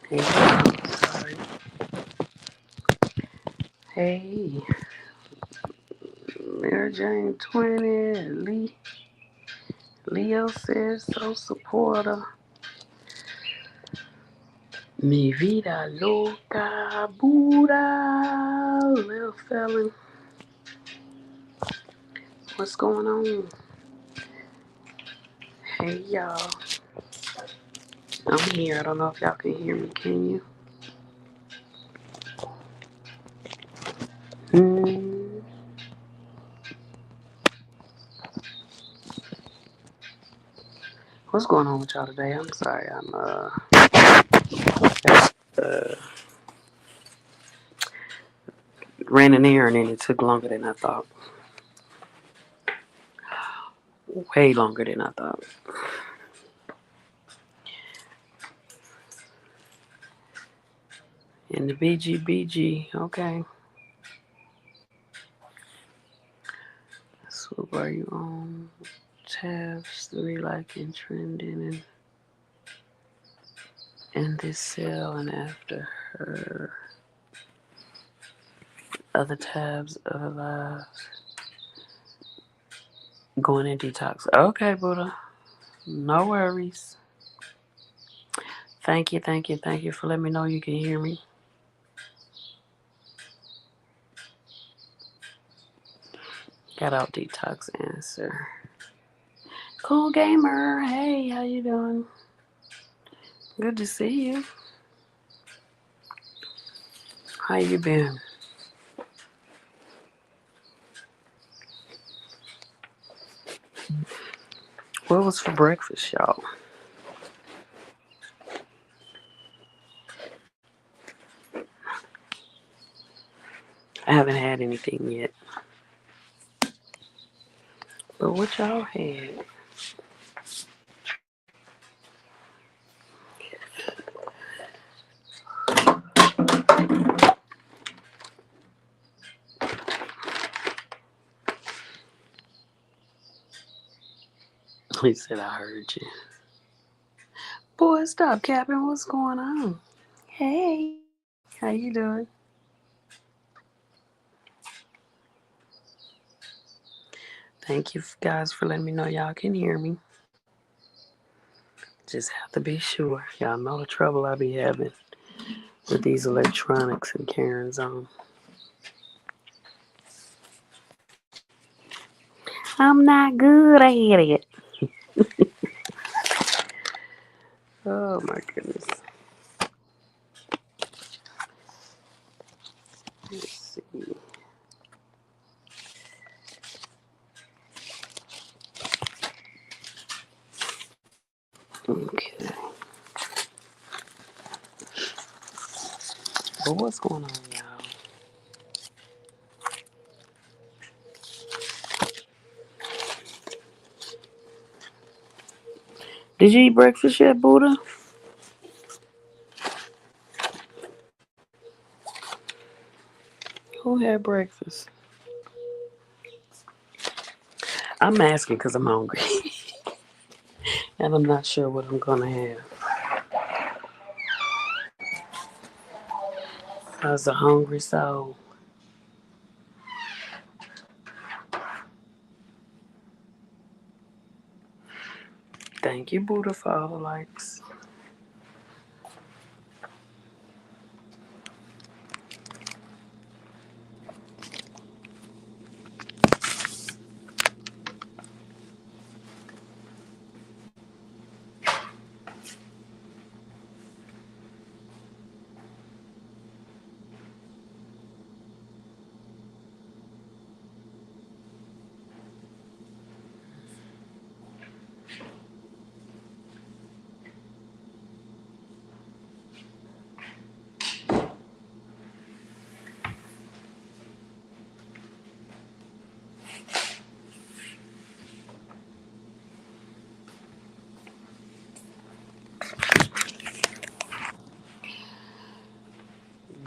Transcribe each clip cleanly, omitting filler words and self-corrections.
Hey, I'm sorry. Hey, Mary Jane 20, Leo says so supporter. Mi vida loca, Buddha, little fella. What's going on? Hey, y'all. I'm here. I don't know if y'all can hear me. Can you? Hmm. What's going on with y'all today? I'm sorry. Uh ran an errand and it took longer than I thought. Way longer than I thought. And the BGBG, okay. Swoop, are you on tabs 3 like and trending and this cell and after her other tabs of lives going in detox. Okay, Buddha. No worries. Thank you for letting me know you can hear me. Got out detox answer. Cool gamer. Hey, how you doing? Good to see you. How you been? What was for breakfast, y'all? I haven't had anything yet. But what y'all had? He said I heard you. Boy, stop capping. What's going on? Hey, how you doing? Thank you guys for letting me know y'all can hear me. Just have to be sure. Y'all know the trouble I be having with these electronics and carrying on. I'm not good at it. Oh my goodness. Let's see. Okay. But what's going on, y'all? Did you eat breakfast yet, Buddha? Who had breakfast? I'm asking because I'm hungry. And I'm not sure what I'm gonna have. I was a hungry soul. Thank you, Buddha, for all the likes.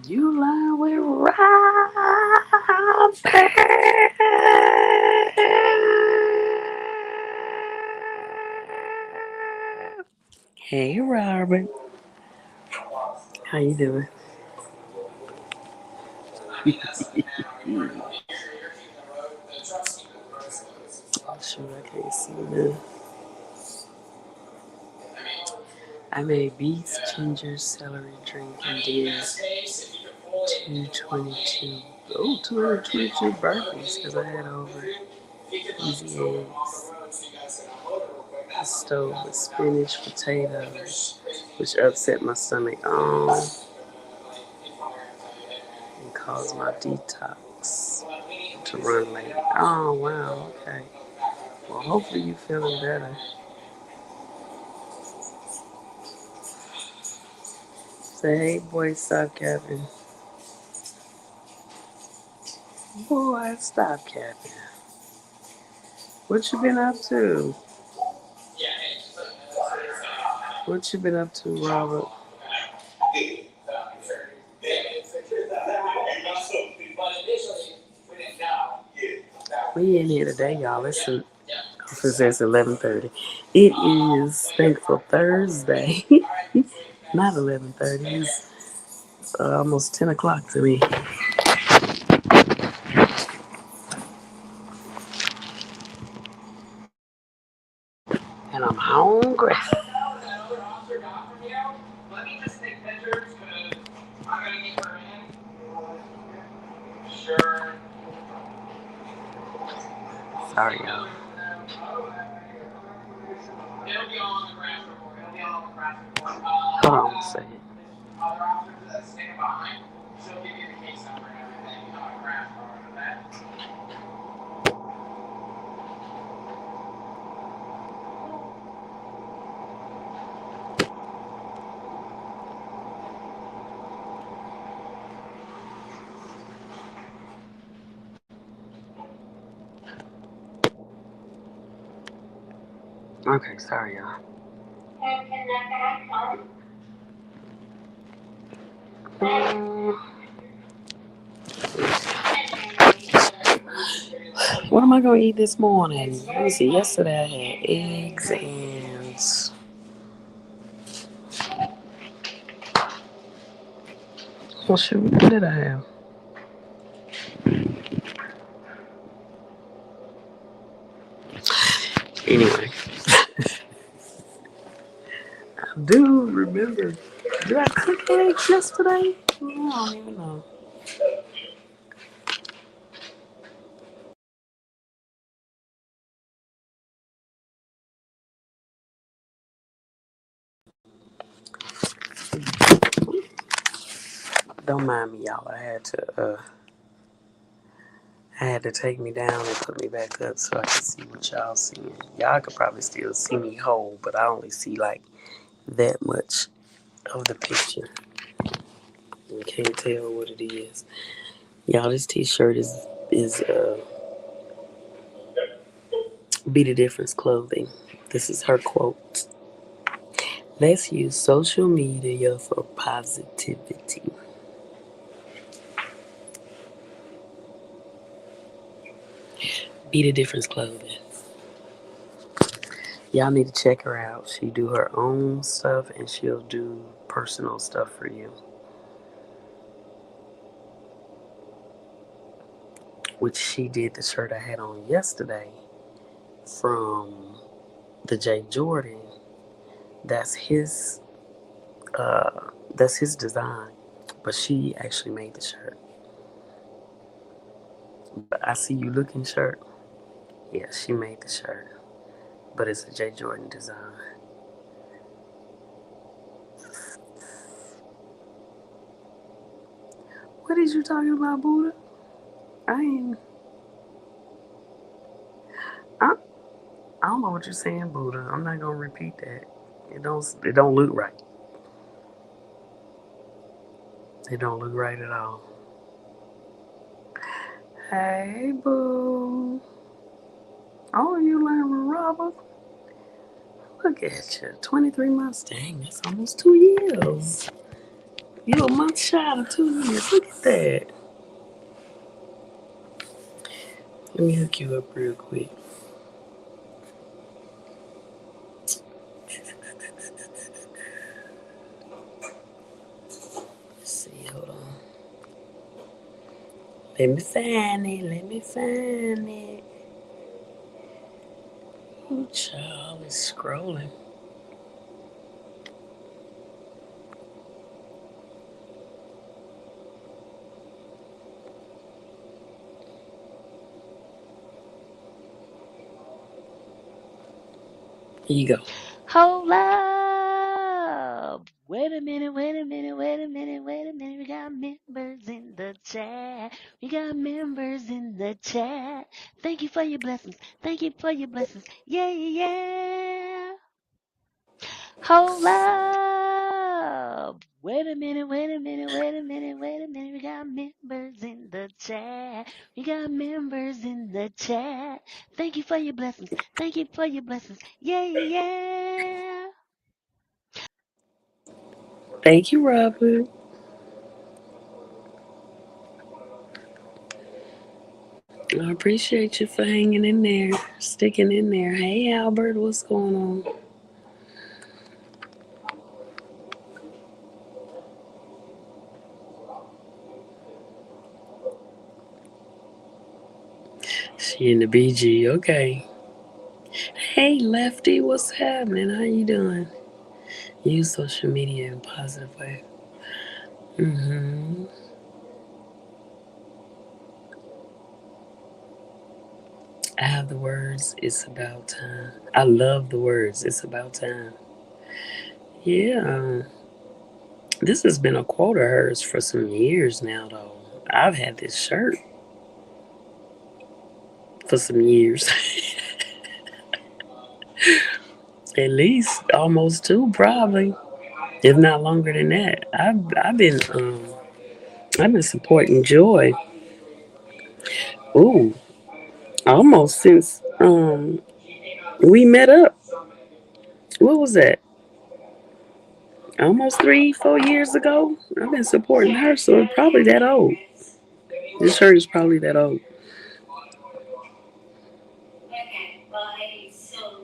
You lie with Robert. Hey, Robert. How you doing? Oh shoot, I can't see now. I made beets, ginger, celery drink, and did 222. Oh, 222 burpees because I had over easy eggs. I stove with spinach, potatoes, which upset my stomach and caused my detox to run late. Oh wow, okay. Well, hopefully you feeling better. Say, hey, boy, stop capping. Boy, stop capping. What you been up to? What you been up to, Robert? We in here today, y'all. Listen, since it's 11:30. It is Thankful Thursday. Not 11:30. It's almost 10 o'clock to me. And I'm hungry. Sorry, y'all. Hold on a second. Okay, sorry, y'all. What am I going to eat this morning? Let me see. Yesterday I had eggs and... Well, shoot, what did I have? Anyway, I do remember. Did I cook eggs yesterday? I don't even know. Don't mind me, y'all. I had to take me down and put me back up so I could see what y'all seeing. Y'all could probably still see me whole, but I only see like that much of the picture. You can't tell what it is. Y'all, this t-shirt is Be the Difference clothing. This is her quote. Let's use social media for positivity. Be the Difference clothing. Y'all need to check her out. She do her own stuff and she'll do personal stuff for you. Which she did the shirt I had on yesterday from the Jay Jordan. That's his that's his design. But she actually made the shirt. But I See You Looking shirt. Yeah, she made the shirt. But it's a Jay Jordan design. What is you talking about, Buddha? I ain't I, I don't know what you're saying, Buddha. I'm not gonna repeat that. It don't look right. It don't look right at all. Hey, boo. Oh, you learn with Robert? Look at you. 23 months. Dang, that's almost 2 years. You're a month shy of 2 years. Look at that. Let me hook you up real quick. Let me find it. Let me find it. Ooh, child is scrolling. Here you go. Hold up. Wait a minute, wait a minute, wait a minute, wait a minute. We got members in the chat. We got members in the chat. Thank you for your blessings. Thank you for your blessings. Yeah, yeah, yeah. Hold up. Wait a minute, wait a minute, wait a minute, wait a minute. We got members in the chat. We got members in the chat. Thank you for your blessings. Thank you for your blessings. Yeah, yeah. Thank you, Robert. I appreciate you for hanging in there, sticking in there. Hey, Albert, what's going on? She in the BG. Okay. Hey, Lefty, what's happening? How you doing? Use social media in a positive way. Mm-hmm. I have the words. It's about time. I love the words. It's about time. Yeah. This has been a quote of hers for some years now, though. I've had this shirt for some years. At least almost two, probably, if not longer than that. I've been supporting Joy. Ooh, almost since we met up. What was that? Almost 3, 4 years ago. I've been supporting her, so it's probably that old. This shirt is probably that old.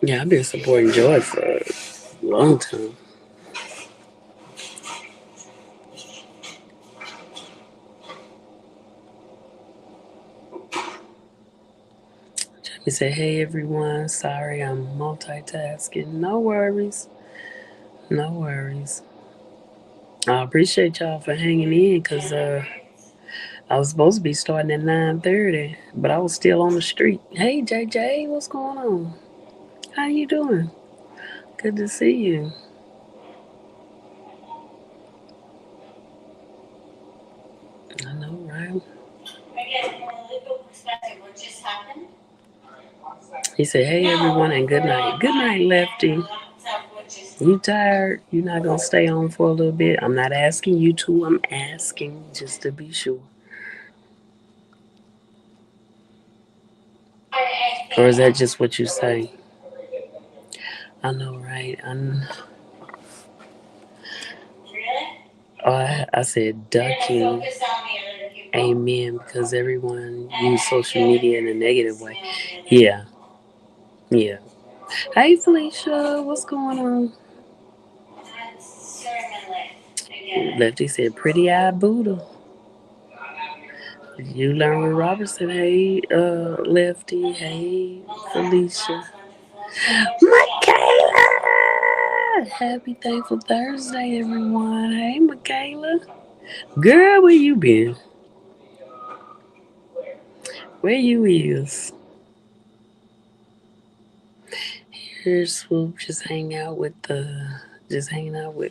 Yeah, I've been supporting Joy for a long time. Jamie said, "Hey everyone, sorry I'm multitasking. No worries, no worries. I appreciate y'all for hanging in, cause I was supposed to be starting at 9:30, but I was still on the street. Hey JJ, what's going on? How you doing? Good to see you. I know, right?" He said, "Hey everyone, and good night. Good night, Lefty. You tired? You not gonna stay on for a little bit? I'm not asking you to. I'm asking just to be sure. Or is that just what you say? I know, right? Oh, I said ducking. Amen. Because everyone use social media in a negative way. Yeah, yeah. Hey Felicia, what's going on? Lefty said, "Pretty eye Buddha." You learn with Robertson. Hey, Lefty. Hey, Felicia. Michaela! Happy Thankful Thursday, everyone. Hey, Michaela. Girl, where you been? Where you is? Here's Swoop just hanging out with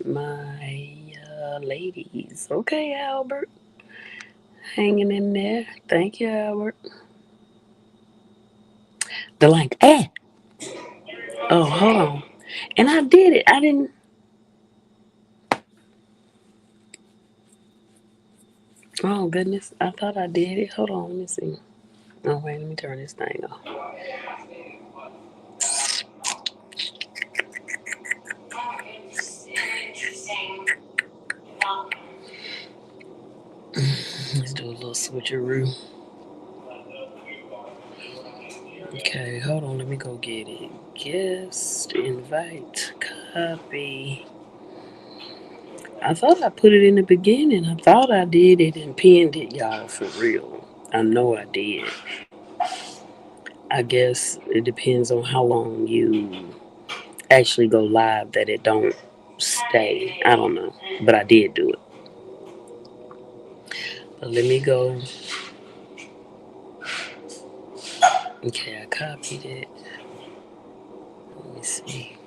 my ladies. Okay, Albert. Hanging in there. Thank you, Albert. They're like, eh. Oh, hold on. And I did it. I didn't. Oh, goodness. I thought I did it. Hold on. Let me see. Oh, wait. Let me turn this thing off. Let's do a little switcheroo. Okay, hold on. Let me go get it. Guest invite. Copy. I thought I put it in the beginning. I thought I did it and pinned it, y'all, for real. I know I did. I guess it depends on how long you actually go live that it don't stay. I don't know. But I did do it. But let me go. Okay, I copied it. Let me see.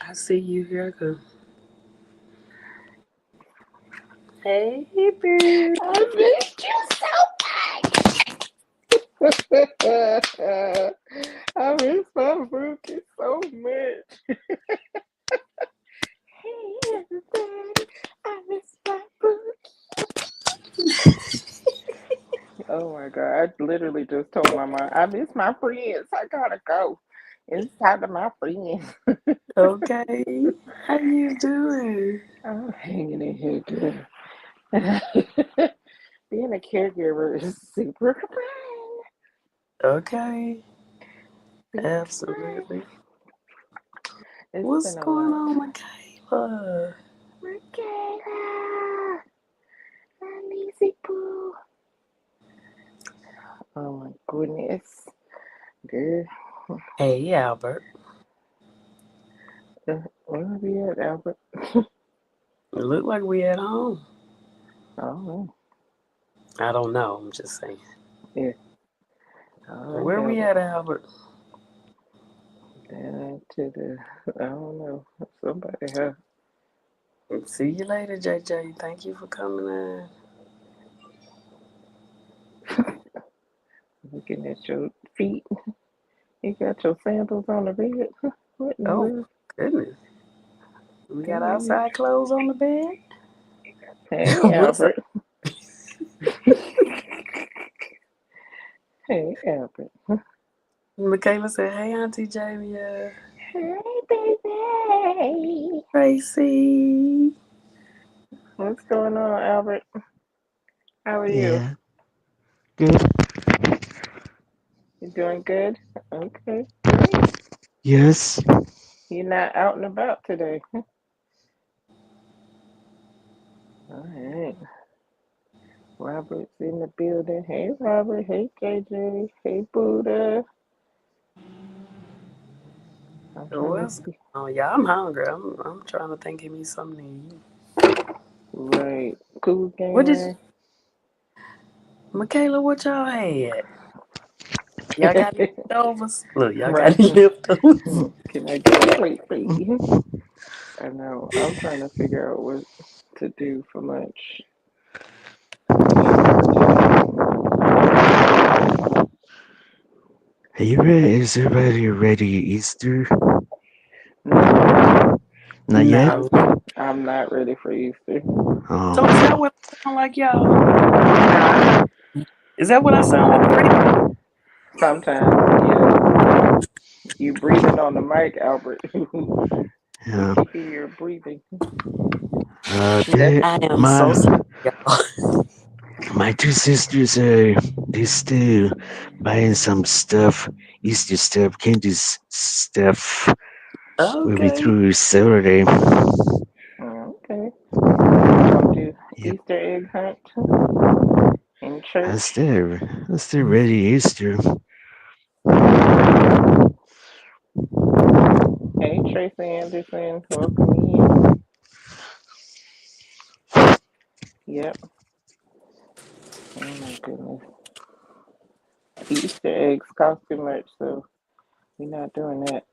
I see you. Here I go. Hey, boo. I missed you so much. I miss my Brookie so much. Hey, everybody. I miss my Brookie. Oh my God. I literally just told my mom, I miss my friends. I gotta go. It's time to my friends. Okay. How you doing? I'm hanging in here, girl. Being a caregiver is super fun. Okay. Super fun. Absolutely. It's What's been a going lot. on, Michaela? Michaela, I'm Easy Pooh. Oh my goodness. Girl. Hey, Albert. Where are we at, Albert? It look like we at home. Oh, I don't know. I'm just saying. yeah. All right, Where we Albert. at, Albert? Down to the, I don't know. Somebody have See you later, JJ. Thank you for coming in. looking at your feet. You got your sandals on the bed. What in the Oh, world? goodness. We got Hey, outside clothes on the bed? hey, What's up? Albert. Hey, Albert. Michaela said, "Hey, Auntie Jamie, Hey, baby. Tracy." What's going on, Albert? How are you? Yeah. Good. You doing good? Okay, great. Yes. You're not out and about today. All right. Robert's in the building. Hey, Robert. Hey, JJ. Hey, Buddha. I'm So trying to what's see. Oh yeah, I'm hungry. I'm trying to think of me something to eat. Right. Cool What did gamer. Michaela? What y'all had? Y'all got any leftovers? Look, y'all got any Right. leftovers? Can I get a plate, please? I know. I'm trying to figure out what to do for lunch for today. Are you ready? Is everybody ready? Easter? No, Not yet? I'm No. I'm not ready for Easter. So is that Oh. what I sound like, y'all? Huh? Is that what I sound like right now? Sometimes, yeah. You breathing on the mic, Albert. We Yeah. can hear your breathing. That's They, I am so my sorry, y'all. my two sisters are they still buying some stuff, Easter stuff, candy stuff. Will be Okay. through Saturday. okay. You gonna do Yep. Easter egg hunt in That's church? there. That's there ready Easter. Hey, Tracy Anderson, welcome in. Yep. Oh my goodness. Easter eggs cost too much, so we're not doing that.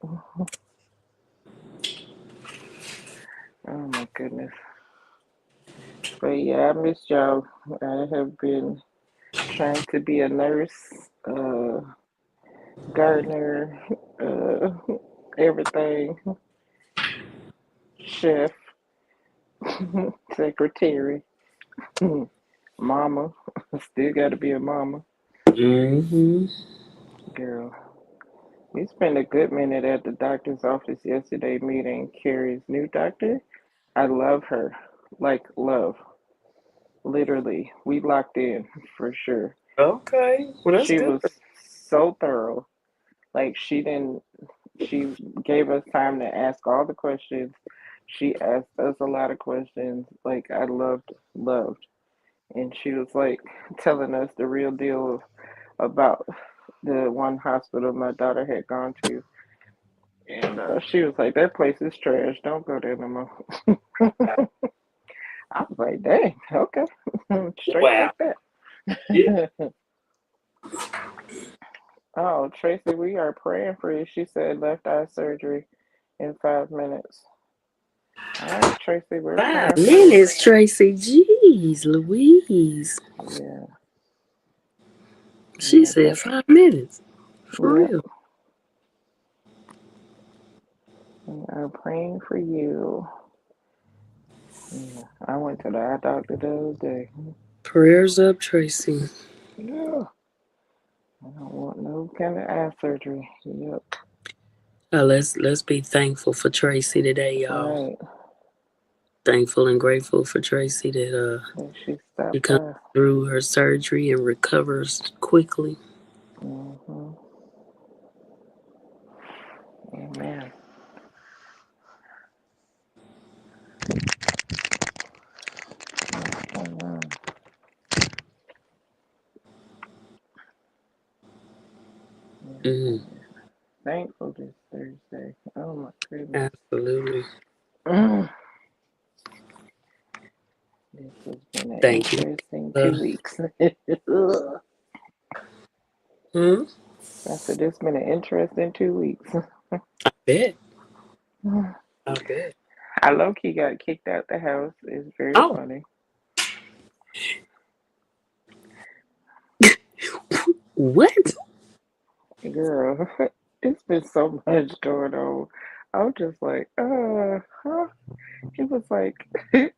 Oh my goodness. But yeah, I missed y'all. I have been trying to be a nurse, gardener, uh, everything, chef, secretary, mama. Still got to be a mama. Mm-hmm. Girl, we spent a good minute at the doctor's office yesterday meeting Carrie's new doctor. I love her. Like, love. Literally. We locked in for sure. Okay. Well, that's She good. was so thorough. Like, she gave us time to ask all the questions. She asked us a lot of questions. Like, I loved. And she was like telling us the real deal about the one hospital my daughter had gone to. And she was like, that place is trash. Don't go there no more. I was like, dang, okay. Straight Wow. like that. Yeah. Oh, Tracy, we are praying for you. She said left eye surgery in 5 minutes. All right, Tracy, we're 5 praying for you. minutes, Tracy. Jeez, Louise. Yeah, She yeah, said 5 minutes. For yep. real. We are praying for you. Yeah, I went to the eye doctor the other day. Prayers up, Tracy. Yeah, I don't want no kind of eye surgery. Yep, Let's be thankful for Tracy today, y'all. right. Thankful and grateful for Tracy that And she she stopped comes by. through her surgery and recovers quickly. Hmm. Amen. What's going on? Yeah, Mm, I'm thankful this Thursday. Oh my goodness. absolutely. Mm. This has been an Thank you. interesting Uh, 2 weeks. hmm? I said it's been an interesting 2 weeks. I bet. I bet. I low key got kicked out the house. It's very Oh, funny. what? Girl, it's been so much going on. I was just like, huh? He was like,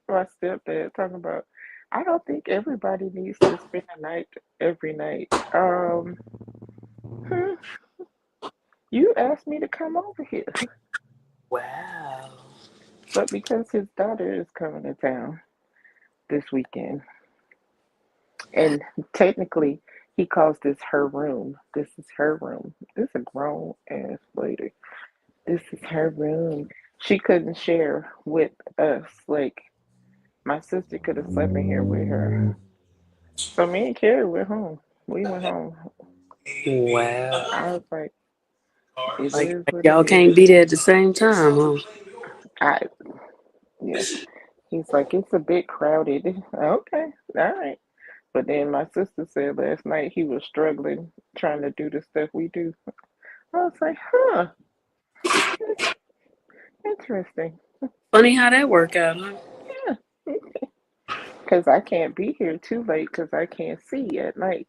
my stepdad talking about, I don't think everybody needs to spend a night every night. Hmm, you asked me to come over here, Wow. but because his daughter is coming to town this weekend, and technically he calls this her room. This is her room. This is a grown ass lady. This is her room. She couldn't share with us. Like my sister could have slept in here with her. So me and Carrie went home. We went home. Wow. I was like, it Like is what it y'all is. can't be there at the same time, huh? I yeah. He's like, it's a bit crowded. Okay, all right. But then my sister said last night he was struggling trying to do the stuff we do. I was like, huh, interesting. Funny how that work out, huh? Yeah, because I can't be here too late because I can't see at night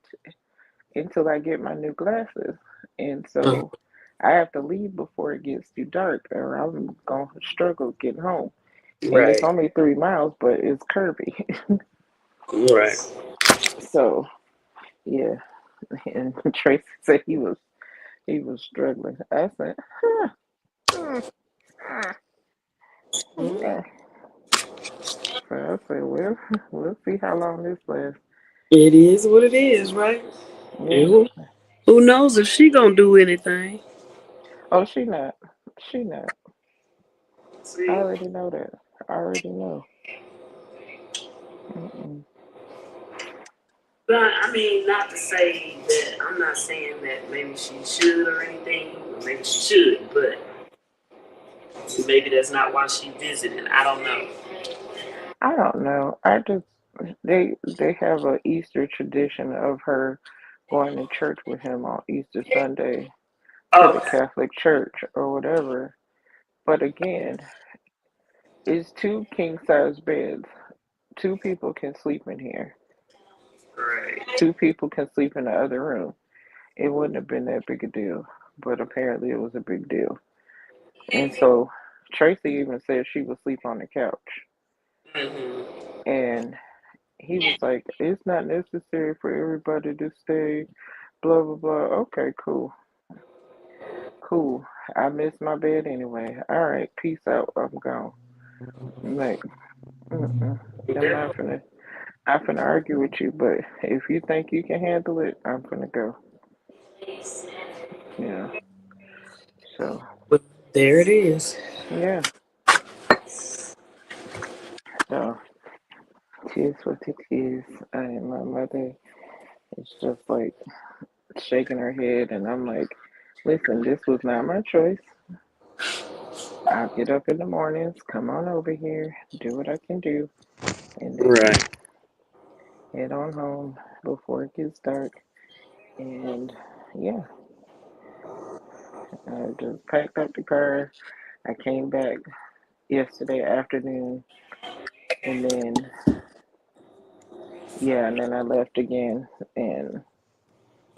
until I get my new glasses. And Uh, so I have to leave before it gets too dark or I'm going to struggle getting home. And it's right. only 3 miles, but it's curvy. Right. So, yeah. And Tracy said he was struggling. I said, huh, mm, mm, Mm. yeah. So I said, well, we'll see how long this lasts. It is what it is, right? And Yeah. who knows if she gonna do anything? Oh, she not. She not. I See, already know that. I already know. Mm-mm. but I mean, not to say that I'm not saying that maybe she should or anything, or maybe she should, but maybe that's not why she visiting. I don't know. I don't know. I just they have a Easter tradition of her going to church with him on Easter Sunday to the Okay. Catholic Church or whatever. But again, it's two king size beds. Two people can sleep in here. Right. Two people can sleep in the other room. It wouldn't have been that big a deal, but apparently it was a big deal. And so Tracy even said she would sleep on the couch. Mm-hmm. And he was like, it's not necessary for everybody to stay, blah, blah, blah. Okay, cool. Cool. I missed my bed anyway. All right, peace out. I'm gone. I'm like, mm-mm. I'm Yeah. not finna argue with you, but if you think you can handle it, I'm finna go. Yeah. So, But there it is. yeah. So, it is what it is. And my mother is just like shaking her head, and I'm like, listen, this was not my choice. I'll get up in the mornings, come on over here, do what I can do, and then Right. head on home before it gets dark. And yeah, I just packed up the car. I came back yesterday afternoon, and then yeah, and then I left again. And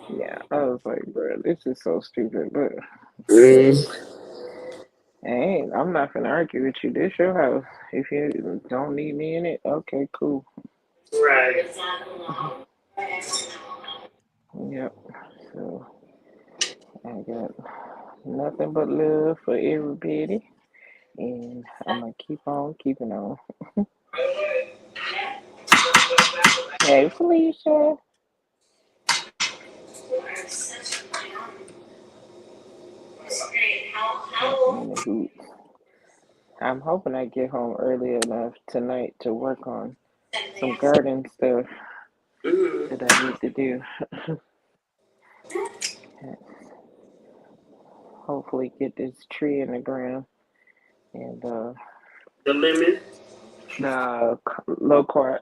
yeah, I was like, bro, this is so stupid. But Mm. I'm not gonna argue with you. This your house. If you don't need me in it, okay, cool. Right. Yep. So I got nothing but love for everybody, and I'm gonna keep on keeping on. Hey, Felicia. Anywho, I'm hoping I get home early enough tonight to work on some garden stuff Mm. that I need to do. Hopefully, get this tree in the ground and The limit. the low carb,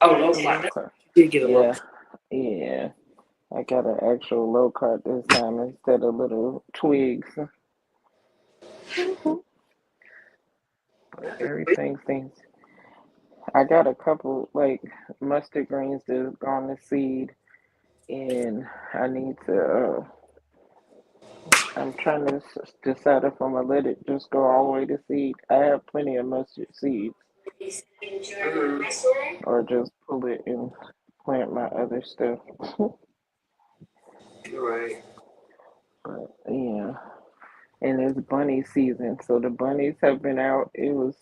Oh, low the low carb. carb. You did get a low Yeah, carb. yeah. I got an actual low carb this time instead of little twigs. But everything seems. I got a couple like mustard greens that's gone to seed, and I need to. I'm trying to decide if I'm gonna let it just go all the way to seed. I have plenty of mustard seeds, or just pull it and plant my other stuff. Right. But yeah, and it's bunny season, so the bunnies have been out. It was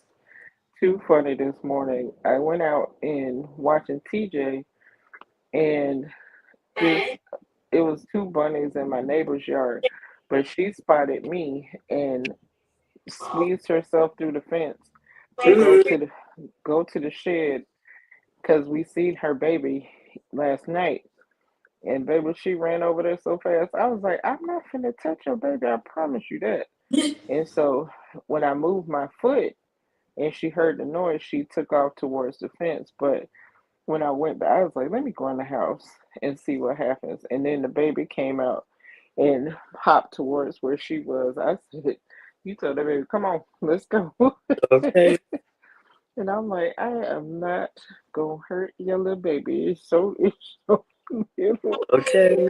too funny this morning. I went out and watching TJ, and this it was two bunnies in my neighbor's yard, but she spotted me and squeezed herself through the fence to go to the shed because we seen her baby last night. And baby, she ran over there so fast. I was like, I'm not finna touch your baby. I promise you that. And so when I moved my foot and she heard the noise, she took off towards the fence. But when I went back, I was like, let me go in the house and see what happens. And then the baby came out and hopped towards where she was. I said, you told the baby, come on, let's go. Okay. And I'm like, I am not gonna hurt your little baby. It's so little. Okay.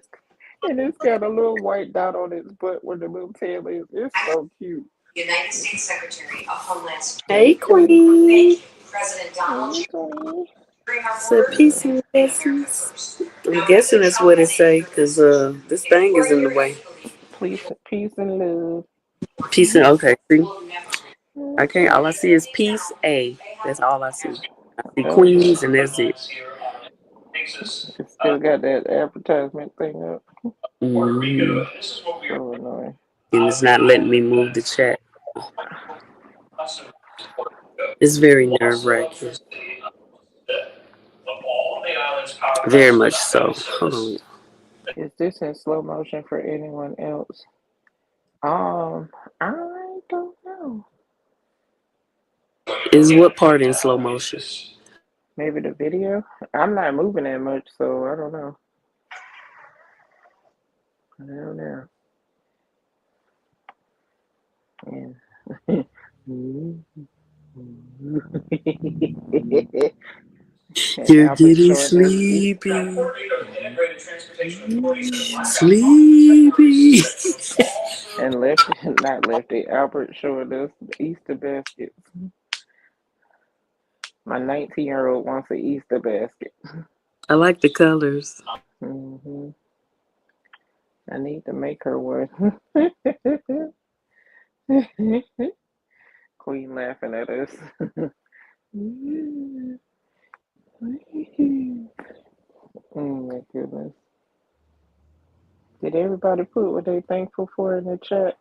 And it's got a little white dot on its butt where the little tail is. It's so cute. United States Secretary of Homeland Security. Hey, Hey, Queen. Queen. President Donald Hey, Trump. Queen. So peace and blessings. I'm guessing that's what it say, because this thing is in the way. Peace and love. Peace and okay. See, I can't. All I see is peace A. That's all I see. I see Oh, queens and that's it. it still got that advertisement thing up. Mm. So annoying. And it's not letting me move the chat. It's very nerve wracking. Very much so. Hold on. Is this in slow motion for anyone else? I don't know. Is what part in slow motion? Maybe the video? I'm not moving that much, so I don't know. I don't know. Yeah. And You're Albert getting showing us sleepy. Sleepy. and Lefty, not Lefty, Albert showing us the Easter baskets. My 19-year-old wants an Easter basket. I like the colors. I need to make her one. Queen laughing at us. Oh my goodness. Did everybody put what they thankful for in the chat?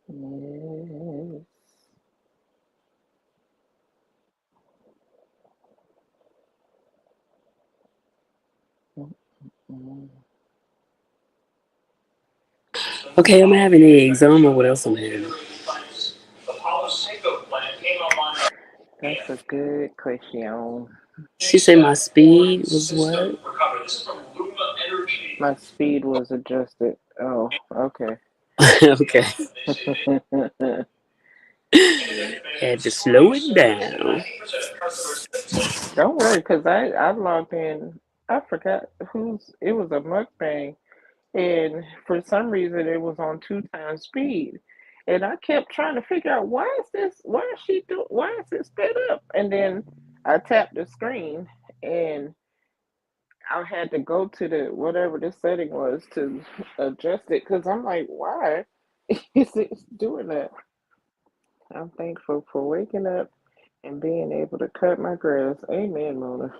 Yes. Okay, I'm having eggs. I don't know what else I'm having. That's a good question. She said my speed was what? My speed was adjusted. Oh, okay. Okay. Had to slow it down. Don't worry, because I logged in. I forgot it was a mukbang, and for some reason it was on 2 times speed. And I kept trying to figure out why is it sped up? And then I tapped the screen and I had to go to the whatever the setting was to adjust it because I'm like, why is it doing that? I'm thankful for waking up and being able to cut my grass. Amen, Mona.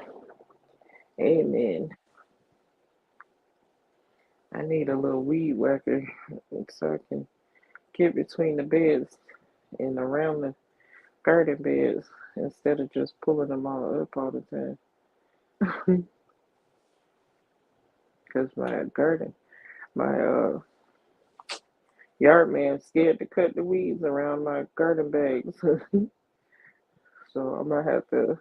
Amen. I need a little weed whacker so I can get between the beds and around the garden beds instead of just pulling them all up all the time. Because my yard man scared to cut the weeds around my garden bags. So I'm gonna have to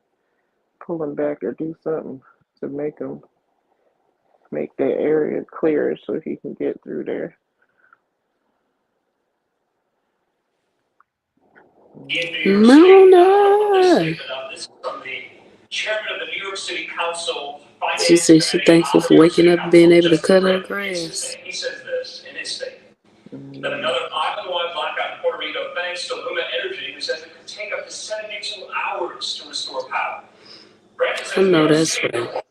pull them back or do something to make that area clear so he can get through there. Mona. She said she thankful for waking up and being able to cut her grass. Mm. I know that's right.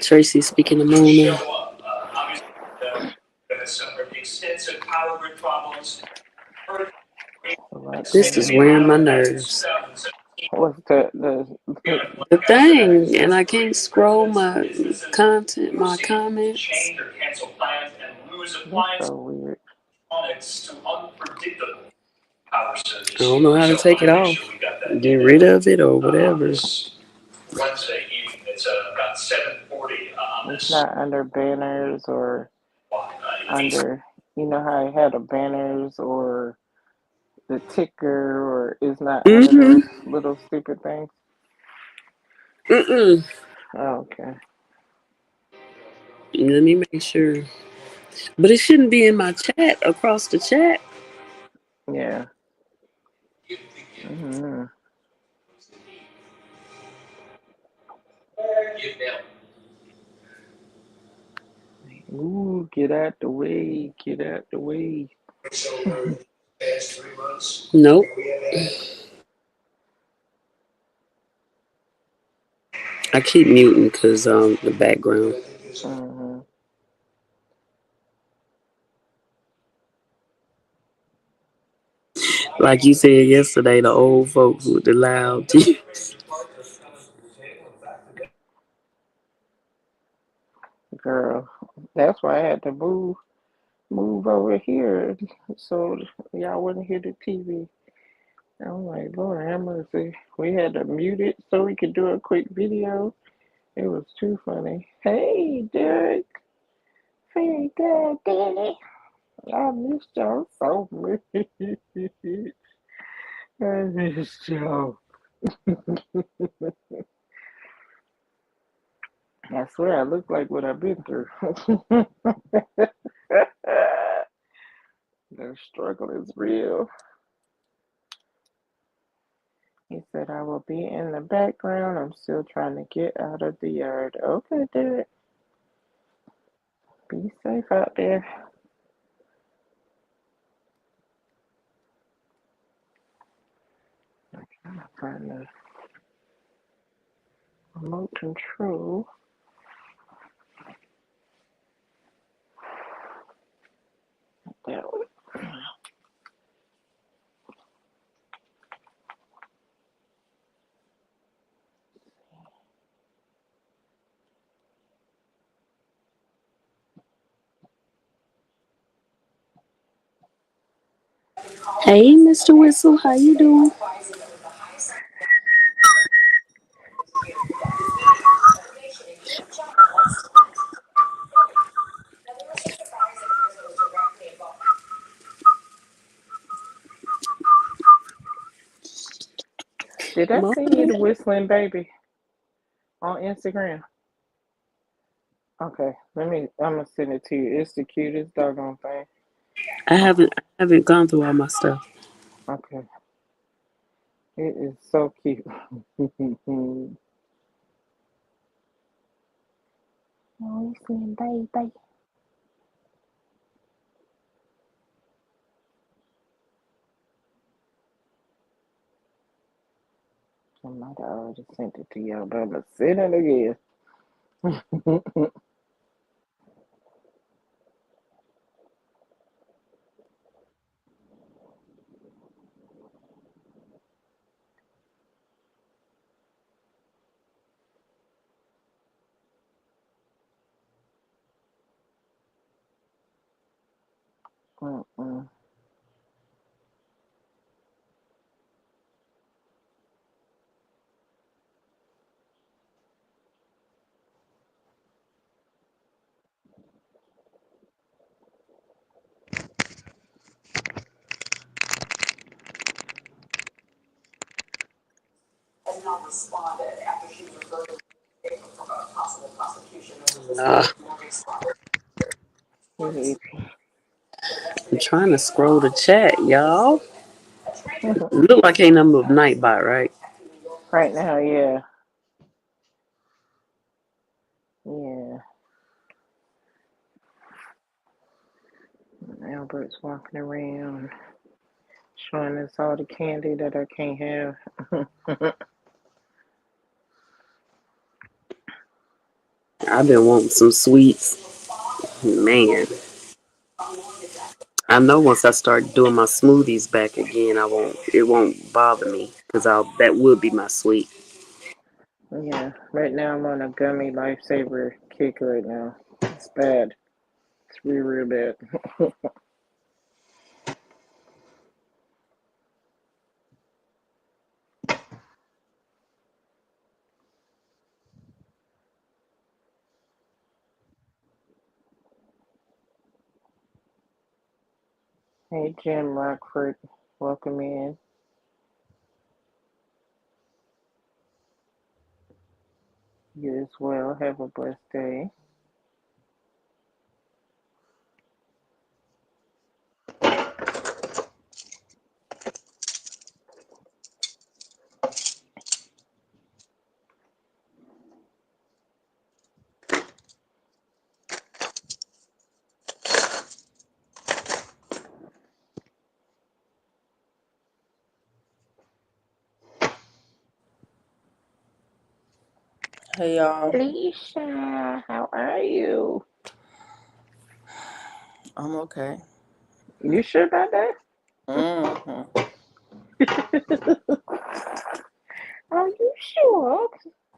Tracy speaking of moon now. Right This is there. wearing my nerves. What's the The thing, and I can't scroll my content, my comments. That's so weird. I don't know how to take it off, get rid of it, or whatever. It's not under banners or under, you know how it had the banners or the ticker, or it's not under Mm-hmm. those little stupid things. Mm-mm. Oh, okay. Let me make sure. But it shouldn't be in my chat, across the chat. Yeah. Mm-hmm. Ooh, get out the way. Get out the way. Nope. I keep muting because the background. Mm-hmm. Like you said yesterday, the old folks with the loud teeth. Girl, that's why I had to move over here so y'all wouldn't hear the TV. I'm like, Lord have mercy. We had to mute it so we could do a quick video. It was too funny. Hey, Derek. Hey, God, Danny. I missed y'all so much. I missed y'all. I swear I look like what I've been through. The struggle is real. He said, I will be in the background. I'm still trying to get out of the yard. Okay, Derek. Be safe out there. I'm trying to find the remote control. That one. Hey, Mr. Whistle, how you doing? Did I send you the whistling baby on Instagram? Okay, I'm gonna send it to you. It's the cutest doggone thing. I haven't gone through all my stuff. Okay, it is so cute. Whistling baby. I might have already sent it to you, but I'm gonna send it again. Mm-mm. Nah, Hey, I'm trying to scroll the chat, y'all. Look like ain't nothing but Nightbot, right? Right now, yeah. Yeah. Albert's walking around showing us all the candy that I can't have. I've been wanting some sweets. Man, I know once I start doing my smoothies back again, it won't bother me because that would be my sweet. Yeah. Right now I'm on a gummy lifesaver kick right now. It's bad. It's real, real bad. Hey, Jim Rockford. Welcome in. You as well. Have a blessed day. Hey y'all, Alicia, how are you? I'm okay. You sure about that? hmm Are you sure?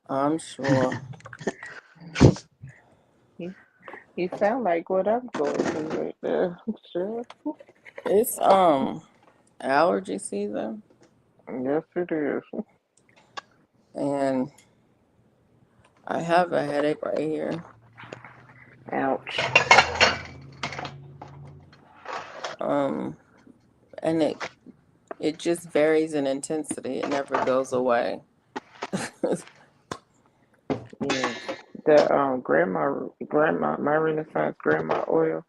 I'm sure. You, you sound like what I'm going through right now. Sure. It's allergy season, Yes, it is. and I have a headache right here. Ouch. Um, and it just varies in intensity. It never goes away. Yes. The my Renaissance grandma oil.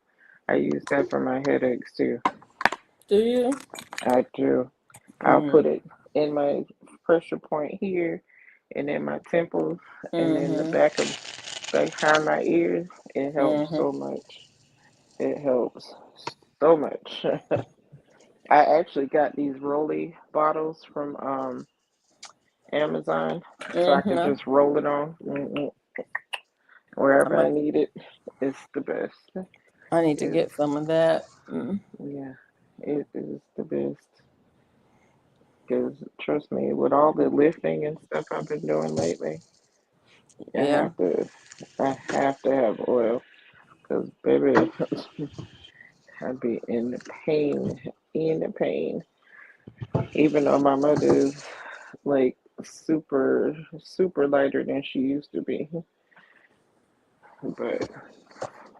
I use that for my headaches too. Do you? I do. I'll Mm. put it in my pressure point here, and in my temples, and in the Mhm. back of behind my ears. It helps Mhm. so much. It helps so much. I actually got these Rolly bottles from Amazon, so I could Mhm. just roll it on I wherever I might. need it. It's the best. I need to It's get some of that. Mm. yeah, it is the best. Because trust me, with all the lifting and stuff I've been doing lately, I Yeah. have to, I have to have oil. Because baby, I'd be in the pain, in the pain. Even though my mother is like super, super lighter than she used to be, but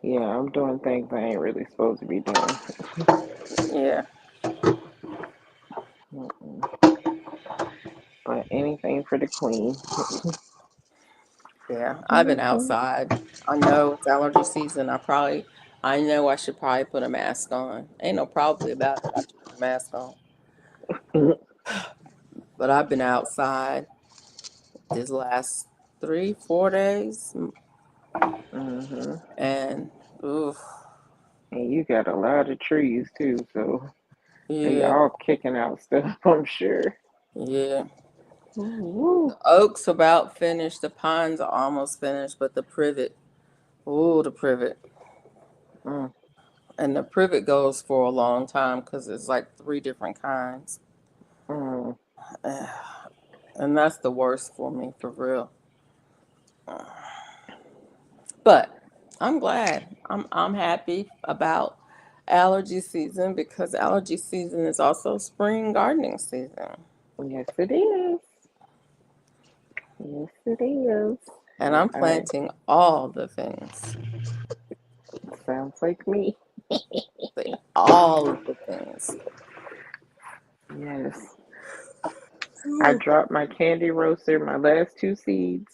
yeah, I'm doing things I ain't really supposed to be doing. Yeah. Mm-mm. But anything for the queen. Yeah. I've been Mhm. outside. I know it's allergy season. I know I should probably put a mask on. Ain't no probably about it. I should put a mask on. But I've been outside these last 3, 4 days, Mhm. and oof, And you got a lot of trees too, so they yeah, all kicking out stuff, I'm sure. yeah. Woo. The oaks about finished. The pines are almost finished, but the privet, ooh, the privet, Mm, and the privet goes for a long time because it's like 3 different kinds, mm. and that's the worst for me for real. But I'm glad. I'm happy about allergy season because allergy season is also spring gardening season. Yes, it is. Yes, it is. And I'm I planting all the things. sounds like me. All of the things. Yes. I dropped my candy roaster, my last two seeds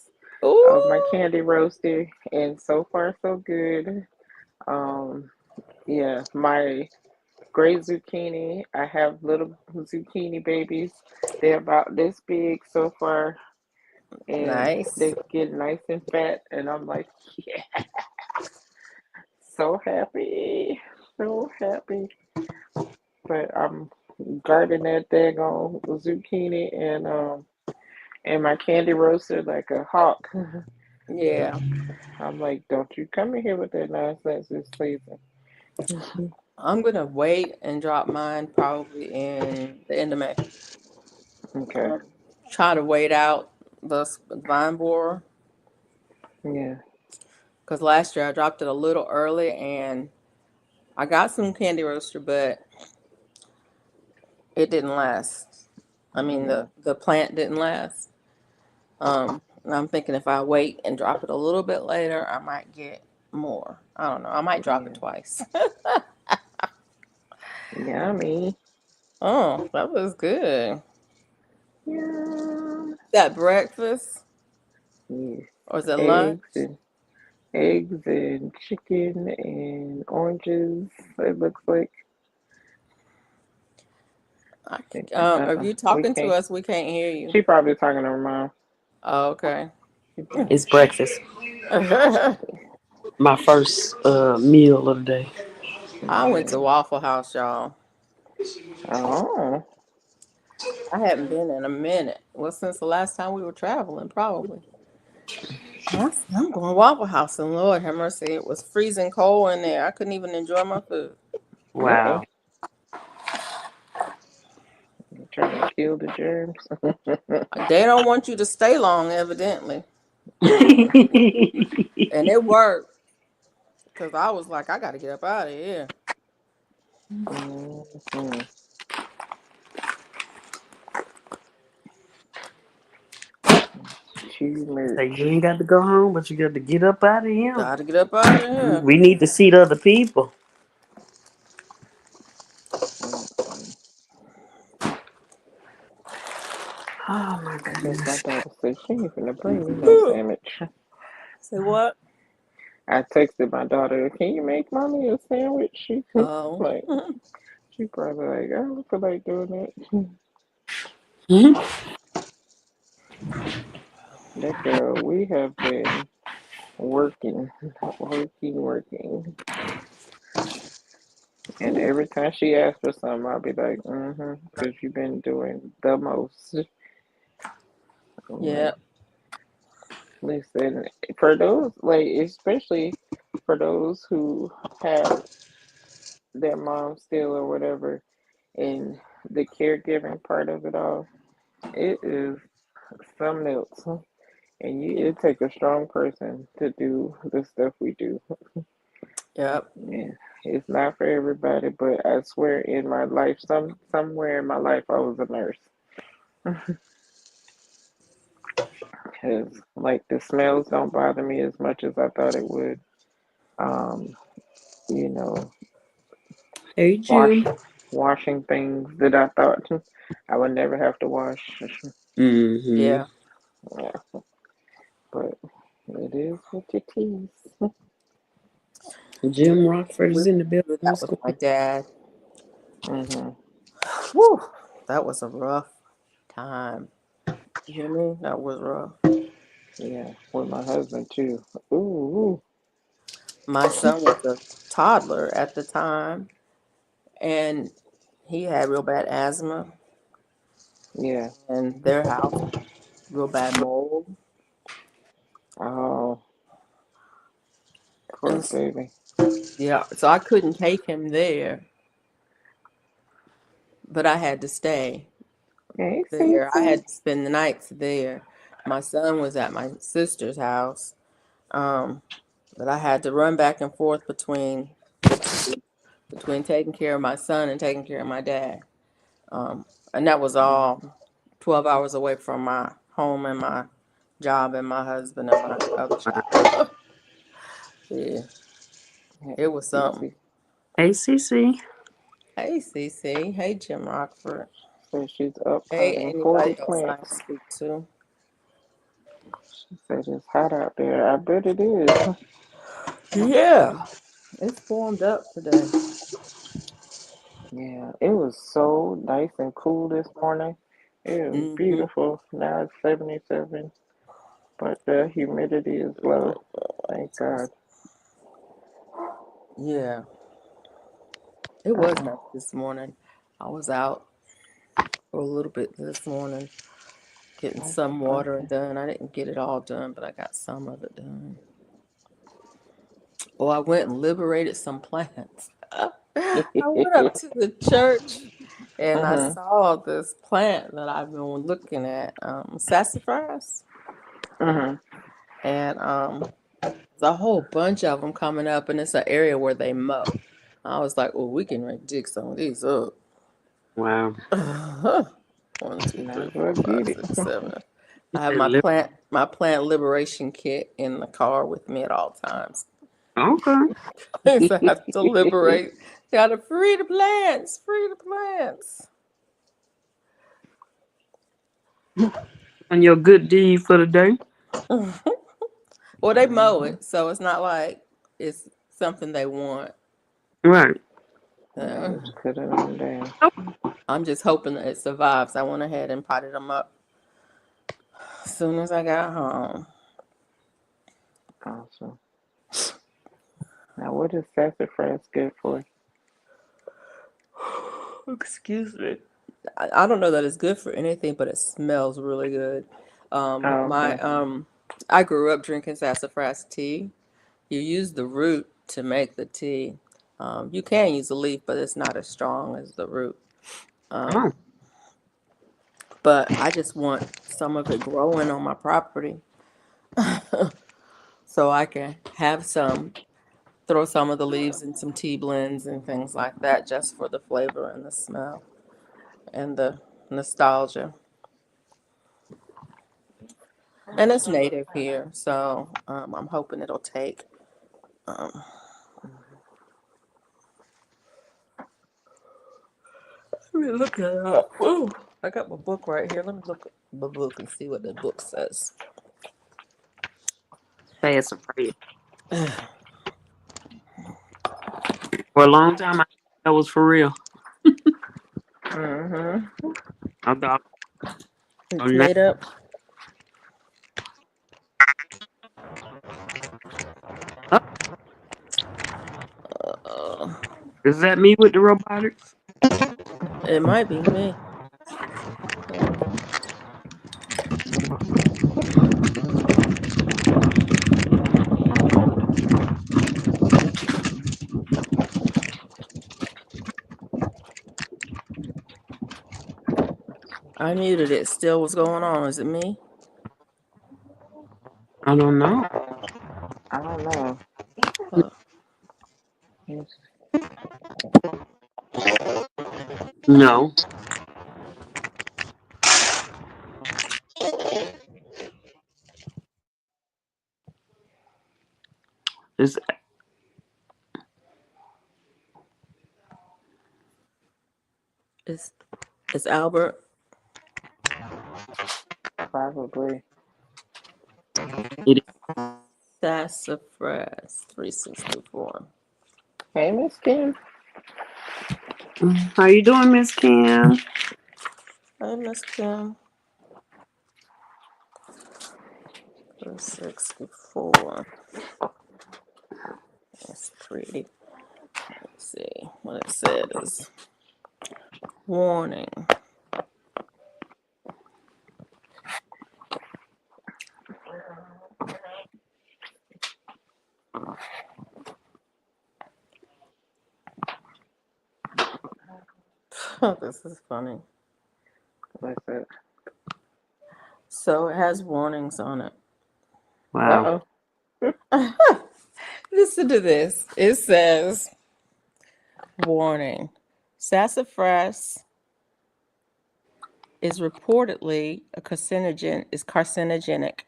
of my Ooh. candy roaster, and so far so good. Um, yeah, my gray zucchini. I have little zucchini babies. They're about this big so far, and Nice. they get nice and fat. And I'm like, yeah, so happy, so happy. But I'm guarding that daggone zucchini and my candy roaster like a hawk. Yeah. I'm like, don't you come in here with that nonsense this season. I'm gonna wait and drop mine probably in the end of May. Okay. Try to wait out the vine borer Yeah. because last year I dropped it a little early and I got some candy roaster, but it didn't last. I mean, Yeah. the plant didn't last. And I'm thinking if I wait and drop it a little bit later, I might get more. I don't know. I might drop it Yeah. twice. Yummy. Oh, that was good. Yeah. That breakfast Yes. or is it lunch? Eggs and chicken and oranges. It looks like. If you We talking to can't. us, we can't hear you. She probably talking to her mom. Oh, okay. She probably. It's breakfast. My first meal of the day. I went to Yeah. Waffle House, y'all. Oh. I hadn't been in a minute. Well, since the last time we were traveling, probably. I'm going to Waffle House, and Lord have mercy, it was freezing cold in there. I couldn't even enjoy my food. Uh-oh. Wow. Trying to kill the germs. They don't want you to stay long, evidently, and it worked because I was like, I got to get up out of here. Mm-hmm. Too Say you much. ain't got to go home, but you got to get up out of here. Got to get up out of here. We need to see the other people. Mm-hmm. Oh my I think my goodness. daughter said she ain't finna bring me no sandwich. Say what? I texted my daughter, "Can you make mommy a sandwich?" She Oh, like, she probably like, I don't feel like doing that. Mhm. That girl, we have been working, working. And every time she asks for something, I'll be like, because you've been doing the most. I'm yeah, like, listen, for those, like, especially for those who have their mom still or whatever, and the caregiving part of it all, it is something else. And it takes a strong person to do the stuff we do. yep, Yeah, it's not for everybody, but I swear in my life, somewhere in my life, I was a nurse. Because like the smells don't bother me as much as I thought it would. Um, you know, Hey wash Jim. washing things that I thought I would never have to wash. Mm-hmm. yeah. Yeah, but it is what it is. Jim Rockford We is in the building. do that What's with going my dad. Hmm. Whew, that was a rough time. You hear me? That was rough. Yeah, with my husband too. Ooh, My son was a toddler at the time, and he had real bad asthma, yeah. and their house real bad mold. Oh, And poor baby. yeah, so I couldn't take him there, but I had to stay Hey, there. I Cece. had to spend the nights there. My son was at my sister's house, um, but I had to run back and forth between the two, between taking care of my son and taking care of my dad. Um, and that was all Mhm. 12 hours away from my home and my job and my husband and my other on? child. Yeah, Yeah, it was something. Cece Hey CC. Hey, CC. Hey, Jim Rockford. said she's up Hey, potting 40 anybody else I plants. speak to? She said it's hot out there. I bet it is. Yeah, it's warmed up today. Yeah, it was so nice and cool this morning. It was Mm-hmm. beautiful. Now it's 77, but the humidity is low. Thank God. Yeah, it was nice this morning. I was out for a little bit this morning getting That's some watering awesome. done. I didn't get it all done, but I got some of it done. Oh, I went and liberated some plants. I went up to the church and I Mhm. saw this plant that I've been looking at, sassafras, Mhm. and there's a whole bunch of them coming up, and it's an area where they mow. I was like, "Oh, we can dig some of these up." Wow. 1, 2, Might 3, as well 4, 5, get it. 6, 7. You I have said lip. my plant liberation kit in the car with me at all times. Okay. So I have to liberate. Gotta free the plants. Free the plants. On your good deed for the day. Well, they mow Mhm. it, so it's not like it's something they want. Right. Yeah, Uh, just cut it on down. I'm just hoping that it survives. I went ahead and potted them up as soon as I got home. Awesome. Now, what is sassafras good for? Excuse me. I don't know that it's good for anything, but it smells really good. Oh, My okay. I grew up drinking sassafras tea. You use the root to make the tea. You can use the leaf, but it's not as strong as the root. Oh. Um, but I just want some of it growing on my property so I can have some, throw some of the leaves in some tea blends and things like that just for the flavor and the smell and the nostalgia. And it's native here, so I'm hoping it'll take. Um, Let me look it up. Ooh, I got my book right here. Let me look at the book and see what the book says. Sassafras. For a long time, I thought that was for real. Mhm. I thought, oh, It's now, made up. oh, Uh, is that me with the robotics? it might be me. I muted it. Still, what's going on? Is it me? I don't know. I don't know. Uh, It's, No. It's, it's it's Albert. probably. it, Sassafras 364. Hey, Miss Kim. how you doing, Miss Kim? Hi, Miss Kim. 364. That's pretty. Let's see what it says. Warning. This is funny. What's it? So it has warnings on it. Wow. Uh Listen to this. It says, warning. Sassafras is reportedly a carcinogen, is carcinogenic.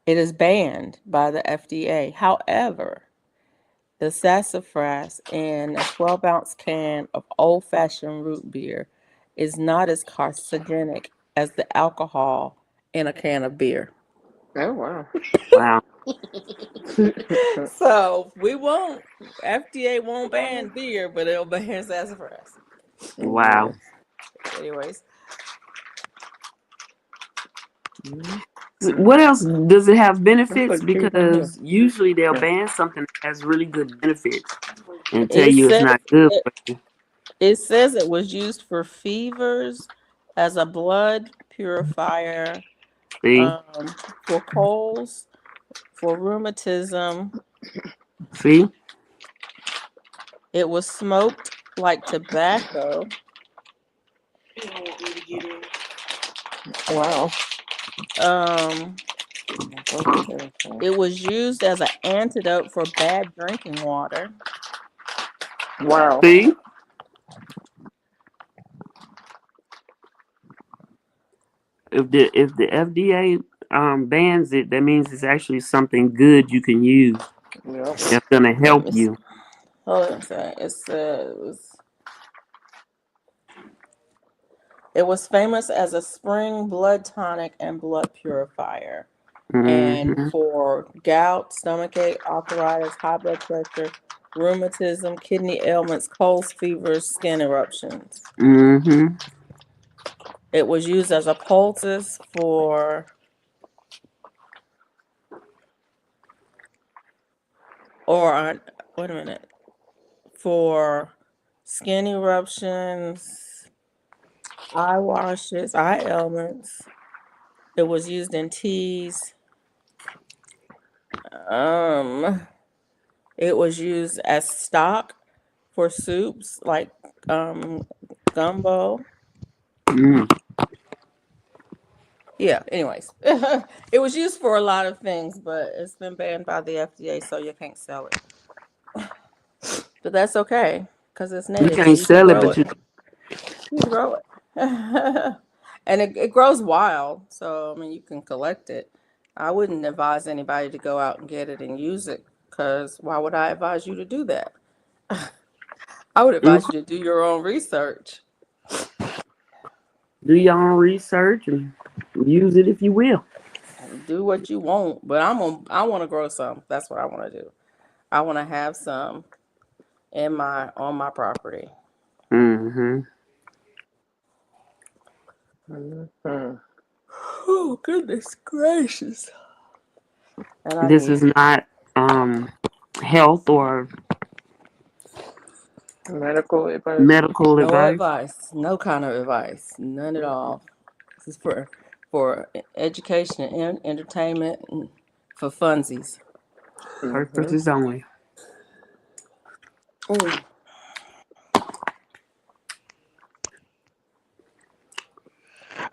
It is banned by the FDA. However, the sassafras in a 12-ounce can of old-fashioned root beer is not as carcinogenic as the alcohol in a can of beer. oh, wow. Wow. So we won't, FDA won't ban beer, but it'll ban sassafras. Wow. Anyways, What else does it have That's benefits? look cute in here. Because usually they'll Yeah. ban something that has really good benefits and tell it you it's says not good it, for you. it says it was used for fevers, as a blood purifier, See? for colds, for rheumatism. See? It was smoked like tobacco. Wow. Um, Okay. it was used as an antidote for bad drinking water. Wow. See? If the FDA bans it, that means it's actually something good you can use. Yep. That's gonna Let help me see. you. Hold on a second. It says it was famous as a spring blood tonic and blood purifier, and Mm-hmm. for gout, stomachache, arthritis, high blood pressure, rheumatism, kidney ailments, colds, fevers, skin eruptions. Mm-hmm. It was used as a poultice for, wait a minute, for skin eruptions, eye washes, eye ailments. It was used in teas. Um, it was used as stock for soups like gumbo. Mm. Yeah, anyways. It was used for a lot of things, but it's been banned by the FDA, so you can't sell it. But that's okay, because it's You native, so can't you can sell it, grow but it. you. You can grow it. And it grows wild, so I mean you can collect it. I wouldn't advise anybody to go out and get it and use it, because why would I advise you to do that? I would advise you Okay. to do your own research. Do your own research and use it if you will. Do what you want, but I want to grow some. That's what I want to do. I want to have some in my on my property. Mm-hmm. Mm-hmm. Oh goodness gracious! And I This need is not health or Medical advice. medical no advice. advice, no kind of advice, none at all. This is for education and entertainment and for funsies. Mm-hmm. Purposes only. Mm.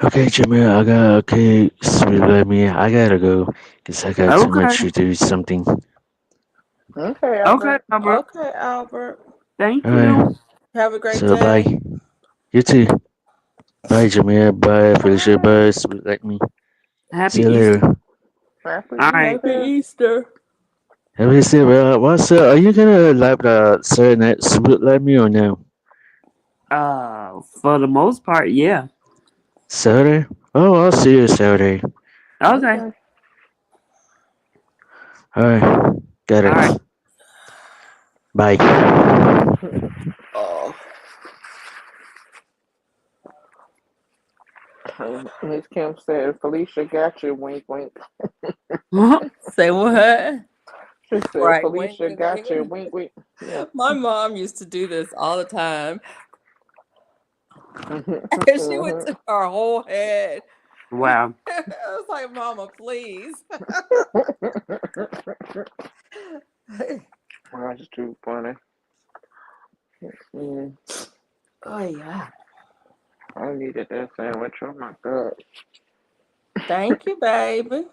Okay, Jamil, okay, sweet, let me, I gotta go, because I got too Okay. much to do something. Okay, Okay, Albert. Albert. Okay, Albert. Thank Alright, you. Have a great so bye. day. You too. Bye, Jamil. Bye, Felicia. Bye. Bye, sweet, let me. Happy See you Easter. later. Happy All right. Happy Easter. Easter. Have you seen, what's are you gonna live the Saturday night sweet let me or no? For the most part, yeah. Saturday? Oh, I'll see you Saturday. Okay. Okay. Alright, got All right. it. Bye. Oh, Miss Kim said, Felicia got you, wink, wink. say what? She said, Right. Wink, Felicia wink, got you, wink. wink, wink. Yeah. My mom used to do this all the time. And she would Mm-hmm. tip her whole head. Wow. I was like, Mama, please. That's too funny. Mm, Oh, yeah. I needed that sandwich. Oh my God. Thank you, baby.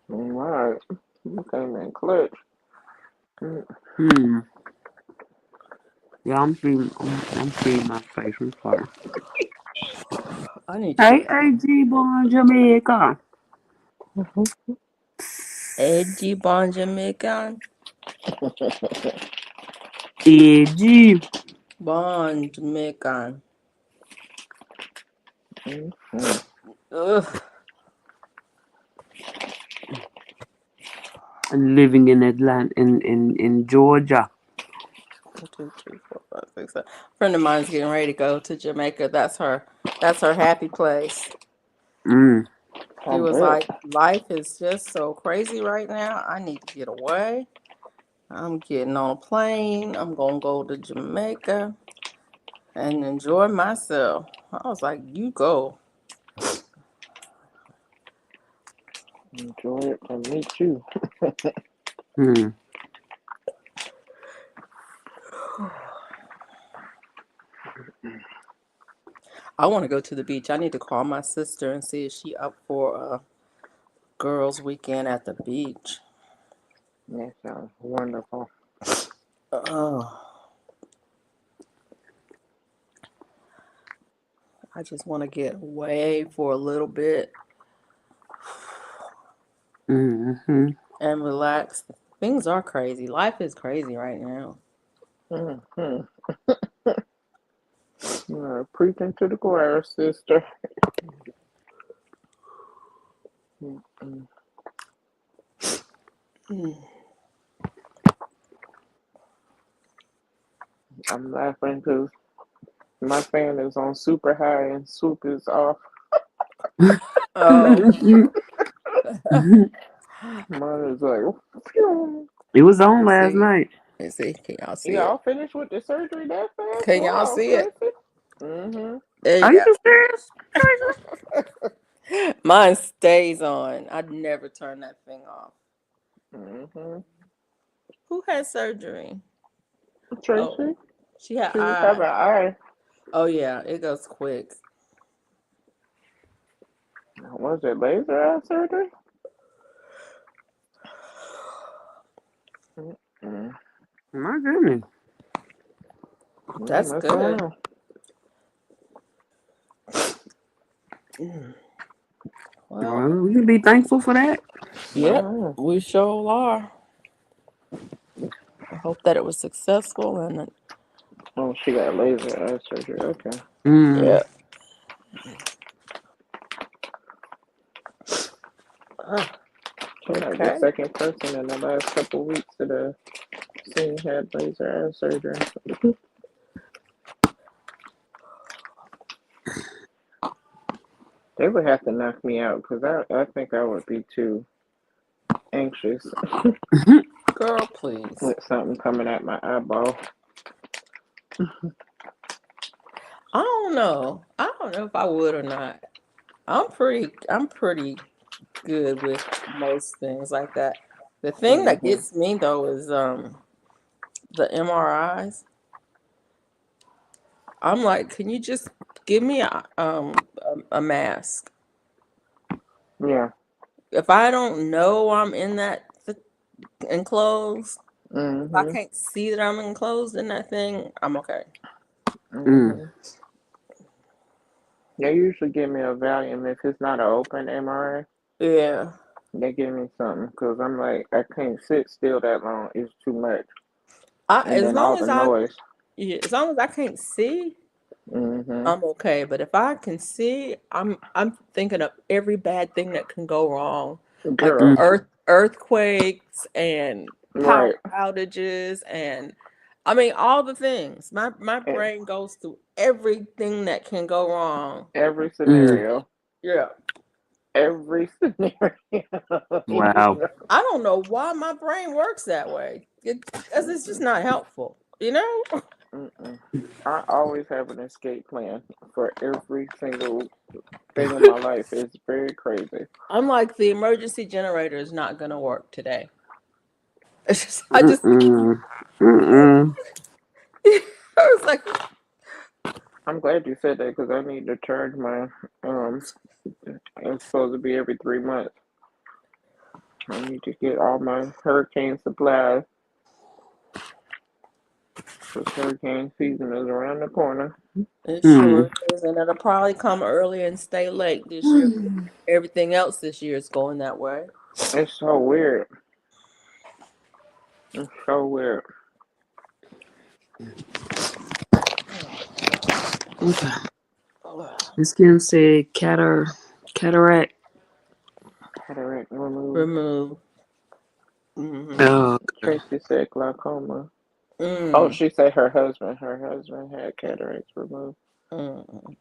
All right. You came in clutch. Mm, Hmm. Yeah, I'm seeing my face. I'm sorry. I need to go Hey, to AG Bon Jamaica. Edgy Bon Jamaican. AG. Bon Jamaican. mm, Ugh. Living in Atlanta, in Georgia. 1, 2, 3, 4, 5, 6, 7. Friend of mine's getting ready to go to Jamaica. That's her happy place. Mm. I She was bet. like, life is just so crazy right now. I need to get away. I'm getting on a plane. I'm gonna go to Jamaica and enjoy myself. I was like, you go. Enjoy it and me too. Mm. I want to go to the beach. I need to call my sister and see if she up for a girls' weekend at the beach. That sounds wonderful. Oh, I just want to get away for a little bit Mm-hmm. and relax. Things are crazy. Life is crazy right now. Mm-hmm. Preaching to the choir, sister. Mm-mm. Mm. I'm laughing because my fan is on super high and Swoop is off. Oh. Mine is like, phew. It was Let on me last see. night. Let me see. Can y'all see it? Y'all finished with the surgery that fast? Can y'all Wow, see it? Tracy. Mm-hmm. There you Are go. you serious, Tracy? Mine stays on. I'd never turn that thing off. Mm-hmm. Who had surgery? Oh, Tracy, she had she was eye. having eye. Oh yeah, it goes quick. Was it laser eye surgery? Mm-mm. My goodness. That's Mess good. around. Mm. Well, Well, we can be thankful for that. yep, Wow. we sure are. I hope that it was successful and Oh, she got laser eye surgery. Okay. Mm. yeah. Ah, She's like the okay. second person in the last couple of weeks that I've seen had laser eye surgery. They would have to knock me out because I think I would be too anxious Girl, please. with something coming at my eyeball. I don't know. I don't know if I would or not. I'm pretty good with most things like that. The thing that Mm-hmm. gets me though is the MRIs. I'm like, can you just give me a mask? Yeah. If I don't know I'm in that enclosed, if I Mm-hmm. can't see that I'm enclosed in that thing, I'm okay. Mm. Mm-hmm. They usually give me a Valium if it's not an open MRI. Yeah. They give me something because I'm like I can't sit still that long. It's too much, I and as then all long the as I noise. yeah, as long as I can't see, Mm-hmm. I'm okay. But if I can see, I'm thinking of every bad thing that can go wrong, like Girl. earthquakes and power Right. outages and I mean all the things. My E- brain goes through everything that can go wrong. Every Mm. scenario. Yeah. Every scenario. Wow. I don't know why my brain works that way. Because it's just not helpful, you know? Mm-mm. I always have an escape plan for every single thing in my life. It's very crazy. I'm like, the emergency generator is not going to work today. It's just, I just, Mm-mm. Mm-mm. I was like, I'm glad you said that because I need to charge my it's supposed to be every 3 months. I need to get all my hurricane supplies because hurricane season is around the corner. it Mm. sure is. And it'll probably come early and stay late this year. Everything else this year is going that way. It's so weird. It's so weird. Okay. Miss Kim said cataract. Cataract removed. Remove. Hmm. Oh, okay. Tracy said glaucoma. Oh, Mm. she said her husband. Her husband had cataracts removed. Mm.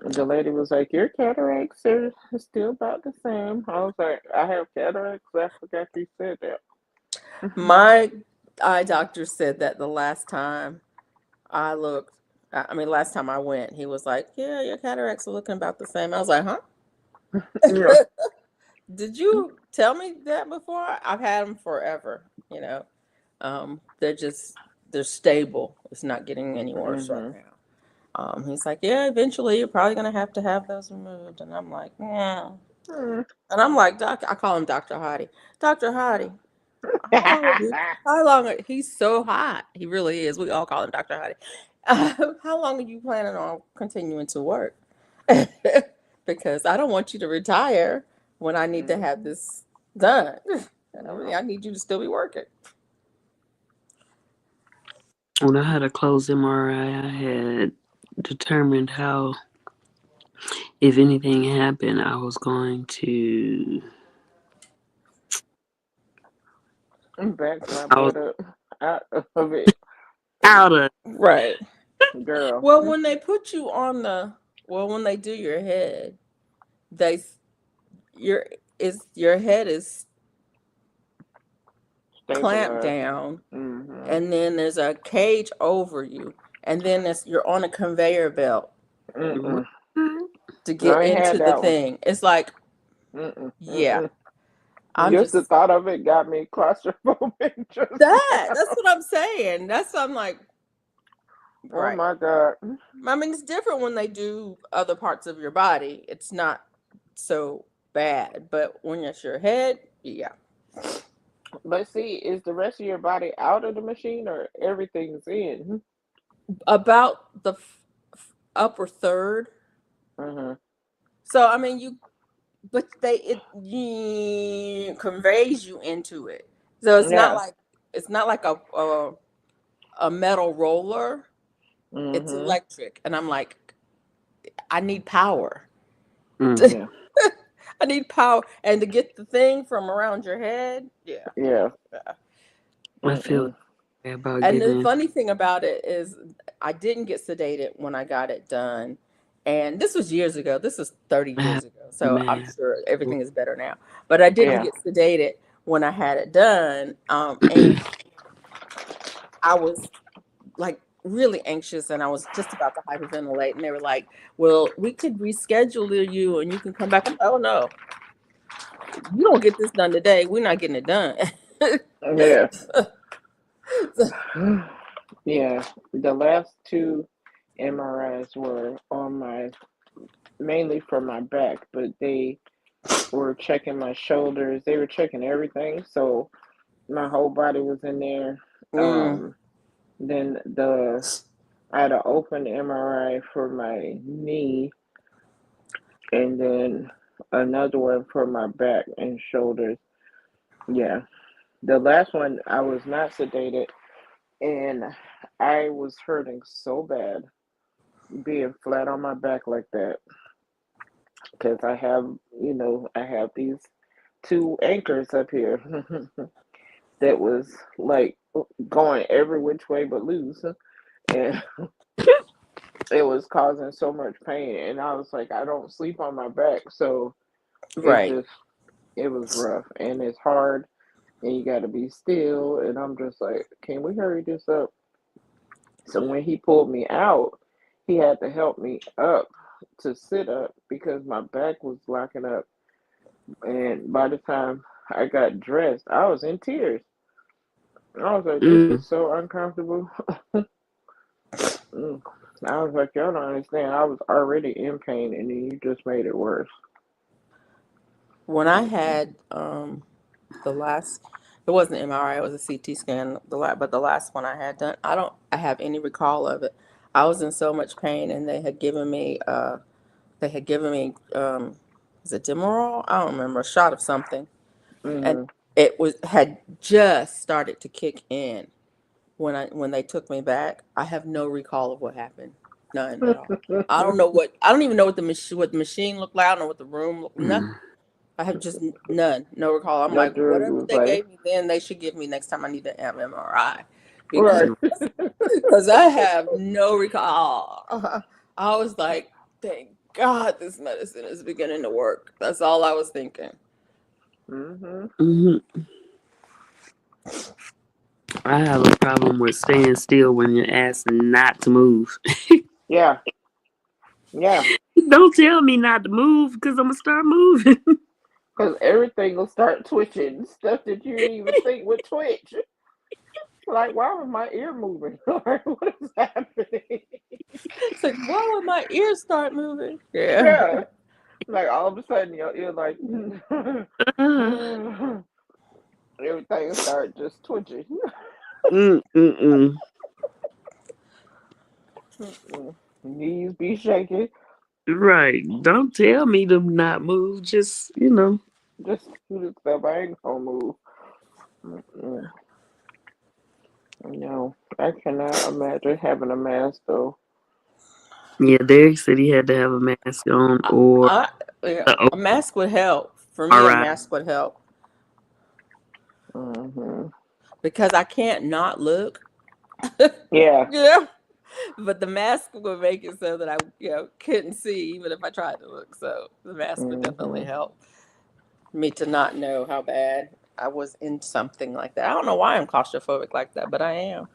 The lady was like, "Your cataracts are still about the same." I was like, "I have cataracts. I forgot you said that." My eye doctor said that the last time I looked, I mean, last time I went, he was like, "Yeah, your cataracts are looking about the same." I was like, "Huh? Yeah. Did you tell me that before?" I've had them forever, you know. They're just they're stable. It's not getting any worse right Mhm. now. He's like, "Yeah, eventually you're probably gonna have to have those removed," and I'm like, "Yeah." Mm. And I'm like, "Doc," I call him Doctor Hottie. Doctor Hottie, how long are you? How long? He's so hot. He really is. We all call him Doctor Hottie. How long are you planning on continuing to work? Because I don't want you to retire when I need to have Mhm. this done. Yeah. I need you to still be working. When I had a closed MRI, I had determined how, if anything happened, I was going to. Back my I was butt up out of it, out of. Right. girl. Well, when they put you on when they do your head, they your your head is clamped Stabilized. down, Mhm. and then there's a cage over you, and then you're on a conveyor belt Mm-mm. to I get ain't into had the that one. thing. It's like, Mm-mm. yeah, Mm-mm. I'm Just the just thought of it got me claustrophobic just that's now. what I'm saying. I'm like, Oh right. my God. I mean, it's different when they do other parts of your body. It's not so bad, but when it's your head, yeah. But see, is the rest of your body out of the machine or everything's in? About the upper third. Mm-hmm. So I mean, but conveys you into it. So Yeah. it's not like a metal roller. It's Mm-hmm. electric, and I'm like, I need power. Mm, Yeah. I need power, and to get the thing from around your head, yeah. Yeah. I feel Mm-mm. about And the getting. funny thing about it is, I didn't get sedated when I got it done. And this was years ago. This was 30 I have years ago. a So I'm man. sure everything is better now. But I didn't Yeah. get sedated when I had it done. And I was like really anxious, and I was just about to hyperventilate. And they were like, "Well, we could reschedule you and you can come back." I'm like, "Oh, no, you don't get this done today. We're not getting it done." Yeah. Yeah. The last two MRIs were on my mainly for my back, but they were checking my shoulders. They were checking everything. So my whole body was in there. Mm, Um, then I had an open MRI for my knee, and then another one for my back and shoulders. Yeah, the last one I was not sedated, and I was hurting so bad being flat on my back like that because I have these two anchors up here that was like going every which way but loose, and it was causing so much pain. And I was like, I don't sleep on my back, so it right. just it was rough and it's hard, and you got to be still. And I'm just like, can we hurry this up? So when he pulled me out, he had to help me up to sit up because my back was locking up. And by the time I got dressed, I was in tears. I was like, this Mm, is so uncomfortable. Mm. I was like, y'all don't understand. I was already in pain, and then you just made it worse. When I had the last, it wasn't an MRI, it was a CT scan. But the last one I had done, I have any recall of it. I was in so much pain, and they had given me, is it Demerol? I don't remember, a shot of something, and Hmm. it had just started to kick in when they took me back. I have no recall of what happened, none at all. I don't even know what the machine looked like. I don't know what the room looked, mm. nothing. I have just none, no recall. I'm No like, drug whatever was they like, gave me then, they should give me next time I need an MRI because right. I have no recall. I was like, thank God this medicine is beginning to work. That's all I was thinking. Mhm. Mm-hmm. I have a problem with staying still when you're asked not to move. Yeah. Yeah. Don't tell me not to move because I'm gonna start moving. Because everything will start twitching. Stuff that you didn't even think would twitch. Like, why was my ear moving? Like, what is happening? It's like, why would my ears start moving? Yeah. Yeah. Like, all of a sudden, your ear, like, everything start just twitching. Mm-mm-mm. Knees be shaking. Right. Don't tell me to not move. Just, Just do the stuff. I ain't gonna move. Mm-mm. No, I cannot imagine having a mask though. Yeah, Derek said he had to have a mask on I, or I yeah, the a mask would help. For me, a ORI. mask would help Hmm. because I can't not look. Yeah. Yeah. But the mask would make it so that I, couldn't see even if I tried to look. So the mask would definitely Hmm. help me to not know how bad I was in something like that. I don't know why I'm claustrophobic like that, but I am.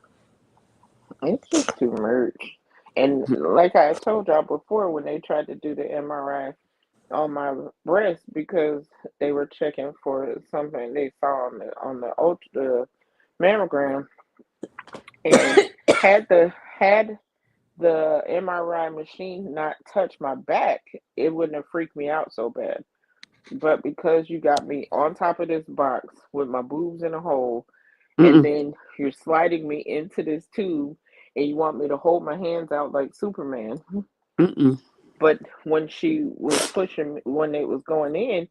It's just too much. And like I told y'all before, when they tried to do the MRI on my breast because they were checking for something they saw on the ultra mammogram, and had the MRI machine not touched my back, it wouldn't have freaked me out so bad. But because you got me on top of this box with my boobs in a hole, and Mm-mm. then you're sliding me into this tube, and you want me to hold my hands out like Superman. Mm-mm. But when she was pushing, when it was going in,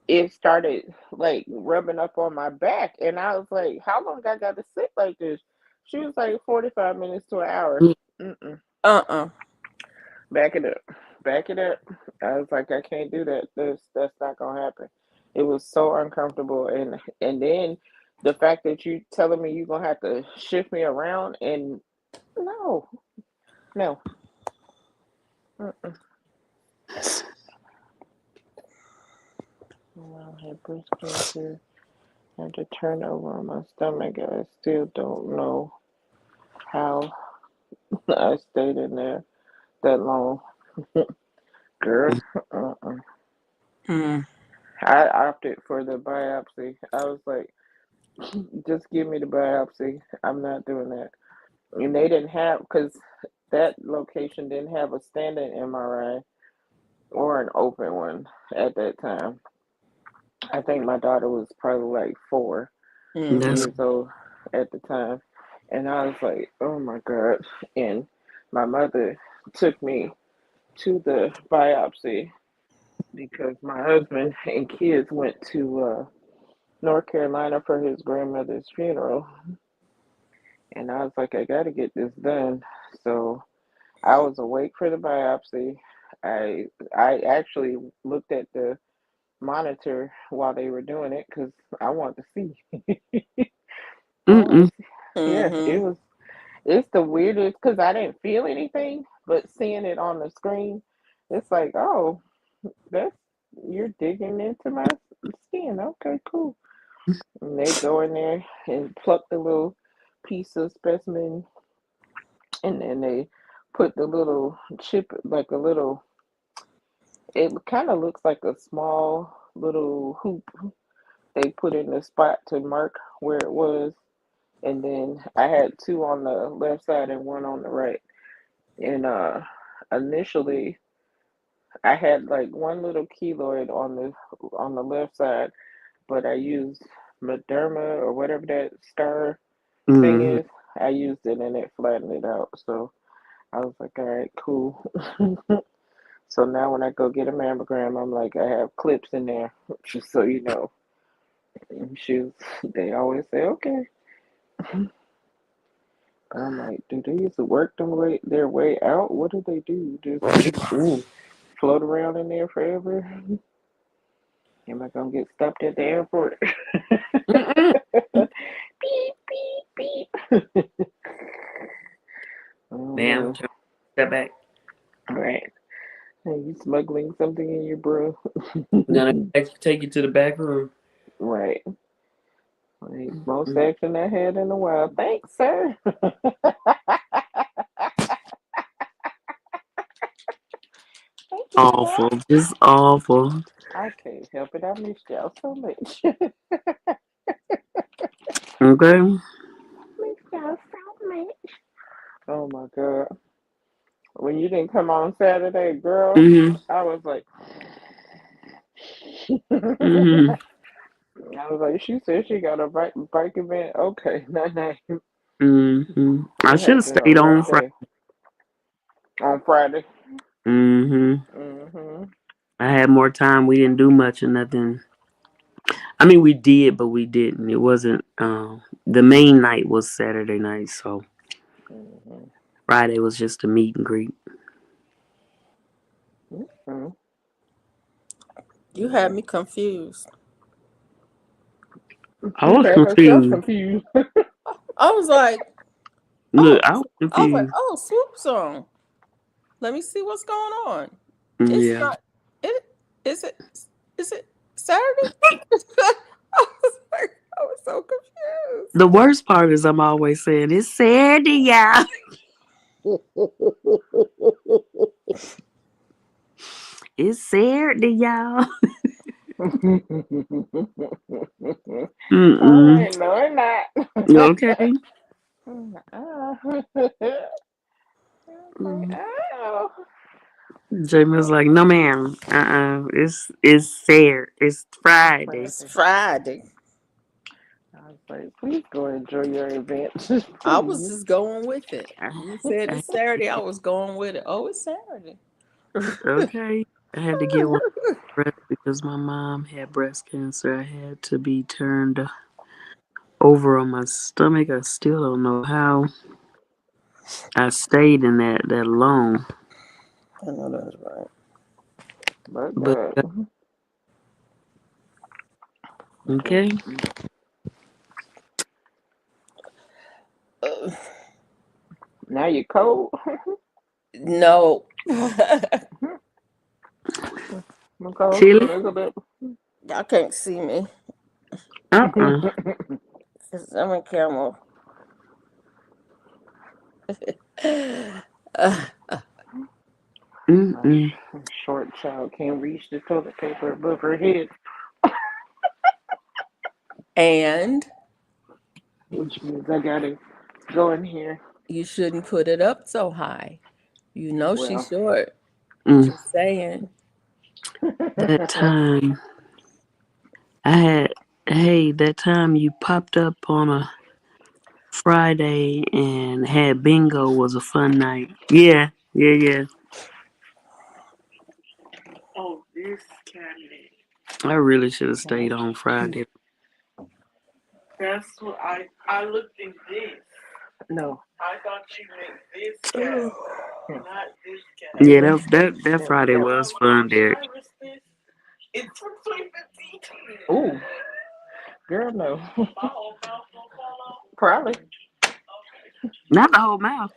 it started like rubbing up on my back, and I was like, "How long I got to sit like this?" She was like, 45 minutes to an hour. Mm-mm. Uh-uh. Back it up, back it up. I was like, I can't do that. That's not gonna happen. It was so uncomfortable, and then the fact that you telling me you're gonna have to shift me around, and no, no. Mm-mm. Well, I had breast cancer. I had to turn over on my stomach. I still don't know how I stayed in there that long. Girl, uh-uh. Mm. I opted for the biopsy. I was like, just give me the biopsy. I'm not doing that. And they didn't have, because that location didn't have a standing MRI or an open one at that time. I think my daughter was probably like 4 That's years old at the time. And I was like, oh my God. And my mother took me to the biopsy because my husband and kids went to North Carolina for his grandmother's funeral. And I was like, I got to get this done. So I was awake for the biopsy. I actually looked at the monitor while they were doing it because I wanted to see. I wanted mm-mm. to see. Yeah, it Mm-hmm. was. It's the weirdest because I didn't feel anything, but seeing it on the screen, it's like, oh, that's you're digging into my skin. Okay, cool. And they go in there and pluck the little piece of specimen, and then they put the little chip, like a little. It kind of looks like a small little hoop they put in the spot to mark where it was. And then I had two on the left side and one on the right. And initially I had like one little keloid on the left side, but I used Moderna or whatever that star thing Mm-hmm. is. I used it and it flattened it out. So I was like, all right, cool. So now when I go get a mammogram, I'm like, I have clips in there, just so you know. And they always say, okay. I'm like, do they used to work their way out? What do they do? Just Mm. float around in there forever? Am I gonna get stopped at the airport? Mm-mm. Beep beep beep. Oh Bam, no! turn step back. All right. Are you smuggling something in your bro? I'm gonna take you to the back room. Right. Like most Mm. action I had in a while. Thanks, sir. Thank you, sir. Awful, just awful. I can't help it. I missed y'all so much. Okay. Missed y'all so much. Oh my god. When you didn't come on Saturday, girl, Mhm. I was like, Mhm. she said she got a bike event. Okay, night. Mhm. I It should has have been a stayed on rough Friday. day. On Friday. Mhm. Hmm. I had more time. We didn't do much or nothing. I mean, we did, but we didn't. It wasn't. The main night was Saturday night, so Hmm. Friday was just a meet and greet. Hmm. You had me confused. I She was had herself confused. confused. I was like, Look, oh, I was confused. Swoop song. Let me see what's going on. It's Yeah. not. It is it. Is it Saturday? I was so confused. The worst part is I'm always saying it's Saturday, y'all. It's Saturday, y'all. All Mm-mm. right, no, I'm not. Okay. Like, Mm. oh. Jamie was like, no, ma'am. It's Saturday. It's It's Friday. It's Friday. Friday. I was like, please go enjoy your event, I was please. just going with it. I, You said I, it's Saturday. I was going with it. Oh, it's Saturday. okay. I had to get one breast because my mom had breast cancer. I had to be turned over on my stomach. I still don't know how I stayed in that long. I know that's right. But But okay. Uh, now you're cold. no. Okay, Chili? a little bit. Y'all can't see me Uh-uh. because I'm in camera. Uh, My Mm-mm. short child can't reach the toilet paper above her head, and which means I gotta go in here. you shouldn't put it up so high. You know she's Well, short. Mm. Just saying. That time I had, hey, that time you popped up on a Friday and had bingo was a fun night. Yeah, yeah, yeah. oh, this cabinet. I really should have stayed That's on cute. Friday. That's what I looked in this. No, I thought you meant this cabinet, not this cabinet. Yeah, Mm. that Friday Yeah. was fun, Derek. It's for 350. Ooh, girl, no. Probably. Not the whole mouth.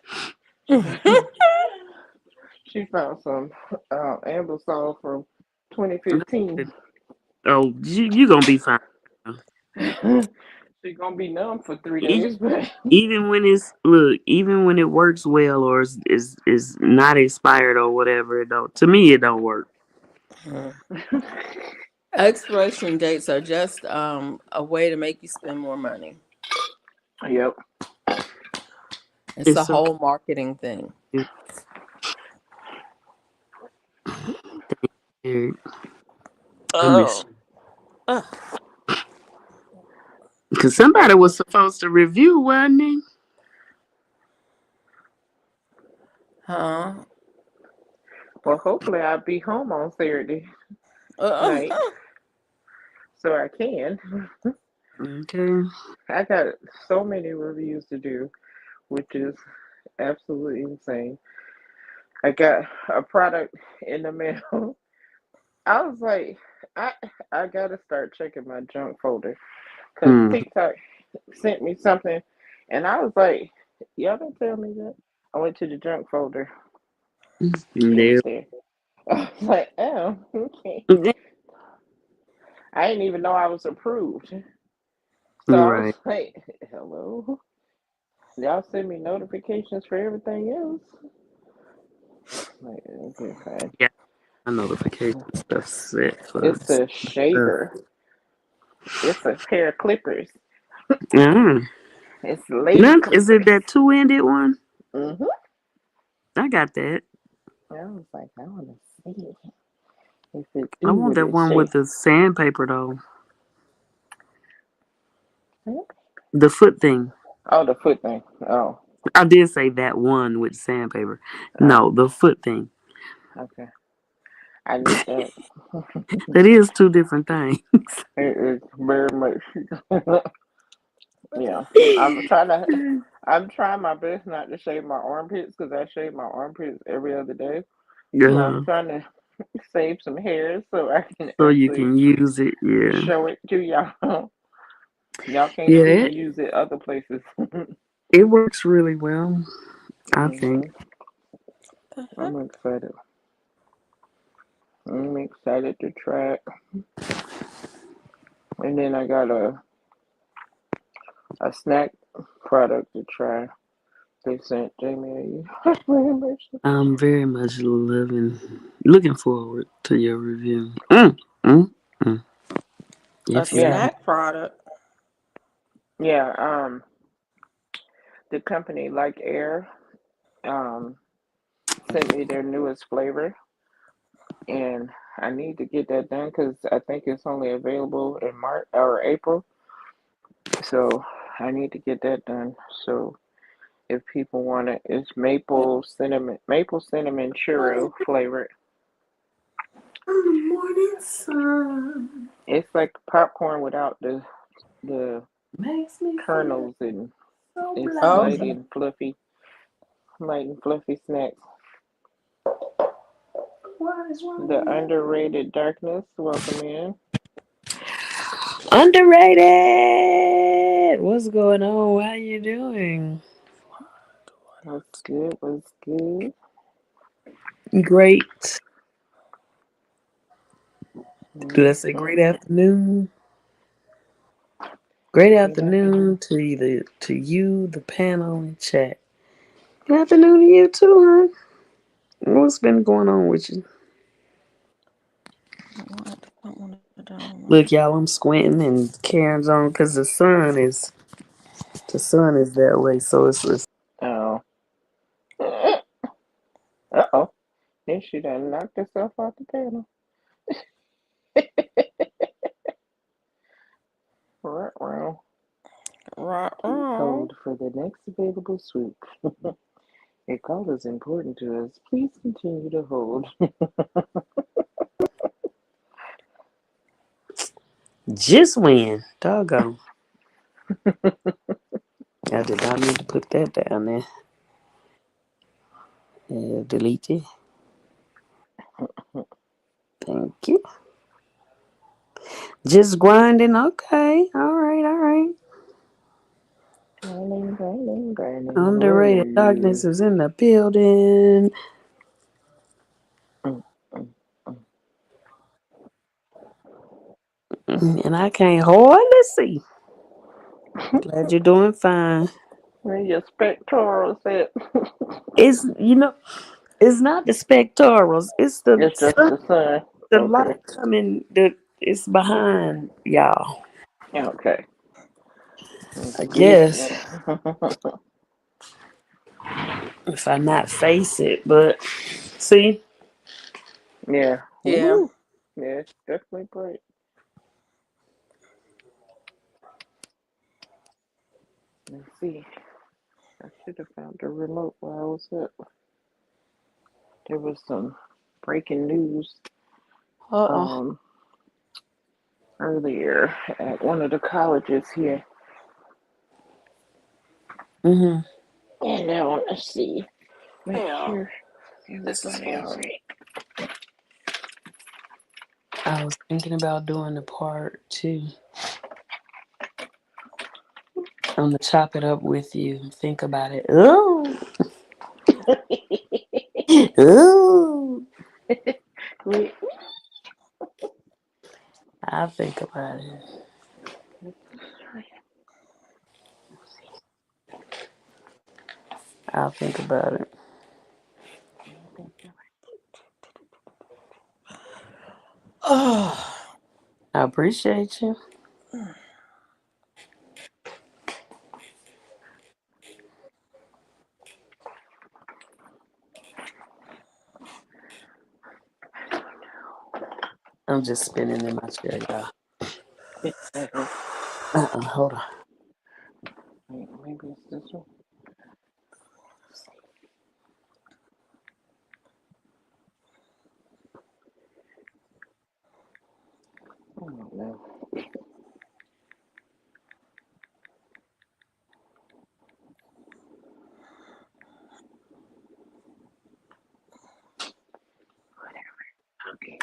She found some Ambisol from 2015. Oh, you gonna be fine. She's gonna be numb for 3 days, E- but Even when even when it works well or is not expired or whatever, it don't. To me, it don't work. Expiration dates are just a way to make you spend more money. yep. It's a It's whole okay. marketing thing. Derek. I miss Oh. Uh, you. Cause somebody was supposed to review, wasn't he? huh? Well, hopefully I'll be home on Saturday Uh, night so I can. Okay. I got so many reviews to do, which is absolutely insane. I got a product in the mail. I was like, I gotta start checking my junk folder because TikTok sent me something, and I was like, "Y'all didn't tell me that." I went to the junk folder. It was No. there. I was like, "Oh, okay." I didn't even know I was approved, so I was Right. like, "Hello." Y'all send me notifications for everything else. Like, okay, fine. Yeah, my notification stuff set for It's a stuff. shaver. It's a pair of clippers. Mm. It's lady None, is it clippers. that two-ended one? Mm-hmm. I got that. I was like, I want to see if it I do want what that it one say. with the sandpaper though. The foot thing. Oh, the foot thing. Oh, I did say that one with sandpaper. oh, No, the foot thing. okay. I need that. That is two different things. It is very much. Yeah, I'm trying to. I'm trying my best not to shave my armpits because I shave my armpits every other day. And I'm Uh-huh. trying to save some hair so I can So you actually can use it. Yeah. show it to y'all. Y'all can't Yeah, see me use it other places. it works really well, I think. hmm I'm excited. I'm excited to try it. And then I got a snack product to try. They sent Jamie a reimbursement. I'm very much looking forward to your review. Mm. A If you Yeah, haven't, snack product. yeah. The company Like Air um sent me their newest flavor, and I need to get that done because I think it's only available in March or April. So I need to get that done. So if people want it, it's maple cinnamon churro flavored. on the morning sun It's like popcorn without the makes me feel kernels, and so it's Okay. light and fluffy snacks. What is wrong The with me? underrated darkness, welcome in. Underrated. What's going on? How you doing? What's good? What's good? Great. Did I say great Mm-hmm. afternoon? Great Good afternoon. afternoon to you, the panel and chat. Good afternoon to you too, huh? What's been going on with you? What? I want to download. Look, y'all, I'm squinting and Karen's on because the sun is that way, so it's Oh. Uh-oh. Then she done knocked herself off the panel. Right round. Right. Please hold for the next available swoop. Your call is important to us. Please continue to hold. just win. Doggone. I did not need to put that down there. Delete it. Thank you. Just grinding. Okay. All right. All right. Grinding, grinding, grinding Underrated away. darkness is in the building. Mm, mm, mm. And I can't hardly see. Glad you're doing fine. Where your spectorals at? It's it's not the spectorals. It's the It's just sun, the sun. the Okay. light coming. It's behind y'all. Okay. I Decent. guess if I not face it, but see, Yeah. Yeah. Woo. Yeah, it's definitely bright. Let's see. I should have found the remote while I was up. There was some breaking news uh um earlier at one of the colleges here. Mhm. And I want to see, make sure everybody all right. I I was thinking about doing the part 2. I'm gonna chop it up with you. Think about it. Ooh, ooh. We, I'll think about it. I'll think about it. Oh. I appreciate you. I'm just spinning in my chair, y'all. Hold on. Wait, maybe it's this one. I don't know. Okay.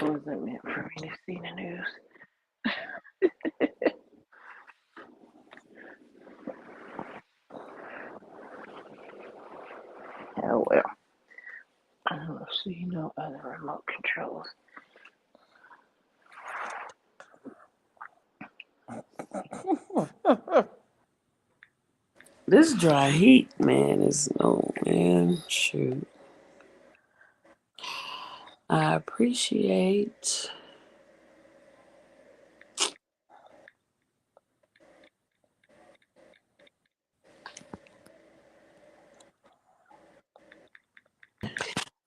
Wasn't meant for me to see the news. Oh well. I don't see no other remote controls. This dry heat, man, is man, shoot. I appreciate.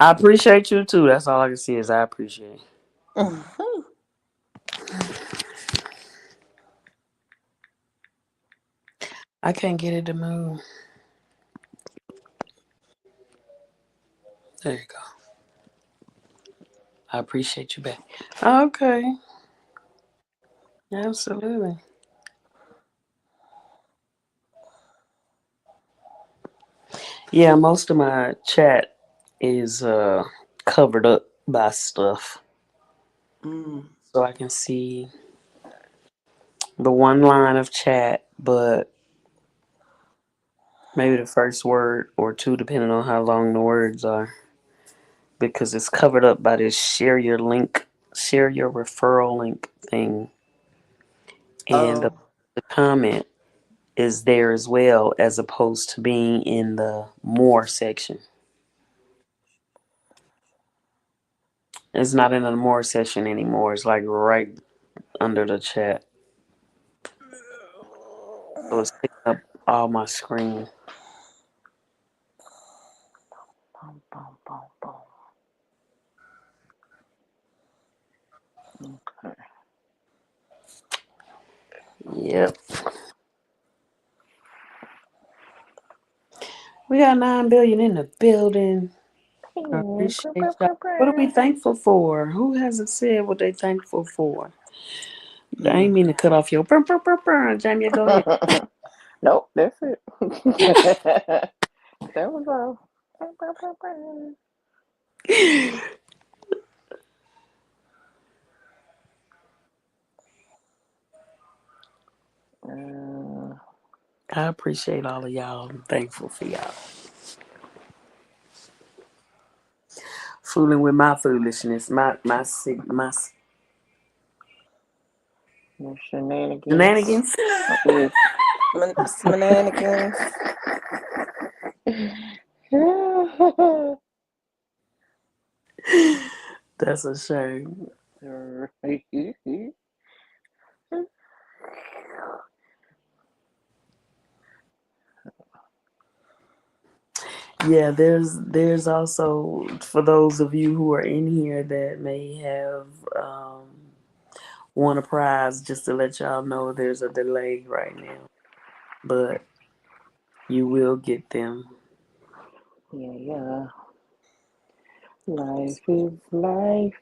I appreciate you too. That's all I can see is I appreciate. I can't get it to move. There you go. I appreciate you back. Okay. Absolutely. Yeah, most of my chat is covered up by stuff. So I can see the one line of chat, but maybe the first word or two, depending on how long the words are, because it's covered up by this share your link, share your referral link thing, and Oh. the comment is there as well, as opposed to being in the more section. It's not in the more section anymore. It's like right under the chat, so it's taking up all my screen. Boom, boom, boom, boom. Okay. Yep. We got 9 billion in the building. I appreciate y'all. What are we thankful for? Who hasn't said what they thankful for? I ain't mean to cut off your Jamie, go ahead. Nope, that's it. That was all. I appreciate all of y'all. I'm thankful for y'all. Fooling with my foolishness, my Shenanigans. shenanigans. Yes. Mannequins. That's a shame. Yeah, there's also, for those of you who are in here that may have won a prize, just to let y'all know there's a delay right now, but you will get them. Yeah. Life is life.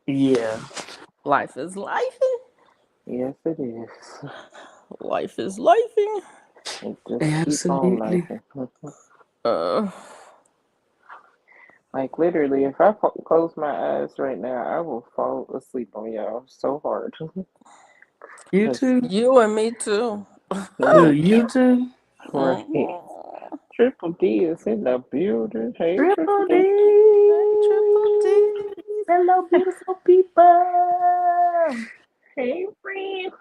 Yeah, Life is life. Yes, it is. Life is lifing. It just keep on absolutely. life. Uh. Like literally, if I close my eyes right now, I will fall asleep on y'all so hard. You 'Cause, too? You and me too. yeah, You too? right. Mhm. Triple D is in the building. Hey, Triple Triple D. Hey, Triple D. D. Hello, beautiful people. Hey, friend.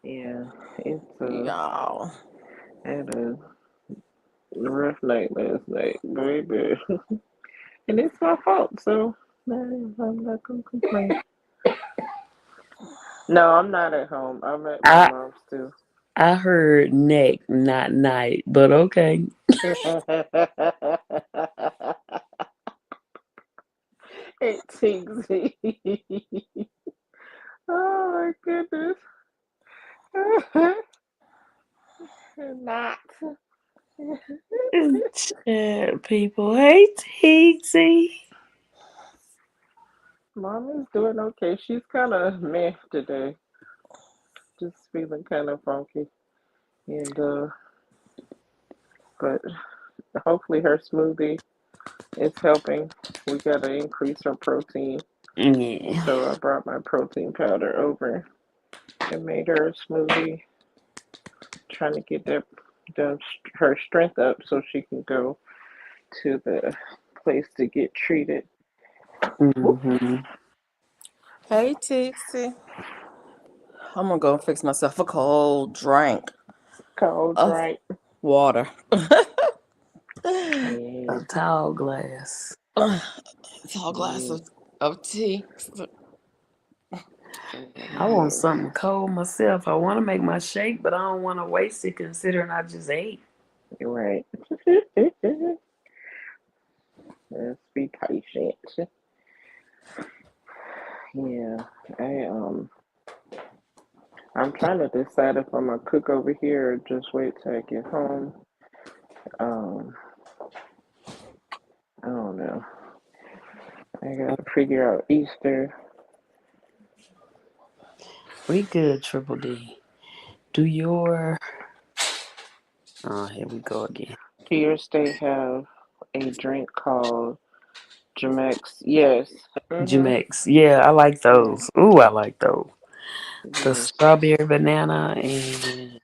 Yeah, it's Y'all. had a rough night last night, baby, and it's my fault. So I'm not gonna complain. No, I'm not at home. I'm at my I mom's too. I heard neck, not night, but okay. It takes me. Oh my goodness. Not. Chat people. Hey, Teensy. Mom is doing okay. She's kind of meh today. Just feeling kind of funky. And, but hopefully her smoothie is helping. We got to increase her protein. Yeah. So I brought my protein powder over and made her a smoothie, trying to get her strength up so she can go to the place to get treated. Whoop. Mm-hmm. Hey, Tixie. I'm gonna go fix myself a cold drink Cold of drink. water. Yeah, A tall glass. A tall glass yeah, of tea. I want yeah. something cold myself. I want to make my shake, but I don't want to waste it considering I just ate. You're right. Let's be patient. Yeah, I I'm trying to decide if I'm gonna cook over here or just wait till I get home. Um, I don't know. I gotta figure out Easter. We good, Triple D. Do your. Oh, here we go again. Here, they have a drink called Jamex. Yes. Mhm. Jumex. Yeah, I like Yeah. those. Ooh, I like those. The Yes. strawberry banana and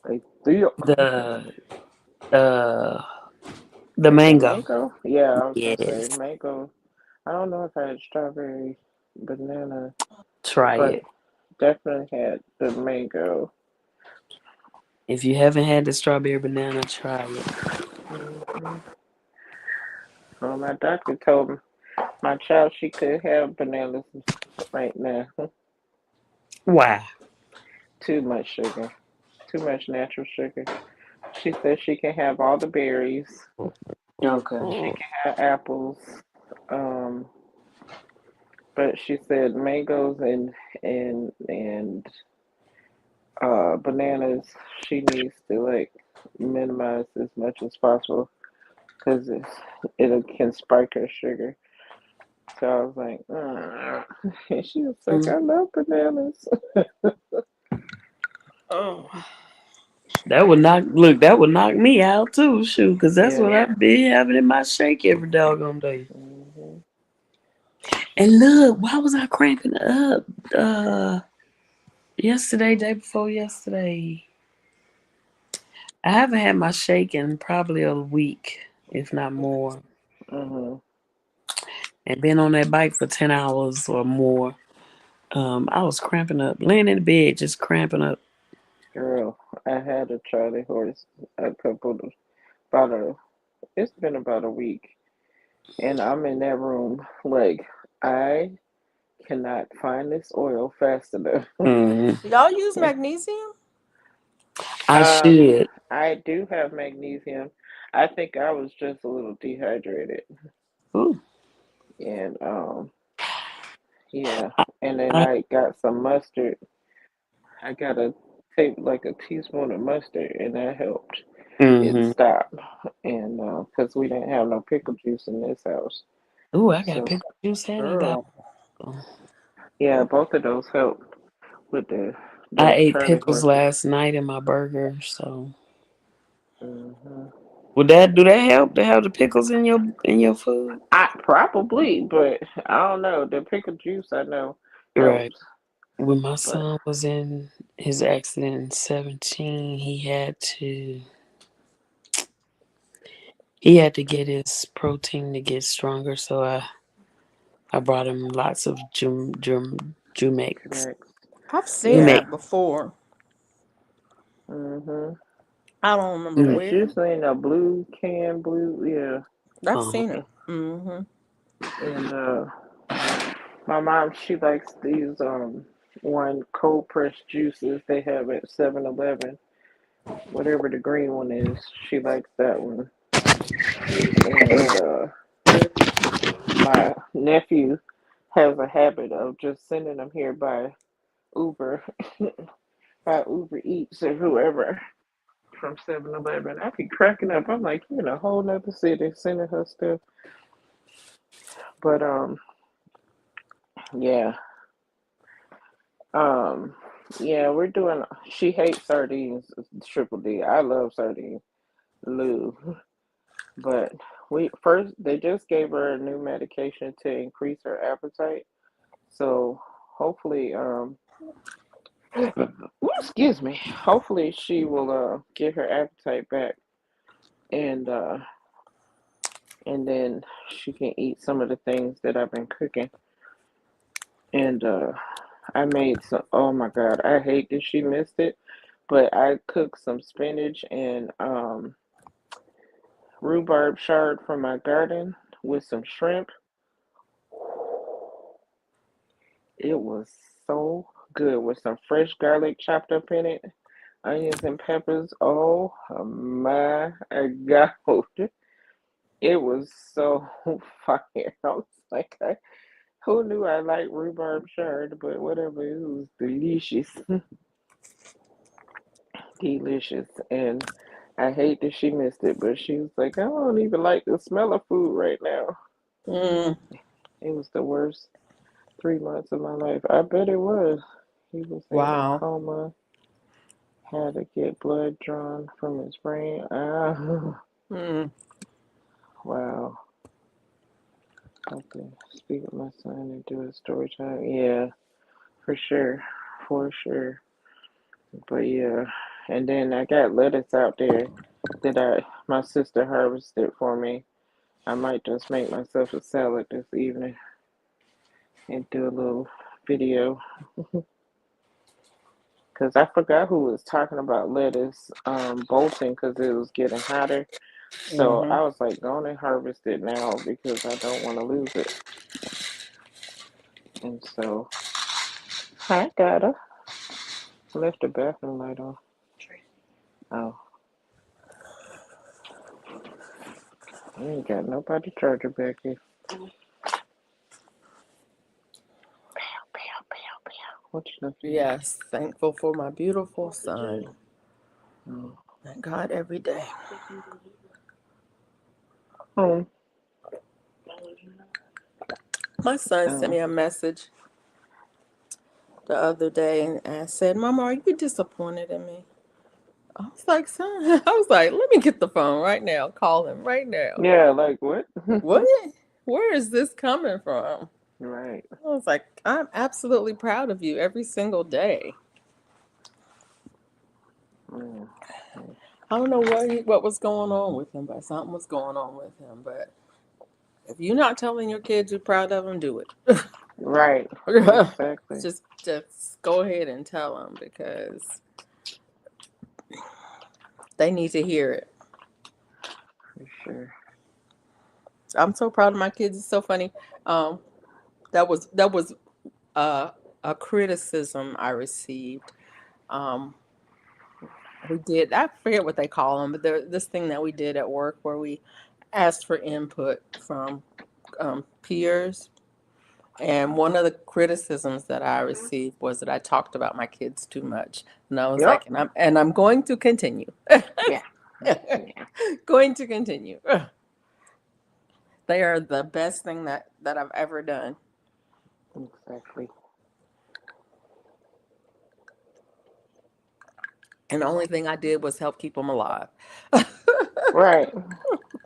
They do. the uh the The mango. mango. Yeah, I was gonna say Yes. mango. I don't know if I had strawberry banana, Try but it. definitely had the mango. If you haven't had the strawberry banana, try it. Hmm. Well, my doctor told my child she could have bananas right now. Why? Too much sugar, too much natural sugar. She said she can have all the berries. She Okay. can have apples. Um, but she said mangoes and bananas. She needs to like minimize as much as possible because it can spike her sugar. So I was like, and she was like, I Mm. love bananas. Oh, That would knock me out too, shoot, because that's Yeah. what I've been having in my shake every doggone day. Hmm. And look, why was I cramping up? Uh, Yesterday, day before yesterday. I haven't had my shake in probably a week, if not more. Hmm. And been on that bike for 10 hours or more. I was cramping up, laying in the bed, just cramping up. Girl, I had a Charlie horse a couple of about a. It's been about a week, and I'm in that room like I cannot find this oil fast enough. Mm, do y'all use magnesium? I um, should. I do have magnesium. I think I was just a little dehydrated, Ooh, and yeah, I, and then I, I got some mustard. I got a take like a teaspoon of mustard, and that helped it mm-hmm. stop. And because we didn't have no pickle juice in this house, Ooh, I got so pickle juice and I got. Girl. yeah, both of those helped with I the ate Charlie pickles horses. last night in my burger, so Hmm. Would that do that help to have the pickles in your food? I probably, but I don't know. The pickle juice I know Right. helps, When my but son was in his accident in 17, he had to get his protein to get stronger. So I brought him lots of Jumex. correct. I've seen Yeah. Jumex. that before. Mhm. I don't remember It's Jumex. where. usually in a blue can, blue. Yeah. I've seen Uh-huh. it. Mm-hmm. And my mom, she likes these one cold pressed juices they have at 7-Eleven. Whatever the green one is, she likes that one. And my nephew has a habit of just sending them here by Uber, by Uber Eats or whoever from 7-Eleven. I be cracking up. I'm like, you in a whole nother city sending her stuff. But yeah, um, yeah, we're doing. She hates sardines, Triple D. I love sardines, Lou. But we first they just gave her a new medication to increase her appetite. So hopefully, excuse me. Hopefully she will get her appetite back, and and then she can eat some of the things that I've been cooking. And I made some. Oh my God, I hate that she missed it, but I cooked some spinach and rhubarb chard from my garden with some shrimp. It was so good with some fresh garlic chopped up in it, onions and peppers. Oh my God. It was so fire. I was like, who knew I liked rhubarb chard? But whatever, it was delicious. Delicious. And I hate that she missed it, but she was like, I don't even like the smell of food right now. Mm. It was the worst 3 months of my life. I bet it was. He was in a Wow. coma, had to get blood drawn from his brain. Ah, Mm. wow. Okay, speak with my son and do a story time. Yeah, for sure. For sure. But yeah. And then I got lettuce out there that my sister harvested for me. I might just make myself a salad this evening and do a little video because I forgot who was talking about lettuce bolting because it was getting hotter. So Mm-hmm. I was like, go on and harvest it now because I don't want to lose it. And so I got her. Left the bathroom light on. Oh, I ain't got nobody charger back here. Pow, pow, pow, pow. What you looking at? Yes. Thankful for my beautiful son. Oh. Thank God every day. Oh. My son sent me Oh. a message the other day and said, Mama, are you disappointed in me? I was like, son, I was like, let me get the phone right now. Call him right now. Yeah, like what? What? Where is this coming from? Right. I was like, I'm absolutely proud of you every single day. Mm. I don't know what was going on with him, but something was going on with him. But if you're not telling your kids you're proud of them, do it. Right. Exactly. just go ahead and tell them because they need to hear it. For sure. I'm so proud of my kids. It's so funny. Um, that was uh, a criticism I received. Um, we did. I forget what they call them, but this thing that we did at work where we asked for input from peers. And one of the criticisms that I received was that I talked about my kids too much, and I was Yep. like, and I'm going to continue, Yeah. Yeah. going to continue. They are the best thing that I've ever done. Exactly. And the only thing I did was help keep them alive. Right.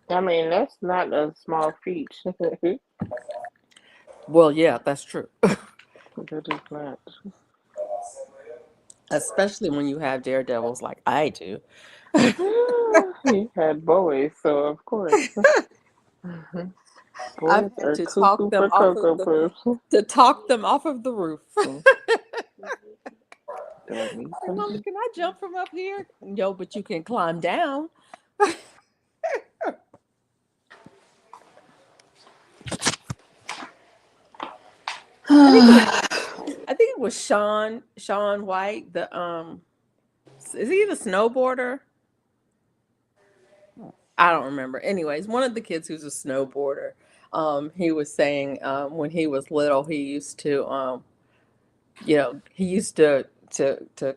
I mean, that's not a small feat. That Well, yeah, that's true. is not. Especially when you have daredevils like I do. He had boys, so of course. I've Boys had are to talk cuckoo them for off of Cocoa Puffs. the roof. Do I need Like, Mama, something? can I jump from up here? No, but you can climb down. I think it was I think it was Sean White, the is he the snowboarder? I don't remember. Anyways, one of the kids who's a snowboarder, he was saying when he was little, he used to he used to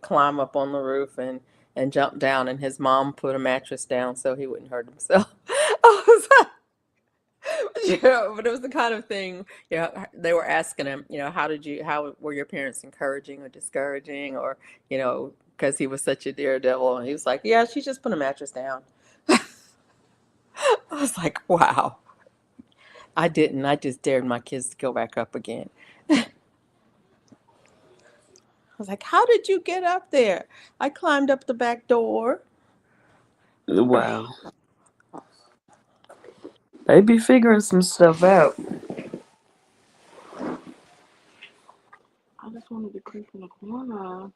climb up on the roof and jump down, and his mom put a mattress down so he wouldn't hurt himself. I was like, but it was the kind of thing, they were asking him, how were your parents encouraging or discouraging, or, because he was such a daredevil, and he was like, yeah, she just put a mattress down. I was like, wow. I didn't. I just dared my kids to go back up again. I was like, how did you get up there? I climbed up the back door. Wow. They be figuring some stuff out. I just wanted to creep in the corner.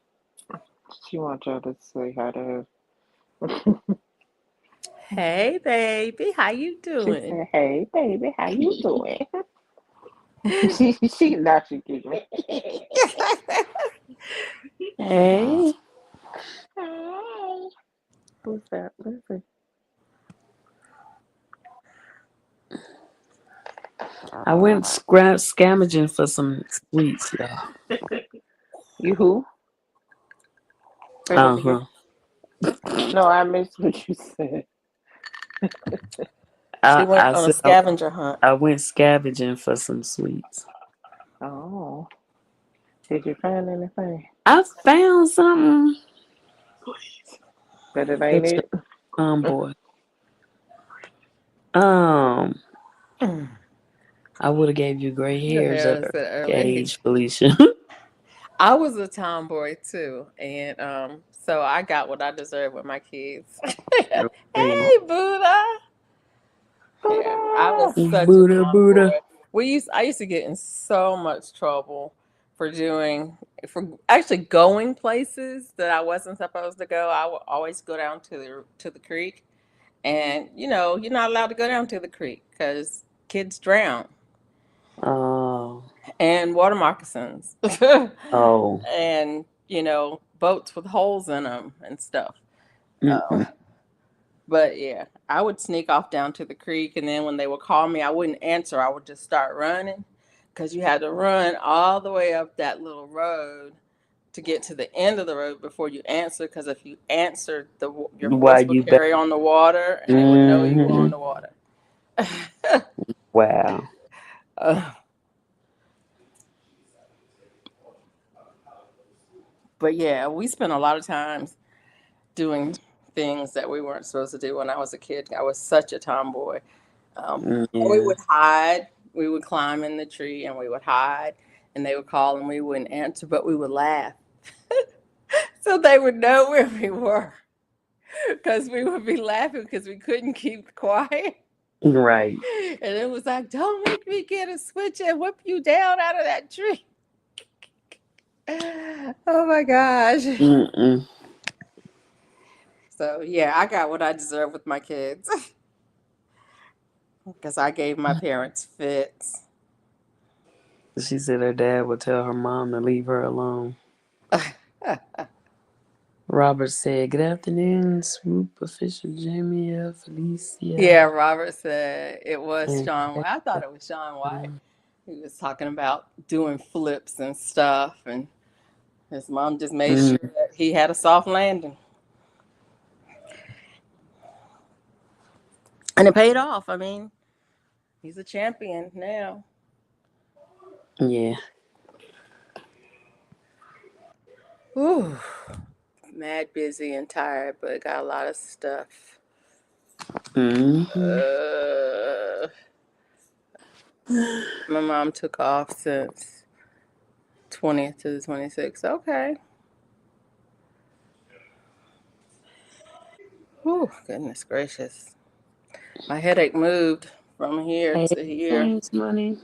She wants y'all to say hi to her. Hey, baby, how you She doing? said, "Hey, baby, how you doing?" she now she giggling. Hey. Hey, who's that? Listen. I went scavenging for some sweets, y'all. You who? Say that Uh again. huh. No, I missed what you said. She went I on a said scavenger hunt. I went scavenging for some sweets. Oh, did you find anything? I found something. But it ain't Such a it. tomboy. Um, Mm. I would have gave you gray hairs Yeah, at I an said early early. age, Felicia. I was a tomboy too, and so I got what I deserved with my kids. Okay. Hey, Buddha. Yeah, I was such a Buddha, Buddha. tomboy. I used to get in so much trouble for for actually going places that I wasn't supposed to go. I would always go down to the creek, and you're not allowed to go down to the creek because kids drown, Oh, and water moccasins, oh. and boats with holes in them and stuff. Mm-mm. But yeah, I would sneak off down to the creek, and then when they would call me, I wouldn't answer. I would just start running because you had to run all the way up that little road to get to the end of the road before you answer. Because if you answered, your Why voice would you back? carry on the water, and they would know you were on Mm-hmm. the water. Wow. Uh, but yeah, we spent a lot of times doing things that we weren't supposed to do when I was a kid. I was such a tomboy. We Yeah. would hide. We would climb in the tree and we would hide, and they would call and we wouldn't answer, but we would laugh. So they would know where we were because we would be laughing because we couldn't keep quiet. Right. And it was like, don't make me get a switch and whip you down out of that tree. Oh my gosh. Mm-mm. So yeah, I got what I deserve with my kids because I gave my parents fits. She said her dad would tell her mom to leave her alone. Robert said, "Good afternoon, Swoop, Official Jamie, Felicia, Yeah, Robert said it was and Sean White. I thought it was Sean White. He was talking about doing flips and stuff, and his mom just made mm, sure that he had a soft landing. And it paid off. I mean, he's a champion now. yeah, Whew. Mad busy and tired, but got a lot of stuff. Mm-hmm. My mom took off since 20th to the 26th. Okay. Oh, goodness gracious. My headache moved from here Hey, to here. thanks, money.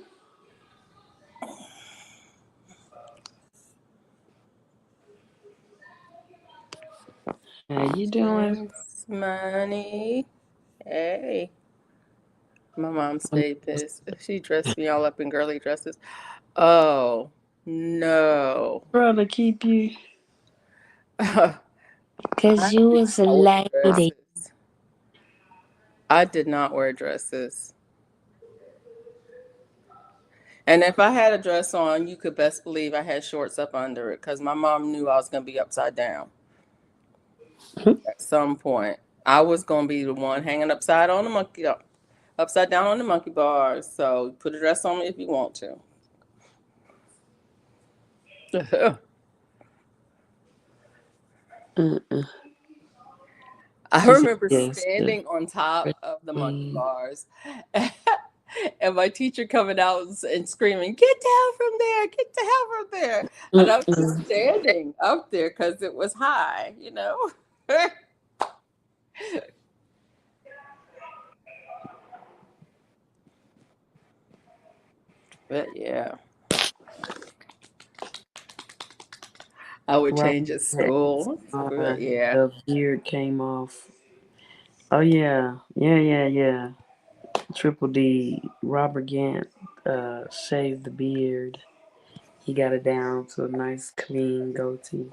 How you doing? Thanks, money. Hey. My mom stayed pissed. She dressed me all up in girly dresses. Oh, no. Trying to keep you. I 'Cause you did was a not wear lady. dresses. I did not wear dresses. And if I had a dress on, you could best believe I had shorts up under it because my mom knew I was going to be upside down at some point. I was going to be the one hanging upside down on the monkey bars. So put a dress on me if you want to. Mm-mm. I She said remember yes. standing on top of the monkey Mm. bars and my teacher coming out and screaming, "Get down from there, get down from there." And I was just Mm-mm. standing up there because it was high, you know? But yeah, I would Robert change at Pattinson. school. But yeah, The beard came off. Oh yeah, yeah, yeah, yeah. Triple D. Robert Gant shaved the beard. He got it down to a nice, clean goatee.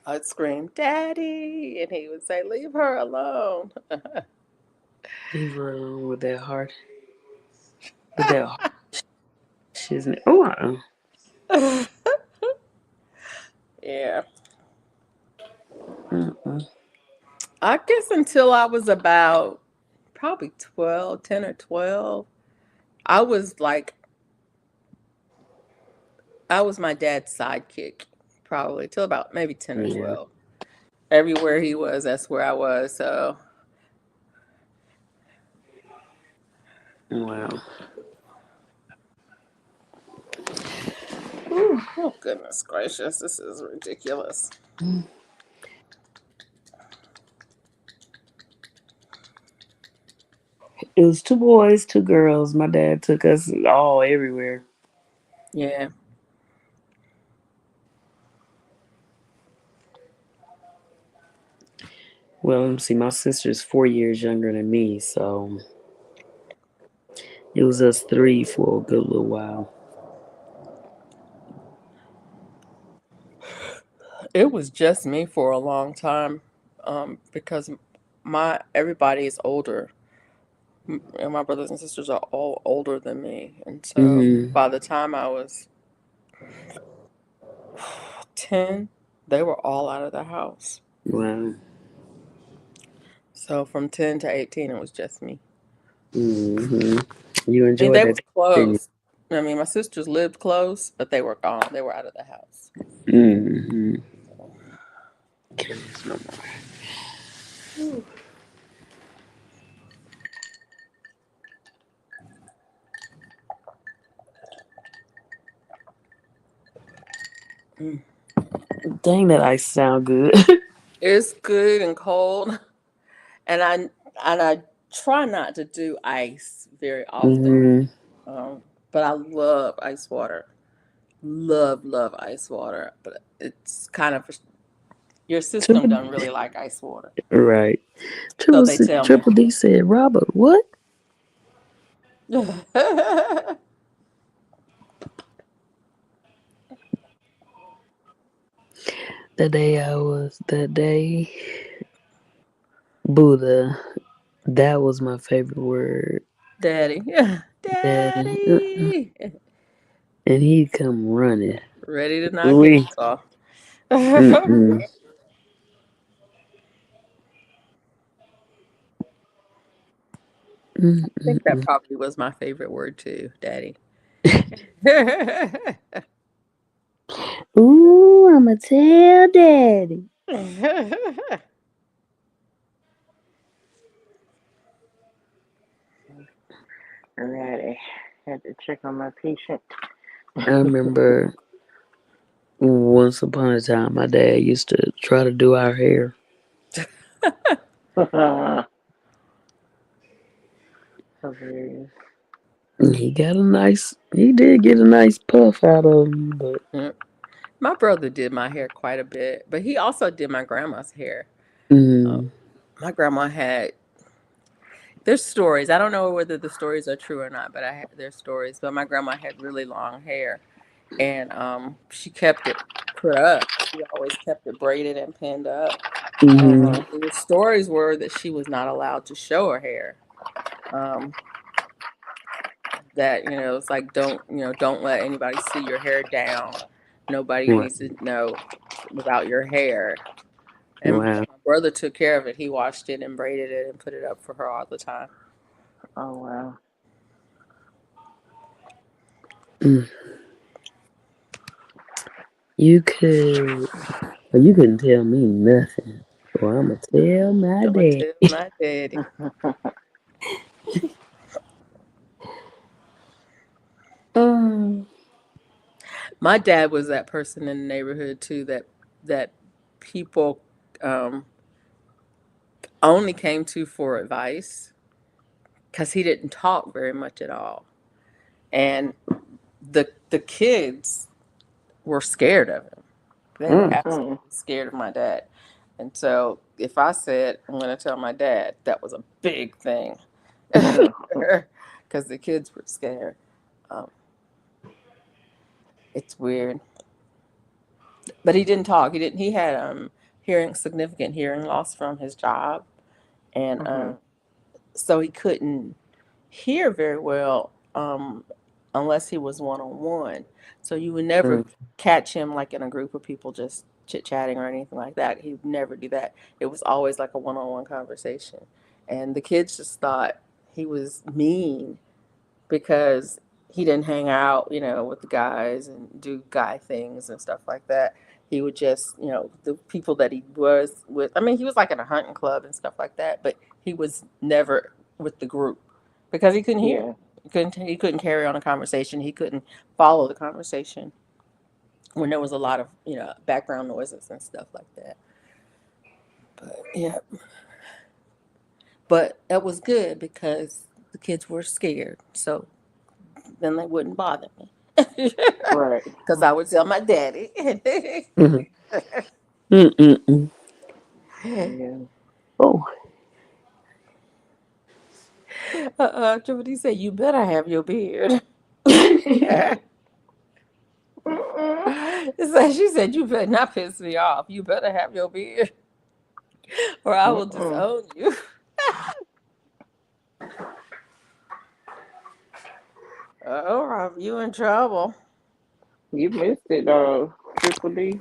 I'd scream, "Daddy!" And he would say, "Leave her alone." Leave her alone with that heart. With that heart shiznit. Oh, Yeah. mm-mm. I guess until I was about probably 12, 10 or 12, I was like, I was my dad's sidekick, probably till about maybe 10 or Yeah. 12. Everywhere he was, that's where I was. So, Wow. oh, goodness gracious, this is ridiculous. It was two boys, two girls. My dad took us all everywhere. Yeah. Well, let me see. My sister's 4 years younger than me, so it was us three for a good little while. It was just me for a long time because my everybody is older. And my brothers and sisters are all older than me. And so Mm-hmm. by the time I was 10, they were all out of the house. Wow. So from 10 to 18, it was just me. Mm-hmm. You And enjoyed they that were time, didn't you? close. I mean, my sisters lived close, but they were gone. They were out of the house. Mm-hmm. Goodness, no more. Whew. Mm. Dang, that ice sound good. It's good and cold, and I try not to do ice very often. Mm-hmm. But I love ice water. Love ice water. But it's kind of your system Triple, doesn't really like ice water, right. so they tell me. Triple D said, Robert, what? That day, Buddha, that was my favorite word. Daddy, yeah, Daddy. daddy, And he'd come running. ready to knock heads We. off. Mm-mm. I think that Mm-mm. probably was my favorite word too, daddy. Ooh, I'ma tell Daddy. Alrighty. Had to check on my patient. I remember once upon a time, my dad used to try to do our hair. Hilarious. He did get a nice puff out of him, but Mm. My brother did my hair quite a bit, but he also did my grandma's hair. Uh, mm, my grandma had, there's stories. I don't know whether the stories are true or not, but there's stories. But my grandma had really long hair, and she kept it put up. She always kept it braided and pinned up. mm-hmm, The stories were that she was not allowed to show her hair. Um, that it's like, don't let anybody see your hair down. Nobody right, needs to know about your hair. And wow, my brother took care of it. He washed it and braided it and put it up for her all the time. Oh wow. mm. You could, well, you couldn't tell me nothing. Well, I'ma tell my I'm gonna dad. tell my daddy. Um, My dad was that person in the neighborhood too, that people um, only came to for advice because he didn't talk very much at all, and the kids were scared of him. They were mm, Mm. absolutely scared of my dad. And so if I said, I'm going to tell my dad, that was a big thing because the kids were scared. Um, it's weird. But he didn't talk. He had significant hearing loss from his job. And Mhm. so he couldn't hear very well unless he was one on one. So you would never mm, catch him like in a group of people just chit chatting or anything like that. He would never do that. It was always like a one on one conversation. And the kids just thought he was mean because he didn't hang out, with the guys and do guy things and stuff like that. He would just, the people that he was with. I mean, he was like in a hunting club and stuff like that, but he was never with the group because he couldn't hear. Yeah. He couldn't carry on a conversation. He couldn't follow the conversation when there was a lot of, background noises and stuff like that. But yeah, but that was good because the kids were scared. So then they wouldn't bother me. Right. Because I would tell my daddy. mm, mm, mm, mm. Yeah. Oh, Tiffany said, "You better have your beard." Mm-mm. So she said, "You better not piss me off. You better have your beard, or I will Mm-mm. disown you." Rob, you in trouble. You missed it, Triple D.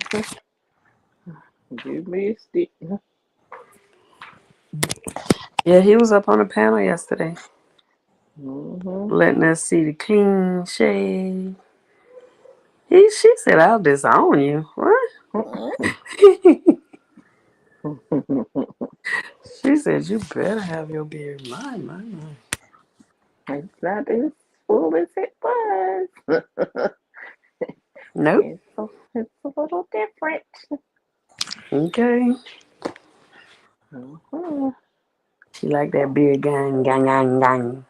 You missed it. yeah, he was up on the panel yesterday, Mm-hmm. letting us see the clean shave. She said, "I'll disown you." What? She said, "You better have your beard." My. It's not as full as it was. Nope. It's a little different. Okay. Mm-hmm. She like that beard gang, gang, gang, gang.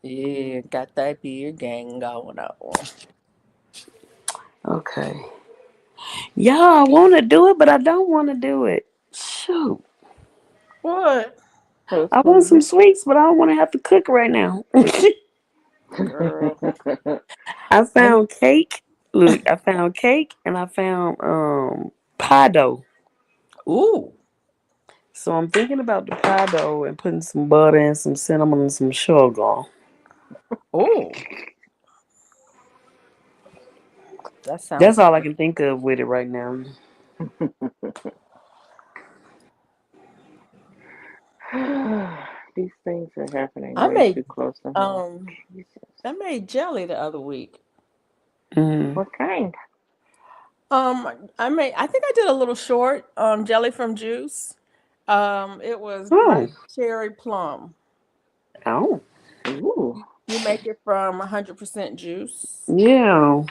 Yeah, got that beard gang going on. Okay. Yeah, I want to do it, but I don't want to do it. Shoot. What, What's I want gonna some sweets, but I don't want to have to cook right now. girl? happen? I I found cake. Look, I found cake and I found pie dough. ooh So I'm thinking about the pie dough and putting some butter and some cinnamon and some sugar. ooh. That sounds That's all I good. can think of with it right now. These things are happening I way made too close to home. um Jesus. I made jelly the other week. Mm. What kind? I think I did a little short jelly from juice. It was Oh, black cherry plum. oh, Ooh. You make it from 100% juice. yeah.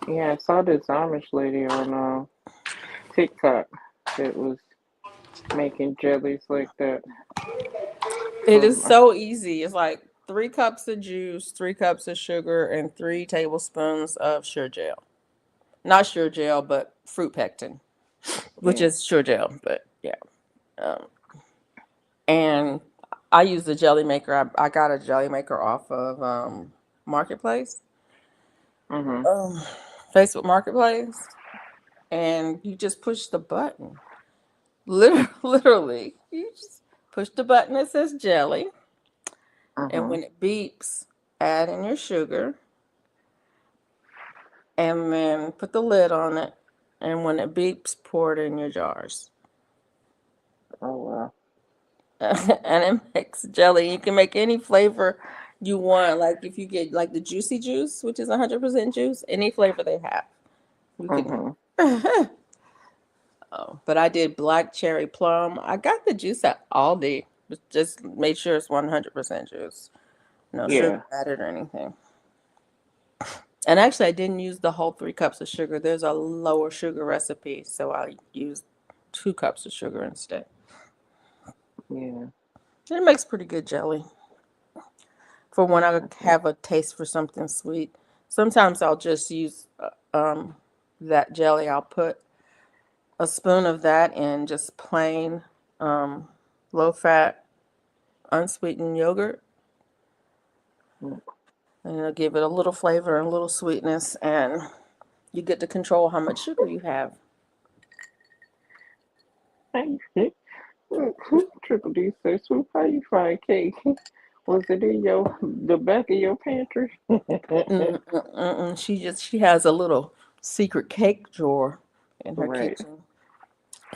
Yeah, I saw this Amish lady on TikTok that was making jellies like that. It is From so easy. It's like 3 cups of juice, 3 cups of sugar, and 3 tablespoons of sure gel. Not sure gel, but fruit pectin, which yeah. is sure gel. But yeah, um, and I use the jelly maker. I got a jelly maker off of Marketplace, Mhm. um, Facebook Marketplace, and you just push the button. Literally, you just push the button that says jelly, and Mhm. when it beeps, add in your sugar, and then put the lid on it. And when it beeps, pour it in your jars. Oh wow. And it makes jelly. You can make any flavor you want. Like if you get like the juicy juice, which is 100% juice, any flavor they have, you can. Mhm. Oh, but I did black cherry plum. I got the juice at Aldi. Just made sure it's 100% juice. No sugar Yeah. added or anything. And actually, I didn't use the whole 3 cups of sugar. There's a lower sugar recipe, so I used 2 cups of sugar instead. Yeah. It makes pretty good jelly for when I have a taste for something sweet. Sometimes I'll just use that jelly. I'll put a spoon of that in just plain um, low fat, unsweetened yogurt, Mm. and it'll give it a little flavor and a little sweetness, and you get to control how much sugar you have. Triple D says, "Swoop, how you find cake? Was it in the back of your pantry?" She has a little secret cake drawer in her Right. kitchen.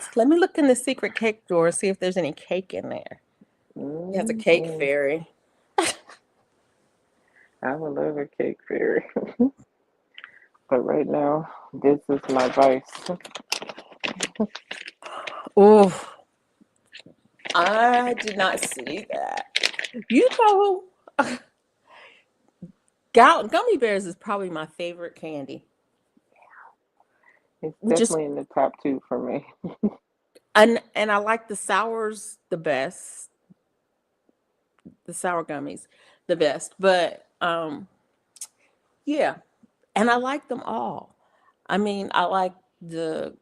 So let me look in the secret cake drawer and see if there's any cake in there. She has a cake Mm-hmm. fairy. I would love a cake fairy. But right now, this is my vice. Oh, I did not see that. You know, gummy bears is probably my favorite candy. It's Just definitely in the top two for me. and I like the sours the best. The sour gummies the best. But yeah, and I like them all. I mean, I like the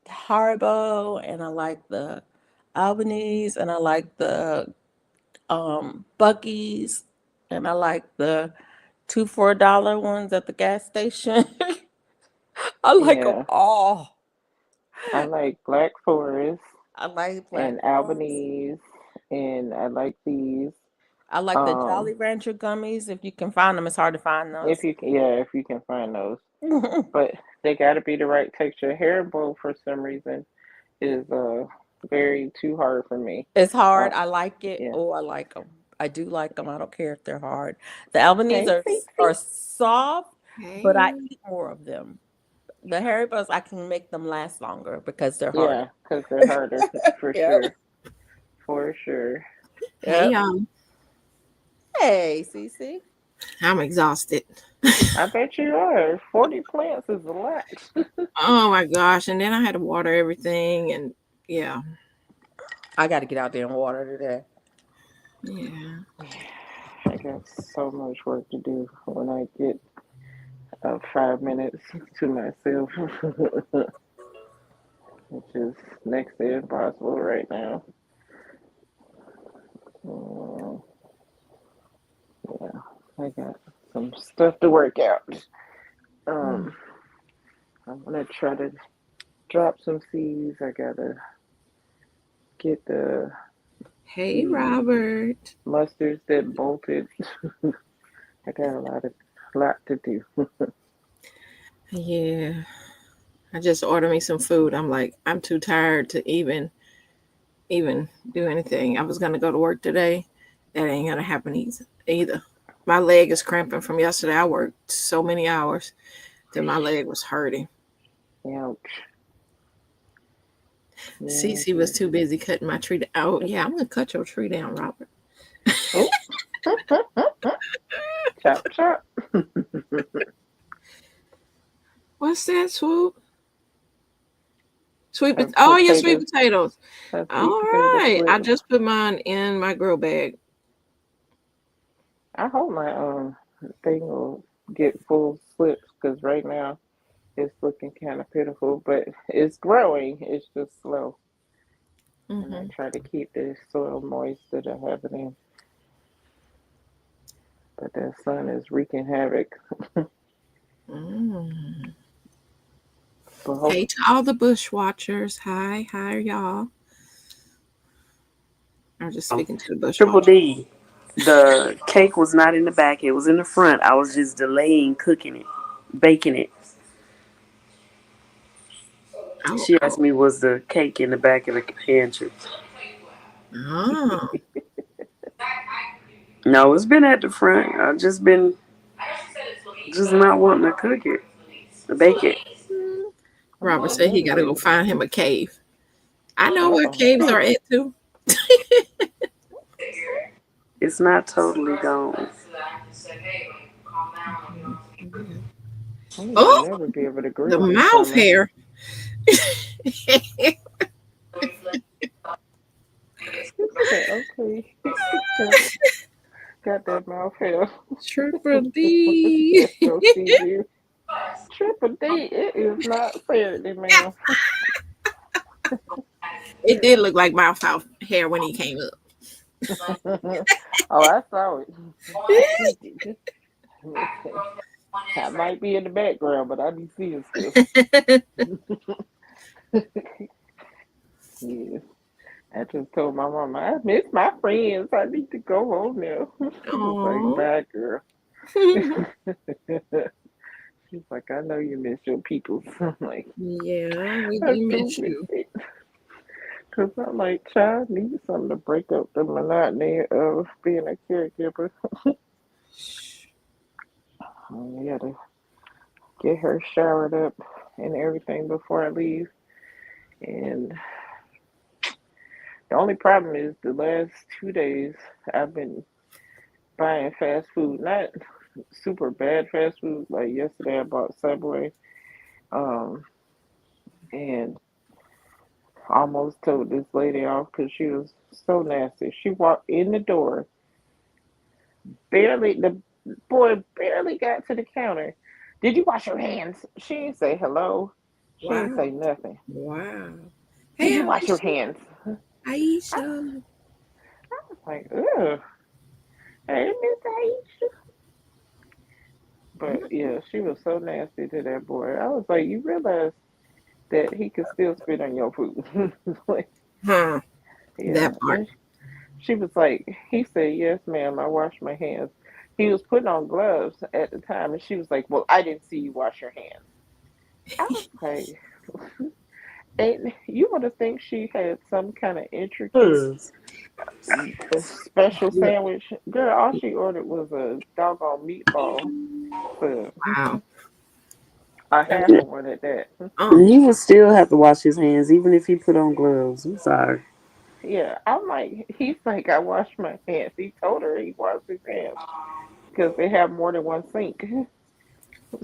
Haribo, and I like the Albanese, and I like the Bucky's, and I like the 2 for $1 ones at the gas station. I like them Yeah, all. I like Black Forest I like Black and Forest. Albanese, and I like these. I like the Um, Jolly Rancher gummies. If you can find them, it's hard to find if those. you can, yeah, if you can find those, but they got to be the right texture. Haribo for some reason is very too hard for me. It's Uh, hard. I like it. yeah. Oh, I like them. I do like them. I don't care if they're hard. The Albanese Hey, are Cece. soft, but I Hey. eat more of them. The Haribos, I can make them last longer because they're harder. Yeah, because they're harder for Yep. sure. For sure. Hey, Yep. y'all. Hey, Cece. I'm exhausted. I bet you are. 40 plants is a lot. Oh my gosh. And then I had to water everything. And yeah. I got to get out there and water today. Yeah. I got so much work to do when I get 5 minutes to myself, which is next to impossible right now. Um, yeah, I got some stuff to work out. Mm. Um, I'm gonna try to drop some seeds. I gotta get Hey, the Robert. mustards that bolted. I got a lot to do. Yeah. I just ordered me some food. I'm like, I'm too tired to even do anything. I was gonna go to work today. That ain't gonna happen either. My leg is cramping from yesterday. I worked so many hours that my leg was hurting. Ouch. Yeah. Cece was too busy cutting my tree down. Oh, yeah, I'm going to cut your tree down, Robert. Oh, chop chop. What's that, Swoop? Her Oh, yeah, sweet potatoes. potatoes. Her All sweet potato right. I split. just put mine in my grow bag. I hope my thing will get full slips because right now it's looking kind of pitiful, but it's growing. It's just slow, and I Mm-hmm. try to keep the soil moist that I have it in. But the sun is wreaking havoc. Mm. But Hey hope to all the bush watchers. Hi, y'all. I'm just Oh, speaking to the bush Triple watchers. D. The cake was not in the back; it was in the front. I was just delaying cooking it, baking it. Oh, She asked oh, me, "Was the cake in the back of the pantry?" oh. No, it's been at the front. I've just been just not wanting to cook it, bake it. Mm. I'm Robert getting said he ready got to go to. find him a cave. I know Uh where oh. caves are at too. It's not totally gone. Mhm. I need to Oh, never be able to the grill this mouth summer. hair. He said, "Okay, got got that mouth hair." Triple D. Let's go see you. Triple D, it is not Saturday, ma'am. It did look like mouth hair when he came up. Oh, I saw it. Listen, I might be in the background, but I be seeing stuff. Yeah. I just told my mama, I miss my friends. I need to go home now. She was like, Oh. bye, girl. She's like, I know you miss your peoples. I'm like, Yeah, we I do do miss miss you. it. Because I'm like, child, need something to break up the monotony of being a caregiver. I gotta get her showered up and everything before I leave. And the only problem is the last 2 days I've been buying fast food, not super bad fast food. Like yesterday, I bought Subway, um, and almost told this lady off because she was so nasty. She walked in the door, the boy barely got to the counter. Did you wash your hands? She didn't say hello. She didn't Wow. say nothing. Wow. Did Hey, you wash your Aisha. hands? I Aisha. was like, ugh. Hey, Miss Aisha. But yeah, she was so nasty to that boy. I was like, you realize that he could still spit on your food. Like, Huh. yeah. That part. And she was like, he said, yes, ma'am, I washed my hands. He was putting on gloves at the time, and she was like, well, I didn't see you wash your hands. I was like, and you would have think she had some kind of intricate Yes. special Yeah. sandwich. Girl, all she ordered was a doggone meatball sub, Wow. a half of one at that. Oh. He would still have to wash his hands even if he put on gloves. I'm sorry. Yeah, I'm like, he's like, I washed my hands. He told her he washed his hands because they have more than one sink.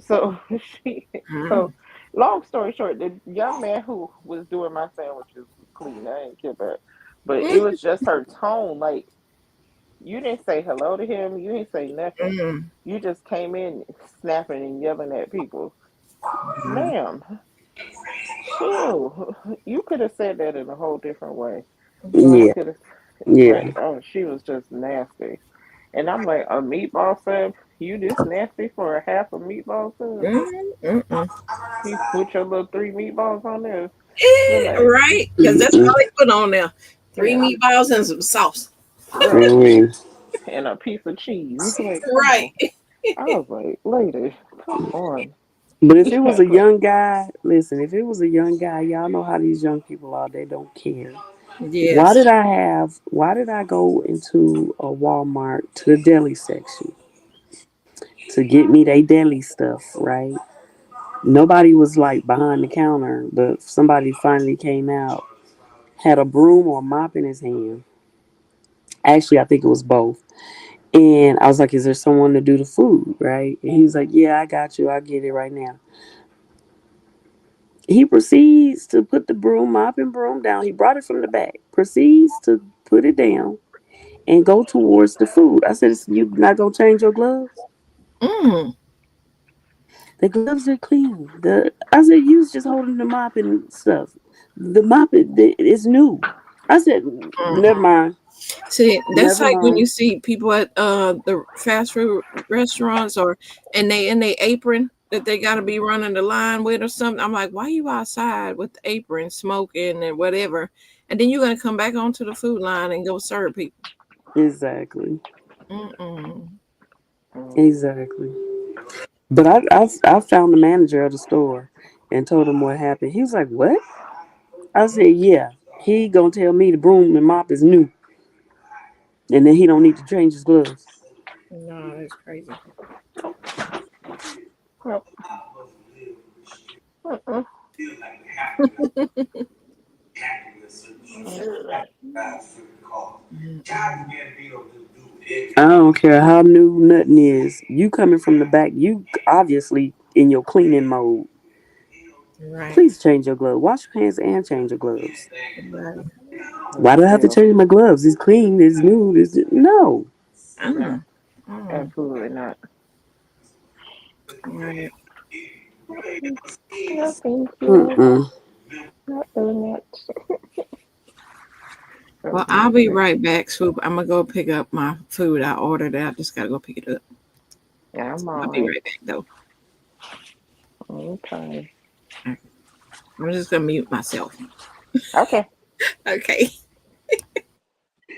So she, so Mm. long story short, the young man who was doing my sandwiches was clean. I didn't care about, but it was just her tone. Like you didn't say hello to him. You didn't say nothing. Mm. You just came in snapping and yelling at people. Wow. Ma'am, chill. You could have said that in a whole different way. You Yeah, could have, but yeah. oh, she was just nasty. And I'm like, a meatball sub? You this nasty for a half a meatball sub? Mm. Mm-mm. You put your little three meatballs on there. You're Eh, like, right? Because that's Mm-mm. all they put on there. Three yeah, meatballs and some sauce. right. Mm. And a piece of cheese. Like, come Right. on. I was like, lady, come on. But if it was a Like, young guy, listen, if it was a young guy, y'all know how these young people are. They don't care. Yes. Why did I go into a Walmart to the deli section? to get me they deli stuff, right? Nobody was like behind the counter, but somebody finally came out, had a broom or a mop in his hand. Actually, I think it was both. And I was like, "Is there someone to do the food?" Right? And he was like, "Yeah, I got you. I'll get it right now." He proceeds to put the broom, mop and broom down. He brought it from the back. Proceeds to put it down and go towards the food. I said, "You not gonna change your gloves? Mm. The gloves are clean." I said, "You was just holding the mop and stuff. The mop is new." I said, "Never Mm. mind. See, that's Never like when you mind." see people at the fast food restaurants, or and they in their apron that they got to be running the line with or something. I'm like, why you outside with the apron smoking and whatever, and then you're gonna come back onto the food line and go serve people? Exactly. Mm-mm. Exactly. But I found the manager of the store and told him what happened. He was like, "What?" I said, "Yeah." He gonna tell me the broom and mop is new, and then he don't need to change his gloves. No, that's crazy. Well, mm-mm, Mm-mm. I don't care how new nothing is. You coming from the back, you obviously in your cleaning mode. Right. Please change your gloves. Wash your hands and change your gloves. Right. Why do I have to ew, change my gloves? It's clean. It's new. No. no, Mm. Mm. absolutely not. Right. No, thank you. Mm-mm. Not doing it. Well, I'll be Absolutely. right back, Swoop. I'm gonna go pick up my food. I ordered it. I just gotta go pick it up. I'm I'll all be right. right back though. Okay. Okay. I'm just gonna mute myself. Okay. Okay.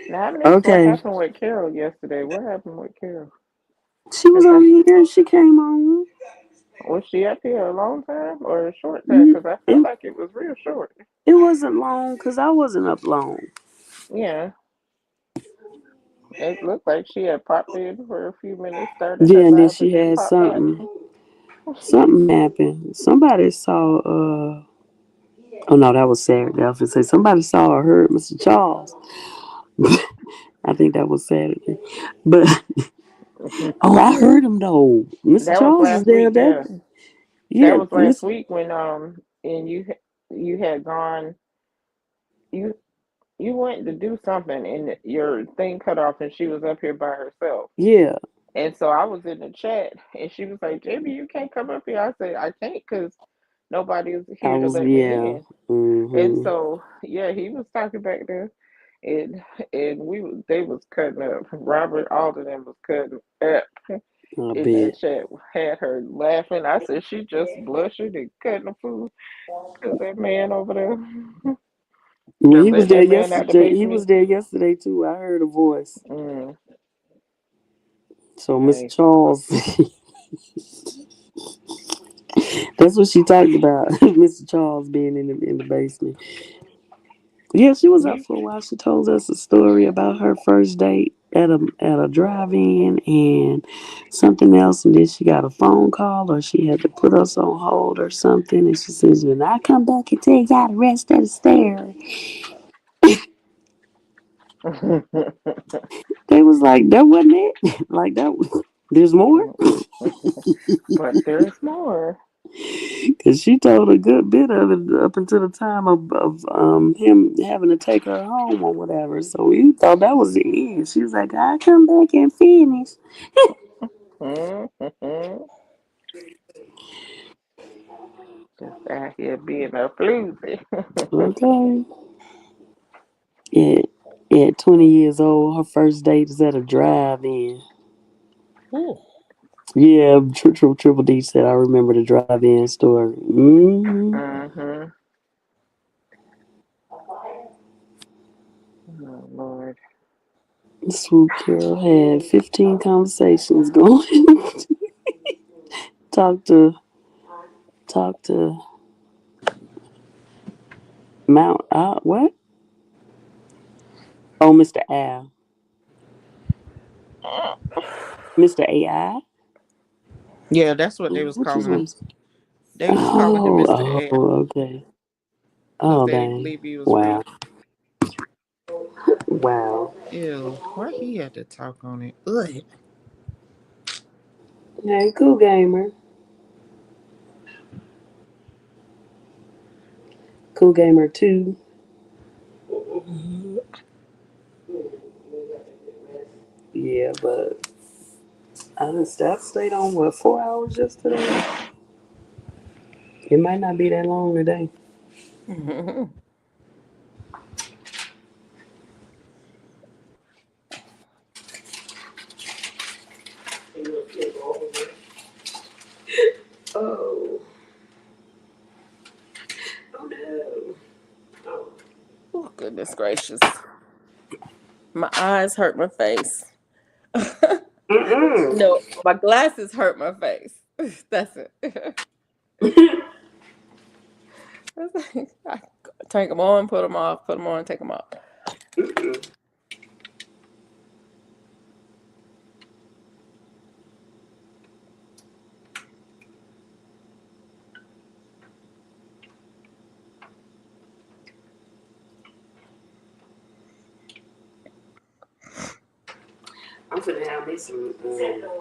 Now I missed what Okay. happened with Carol yesterday. What happened with Carol? She was Cause on here. She came on. was she up here a long time or a short time? Mm, Cause I felt It, like it was real short. it wasn't long because I wasn't up long. Yeah, it looked like she had popped in for a few minutes, started her Yeah, and then mouth, she and then had popped back. something. Something happened. Somebody saw. Oh no, that was Saturday. I was gonna say somebody saw or heard Mr. Charles. I think that was Saturday. But oh, I heard him though. Mr. That was Charles is last there. week. That Yeah, that yeah, was last Miss week when and you had gone you you went to do something and your thing cut off and she was up here by herself. yeah. And so I was in the chat and she was like, "Jamie, you can't come up here." I said, "I can't because nobody is I here to was let me yeah. in." And Mm-hmm. so yeah, he was talking back there, and they was cutting up. Robert Alden was cutting up I in that bet. chat. Had her laughing. I said she just blushing and cutting the food because that man over there, Well, they're he was letting there that man out the yesterday. He basement. was there yesterday too. I heard a voice. Mm, So Mr. hey. Charles, that's what she talked about. Mr. Charles being in the basement. Yeah, she was up You for a while. She told us a story about her first date at a drive-in and something else, and then she got a phone call or she had to put us on hold or something, and she says, "When I come back and tell y'all the rest of the story," they was like, "That wasn't it." Like that. There's more. but there's more. Cause she told a good bit of it up until the time of him having to take her home or whatever. So we thought that was the end. She was like, "I'll come back and finish." Just out here being a floozy. Okay. At 20 years old, her first date is at a drive-in. Ooh. Yeah, Triple D said I remember the drive-in story. Mm-hmm. Oh Lord. Swoop Carol had 15 conversations going. talk to talk to Mount what? Oh, Mr. Al. Mr. AI. Yeah, that's what they was Which is calling him. was. They was calling him Mr. Oh, Ed oh, okay. because Oh, they didn't dang. believe he was Wow. real. Wow. Ew, why he had to talk on it? Ugh. Hey, cool gamer. Cool gamer 2. Yeah, but I stayed on what 4 hours yesterday. It might not be that long today. Oh, oh no. Oh, goodness gracious. My eyes hurt my face. Mm-mm. No, my glasses hurt my face. That's it. I take them on, put them off, put them on, take them off. Mm-mm. I'm finna have me some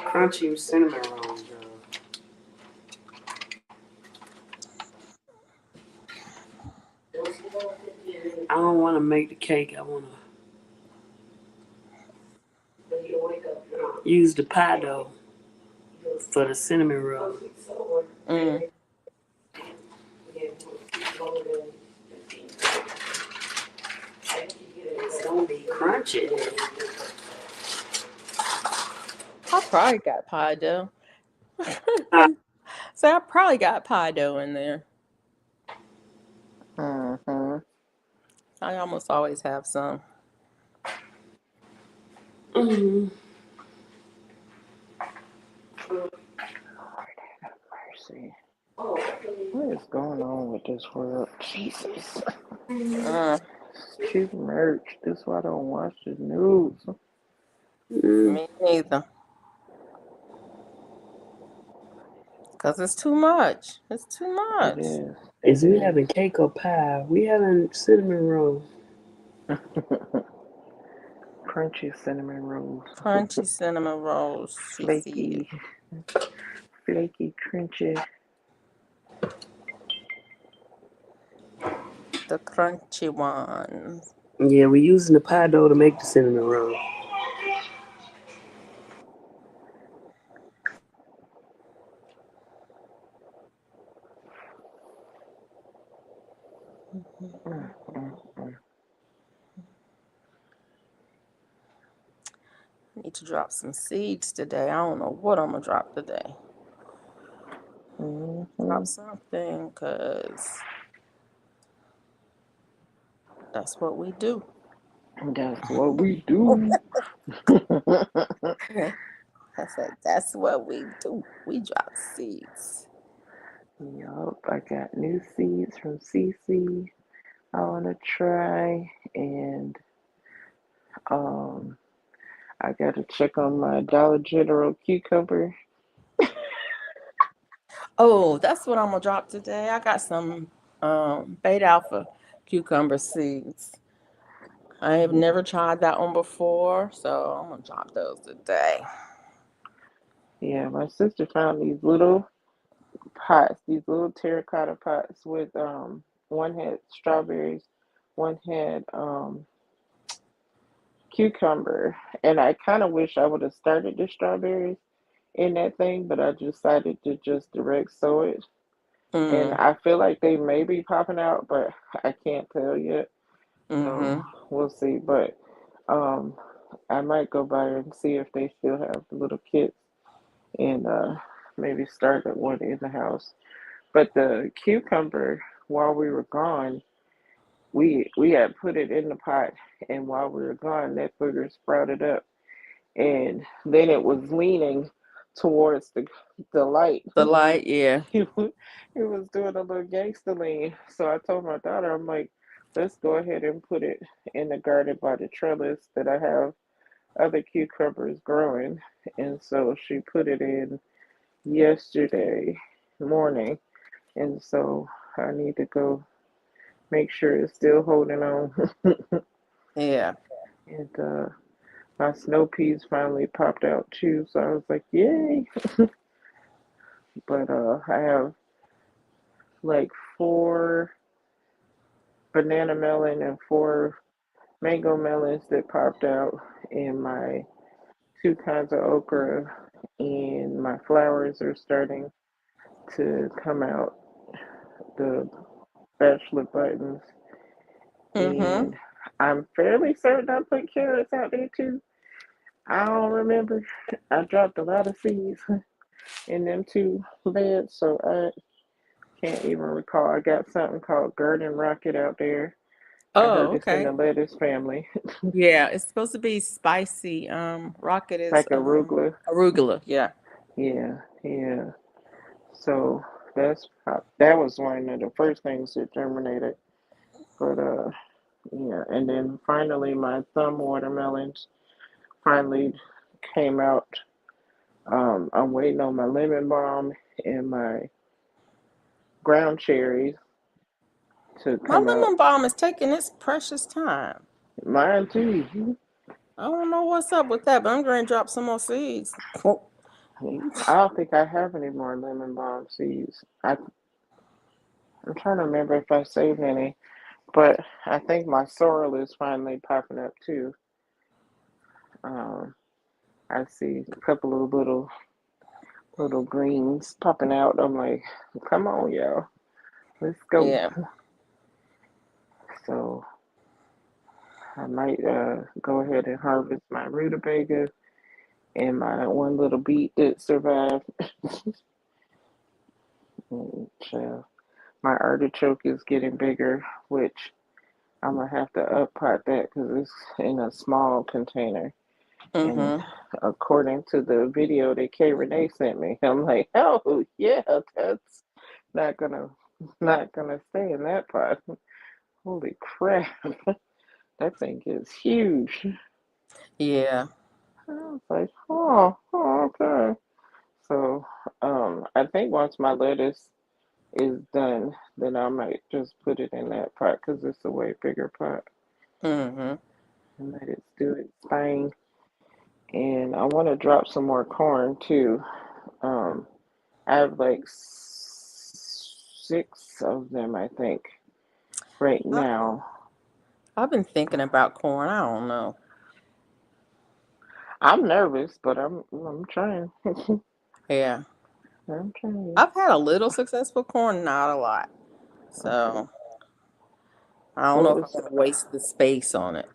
crunchy cinnamon rolls, y'all. I don't want to make the cake. I want to use the pie dough for the cinnamon roll. Mm. It's gonna be crunchy. I probably got pie dough. Uh, So I probably got pie dough in there. Mm-hmm. I almost always have some. mm-hmm. Lord have mercy. What is going on with this world? Jesus. Mm, Too much. This is why I don't watch the news. Mm. me neither. Because it's too much. It's too It much. is. It Is we is. having cake or pie? We having cinnamon roll. Crunchy cinnamon rolls. Crunchy cinnamon rolls, she said. Flaky, flaky, crunchy. The crunchy ones. Yeah, we using the pie dough to make the cinnamon roll. Mm, mm, mm. I need to drop some seeds today. I don't know what I'm going to drop today. Drop Mm-hmm. something because that's what we do. That's what we do. I said, that's what we do. We drop seeds. Yup, I got new seeds from CC. I want to try, and um, I got to check on my Dollar General cucumber. Oh, that's what I'm going to drop today. I got some beta alpha cucumber seeds. I have never tried that one before, so I'm going to drop those today. Yeah, my sister found these little pots, these little terracotta pots with one had strawberries, one had cucumber, and I kind of wish I would have started the strawberries in that thing, but I decided to just direct sow it, and Mm, I feel like they may be popping out, but I can't tell yet. So mm-hmm. we'll see. But um, I might go by and see if they still have the little kits and maybe start at one in the house. But the cucumber, while we were gone, we had put it in the pot, and while we were gone, that booger sprouted up, and then it was leaning towards the light. The light, yeah. It was doing a little gangster lean. So I told my daughter, I'm like, let's go ahead and put it in the garden by the trellis that I have other cucumbers growing. And so she put it in, yesterday morning, and so I need to go make sure it's still holding on. Yeah. And my snow peas finally popped out too, so I was like, yay! But I have like four banana melon and four mango melons that popped out, and my two kinds of okra, and my flowers are starting to come out, the bachelor buttons, Mm-hmm. and I'm fairly certain I put carrots out there too. I don't remember. I dropped a lot of seeds in them two beds, so I can't even recall. I got something called garden rocket out there. I Oh, heard it's in okay. the lettuce family, Yeah, it's supposed to be spicy. Rocket is like arugula. arugula. Yeah. Yeah, yeah. So that was one of the first things that germinated. But yeah, and then finally my thumb watermelons finally came out. I'm waiting on my lemon balm and my ground cherries to My come out. lemon balm is taking its precious time. Mine too. I don't know what's up with that, but I'm going to drop some more seeds. Oh, I don't think I have any more lemon balm seeds. I'm trying to remember if I saved any, but I think my sorrel is finally popping up too. Um, I see a couple of little greens popping out. I'm like, come on, y'all, let's go. yeah. So I might go ahead and harvest my rutabaga and my one little beet that survived. And, my artichoke is getting bigger, which I'm gonna have to up pot that because it's in a small container. And Mm-hmm. according to the video that Kay Renee sent me, I'm like, oh yeah, that's not gonna not gonna stay in that pot. Holy crap, that thing is huge. Yeah. I was like, oh, okay. So, I think once my lettuce is done, then I might just put it in that pot because it's a way bigger pot Mm-hmm. and let it do its thing. And I want to drop some more corn too. Um, I have like six of them, I think, right I, now. I've been thinking about corn. I don't know. I'm nervous, but I'm trying. Yeah. I'm trying. I've had a little successful corn, not a lot. Okay. So I don't What know if I'm was? going to waste the space on it.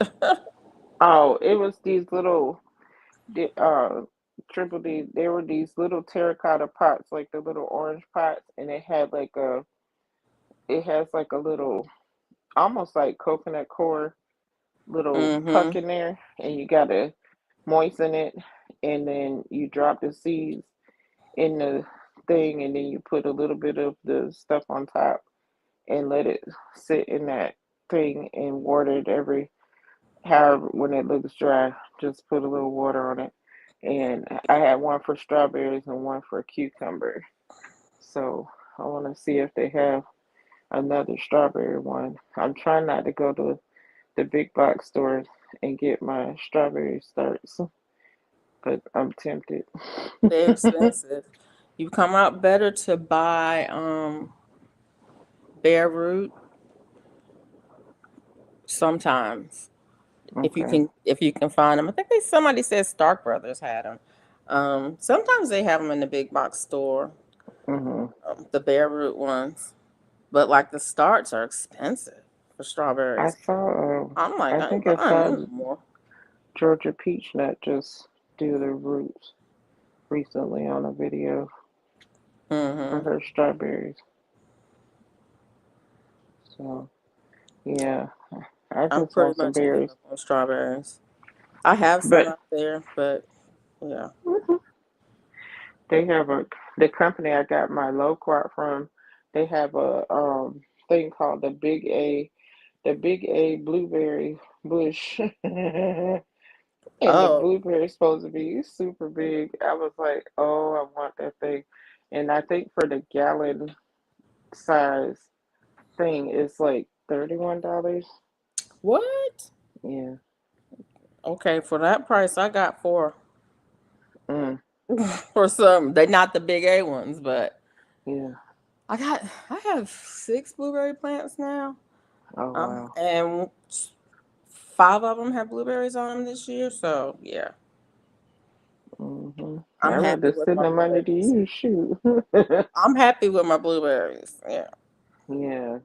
Oh, it was these little uh triple D. They were these little terracotta pots, like the little orange pots, and it has like a little, almost like coconut core little puck Mm-hmm. in there, and you gotta moisten it, and then you drop the seeds in the thing, and then you put a little bit of the stuff on top and let it sit in that thing and water it every, however, when it looks dry, just put a little water on it. And I had one for strawberries and one for cucumber. So I want to see if they have another strawberry one. I'm trying not to go to the big box stores and get my strawberry starts, but I'm tempted. They're expensive. You come out better to buy bare root sometimes Okay. if you can find them. I think somebody said Stark Brothers had them. Sometimes they have them in the big box store, Mhm. the bare root ones. But like the starts are expensive for I strawberries. saw. I'm like, I I ain't think I buying saw them no more. Georgia Peach Nut just do the roots recently on a video for Hmm. her strawberries. So yeah, I I'm just pretty want some much giving berries. up on strawberries. I have some But out there, but yeah. they have the company I got my low quart from. They have a thing called the Big A blueberry bush, and the Oh, blueberry is supposed to be super big. I was like, oh, I want that thing. And I think for the gallon size thing, it's like $31. What? Yeah. Okay, for that price, I got four. Mm, For some, they're not the big A ones, but yeah. I have 6 blueberry plants now. Oh wow. And 5 of them have blueberries on them this year. So yeah, Hmm. I'm I'd happy rather with send my the money to blueberries. you. Shoot. I'm happy with my blueberries. Yeah. Yeah.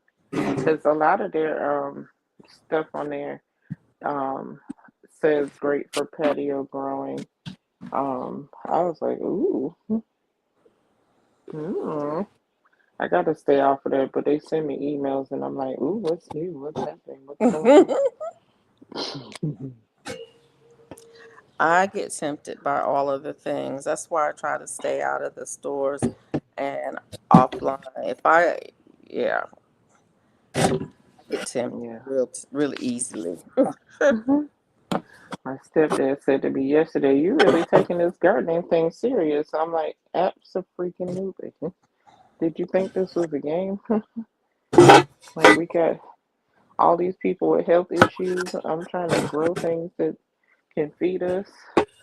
Because a lot of their stuff on there um says great for patio growing. I was like, ooh, mm, I gotta stay off of that. But they send me emails, and I'm like, ooh, what's new? What's happening? What's going on? I get tempted by all of the things. That's why I try to stay out of the stores and offline. Yeah, I get tempted Yeah. really easily. Hmm. My stepdad said to me yesterday, "You really taking this gardening thing serious?" I'm like, "Abso-freaking-lutely." Did you think this was a game? Like we got all these people with health issues. I'm trying to grow things that can feed us.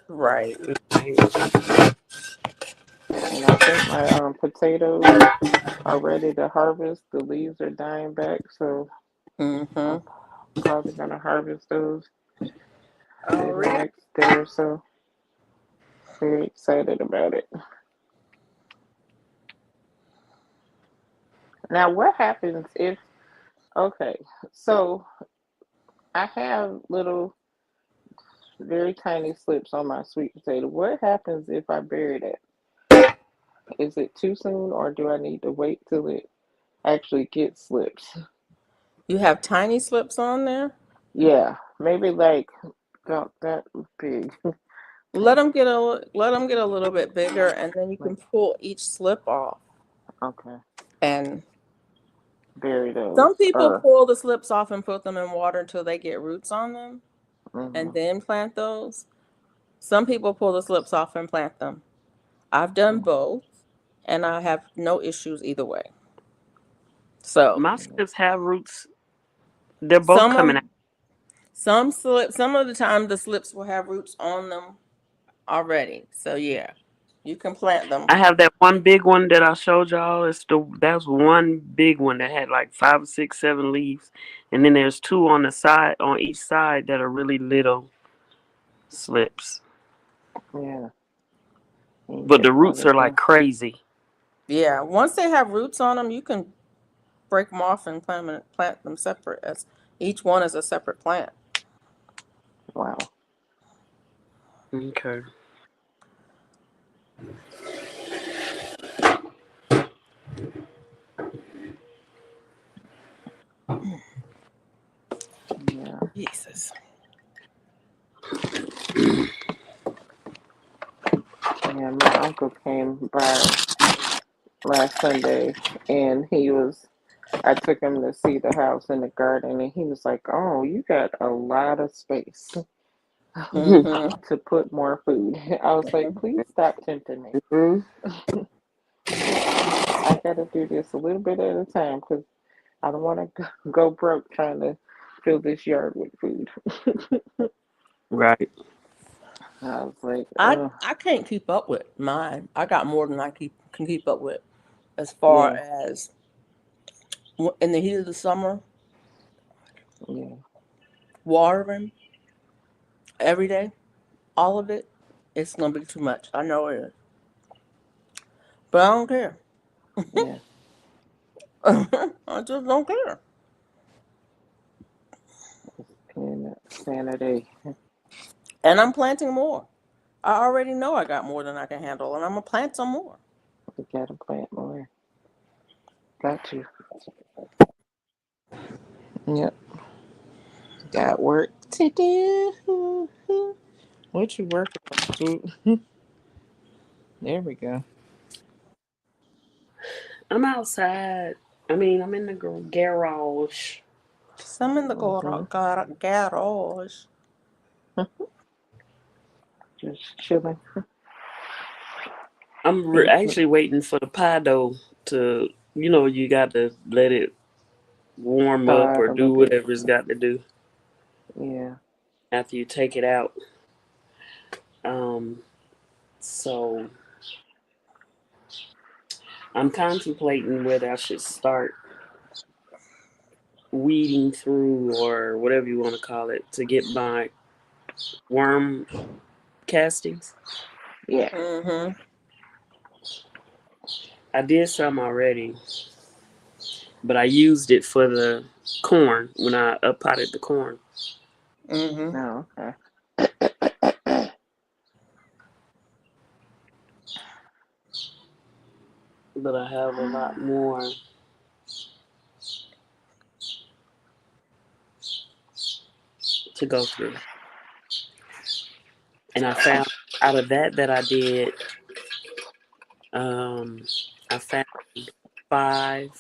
Right. And I think my potatoes are ready to harvest. The leaves are dying back, so Mm-hmm. I'm probably gonna harvest those Oh, in the really? next day or so. Very excited about it. Now, what happens if? Okay, so I have little, very tiny slips on my sweet potato. What happens if I bury that? Is it too soon, or do I need to wait till it actually gets slips? You have tiny slips on there? Yeah, maybe like about that big. Let them get a little bit bigger, and then you can Like, pull each slip off. okay, And bury those. some people Or, pull the slips off and put them in water until they get roots on them, and mm-hmm, then plant those. Some people pull the slips off and plant them. I've done both, and I have no issues either way. So My slips have roots. They're both some coming of out. some of the time the slips will have roots on them already. So yeah, you can plant them. I have that one big one that I showed y'all. That's one big one that had like 5, 6, 7 leaves, and then there's two on the side, on each side, that are really little slips. yeah, you But can the roots are harvest like them. crazy. Yeah, once they have roots on them, you can break them off and plant them separate. As each one is a separate plant. Wow. Okay. Yeah, Jesus. yeah. My uncle came by last Sunday, and I took him to see the house and the garden, and he was like, "Oh, you got a lot of space Mm-hmm. to put more food." I was like, "Please stop tempting me. Mhm. I gotta do this a little bit at a time because I don't want to go broke trying to fill this yard with food." Right. I was like, I can't keep up with mine. I got more than can keep up with as far yeah, as in the heat of the summer, yeah, watering every day, all of it. It's gonna be too much. I know it is, but I don't care. yeah. I just don't care. 10 a day. And I'm planting more. I already know I got more than I can handle, and I'm gonna plant some more. We gotta plant more. Got to. Yep. Got work to do. What you working on, Swoop? There we go. I'm outside. I mean, I'm in the garage. Some in the Hmm. garage. Just chilling. I'm Mhm. actually waiting for the pie dough to, you got to let it warm up Thawed or a little do bit. whatever it's got to do Yeah. after you take it out. Um, so I'm contemplating whether I should start weeding through or whatever you want to call it to get my worm castings. Yeah. Mm-hmm. I did some already, but I used it for the corn when I up potted the corn. Mm-hmm. Oh, okay. But I have a lot more to go through. And I found out of that I did, um, I found five,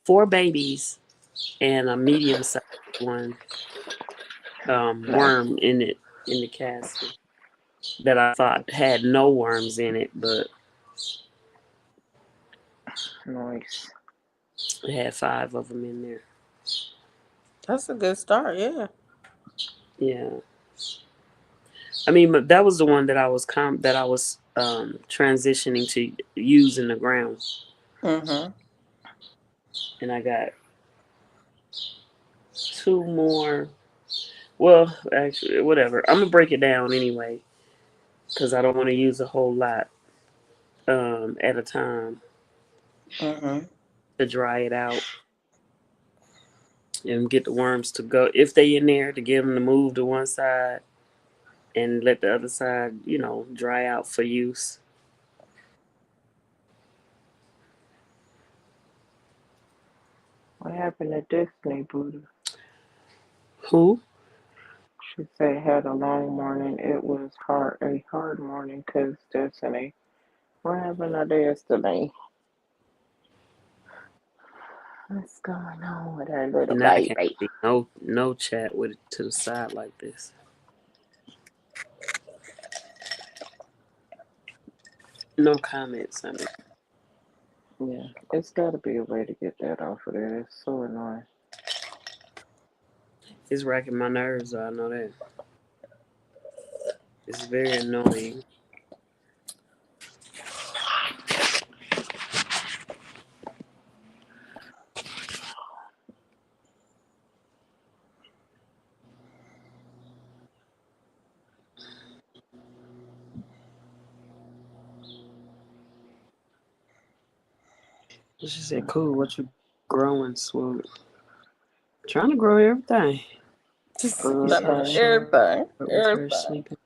four babies and a medium sized one Nice. worm in it in the casket that I thought had no worms in it, but Nice. it had five of them in there. That's a good start. Yeah. Yeah, I mean, but that was the one that I was transitioning to use in the ground, Mm-hmm. and I got two more. Well, actually, whatever. I'm gonna break it down anyway because I don't want to use a whole lot at a time Mm-hmm. to dry it out and get the worms to go if they in there to get them to move to one side and let the other side, dry out for use. What happened to Destiny, Buddha? Who? She said had a long morning. It was a hard morning because Destiny. What happened to Destiny? What's going on with her little Now I can't baby? see no chat with it to the side like this. No comments. I mean, Yeah, it's got to be a way to get that off of there. It's so annoying. it's racking my nerves. I know that it's very annoying. She said, "Cool, what you growing, Swoop? Trying to grow everything. Just You see how Okay. she everything. with her Everything. sleeping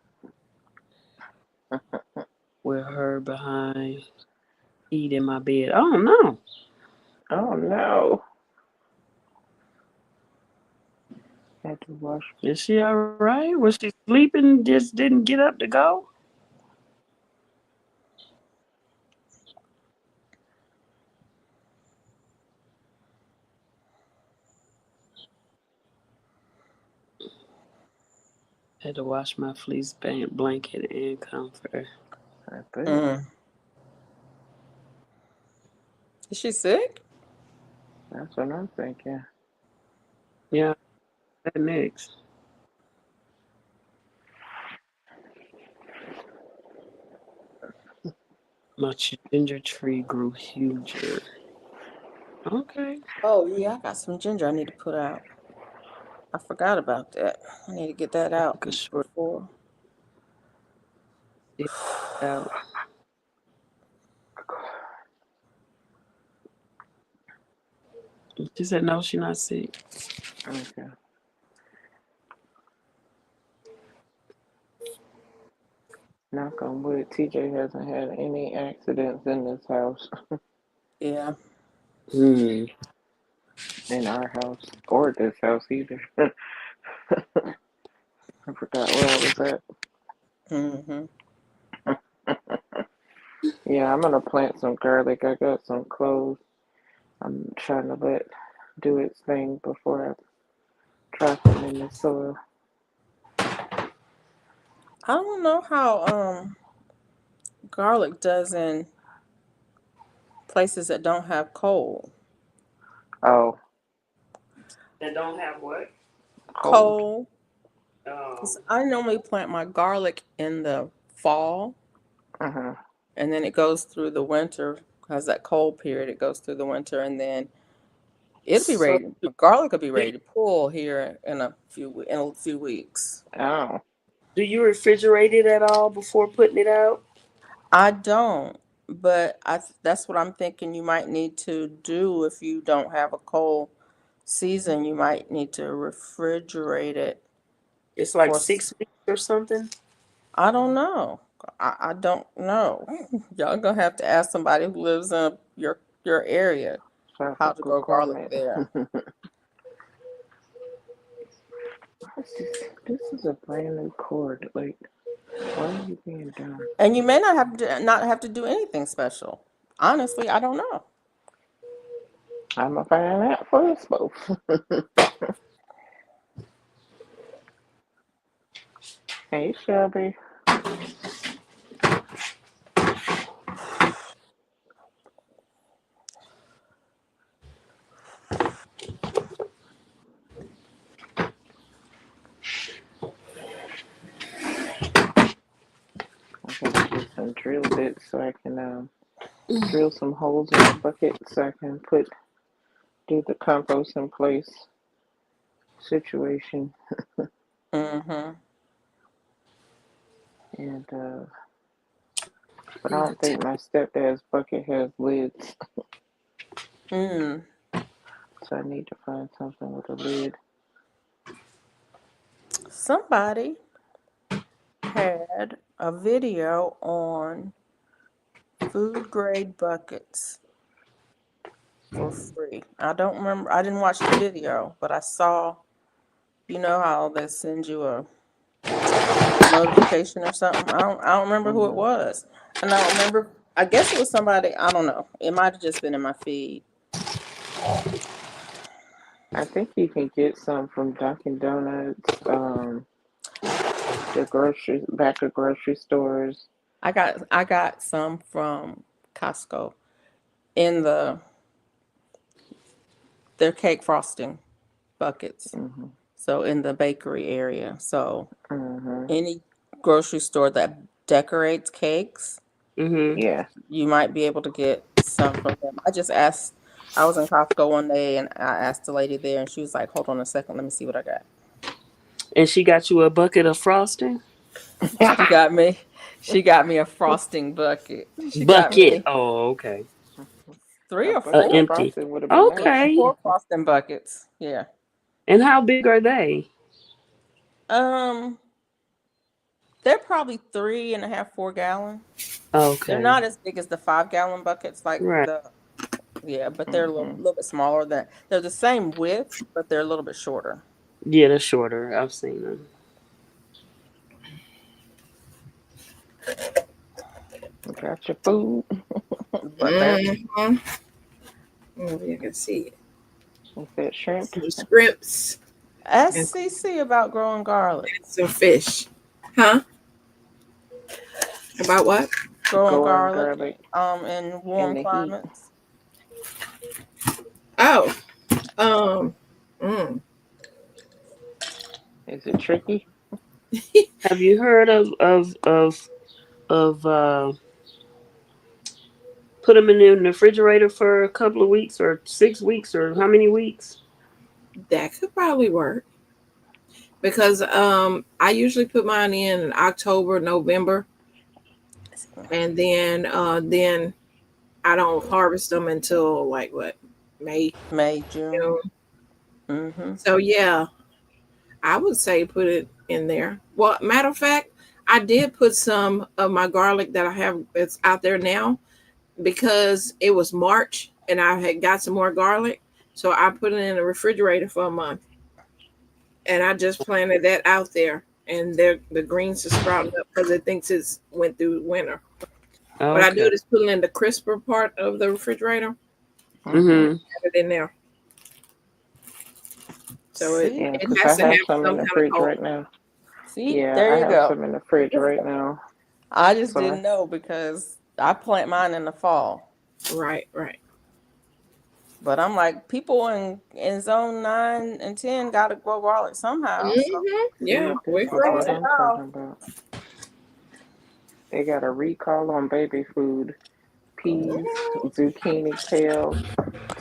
with her behind, eating my bed. Oh no, Oh no. Had to wash. is she all right? Was she sleeping? Just didn't get up to go? Had to wash my fleece blanket and comforter. I bet. Mm. Is she sick? That's what I'm thinking. Yeah, that next. My ginger tree grew huger. Okay. Oh yeah, I got some ginger I need to put out. I forgot about that. I need to get that I out took a short before. dip out. She said no, she not sick. Okay. Knock on wood. TJ hasn't had any accidents in this house, Yeah. Hmm. in our house, or this house either. I forgot where I was at. Mm-hmm. Yeah, I'm gonna plant some garlic. I got some cloves. I'm trying to let do its thing before I try putting in the soil. I don't know how garlic does in places that don't have cold. Oh, That don't have what? cold. Cold. Oh. 'Cause I normally plant my garlic in the fall, Uh-huh. and then it goes through the winter. Has that cold period? It goes through the winter, and then it'll be So, ready. Garlic will be ready to pull here in a few weeks. Oh. do you refrigerate it at all before putting it out? I don't, but that's what I'm thinking you might need to do if you don't have a cold season. You might need to refrigerate it It's like for. 6 weeks or something. I don't know. I don't know. Y'all gonna have to ask somebody who lives in your area how to Tropical grow garlic climate. there. What's this? This is a brand new cord. Like, why are you being dumb? And you may not have to do anything special. Honestly, I don't know. I'm gonna find out for us both. Hey, Shelby. I gotta get some drill bits so I can drill some holes in the bucket so I can do the compost in place situation. Mm-hmm. And but I don't think my stepdad's bucket has lids, Mm. so I need to find something with a lid. Somebody had a video on food grade buckets for free. I don't remember. I didn't watch the video, but I saw. You know how they send you a notification or something. I don't remember who it Hmm. was, and I don't remember. I guess it was somebody. I don't know. It might have just been in my feed. I think you can get some from Dunkin' Donuts, the back of grocery stores. I got some from Costco in their cake frosting buckets. Hmm. So in the bakery area. So Hmm. any grocery store that decorates cakes, Mm-hmm. Yeah. you might be able to get some from them. I just asked. I was in Costco one day and I asked the lady there, and she was like, "Hold on a second, let me see what I got." And she got you a bucket of frosting? She got me. She got me a frosting bucket. She got Bucket. me Oh, okay. three A or bucket of four, Empty. frosting would have been nice. Okay. four frosting buckets. Yeah. And how big are they? Um, they're probably 3.5, 4 gallon. They're Okay. not as big as the 5 gallon buckets, like Right. the yeah, but they're a little, Hmm. little bit smaller than. They're the same width, but they're a little bit shorter. Yeah, they're shorter. I've seen them. Got your food. But they're Mm-hmm. Maybe you can see it. Is that shrimp? Some scripts and SCC about growing garlic. some fish. Huh? About what? Growing Growing garlic garlic in in warm the heat. climates. Oh, um, mm. Is it tricky? Have you heard of put them in the refrigerator for a couple of weeks or 6 weeks or how many weeks? That could probably work because I usually put mine in October, November, and then I don't harvest them until like what, May, May, June. June. Mm-hmm. So yeah, I would say put it in there. Well, matter of fact, I did put some of my garlic that I have that's out there now because it was March and I had got some more garlic. So I put it in the refrigerator for a month and I just planted that out there. And the greens are sprouting up because it thinks it's went through winter. What I do Okay. is put it in the crisper part of the refrigerator, Hmm. Mm-hmm. have it in there. So it, See, Yeah, it because has I to have have some some in the kind of fridge cold. right now. see, Yeah, there I you have go. some in the fridge right now. I just So didn't know because I plant mine in the fall. Right, right. But I'm like, people in zone 9 and 10 got to grow garlic somehow. So Yeah, see, this we is I grow what don't it. I'm know. talking about. They got a recall on baby food, peas, zucchini, kale,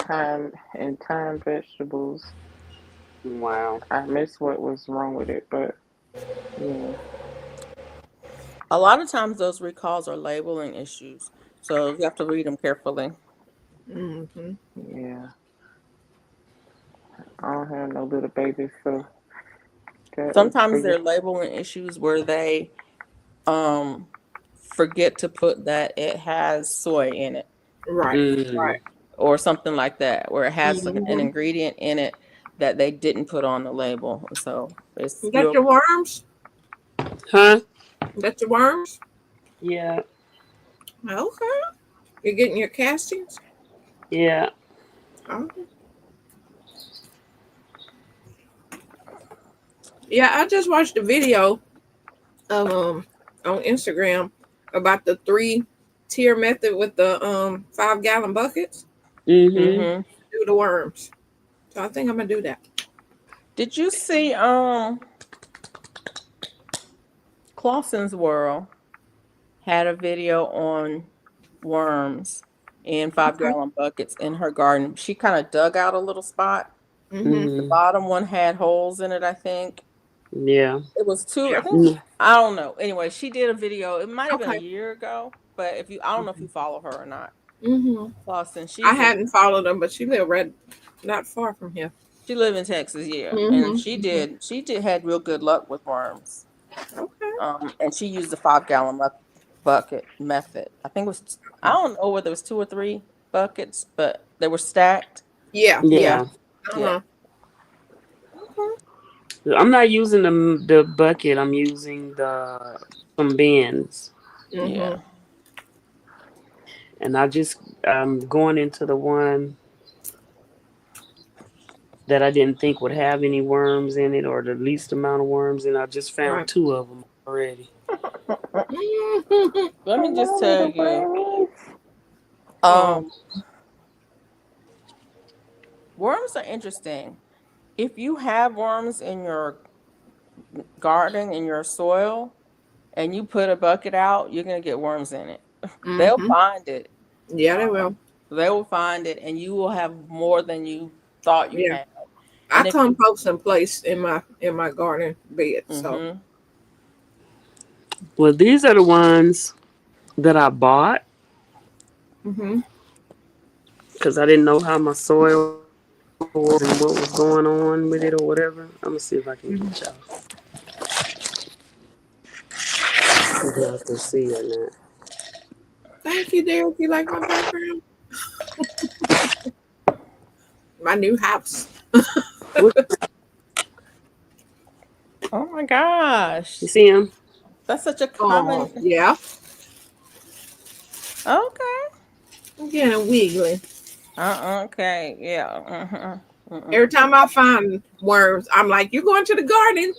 thyme vegetables. Wow. I missed what was wrong with it, but yeah, A lot of times those recalls are labeling issues. So you have to read them carefully. Mm-hmm. yeah. I don't have no little babies, so that is for Sometimes you. they're labeling issues where they um forget to put that it has soy in it Right, Mm. right. or something like that, where it has like an Mm-hmm. ingredient in it that they didn't put on the label. So it's Got your worms? Huh? Got your worms? Yeah. Okay. You're getting your castings? Yeah. Oh. Yeah, I just watched a video of on Instagram about the 3-tier method with the 5-gallon buckets. Mm-hmm. Mm-hmm. Do the worms. So I think I'm gonna do that. Did you see Clausen's World had a video on worms in five Okay. gallon buckets in her garden. She kind of dug out a little spot. Mm-hmm. The Mm-hmm. bottom one had holes in it, I think. Yeah. It was two, I Yeah. think, Mm-hmm. I don't know. Anyway, she did a video. It might have been a Okay. year ago, but if you, I don't know if you follow her or not. Mm-hmm. Clausen, I hadn't followed them, but she lived right not far from here. she lived in Texas, yeah. And Mm-hmm. Mm-hmm. she did had real good luck with worms. Okay. And she used the 5 gallon bucket method. I think it was, I don't know whether it was 2 or 3 buckets, but they were stacked. Yeah. Yeah. Yeah. Yeah. Uh-huh. Okay. I'm not using the bucket. I'm using the some bins, Yeah. Mm-hmm. and I'm going into the one that I didn't think would have any worms in it or the least amount of worms, and I just found Right. 2 of them already. Mm-hmm. Let me just Hello, tell little you, wormies. Oh. um, worms are interesting. If you have worms in your garden, in your soil, and you put a bucket out, you're gonna get worms in it. They'll Mm-hmm. find it. Yeah, they will. Um, they will find it, and you will have more than you thought you Yeah. had. I And if you, compost in place in my garden bed. So. mm-hmm, Well, these are the ones that I bought Mm-hmm. because I didn't know how my soil was and what was going on with it or whatever. I'm gonna see if I can Mm-hmm. get y'all. If y'all can see or not. Thank you, Derek. You like my background? My new house. What oh my gosh, you see them? that's such a Oh, common. yeah. Okay. I'm getting wiggly. Okay. Yeah. Every time I find worms, I'm like, "You going to the garden?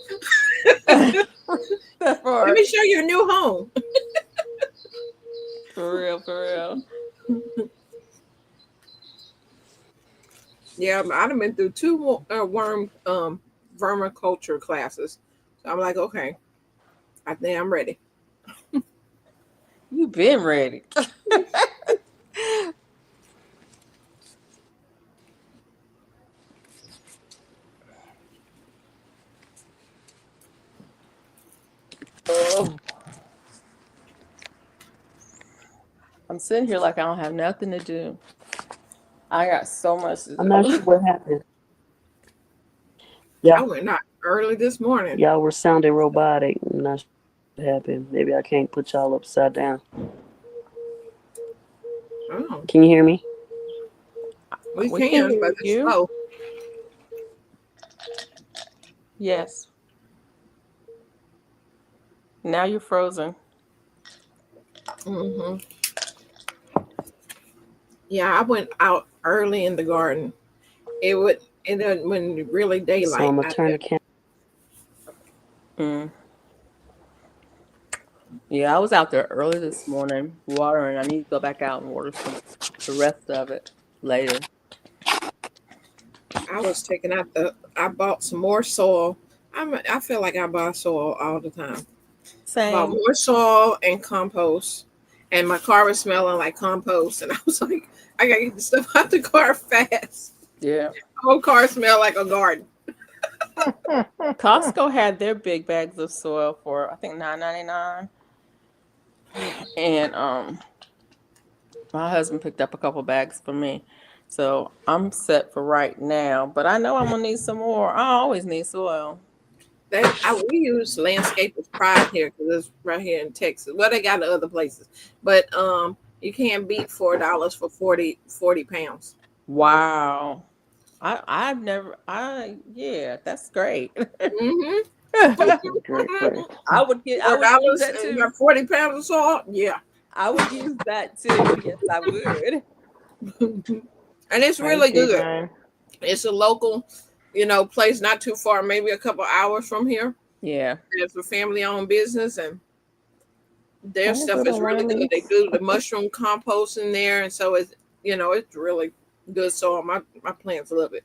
Let for me show you a new home." for real. For real. Yeah, I've been through 2 worm vermiculture classes. So I'm like, okay, I think I'm ready. You been ready. Oh, I'm sitting here like I don't have nothing to do. I got so much to I'm not sure do. what happened. I Yeah, went out early this morning. y'all were sounding robotic. I'm not sure what happened. Maybe I can't put y'all upside down. Oh, Can you hear me? we We can can, hear but it's you. slow. Yes. Now you're frozen. Hmm. Yeah, I went out early in the garden. It doesn't when really So I'm daylight gonna out turn there. the camera. Mm. Yeah, I was out there early this morning watering. I need to go back out and water the rest of it later. I was taking out the. I bought some more soil. I feel like I buy soil all the time. I bought Same. more soil and compost, and my car was smelling like compost. And I was like, I gotta get the stuff out the car fast. Yeah. The whole car smelled like a garden. Costco had their big bags of soil for I think $9.99, and my husband picked up a couple bags for me. So I'm set for right now, but I know I'm gonna need some more. I always need soil. We use Landscapers Pride here because it's right here in Texas. Well, they got it other places, but you can't beat $4 for 40 pounds. Wow. I've never yeah, that's great. Mm-hmm. This is a great place. I Four would use dollars that and you got too. 40 pounds of salt. Yeah, I would use that too. Yes, I would. and it's Hey, really good. T-Man. It's a local, place not too far, maybe a couple hours from here. Yeah. It's a family-owned business, and their Hey, stuff is little really good. They Whammies. do the mushroom compost in there, and so it's really good. So my plants love it.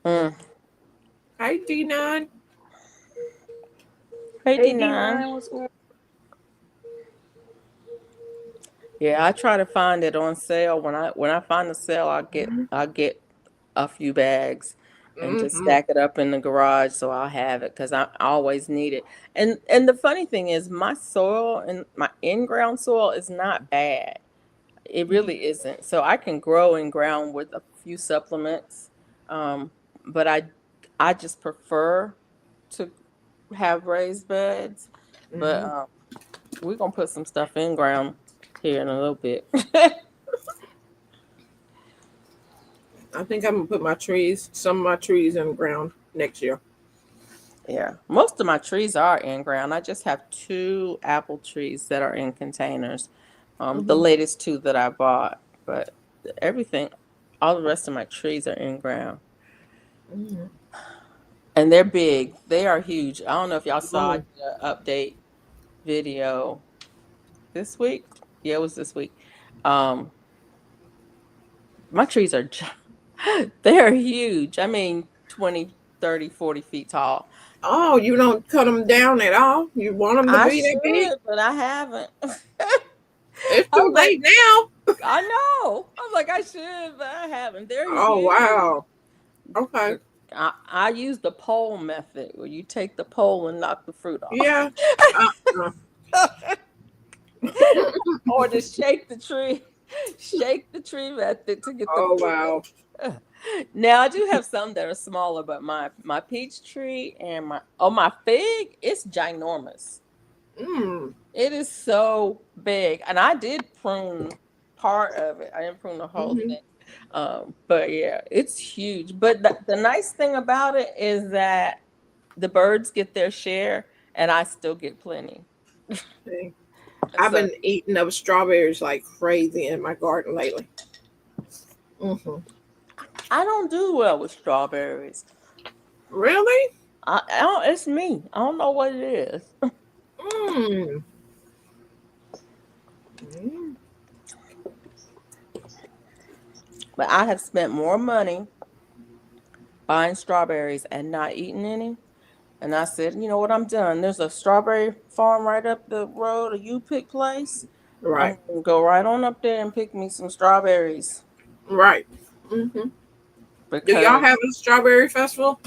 Mm. Hi, D9. Hey Hey, D9. D9, what's going Yeah, I try to find it on sale. When I find the sale, I get a few bags and just Mm-hmm. stack it up in the garage so I'll have it because I always need it. And the funny thing is my soil and my in-ground soil is not bad. It really isn't. So I can grow in ground with a few supplements. Um, but I just prefer to have raised beds. But Mm-hmm. we're gonna put some stuff in ground here in a little bit. I think I'm gonna put some of my trees in the ground next year. Yeah, most of my trees are in ground. I just have two apple trees that are in containers. The Mm-hmm. latest two that I bought, but everything, all the rest of my trees are in ground, Mm-hmm. and they're big. They are huge. I don't know if y'all saw Oh, the update video this week. Yeah, it was this week. Um, my trees are, they are huge. I mean, 20, 30, 40 feet tall. oh, you don't cut them down at all. You want them to I be that big? should, but I haven't. It's I too was like, late now. I know. I was like, I should, but I haven't. They're Oh huge. wow. Okay. I use the pole method where you take the pole and knock the fruit off. Yeah. Uh, Or to shake the tree, shake the tree method to get the oh fruit wow. off. Now I do have some that are smaller, but my peach tree and my fig, it's ginormous. Mm. It is so big, and I did prune part of it. I didn't prune the whole Hmm. thing. But yeah, it's huge. But the nice thing about it is that the birds get their share, and I still get plenty. Okay. And I've so been eating up strawberries like crazy in my garden lately. Hmm. I don't do well with strawberries. Really? I don't. It's me. I don't know what it is. Mm. Mm. But I have spent more money buying strawberries and not eating any. And I said, you know what, I'm done. There's a strawberry farm right up the road, a U Pick place. I'm Right. gonna go right on up there and pick me some strawberries Right. Hmm. Do y'all because have a strawberry festival?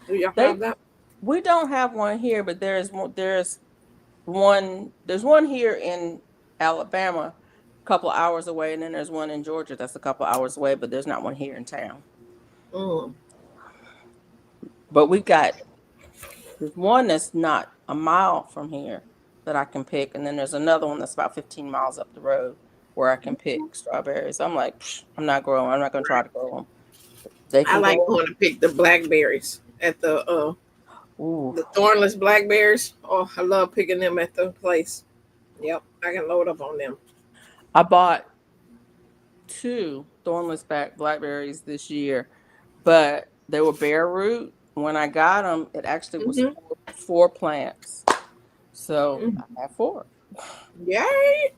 Do y'all they have that? we don't have one here, but there's one here in Alabama, a couple hours away, and then there's one in Georgia that's a couple hours away, but there's not one here in town. Mm. But there's one that's not a mile from here that I can pick, and then there's another one that's about 15 miles up the road where I can pick strawberries. I'm like, I'm not growing. I'm not gonna try to grow them. They I can like go. going to pick the blackberries at Ooh, the thornless blackberries. Oh, I love picking them at the place. Yep, I can load up on them. I bought two thornless back blackberries this year, but they were bare root. When I got them, it actually was Hmm. four plants. So I have 4. Yay!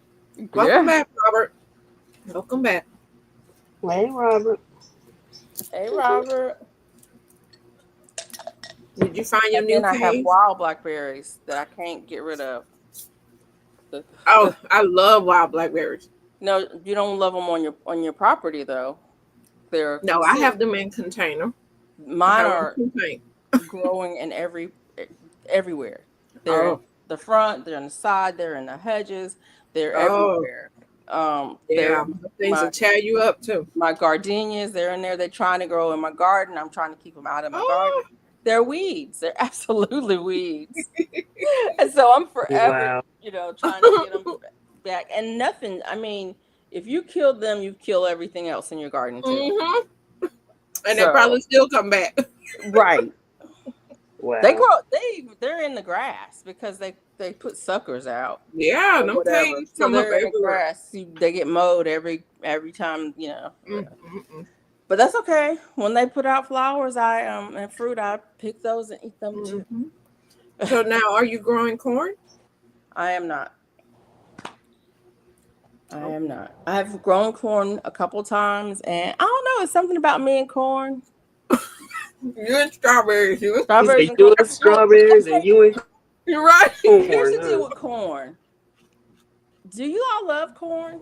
Welcome back, Robert. Welcome back. Hey, Robert. Hey, Robert. Did you find your And new then I have cave? wild blackberries that I can't get rid of. Oh, I love wild blackberries. No, you don't love them on your property though. They're No, I have them in container. I mine have them are in container. growing in everywhere. They're in Oh, the front, they're on the side, they're in the hedges, they're oh, everywhere. They're yeah. Things my will tear you up too. my gardenias, they're in there. They're trying to grow in my garden. I'm trying to keep them out of my garden. Oh, They're weeds. They're absolutely weeds. And so I'm forever, Wow. trying to get them back. And nothing. I mean, if you kill them, you kill everything else in your garden too. mm-hmm. And they So probably still come back. right. They Wow. grow. They're in the grass because they put suckers out Yeah, or them whatever. things So come up they're in the everywhere. grass. They get mowed every time. Mm-mm-mm. But that's okay. When they put out flowers, and fruit, I pick those and eat them too. Mm-hmm. So now, are you growing corn? I am not. I am not. I have grown corn a couple times, and I don't know. It's something about me and corn. You and strawberries. You. Strawberries Say and corn. you and strawberries and Okay, you and You're right. here's corn. the deal Huh? with corn. Do you all love corn?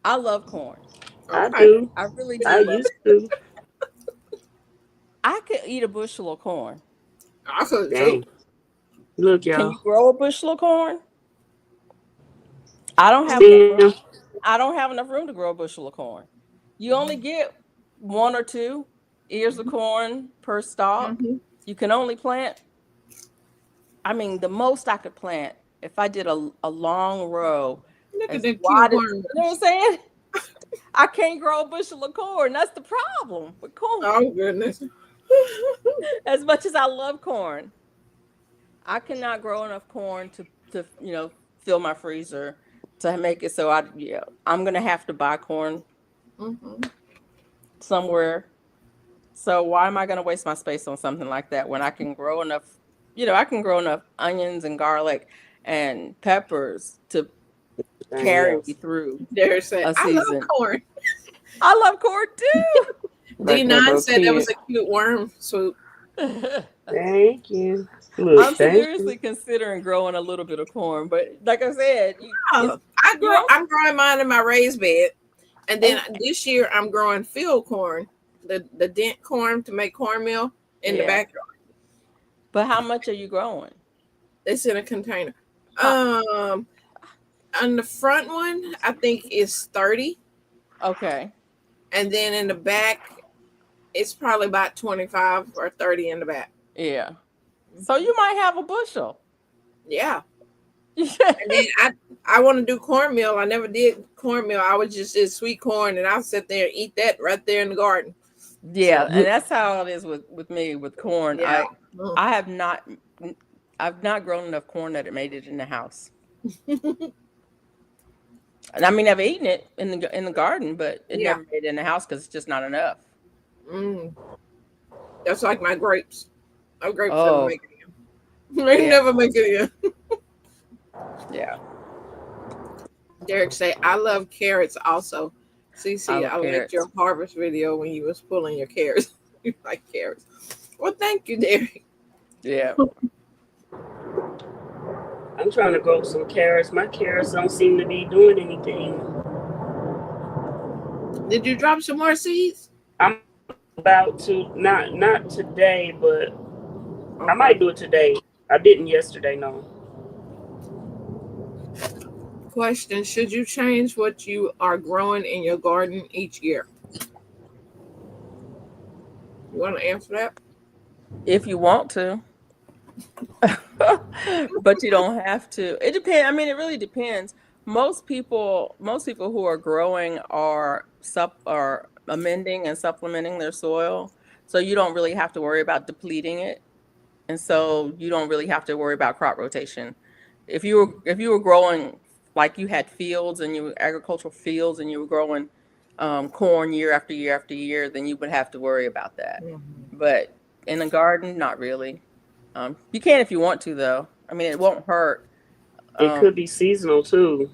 I love corn. I Okay. do. I really I do love used it. to. I could eat a bushel of corn. I could too. Dang. Look, Can y'all. you grow a bushel of corn? I don't have enough See room. 'em? I don't have enough room to grow a bushel of corn. You only get 1 or 2 ears of corn per stalk. Mm-hmm. You can only plant. I mean, the most I could plant if I did a long row Look at as them cute wide as, you know what I'm worms. saying? I can't grow a bushel of corn. That's the problem with corn. Oh goodness. As much as I love corn, I cannot grow enough corn to fill my freezer to make it so I'm gonna have to buy corn Mm-hmm. somewhere. So why am I gonna waste my space on something like that when I can grow enough, I can grow enough onions and garlic and peppers to Dang, carry me yes. through Dare say, a I love season. corn. I love corn too. Like that D9 little said that was kid. a cute worm. So Thank you. Look, I'm thank you. seriously considering growing a little bit of corn, but like I said, yeah, you know, I'm growing mine in my raised bed, and then and this year I'm growing field corn, the dent corn to make cornmeal in the yeah. backyard. But how much are you growing? It's in a container. How, On the front one, I think is 30, okay. and then in the back, it's probably about 25 or 30 in the back. Yeah. So you might have a bushel. Yeah. And then I want to do cornmeal. I never did cornmeal. I was just did sweet corn, and I'll sit there and eat that right there in the garden. Yeah, So, and that's how it is with me with corn. yeah. I have not I've not grown enough corn that it made it in the house. And I mean I've eaten it in the garden, but it Yeah. never made it in the house because it's just not enough. That's like my grapes. My grapes never Oh, make it in. They yeah. never make it in. Yeah. Derek say, I love carrots also. CC, I I love liked carrots. your harvest video when you was pulling your carrots. You like carrots. Well, thank you, Derek. Yeah. I'm trying to grow some carrots. My carrots don't seem to be doing anything. Did you drop some more seeds? I'm about to not today, but I Okay. might do it today. I didn't yesterday, no. Question: should you change what you are growing in your garden each year? You want to answer that? If you want to. But you don't have to. It depends. I mean, it really depends. Most people who are growing are amending and supplementing their soil. So you don't really have to worry about depleting it. And so you don't really have to worry about crop rotation. If you were growing like you had fields and you were agricultural fields and you were growing corn year after year after year, then you would have to worry about that. Mm-hmm. But in a garden, not really. You can if you want to, though. I mean, it won't hurt. It Um, could be seasonal too.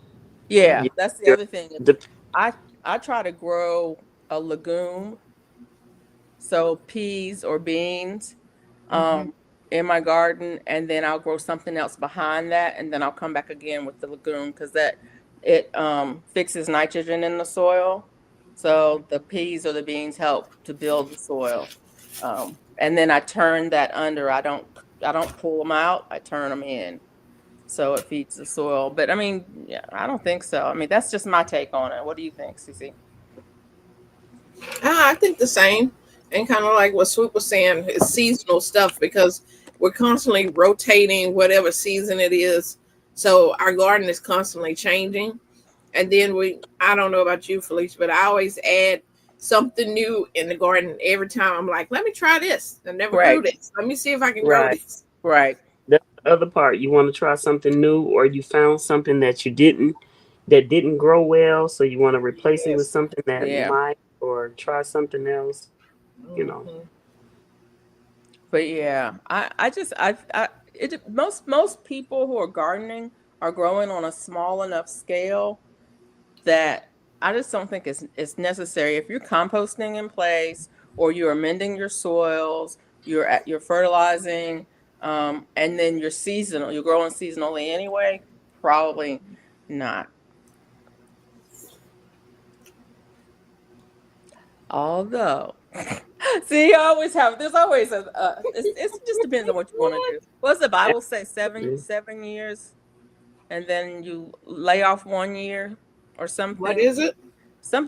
yeah, You, that's the you're, other thing. the, I I try to grow a legume, so peas or beans, Mm-hmm. um, in my garden, and then I'll grow something else behind that, and then I'll come back again with the legume because that it fixes nitrogen in the soil. So the peas or the beans help to build the soil, and then I turn that under. I don't pull them out. I turn them in, so it feeds the soil. But I mean, yeah, I don't think so. I mean, that's just my take on it. What do you think, Cece? I think the same. And kind of like what Swoop was saying, it's seasonal stuff because we're constantly rotating whatever season it is. So our garden is constantly changing. And then I don't know about you, Felicia, but I always add something new in the garden every time. I'm like, let me try this. I never grew Right, this. Let me see if I can grow right. this. right, That's the other part. You want to try something new, or you found something that didn't grow well, so you want to replace it with Yes. something that yeah. might, or try something else. You know. Hmm. But yeah, I just I it most people who are gardening are growing on a small enough scale that I just don't think it's necessary. If you're composting in place or you're amending your soils, you're fertilizing, and then you're growing seasonally anyway, probably not. Although, see, there's always it just depends on what you want to do. What does the Bible say? Seven, Absolutely. 7 years, and then you lay off 1 year or What something. is it?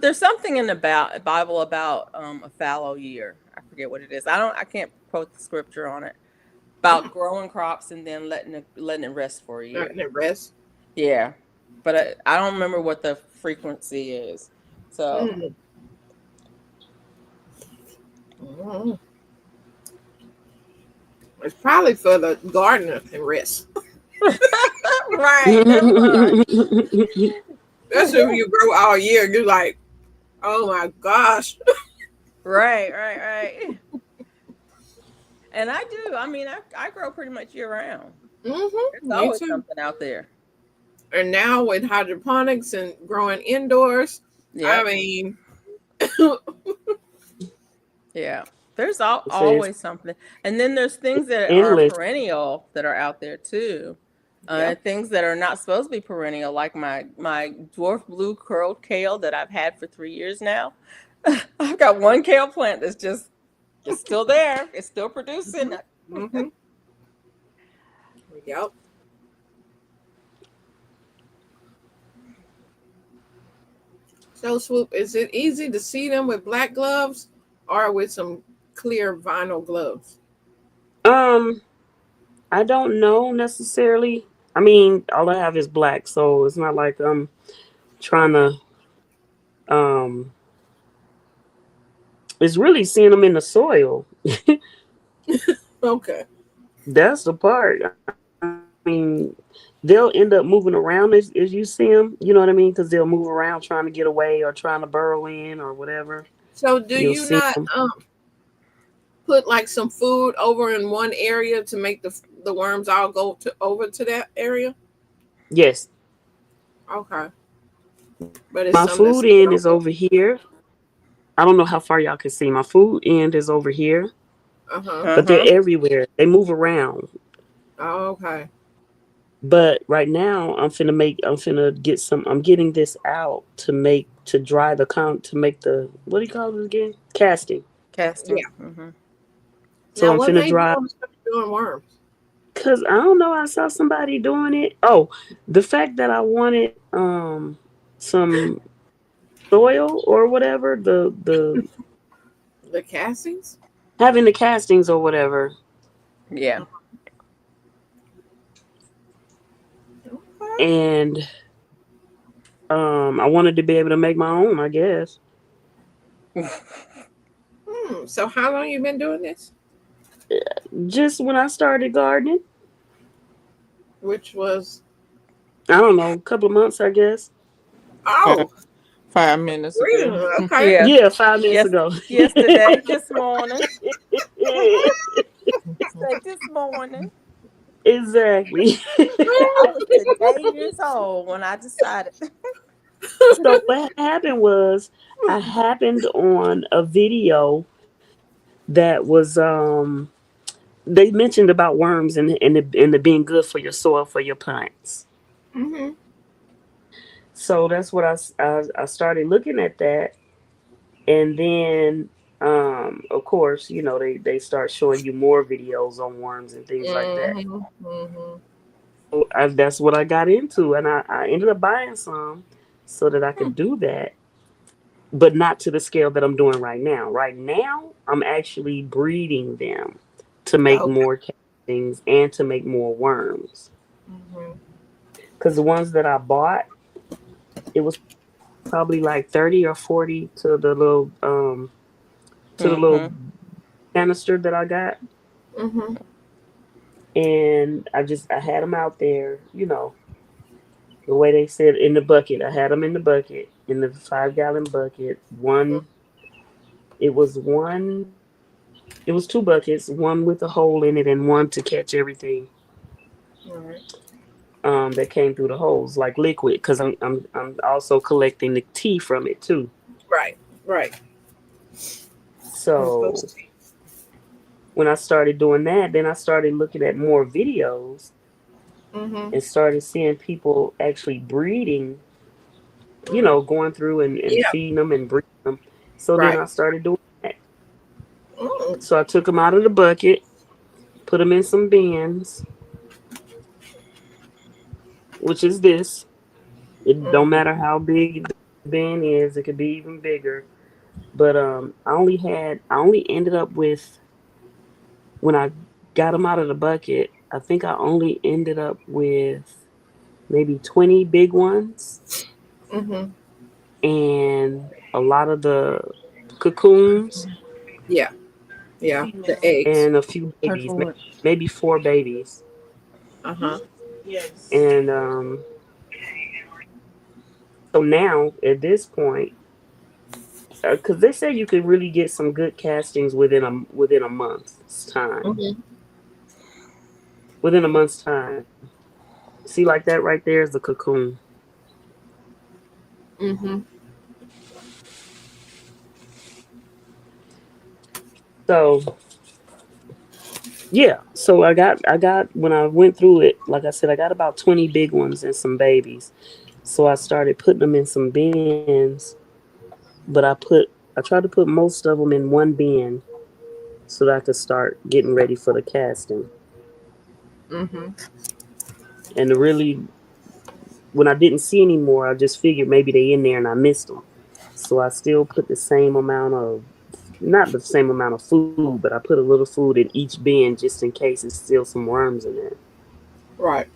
There's something in the Bible about a fallow year. I forget what it is. I can't quote the scripture on it about growing crops and then letting it rest for a year. Letting it rest. Yeah, but I don't remember what the frequency is. So Mm. Mm. It's probably for the gardener can rest. right, that part. That's if you grow all year. You're like, oh my gosh. Right, right, right. And I do. I mean, I grow pretty much year round. There's Me always too. something out there. And now with hydroponics and growing indoors, I Yep. mean, Yeah. There's So it's always something. And then there's things that are endless. perennial that are out there too. yep. And things that are not supposed to be perennial, like my dwarf blue curled kale that I've had for 3 years now. I've got one kale plant that's just it's still there. It's still producing. Hmm. Yep. So, Swoop, is it easy to see them with black gloves or with some clear vinyl gloves? Um, I don't know necessarily. I mean, all I have is black, so it's not like I'm trying to. Um, it's really seeing them in the soil. Okay. That's the part. I mean, they'll end up moving around as you see them. You know what I mean? Because they'll move around trying to get away or trying to burrow in or whatever. So, do You'll you see not them. put like some food over in one area to make the worms all go over to that area? Yes, Okay. But it's my some that food stay end is over. over here. I don't know how far y'all can see. My food end is over here, Uh-huh. but they're Uh-huh. everywhere. They move around. Oh, okay. But right now, I'm finna get some. I'm getting this out to dry to make the, what do you call it again? Casting. Casting. Yeah. Hmm. So Now, I'm what finna made you dry, want to start doing worms? cause I don't know. I saw somebody doing it. Oh, the fact that I wanted some soil or whatever, the The castings? having the castings or whatever, Yeah. Okay. and I wanted to be able to make my own. I guess So, how long you been doing this? just when I started gardening, Which was, I don't know, a couple of months, I guess. Five, oh, 5 minutes ago. really? Okay. Yeah. Yeah, 5 minutes Yes. ago. Yesterday. This morning. Say this morning. Exactly. I was today years old when I decided. So what happened was I happened on a video that was they mentioned about worms and it being good for your soil for your plants. Mm-hmm. So that's what I started looking at that, and then of course they start showing you more videos on worms and things like that. Mm-hmm. Mm-hmm. So that's what I got into, and I ended up buying some so that I Hmm. could do that, but not to the scale that I'm doing right now. Right now, I'm actually breeding them to make Okay. more castings and to make more worms. Mm-hmm. Because the ones that I bought, it was probably like 30 or 40 to the little Mm-hmm. canister that I got, Mm-hmm. and I had them out there, the way they said in the bucket. I had them in the bucket, in the 5 gallon bucket. It was one It was two buckets, one with a hole in it and one to catch everything All right. that came through the holes, like liquid. Because I'm also collecting the tea from it too. Right. Right. So Compost tea. when I started doing that, then I started looking at more videos Mm-hmm. and started seeing people actually breeding. Going through and Yeah. feeding them and breeding them. So then Right. I started doing that. Mm. So I took them out of the bucket, put them in some bins, which is this. It don't Mm-hmm. matter how big the bin is; it could be even bigger. But I only ended up with, when I got them out of the bucket, I think I only ended up with maybe 20 big ones Mm-hmm. and a lot of the cocoons Yeah. Yeah. The eggs. and a few babies, maybe four babies. Uh-huh. And so now at this point, because they say you could really get some good castings within a month's time. Mm-hmm. Within a month's time. See, like that right there is the cocoon. Mm-hmm. So yeah, so I got when I went through it, like I said, I got about 20 big ones and some babies. So I started putting them in some bins, but I tried to put most of them in one bin so that I could start getting ready for the casting. Mm-hmm. And to really, when I didn't see any more, I just figured maybe they in there and I missed them. So I still put the same amount of, not the same amount of food, but I put a little food in each bin just in case it's still some worms in there. Right.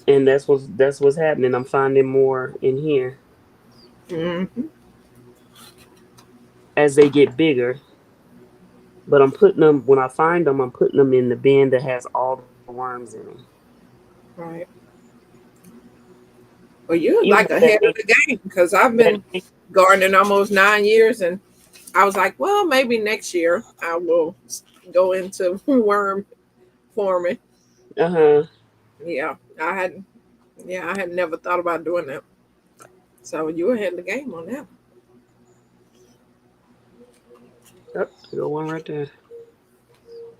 And that's what's happening. I'm finding more in here Mm-hmm. as they get bigger. But I'm putting them, when I find them, I'm putting them in the bin that has all the worms in them. Right. Well, you're Even like ahead of the game because I've been that gardening almost 9 years, and I was like, well, maybe next year I will go into worm farming. uh-huh. Yeah, I had. Yeah, I had never thought about doing that. So you ahead of the game on that. Yep, go one right there.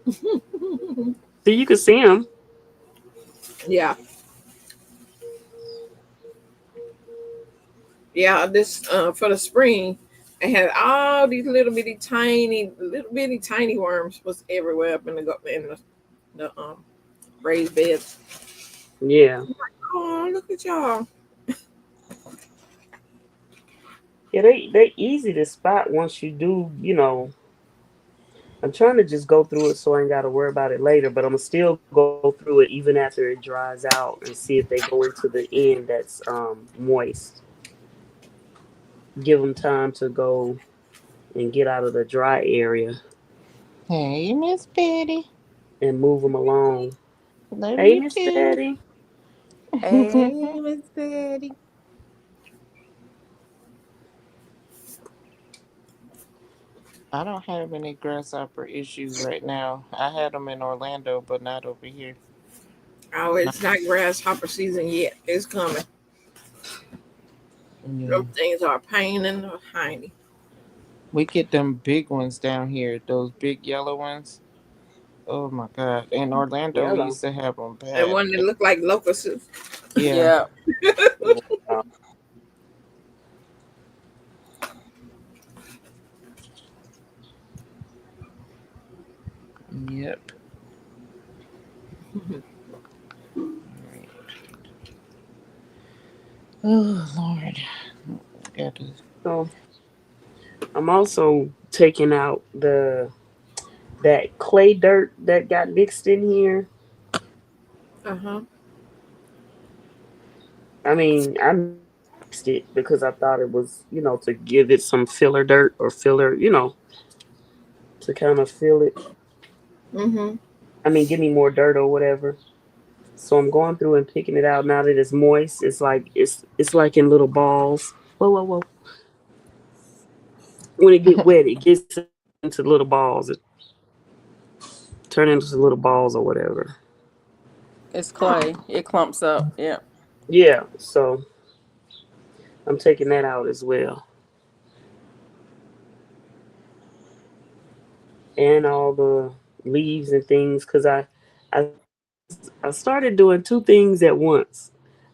So you can see them. Yeah, yeah. This for the spring, I had all these little bitty tiny worms was everywhere up in the raised beds. Yeah. Oh, look at y'all. Yeah, they easy to spot once you do, I'm trying to just go through it so I ain't got to worry about it later, but I'm gonna still go through it even after it dries out and see if they go into the end that's moist. Give them time to go and get out of the dry area Hey, Miss Betty. and move them along. Love Hey, you Miss too. Betty. Hey, Miss Betty. I don't have any grasshopper issues right now. I had them in Orlando, but not over here. Oh, Not, it's not grasshopper season yet. It's coming. yeah. Those things are a pain in the hiney. We get them big ones down here, those big yellow ones. Oh my God. In Orlando, we Yellow. used to have them And bad. one that look like locusts. Yeah. Yeah. Wow. Yep. All right. Oh Lord. Got to. So I'm also taking out the that clay dirt that got mixed in here. Uh-huh. I mean, I mixed it because I thought it was, to give it some filler dirt or filler, to kind of fill it. Mm-hmm. I mean, give me more dirt or whatever. So I'm going through and picking it out now that it's moist. It's like in little balls. Whoa, whoa, whoa! When it get wet, it gets into little balls. It turn into little balls or whatever. It's clay. It clumps up. Yeah. Yeah. So I'm taking that out as well, and all the leaves and things, because I started doing two things at once.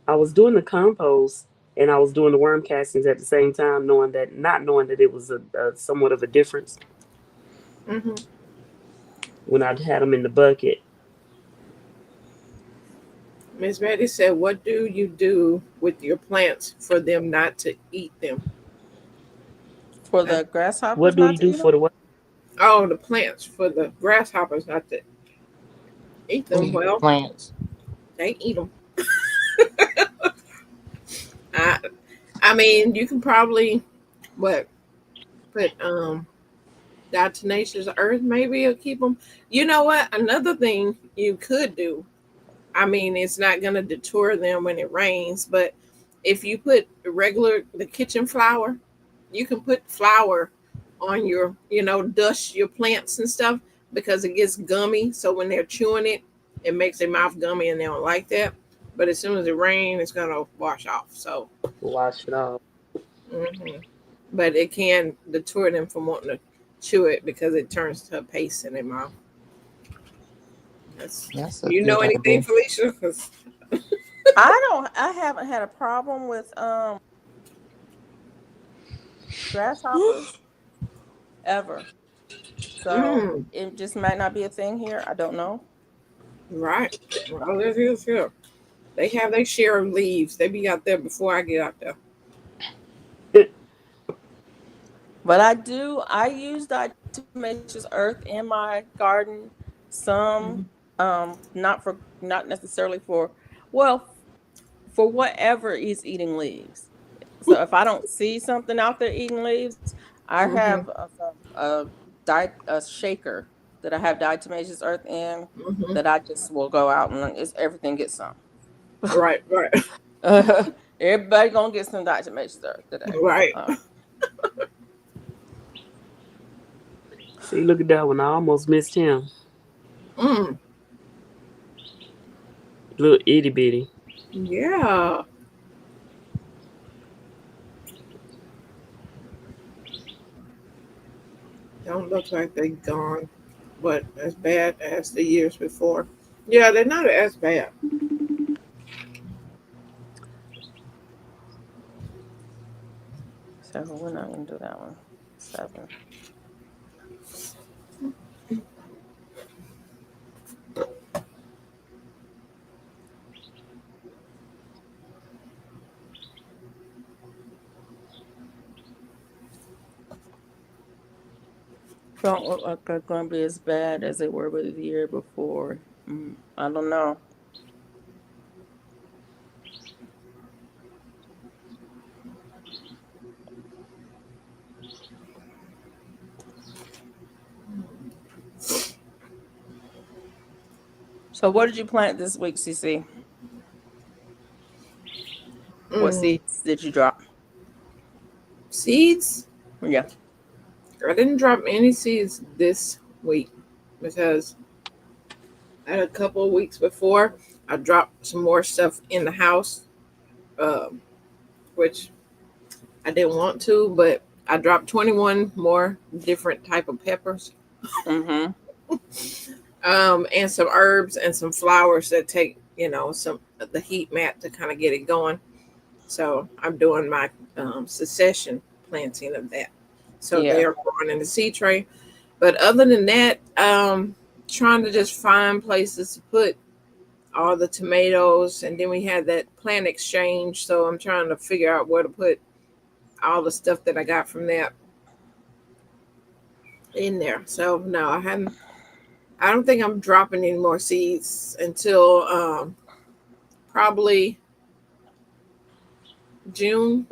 I was doing the compost and I was doing the worm castings at the same time, not knowing that it was a somewhat of a difference Mm-hmm. when I had them in the bucket. Miss Betty said, "What do you do with your plants for them not to eat them?" For Uh, the grasshoppers What do not you to do eat them? for the what? oh, the plants for the grasshoppers not to eat them. Eat Well, plants. they eat them. I, I mean, you can probably what put diatomaceous earth maybe it'll keep them. You know what? Another thing you could do. I mean, it's not gonna deter them when it rains, but if you put the kitchen flour, you can put flour on your, dust your plants and stuff because it gets gummy. So when they're chewing it, it makes their mouth gummy and they don't like that. But as soon as it rains, it's gonna wash off. So, Wash it off. hmm but it can deter them from wanting to chew it because it turns to a paste in their mouth. That's, That's a you know good anything, idea. Felicia? Because I haven't had a problem with grasshoppers ever. So mm, it just might not be a thing here. I don't know. right. Well, it is here. They have their share of leaves. They be out there before I get out there. But I use diatomaceous earth in my garden. Some Mhm. not necessarily for, well, for whatever is eating leaves. So if I don't see something out there eating leaves, I have Mhm. a shaker that I have diatomaceous earth in, Mhm. that I just will go out and everything gets some. Right. Right. Everybody gonna get some diatomaceous earth today. Right. Uh, See, look at that one. I almost missed him. Mm. Little itty bitty. Yeah. Don't look like they gone, but as bad as the years before. Yeah, they're not as bad. so we're not gonna do that one. 7. Don't look like they're gonna be as bad as they were with the year before. I don't know. So what did you plant this week, CC? What Mm. seeds did you drop? Seeds. Yeah. I didn't drop any seeds this week because I had a couple of weeks before I dropped some more stuff in the house, um, which I didn't want to, but I dropped 21 more different type of peppers, Mm-hmm. and some herbs and some flowers that take, some of the heat mat to kind of get it going. So I'm doing my succession planting of that. So they Yeah. are growing in the seed tray. But other than that, trying to just find places to put all the tomatoes. And then we had that plant exchange. So I'm trying to figure out where to put all the stuff that I got from that in there. So no, I don't think I'm dropping any more seeds until probably June.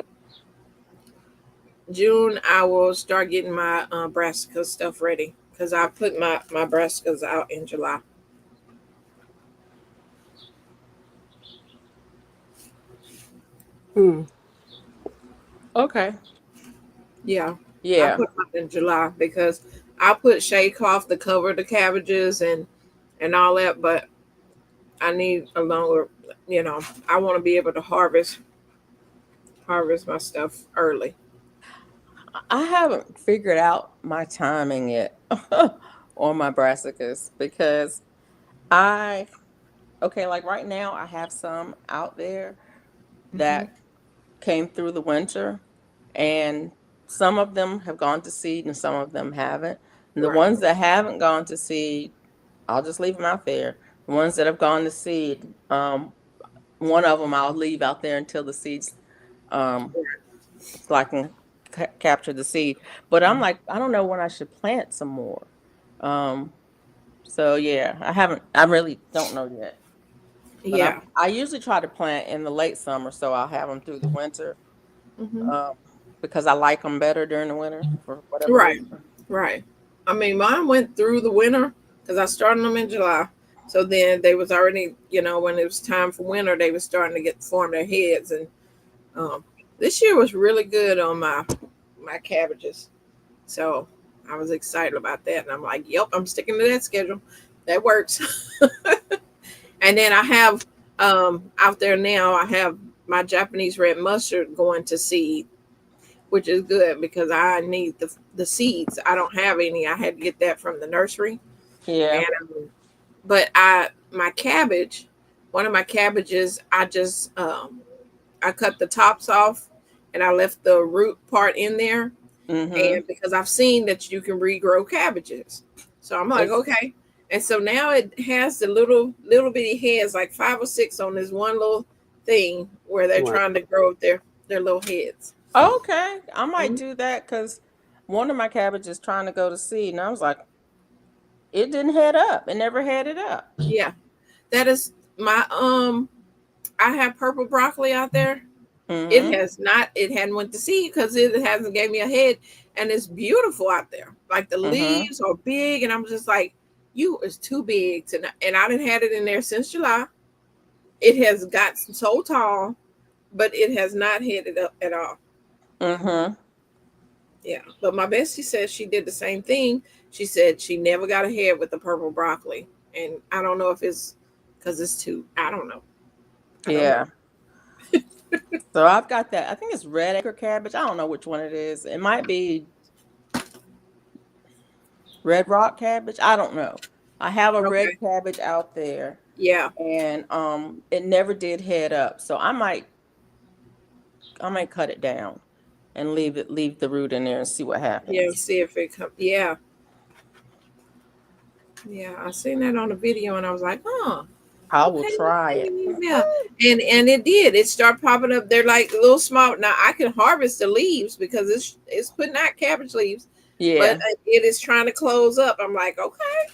June, I will start getting my brassica stuff ready because I put my brassicas out in July. Hmm. Okay. Yeah, I Yeah. put them out in July because I put shade cloth to cover the cabbages and all that, but I need a longer, I want to be able to harvest my stuff early. I haven't figured out my timing yet on my brassicas because I okay, like right now I have some out there Hmm. that came through the winter, and some of them have gone to seed and some of them haven't. And the Right. ones that haven't gone to seed, I'll just leave them out there. The ones that have gone to seed, one of them I'll leave out there until the seeds, um, so I can capture the seed. But I'm like, I don't know when I should plant some more. Um, so yeah, I really don't know yet. But Yeah. I usually try to plant in the late summer, so I'll have them through the winter, Hmm. um, because I like them better during the winter for whatever Right. reason. Right. I mean, mine went through the winter because I started them in July. So then they was already, when it was time for winter, they was starting to get form their heads. And um, this year was really good on my cabbages. So I was excited about that, and I'm like, "Yep, I'm sticking to that schedule. That works." And then I have out there now. I have my Japanese red mustard going to seed, which is good because I need the seeds. I don't have any. I had to get that from the nursery, Yeah. and but my cabbage, one of my cabbages, I cut the tops off, and I left the root part in there, Mm-hmm. and because I've seen that you can regrow cabbages, so I'm like, It's okay. And so now it has the little bitty heads, like 5 or 6 on this one little thing where they're Wow. trying to grow their little heads. okay. I might Mhm. do that because one of my cabbages is trying to go to seed, and I was like, it didn't head up. It never headed up. Yeah, that is my I have purple broccoli out there. It Mm-hmm. has not. It hadn't went to seed because it hasn't gave me a head, and it's beautiful out there. Like the Mm-hmm. leaves are big, and I'm just like, you is too big to. And I didn't had it in there since July. It has got so tall, but it has not headed up at all. Mm-hmm. Yeah, but my bestie said she did the same thing. She said she never got ahead with the purple broccoli, and I don't know if it's because it's too. I don't know. I don't know. Yeah. So I've got that. I think it's red acre cabbage. I don't know which one it is. It might be red rock cabbage. I don't know. I have a red Okay. cabbage out there, Yeah. and it never did head up. So I might cut it down and leave the root in there and see what Yeah. happens. See if it comes. Yeah. Yeah. I seen that on the video, and I was like, huh. I will Okay. try it. Yeah. And it did. It started popping up. They're like a little small. Now I can harvest the leaves because it's putting out cabbage leaves, but Yeah. it is trying to close up. I'm like, okay.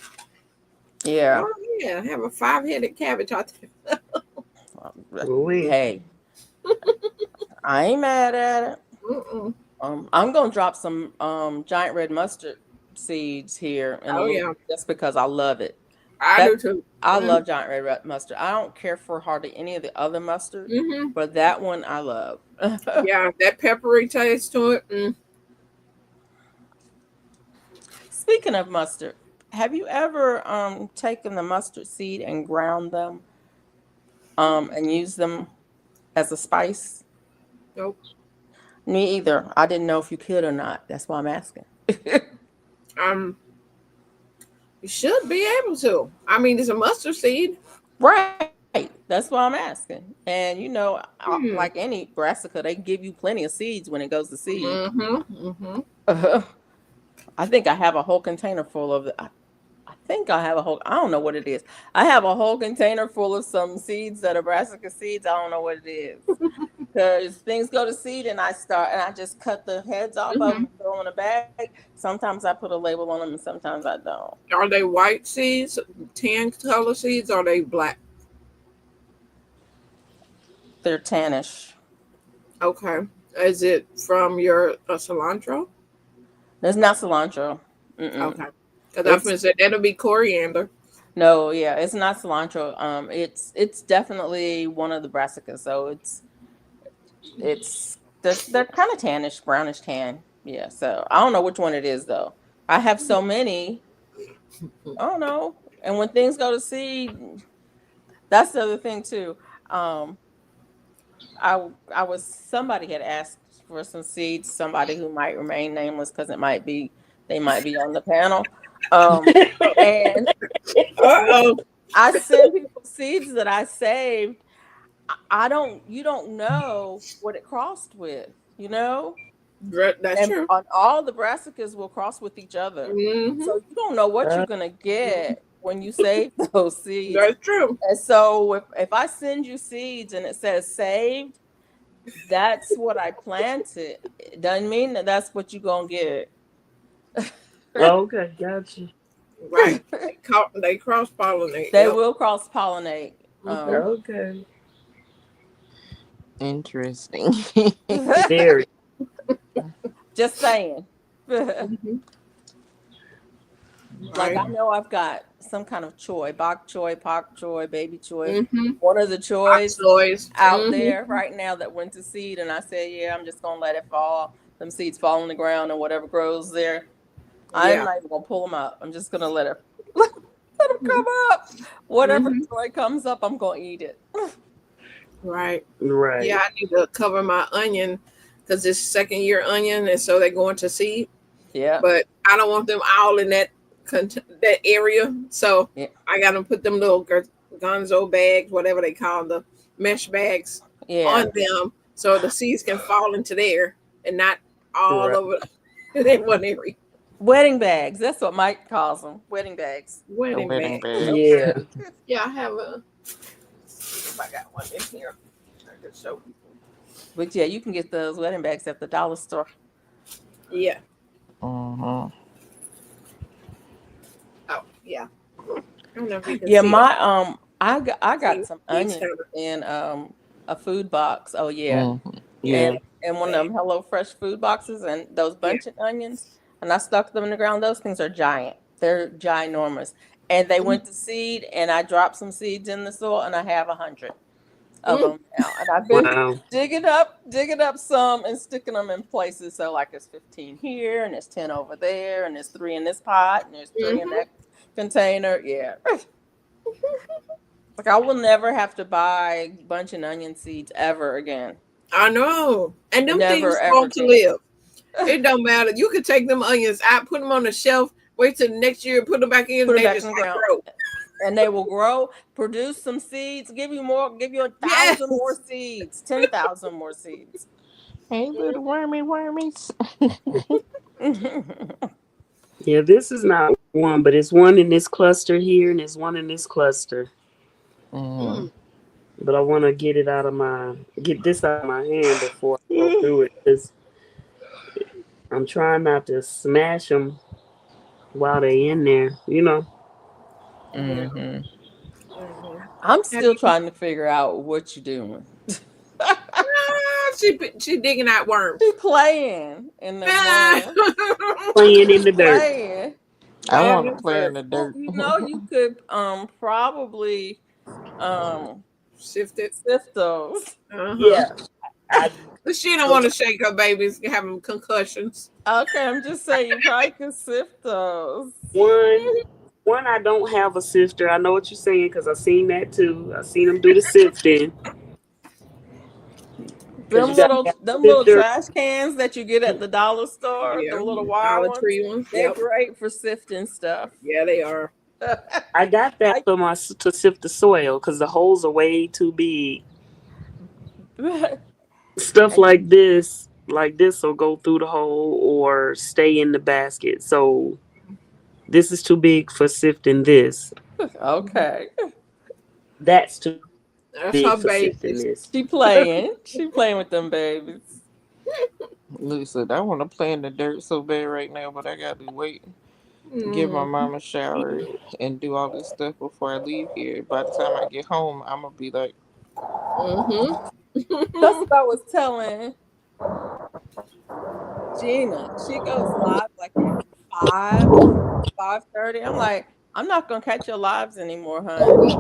Yeah. Oh yeah, I have a 5-headed cabbage out there. Ooh-wee. Hey, I ain't mad at it. Mm-mm. I'm gonna drop some giant red mustard seeds here in a Oh little yeah, bit just because I love it. I That do too. I Mm-hmm. love giant red mustard. I don't care for hardly any of the other mustard, Mm-hmm. but that one I love. Yeah, that peppery taste to it. Mm. Speaking of mustard, have you ever taken the mustard seed and ground them and used them as a spice? Nope. Me either. I didn't know if you could or not. That's why I'm asking. Um, you should be able to. I mean, it's a mustard seed. Right. That's why I'm asking. And like Hmm. any brassica, they give you plenty of seeds when it goes to seed. Mm-hmm. Mm-hmm. I think I have a whole container full of it. I think I have a whole, I don't know what it is. I have a whole container full of some seeds that are brassica seeds. I don't know what it is. Because things go to seed and I just cut the heads off of them Mm-hmm. and throw them in a bag. Sometimes I put a label on them and sometimes I don't. Are they white seeds, tan color seeds? Or are they black? They're tannish. Okay. Is it from your cilantro? There's not cilantro. Mm-mm. Okay. Because I was It's going to say that'll be coriander. no, yeah, it's not cilantro. It's definitely one of the brassicas. So they're kind of tannish, brownish tan. Yeah. So I don't know which one it is though. I have so many. I don't know. And when things go to seed, that's the other thing too. Um, I was somebody had asked for some seeds. Somebody who might remain nameless because they might be on the panel. And when Uh-oh. I send people seeds that I saved, I don't you don't know what it crossed with, you know? That's And true. on all the brassicas will cross with each other. Mm-hmm. So you don't know what you're gonna get when you save those seeds. That's true. And so if I send you seeds and it says saved, that's what I planted. It doesn't mean that that's what you're gonna get. Okay, gotcha. Right. They cross pollinate. They Yep. will cross pollinate. Mm-hmm. Okay. Interesting. Very. Just saying. Mm-hmm. Like Right. I know I've got some kind of choy, bok choy, pak choy, baby choy. Mm-hmm. One of the choys Oxaloids. out Mm-hmm. there right now that went to seed, and I said, yeah, I'm just gonna let it fall. Them seeds fall on the ground and whatever grows there. I'm Yeah. not even gonna pull them up. I'm just gonna let it let them come up. Whatever Mm-hmm. joy comes up, I'm gonna eat it. Right. Right. Yeah, I need to cover my onion because it's second year onion, and so they're going to seed. Yeah, But I don't want them all in that area, so yeah, I got to put them little gonzo bags, whatever they call the mesh bags, yeah. on them, so the seeds can fall into there and not all Right. over in one area. Wedding bags. That's what Mike calls them. Wedding bags. A Wedding wedding bags. bag. Yeah. Yeah, I have a. If I got one in here, I can show people. But yeah, you can get those wedding bags at the dollar store. Yeah. Mm-hmm. Oh, yeah. I don't know if you can Yeah, see it. I got See, some these onions kind of. in a food box. Oh yeah. Mm-hmm. Yeah. And one of them Hello Fresh food boxes and those Yeah. bunch of onions, and I stuck them in the ground. Those things are giant. They're ginormous. And they went to seed, and I dropped some seeds in the soil, and I have 100 of Mm. them now. And I've been Wow. digging up some and sticking them in places. So like there's 15 here, and there's 10 over there, and there's 3 in this pot, and there's 3 in Mm-hmm. that container. Yeah. Like I will never have to buy bunch of onion seeds ever again. I know. And them Never things ever want to again. live. It don't matter. You could take them onions out, put them on the shelf, wait till next year, put them back in, Put and them they back just in the like ground. grow. And they will grow, produce some seeds, give you 1,000 more Yes. seeds, 10,000 more seeds. Hey, little wormies. Yeah, this is not one, but it's one in this cluster here, and there's one in this cluster. Mm-hmm. Mm. But I want to get this out of my hand before I go through it, because I'm trying not to smash them while they in there. You know. Yeah. Mm-hmm. Mhm. I'm Have still you? trying to figure out what you're doing. She digging out worms. She playing in the Ah. worm. Playing in the She dirt. playing. I Playing want in to the play in dirt. the Well, dirt. you could probably um Sift it. sift those. Uh huh. Yeah. I But she don't want to shake her babies, having concussions. Okay, I'm just saying you probably could sift those. one one I don't have a sifter. I know what you're saying because I seen that too. I seen them do the sifting because you gotta have Them a little sifter. trash cans that you get at the dollar store, the Yeah, little wire Dollar ones, Tree ones. they're Yep. great for sifting stuff. Yeah, they are. I got that I for my to sift the soil because the holes are way too big. Stuff and like this will go through the hole or stay in the basket. So this is too big for sifting this. okay. That's too That's big her for sifting babies. this. She playing. She playing with them babies. Listen, I want to play in the dirt so bad right now, but I got to wait, give my Mm. mom a shower, and do all this stuff before I leave here. By the time I get home, I'm gonna be like, That's what I was telling Gina. She goes live like at 5:30. I'm like, I'm not gonna catch your lives anymore, honey,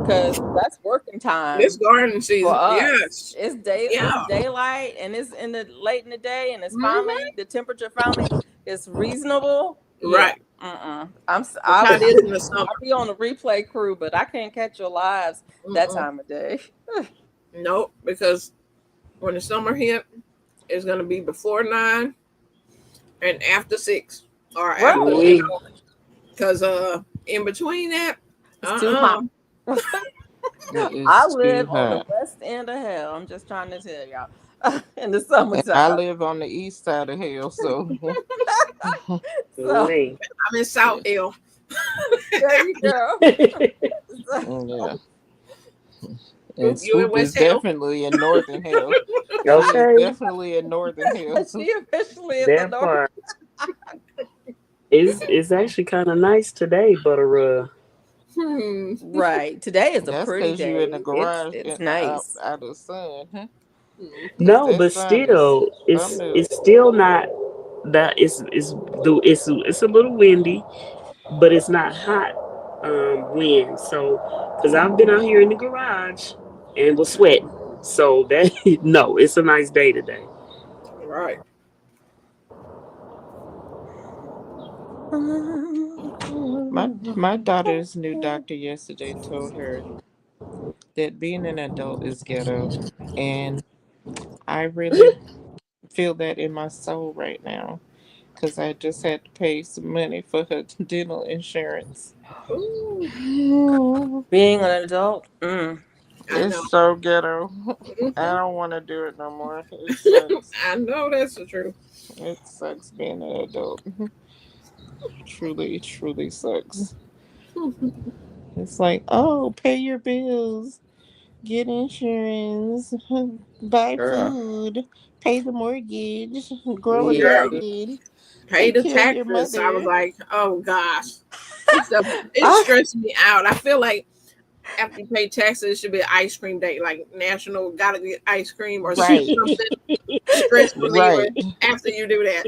because that's working This time garden for season, us. yes, It's yeah. daylight and it's in the late in the day and it's Hmm. finally the temperature finally is reasonable. Yeah. Right. That's how it is in the summer. I'll be on the replay crew, but I can't catch your lives that Mm-mm. time of day. Nope, because when the summer hit, it's gonna be before 9 and after 6 or after Right. We because in between that, It's too hot. it I is too live on the hot. west end of hell. I'm just trying to tell y'all. In the And I summertime. live on the east side of hell, so So we. I'm in South Hill. there you go. yeah. And You in Swoop is West Hill? definitely in northern hell. She is Okay, definitely in northern hell. She officially in the that north. part is actually kind of nice today, Butter. Hmm. Right. Today is a That's pretty because you in the day. garage It's and nice. out of the sun. Huh? Because No, that but sun is still, something else. it's still not that it's a little windy, but it's not hot wind. So, because I've been out here in the garage and was sweating, so that no, it's a nice day today. Right. My daughter's new doctor yesterday told her that being an adult is ghetto, and I really feel that in my soul right now because I just had to pay some money for her dental insurance. Ooh, Being an adult. Mm. I know. It's so ghetto. I Hmm. don't want to do it no more. It sucks. I know that's the truth. It sucks being an adult. Truly, truly sucks. It's like, oh, pay your bills, get insurance, buy Girl. food, pay the mortgage, grow a Yeah. Girl, garden, pay take the care of your taxes. I was mother. like, oh gosh, it I stressed me out. I feel like after you pay taxes, it should be an ice cream day, like national gotta get ice cream or Right, something stress reliever right, after you do that.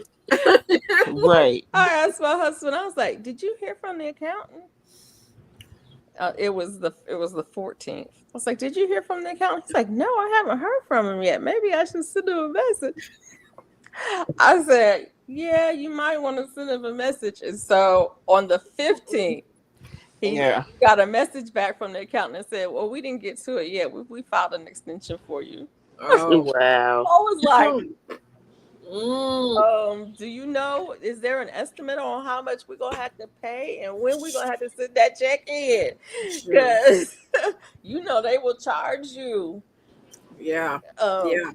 right. asked my husband, I was like, did you hear from the accountant? It was the 14th. I was like, did you hear from the accountant? He's like, no, I haven't heard from him yet. Maybe I should send him a message. I said, yeah, you might want to send him a message. And so on the 15th, he Yeah, got a message back from the accountant and said, well, we didn't get to it yet. We filed an extension for you. Oh. Wow. I was like, Mm. do you know, is there an estimate on how much we're gonna have to pay and when we're gonna have to send that check in? Shoot. Because you know they will charge you Yeah. Yeah.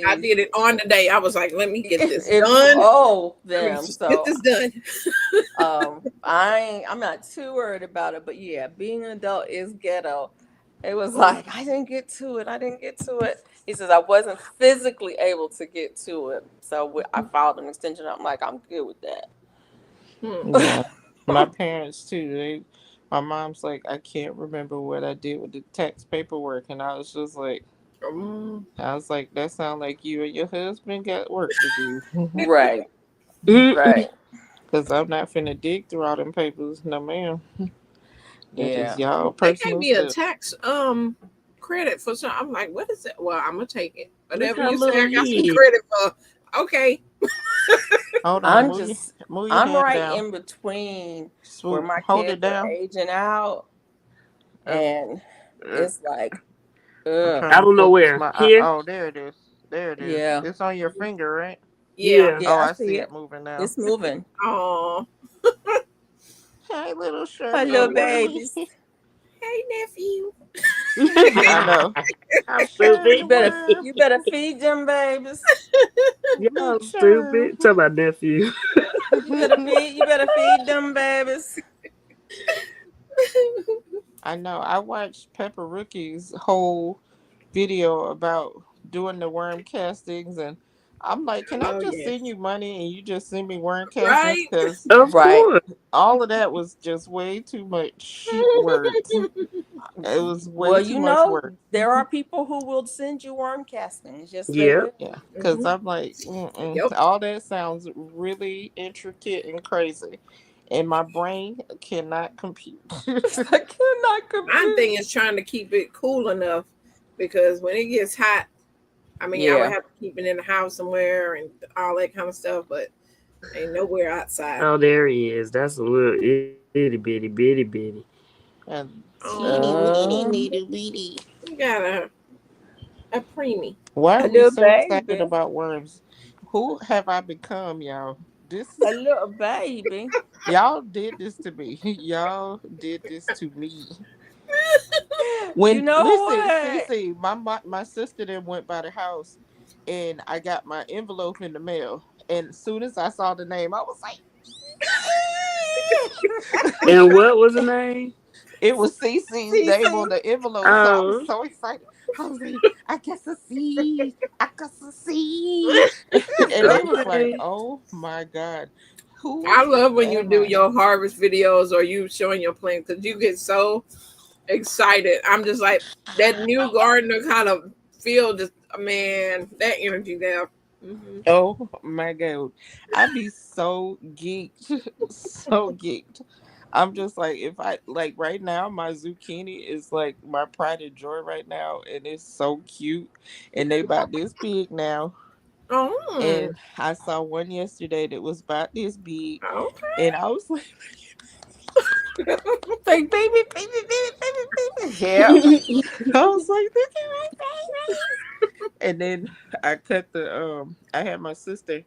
I penalties did it on the day. I was like, let me get this if you done. owe Let me them. just get So this done. I'm not too worried about it, but yeah, being an adult is ghetto. It was like I didn't get to it. I didn't get to it. He says I wasn't physically able to get to it, so I filed an extension. I'm like, I'm good with that. Hmm. yeah. My parents too. My mom's like, I can't remember what I did with the tax paperwork, and I was just like, Mm. that sounds like you and your husband got work to do. Right, Mm-mm. right, Because I'm not finna dig through all them papers, no ma'am. That is yeah. y'all They gave personal me a stuff. tax credit for some. I'm like, what is it? Well, I'm gonna take it. Look Whatever how you say, little I got some he is. credit for. Okay. Hold on, I'm just, move your I'm hand right down. in between where Swoop, my hold it kids are down. aging out, Uh, and uh, it's like, I'm ugh, trying I to don't know focus where. my eye. Here? Oh, there it is. There it is. yeah, It's on your finger, right? Yeah. Yeah. Oh, yeah, I I see see it. it moving now. It's moving. Oh, Hey, little Hello, sugar. babies. hey nephew. I know. I'm sharing Stupid. the You better, worm. you better feed them babies. Big Y'all Sean. stupid. Talk about nephew. You better feed them babies. I know. I watched Pepper Rookie's whole video about doing the worm castings, and I'm like, can I Oh just yes. send you money and you just send me worm castings? Right. Because Of Right. course. all of that was just way too much work. It was way Well, too much work. there are people who will send you worm castings. Yes, they Yep. will. Yeah, because Mhm. I'm like, mm-mm. Yep. All that sounds really intricate and crazy, and my brain cannot compute. I cannot My compute. thing is trying to keep it cool enough because when it gets hot, I mean, I would Yeah. have to keep it in the house somewhere and all that kind of stuff, but ain't nowhere outside. Oh, there he is. That's a little bitty. And teeny Oh, weeny Um, needy weedy. you got a preemie. Why a are we little so excited baby. about worms? Who have I become, y'all? This A little baby. y'all did this to me. Y'all did this to me. You When know listen, what? Cece, my sister then went by the house, and I got my envelope in the mail. And as soon as I saw the name, I was like, And what was the name? it was Cece's name on Cece. the envelope. So I was Oh, so excited. I was like, I guess a seed. I guess a seed. And they was like, okay. oh my God, who I love when you am do I? your harvest videos or you showing your plant because you get so excited. I'm just like that new gardener kind of feel. Just man, that energy there. Hmm. Oh my God. I be so geeked. So geeked. I'm just like, if I like right now, my zucchini is like my pride and joy right now, and it's so cute. And they about this big now. Oh, And I saw one yesterday that was about this big, okay. and I was like, Like baby. Yeah. I was like, look at my baby. And then I cut the I had my sister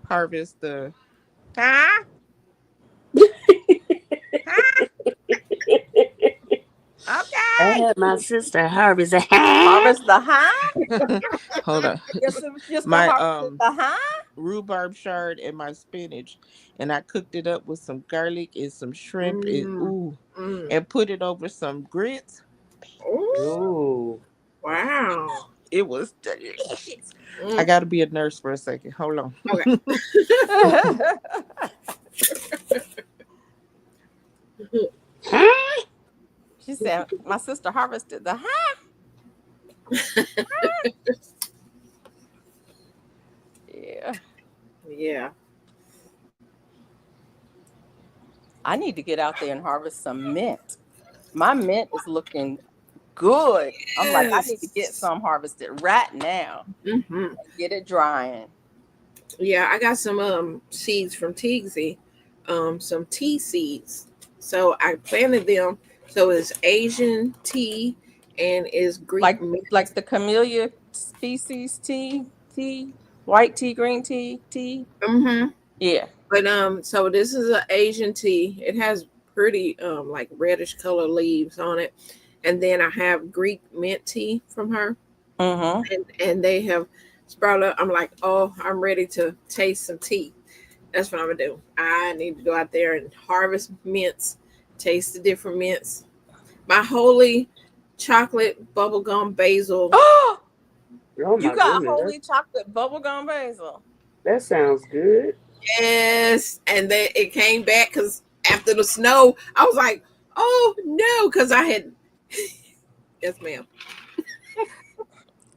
harvest the huh? Huh? I Okay. had my sister harvest a Harvest the huh? Hold on. Just the My harvest the huh? rhubarb shard and my spinach, and I cooked it up with some garlic and some shrimp and Mm, ooh, mm. and put it over some grits. Oh, Ooh. wow. It was delicious. I Mm, gotta be a nurse for a second. Hold on. okay. Huh? She said, "My sister harvested the huh." Yeah. Yeah. I need to get out there and harvest some mint. My mint is looking good. I'm like, I need to get Yes. some harvested right now Hmm. and get it drying. Yeah, I got some seeds from Teagsy, some tea seeds. So I planted them. So it's Asian tea and it's Greek Like mint. the camellia species tea, white tea, green tea. Hmm. Yeah. But so this is an Asian tea. It has pretty like reddish color leaves on it. And then I have Greek mint tea from her. Mm-hmm. And they have sprouted up. I'm like, oh, I'm ready to taste some tea. That's what I'm gonna do. I need to go out there and harvest mints, taste the different mints. My holy chocolate bubblegum basil. Oh, Oh you my got goodness. holy chocolate bubblegum basil. That sounds good. Yes, and then it came back because after the snow, I was like, oh no, because I had yes, ma'am.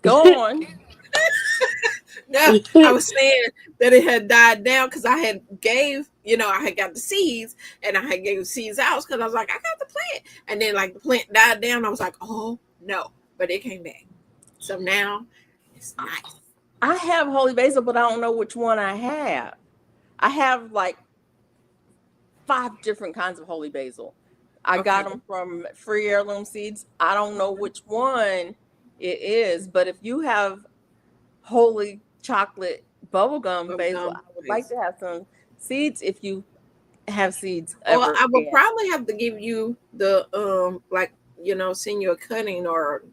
Go on. No, I was saying that it had died down because I had gave, I had got the seeds and I had gave seeds out because I was like, I got the plant. And then like the plant died down. I was like, oh no. but it came back. So now it's nice. I have holy basil, but I don't know which one I have. I have like 5 different kinds of holy basil. I got Okay. them from Free Heirloom Seeds. I don't know which one it is, but if you have holy chocolate bubblegum basil, I Bubblegum would like basil. to have some seeds if you have seeds Or ever. I will Yeah. probably have to give you the like send you a cutting or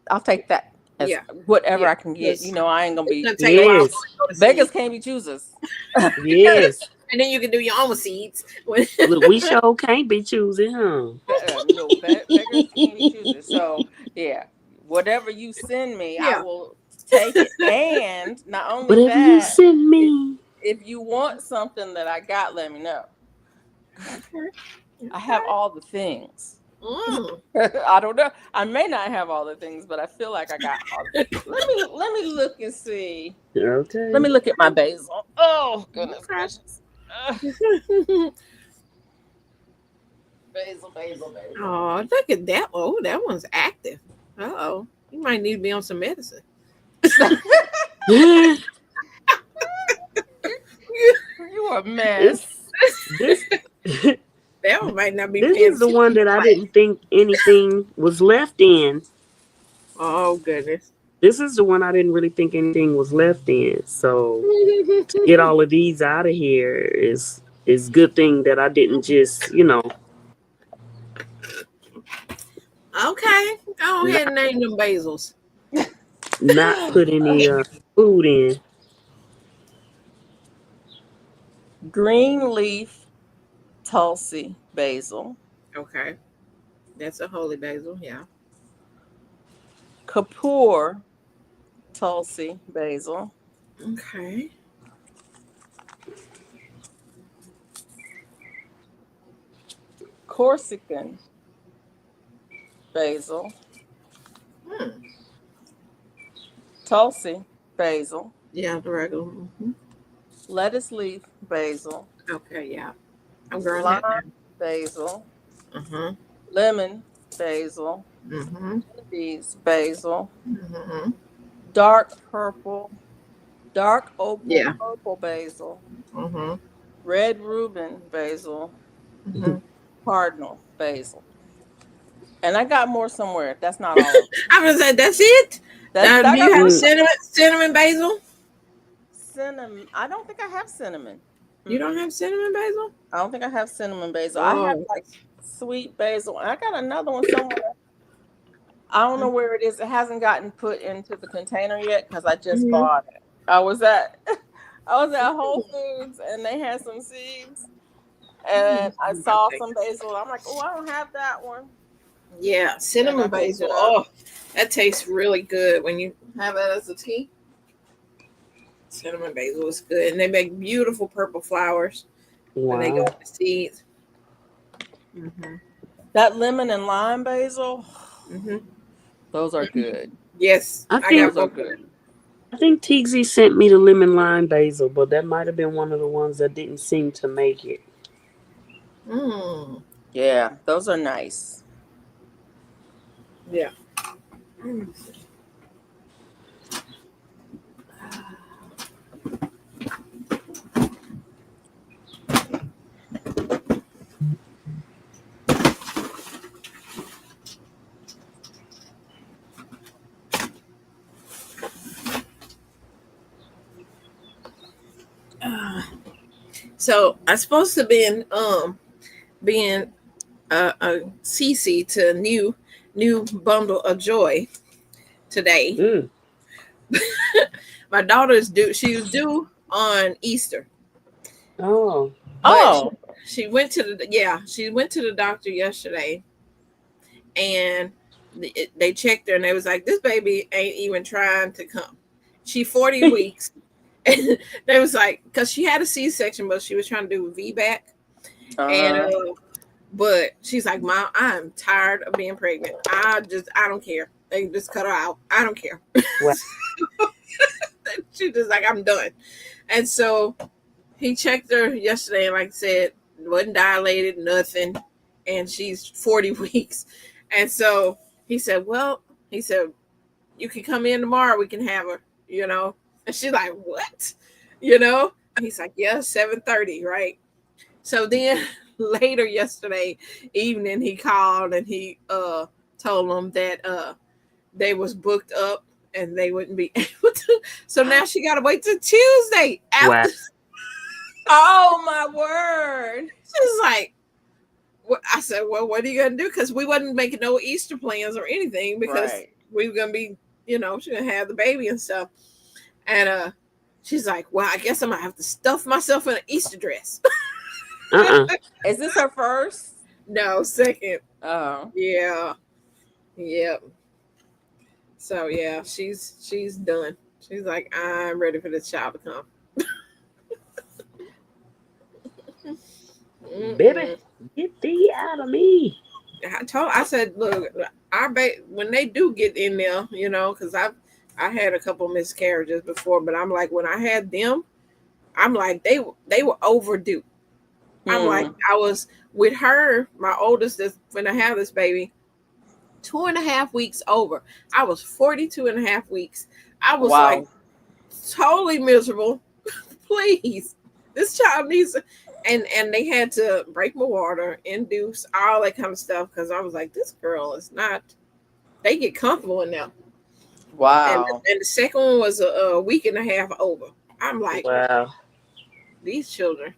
I'll take that as yeah, whatever yeah. I can get. Because I ain't gonna it's be gonna take a while for Yes. it to go to beggars seed. can't be choosers. Yes. And then you can do your own seeds. Look, we sure can't be choosing, huh? No, beggars can't be choosers. So yeah, whatever you send me, I Yeah. will take it. And not only Whatever you that, send if me. if you want something that I got, let me know. Okay. I have all the things. Mm. I don't know. I may not have all the things, but I feel like I got all. Let me look and see. Let Okay. me look at my basil. Oh goodness gracious. Ugh, basil. Oh, look at that. Oh, that one's active. Uh-oh. You might need to be on some medicine. this You a mess. this That one might not be this paying is the attention one in that I class. didn't think anything was left in. Oh, goodness. This is the one I didn't really think anything was left in. So to get all of these out of here is good thing that I didn't just, Okay. Go ahead not and name them basils. not put any food in. Green leaf Tulsi basil, Okay. That's a holy basil. Yeah. Kapoor Tulsi basil, Okay. Corsican basil, Hmm. Tulsi basil, Yeah, the regular. Mhm. lettuce leaf basil, Okay. Yeah. I'm growing that lime now. basil, Uh-huh. lemon basil, Mm-hmm. Genovese basil, Mm-hmm. dark purple, dark opal Yeah. purple basil, Mm-hmm. red Reuben basil, Mm-hmm. cardinal basil. And I got more somewhere. That's not all of them. I was like, that's it. I Do you got have more Mm, somewhere. cinnamon basil? Cinnamon. I don't think I have cinnamon. You don't Mm-mm. have cinnamon basil? I don't think I have cinnamon basil. I have Oh. like sweet basil. I got another one somewhere. I don't know where it is. It hasn't gotten put into the container yet because I just Mm-hmm. bought it. I was at I was at Whole Foods and they had some seeds and I saw some basil. I'm like, oh, I don't have that one. Yeah, And I cinnamon picked basil. it up. Oh, that tastes really good when you have it as a tea. Cinnamon basil is good, and they make beautiful purple flowers when they go wow. in the seeds. Mm-hmm. That lemon and lime basil, Mm-hmm. those are good. Yes, I I got think Those are both of good. them. I think Teagsy sent me the lemon lime basil, but that might have been one of the ones that didn't seem to make it. Mm. Yeah, those are nice. Yeah. Mm. So I'm supposed to be in being a CC to a new bundle of joy today. Mm. My daughter's due. She was due on Easter, Oh. but Oh, she went to the doctor yesterday, and they checked her, and they was like, this baby ain't even trying to come. She 40 weeks. And they was like, because she had a C-section, but she was trying to do a VBAC, and uh-huh. but she's like, Mom, I'm tired of being pregnant. I don't care. They just cut her out. I don't care. Wow. She just like, I'm done. And so he checked her yesterday, and like I said, wasn't dilated, nothing. And she's 40 weeks. And so he said, well, He said, you can come in tomorrow. We can have her, you know. And she's like, what? You know? He's like, yeah, 7:30, right? So then later yesterday evening, he called and he told them that they was booked up and they wouldn't be able to. So now she got to wait till Tuesday Wow. after. Oh my word! She's like, what? I said, well, what are you gonna do? Because we wasn't making no Easter plans or anything because Right. we were gonna be, you know, she's gonna have the baby and stuff. And she's like, well, I guess I'm gonna have to stuff myself in an Easter dress. Uh-uh. Is this her first? No, second. Oh. Yeah. Yep. So yeah, she's done. She's like, I'm ready for this child to come. Baby, get thee out of me. I said, look, when they do get in there, you know, because I had a couple miscarriages before, but I'm like, when I had them, I'm like, they were overdue. I'm like, I was with her, my oldest, when I have this baby, 2.5 weeks over. I was 42.5 weeks. I was like totally miserable. Please, this child needs and they had to break my water, induce, all that kind of stuff, because I was like, this girl is not. They get comfortable in there. Wow. And the second one was a week and a half over. I'm like, Wow. these children,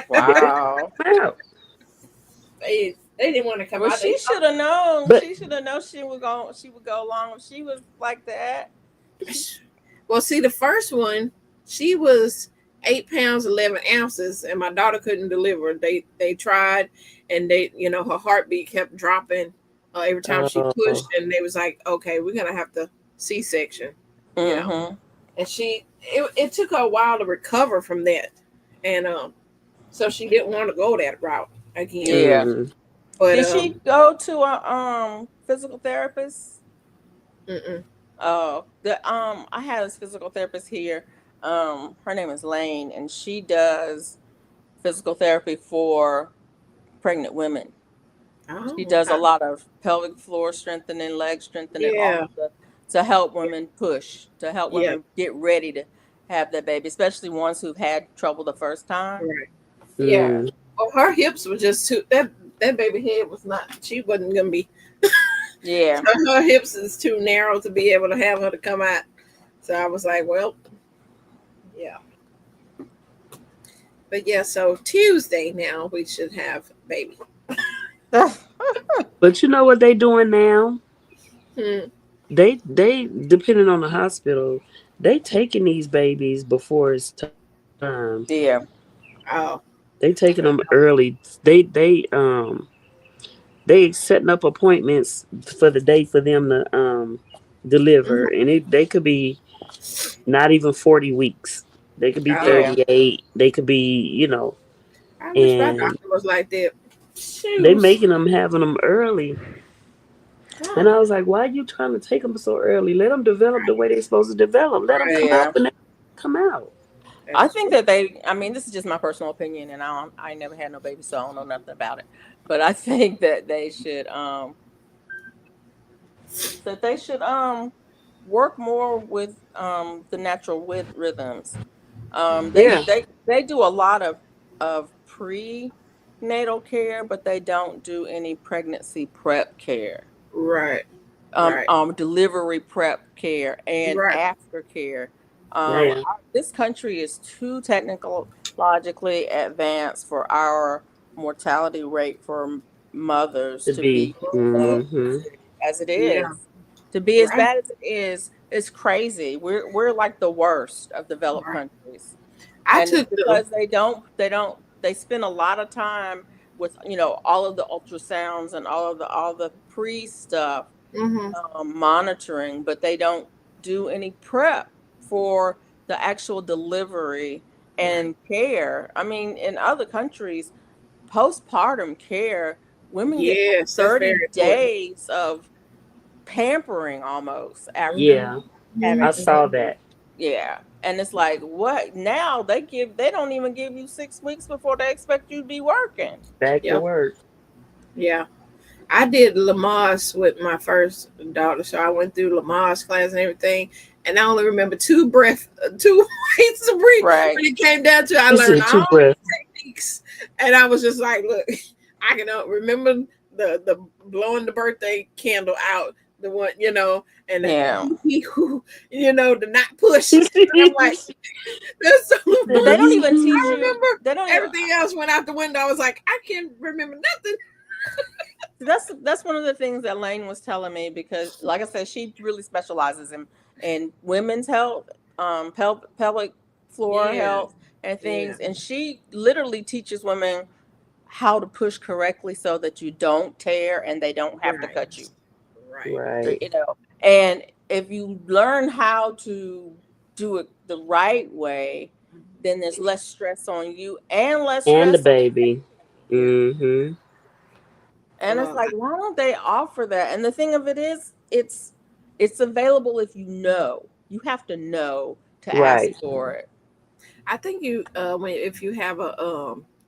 Wow. Wow. they didn't want to come Well, out. she should have known. But She should have known she would go. She would go along if she was like that. Well, see, the first one, she was 8 pounds 11 ounces, and my daughter couldn't deliver. They tried, and they, you know, her heartbeat kept dropping every time she pushed, and they was like, okay, we're gonna have to C-section, you know. And it took her a while to recover from that, and so she didn't want to go that route again. Yeah. But did she go to a physical therapist? Mm-mm. Oh, I had this physical therapist here. Her name is Lane, and she does physical therapy for pregnant women. Oh, She does a okay. lot of pelvic floor strengthening, leg strengthening, all Yeah, of to help women push, to help yeah, women get ready to have their baby, especially ones who've had trouble the first time. right. Yeah. Well, her hips were just too. That baby head was not. She wasn't gonna be. Yeah. Her hips is too narrow to be able to have her to come out. So I was like, well, yeah. But yeah, so Tuesday now we should have baby. but you know what they doing now? Hmm. They depending on the hospital, they taking these babies before it's time. Yeah. Oh, They taking them early. They setting up appointments for the day for them to deliver, and they could be not even 40 weeks. They could be oh. 38. They could be, I wish my and doctor was like that. they Shoes. making them having them early. And I was like, why are you trying to take them so early? Let them develop the way they're supposed to develop. Let them come Right. out Yeah. when they come out. I think that I mean, this is just my personal opinion, and I never had no baby, so I don't know nothing about it. But I think that they should, work more with, the natural rhythms. Yeah. They do a lot of prenatal care, but they don't do any pregnancy prep care. Right. Right. Delivery prep care and Right. aftercare. Yeah. This country is too technologically advanced for our mortality rate for mothers To to be. be Mm-hmm. as it Yeah. is. To be as Right. bad as it is, it's crazy. We're like the worst of developed Right. countries, I and it's took the. because they spend a lot of time with all of the ultrasounds and all the pre stuff, Mm-hmm. monitoring, but they don't do any prep for the actual delivery Right. and care. I mean, in other countries, postpartum care, women get like Yes, that's 30 very important. days of pampering almost after Mm-hmm. Yeah. having I Mm-hmm. saw children. that. Yeah. And it's like, what now? They don't even give you 6 weeks before they expect you to be working. Back to Yep. work. Yeah. I did Lamaze with my first daughter, so I went through Lamaze class and everything. And I only remember two ways to breathe. Right. When it came down to, I He learned said two all breaths. techniques, and I was just like, "Look, I can remember the blowing the birthday candle out, the one and the Yeah. the not push." And I'm like, "That's so But they don't even I teach you. remember They don't even. everything else went out the window. I was like, I can't remember nothing. That's one of the things that Lane was telling me because, like I said, she really specializes in women's health, pelvic floor Yeah, health, and yeah, things. And she literally teaches women how to push correctly so that you don't tear and they don't have to right, cut you. right. Right. And if you learn how to do it the right way, then there's less stress on you and less And the stress on. baby. Yeah. Mm-hmm. And it's like, why don't they offer that? And the thing of it is, it's available if you know. You have to know to ask Right. for it. I think you when if you have a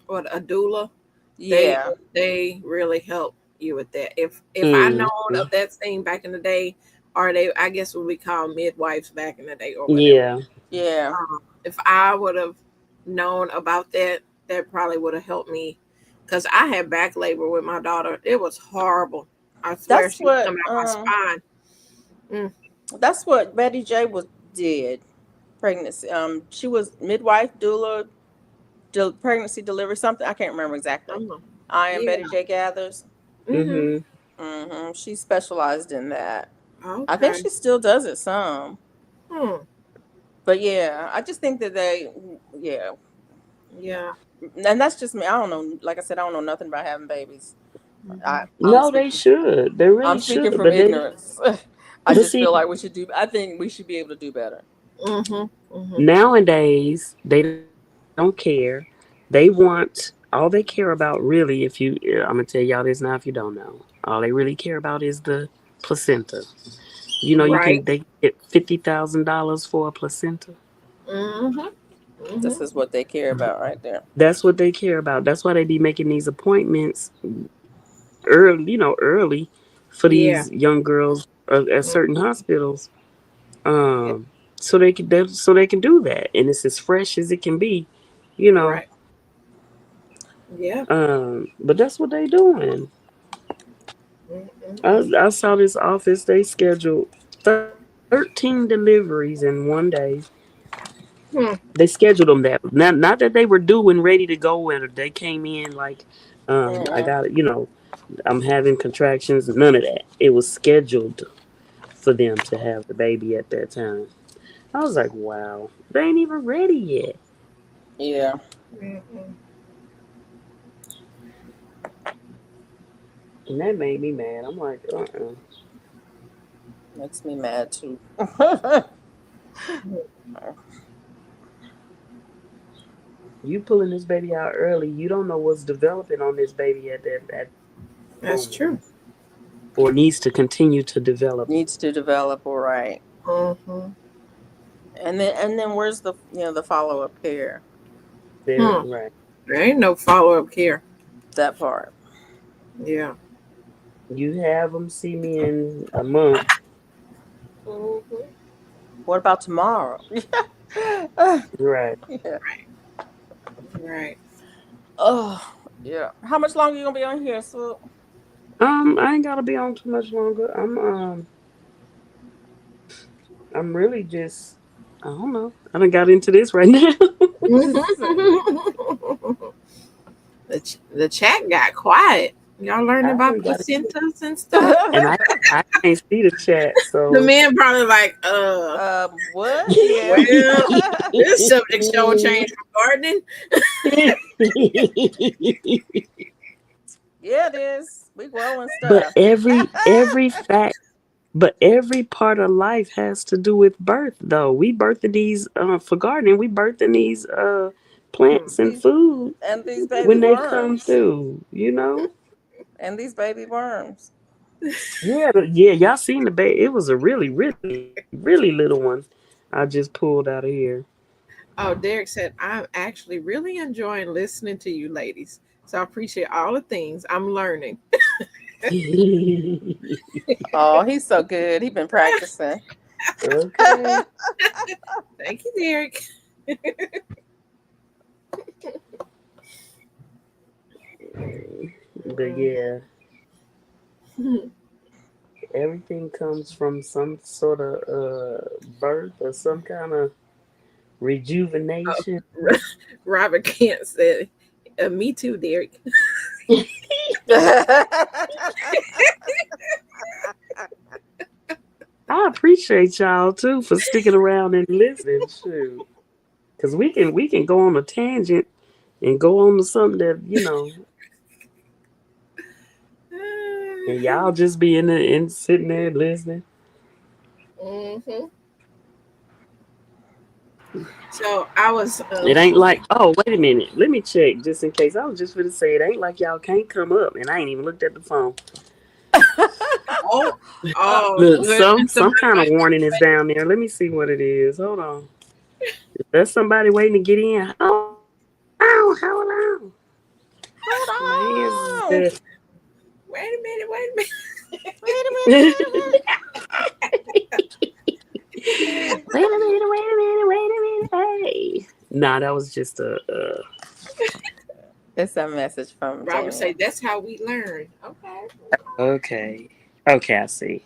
doula, they Yeah. they really help you with that. If I known Mm-hmm. of that thing back in the day, or they I guess what we call midwives back in the day or whatever. Yeah. Yeah. If I would have known about that, that probably would have helped me because I had back labor with my daughter. It was horrible. I swear That's she was what coming out my spine. Mm, that's what Betty J was did. Pregnancy. She was midwife, doula, pregnancy delivery, something. I can't remember exactly. oh, I am yeah. Betty J Gathers. Mm-hmm. Mm-hmm. She specialized in that. I think Okay. she still does it some. Hmm. But yeah, I just think that yeah, Yeah. and that's just me. I don't know. Like I said, I don't know nothing about having babies. Mm-hmm. I'm No, they speaking. should. They I'm really speaking should. from But they, ignorance. I but just see, feel like we should do. I think we should be able to do better. Mm-hmm. Mm-hmm. nowadays they don't care. They want all they care about really. If you, I'm gonna tell y'all this now. If you don't know, all they really care about is the placenta. You know, Right. they get $50,000 for a placenta. Mm-hmm. This Mm-hmm. is what they care about right there. That's what they care about. That's why they be making these appointments early. Early for Yeah. these young girls at certain Mm-hmm. hospitals. Yeah. So they can do that, and it's as fresh as it can be. You know. Right. Yeah. But that's what they doing. Mm-hmm. I saw this office. They scheduled 13 deliveries in one day. Hmm. They scheduled them that not that they were due and ready to go, and they came in like, I Mm-mm. got I'm having contractions. None of that. It was scheduled for them to have the baby at that time. I was like, wow, they ain't even ready yet, Yeah, Mm-hmm. and that made me mad. I'm like, makes me mad too. you pulling this baby out early. You don't know what's developing on this baby at that moment, That's true. or needs to continue to develop. Needs to develop, all right. Mm-hmm. And then where's the the follow up care? There, Hmm. right? There ain't no follow up care. That part. Yeah. You have them see me in a month. Mm-hmm. What about tomorrow? Right. Yeah. Right. Oh, yeah. How much longer you gonna be on here, Swoop? I ain't gotta be on too much longer. I'm really just, I don't know. I done got into this right now. The chat got quiet. Y'all learning I about done got it, placentas and stuff. and I can't see the chat, The so. men probably like, What? Yeah. well, this subject show change from gardening. Yeah, it is. We growing but stuff. every fact, but every part of life has to do with birth, though. We birthing these for gardening. We birthing these Hmm. plants and these food and these baby when they come worms. through. And these baby worms. Yeah, yeah. Y'all seen the baby? It was a really, really, really little one. I just pulled out of here. Oh, Derek said, I'm actually really enjoying listening to you ladies. So I appreciate all the things I'm learning. Oh, he's so good. He's been practicing. Okay. Thank you, Derek. But yeah, everything comes from some sort of birth or some kind of Oh, rejuvenation. Robert Kent said, "Me too, Derek." I appreciate y'all too for sticking around and listening. Shoot, because we can go on a tangent and go on to something that and y'all just be in there and sitting there listening. Hmm. So I was, It ain't like, oh, wait a minute, let me check just in case. I was just gonna say it ain't like y'all can't come up, and I ain't even looked at the phone. oh, oh, Look, good. some And some somebody kind of might warning is down there. Let me see what it is. Hold on. Is there somebody waiting to get in? Hold on. Hold My hands is on. good. wait a minute, wait a minute. Wait a minute. Wait a minute. Wait a minute, wait a minute, wait a minute. Hey. Nah, that was just It's a message from Robert Jamie. say that's how we learn. Okay. okay. Okay, I see.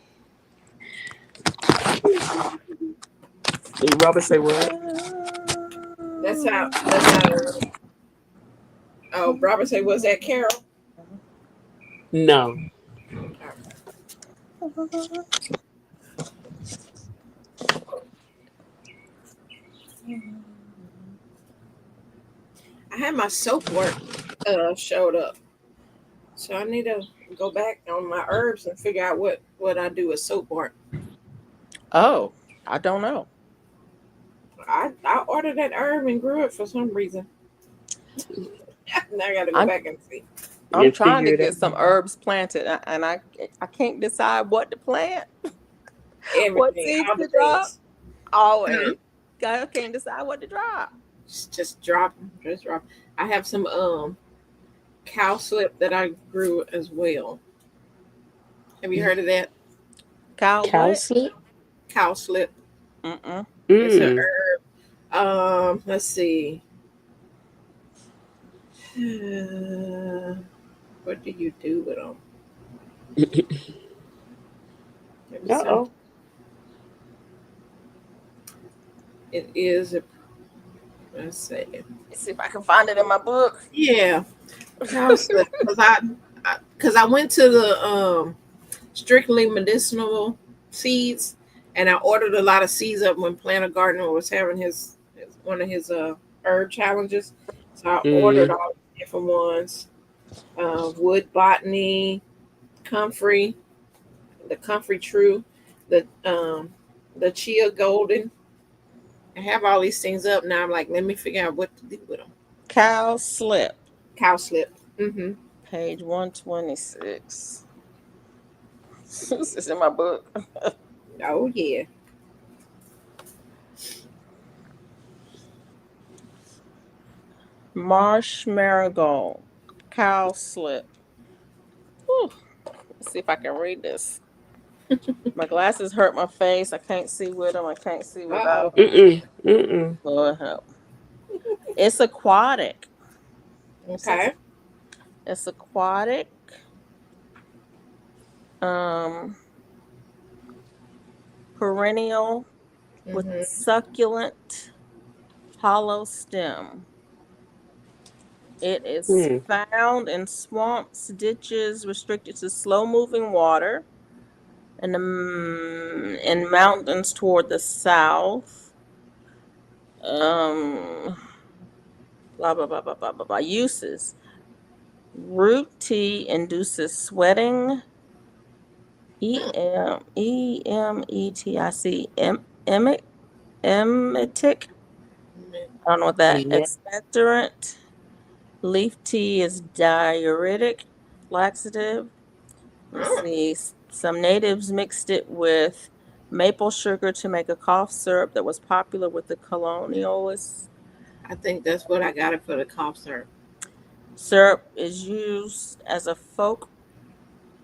Robert say what? That's how. That's how. Oh, Robert say, was that Carol? No. I had my soap work showed up, so I need to go back on my herbs and figure out what I do with soap work. Oh, I don't know. I ordered that herb and grew it for some reason. Now I got to go I'm back and see I'm And trying to figure it out. get some herbs planted, and I can't decide what to plant, what everything, seeds all the to drop. things. Hmm. Always, I can't decide what to drop. Just drop 'em, just drop 'em. I have some cowslip that I grew as well. Have you heard of that? Cow what? Cowslip? Cowslip. Mm-mm. It's a Mm. let's see. What do you do with them? Uh-oh. It is a, let's see. Let's see if I can find it in my book. Yeah, cowslip. Cause I went to the strictly medicinal seeds, and I ordered a lot of seeds up when Planter Gardener was having his one of his herb challenges. So I ordered Mm. all the different ones. Wood botany, comfrey, the comfrey true, the chia golden. I have all these things up now. I'm like, let me figure out what to do with them. Cow slip, Cowslip. Mm-hmm. page 126. This is in my book. Oh yeah. Marsh marigold, cow slip. Whew. Let's see if I can read this. My glasses hurt my face. I can't see with them. I can't see Uh oh. without them. Mm-mm. Mm-mm. Lord help. It's aquatic. It says Okay. it's aquatic. Um, perennial with Mm-hmm. succulent hollow stem. It is Mm. found in swamps, ditches, restricted to slow moving water, and in mountains toward the south. Um, blah, blah, blah, blah, blah, blah, blah. Uses. Root tea induces sweating. Emetic. Emetic. I don't know what that. Yeah. Expectorant. Leaf tea is diuretic, laxative. Let's Oh, see. Some natives mixed it with maple sugar to make a cough syrup that was popular with the colonialists. I think that's what I got it for the concert. Syrup is used as a folk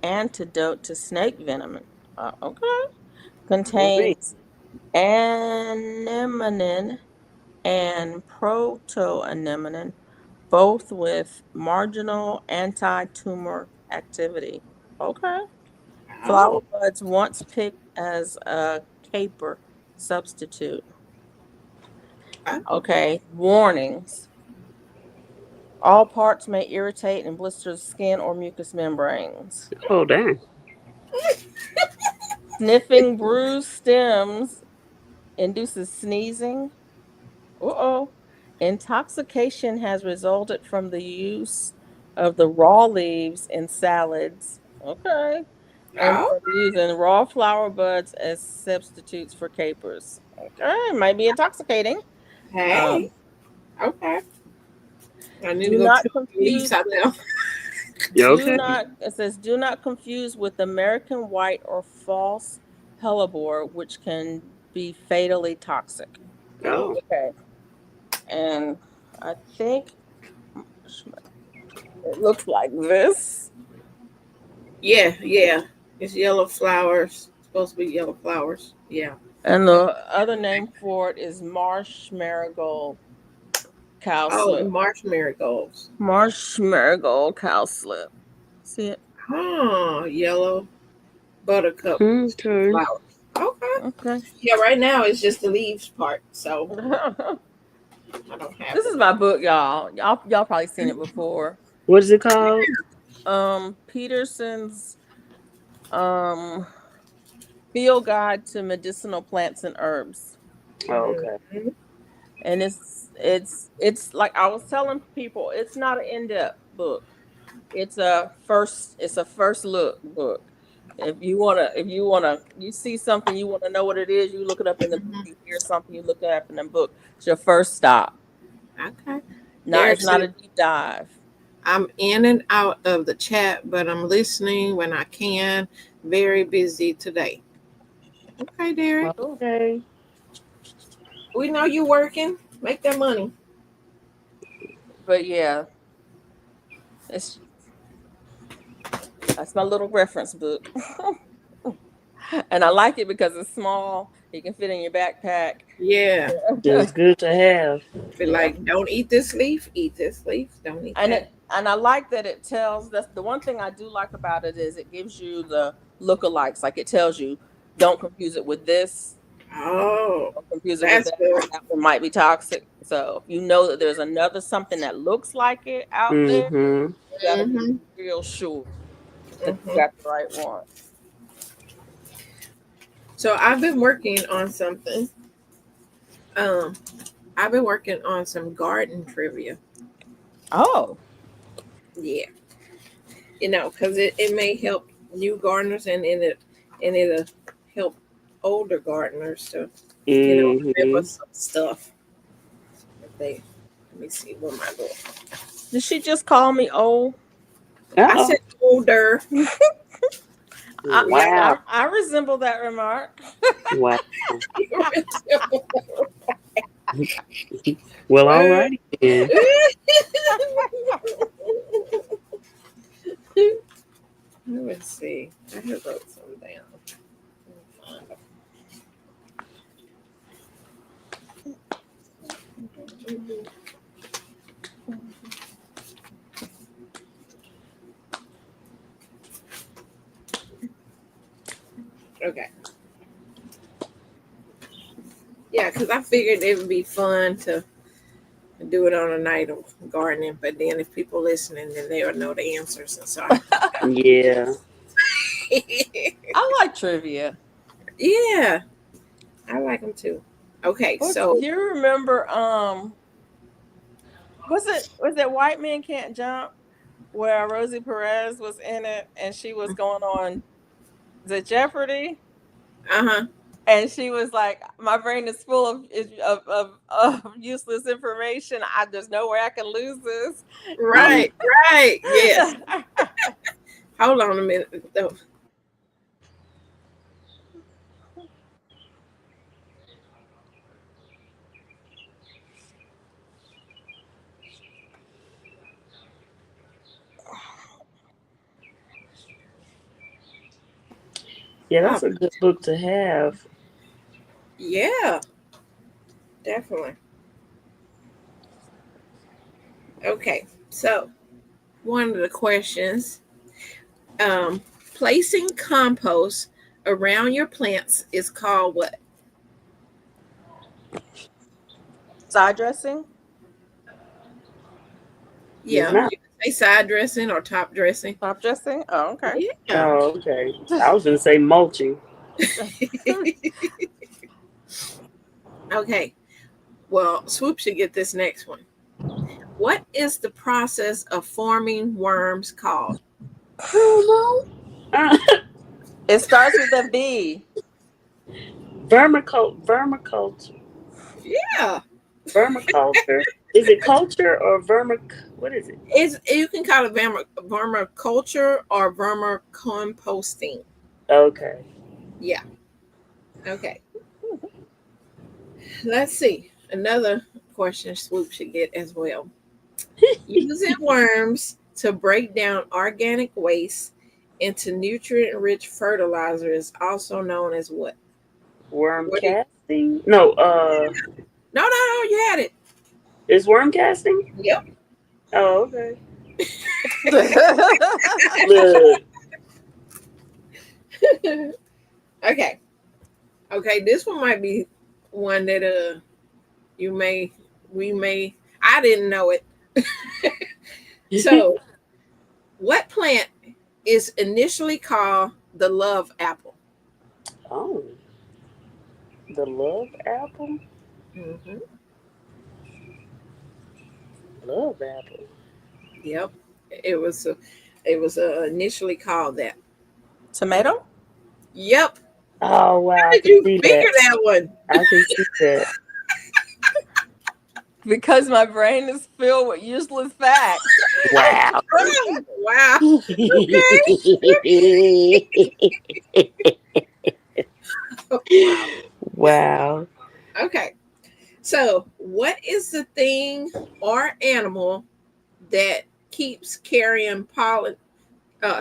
antidote to snake venom. Okay. Ooh-wee. Contains anemone and protoanemone, both with marginal anti-tumor activity. Okay. Flower Oh, buds once picked as a caper substitute. oh, Okay. Warnings. All parts may irritate and blister the skin or mucous membranes. Oh, dang. Sniffing bruised stems induces sneezing. Uh-oh. Intoxication has resulted from the use of the raw leaves in salads. Okay. And oh, from using raw flower buds as substitutes for capers. Okay. Might be intoxicating. hey, Um, okay. I need to do go not check the leaves confuse out with there. You do okay? not it says do not confuse with American white or false hellebore, which can be fatally toxic. Oh. Okay. And I think it looks like this. Yeah, yeah. It's yellow flowers. It's supposed to be yellow flowers. Yeah. And the other name for it is marsh marigold Oh, the cowslip. marsh marigolds. Marsh marigold cowslip. See it? Yellow buttercup Okay. flowers. Okay. Okay. Yeah, right now it's just the leaves part, so I don't have This the is my leaves. book, y'all. Y'all probably seen it before. What is it called? Peterson's um Field Guide to Medicinal Plants and Herbs. Oh, okay. Mhm. And it's like I was telling people, it's not an in-depth book. It's a first look book. You see something, you wanna know what it is, you look it up in the book. Mhm. You hear something, you look it up in the book. It's your first stop. Okay. It's There's not it. a deep dive. I'm in and out of the chat, but I'm listening when I can. Very busy today. Okay, Derek. Okay. We know you working. Make that money. But yeah, it's that's my little reference book. And I like it because it's small. You can fit in your backpack. Yeah. It's good to have. Be Yeah. like, don't eat this leaf. Eat this leaf. Don't eat that. And I like that it tells. That's the one thing I do like about it is it gives you the lookalikes. Like it tells you, don't confuse it with this. Oh, Don't confuse it with that's that. good. That one might be toxic. So if you know that there's another something that looks like it out there, Mm-hmm. you gotta be Mm-hmm. real sure that you Mm-hmm. got the right one. So I've been working on something. Um, I've been working on some garden trivia. Oh, Yeah, because it may help new gardeners and it'll help older gardeners to remember Mm-hmm. some stuff. If they let me see what my little. did she just call me old? I Uh-oh. said older. Yeah. Wow. I resemble that remark. Wow. Well, all righty then. Let me see. I have wrote some down. Okay. Yeah, because I figured it would be fun to do it on a night of gardening, but then if people listening, then they will know the answers. And so, Yeah. I like trivia. yeah, I like them too. Okay, What so do you remember? Was it White Men Can't Jump, where Rosie Perez was in it, and she was going on the Jeopardy, uh-huh. and she was like, "My brain is full of useless information. There's no way I can lose this." Right, right. Yes. Hold on a minute though. Yeah, Oh, that's a good book to have. yeah, definitely. Okay, so one of the questions, um, placing compost around your plants is called what? Side dressing? It's Yeah, not. you can say side dressing or top dressing. Top dressing? Oh, okay. Yeah. Oh, okay. I was gonna say mulching. Okay. Well, Swoop should get this next one. What is the process of forming worms called? I don't know. It starts with a V. Vermiculture. Yeah. Vermiculture. Is it culture or what is it? It's, you can call it vermiculture or vermicomposting. Okay. Yeah. Okay. Let's see. Another question Swoop should get as well. Using worms to break down organic waste into nutrient rich fertilizer is also known as what? Worm What do you, casting? No, no, you had it. is worm casting? Yep. Oh, okay. Look. Okay. Okay, this one might be one that you may we may I didn't know it. So, what plant is initially called the love apple? Oh, the love apple? Hmm. Love apple. Yep. It was initially called that. Tomato? Yep. Oh, How wow. I did can you see figure that. that one? I can see that. Because my brain is filled with useless facts. Wow. Wow. Okay. Wow. Wow. Okay. So, what is the thing or animal that keeps carrying pollen?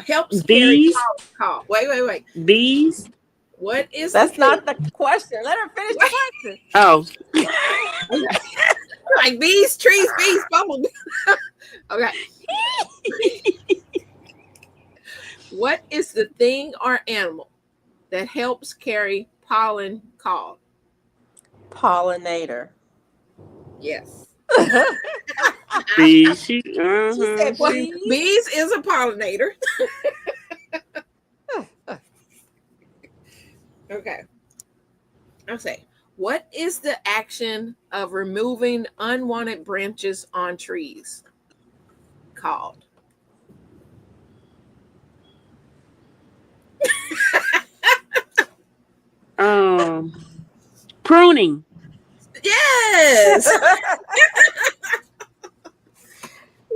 Helps carry Bees? pollen. Call. Wait. Bees? What is the That's thing? not the question. Let her finish the question. Oh. Like bees, trees, bees, bubble. Okay. What is the thing or animal that helps carry pollen called? Pollinator. Yes. Bees. She said Well, bees. bees is a pollinator. Okay. I'll say, what is the action of removing unwanted branches on trees called? Um, pruning. Yes.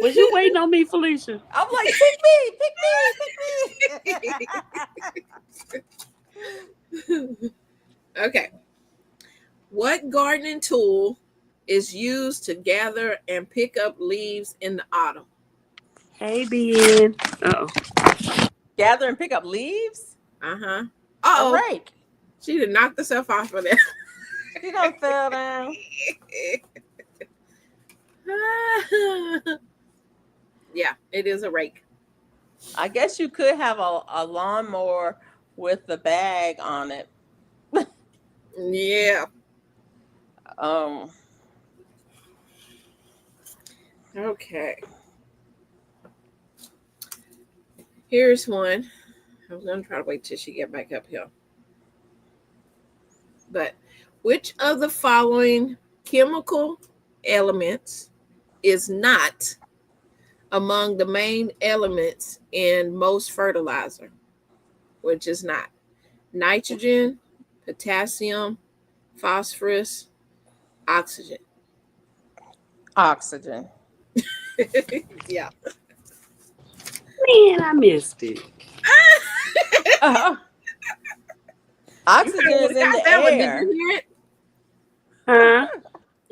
Was you waiting on me, Felicia? I'm like, pick me, pick me. Okay. What gardening tool is used to gather and pick up leaves in the autumn? Hey, Ben. Uh-oh. Gather and pick up leaves? Uh-huh. A Oh, rake. she did knock herself off of that. She gonna fell down. Yeah, it is a rake. I guess you could have a lawnmower with the bag on it. Yeah. Um, Okay. Here's one. I'm gonna try to wait till she get back up here. But which of the following chemical elements is not among the main elements in most fertilizer? Which is not nitrogen, potassium, phosphorus, oxygen. oxygen. Yeah. Man, I missed it. You Oxygen probably would is have in got the that one. Did air. you hear it? Huh?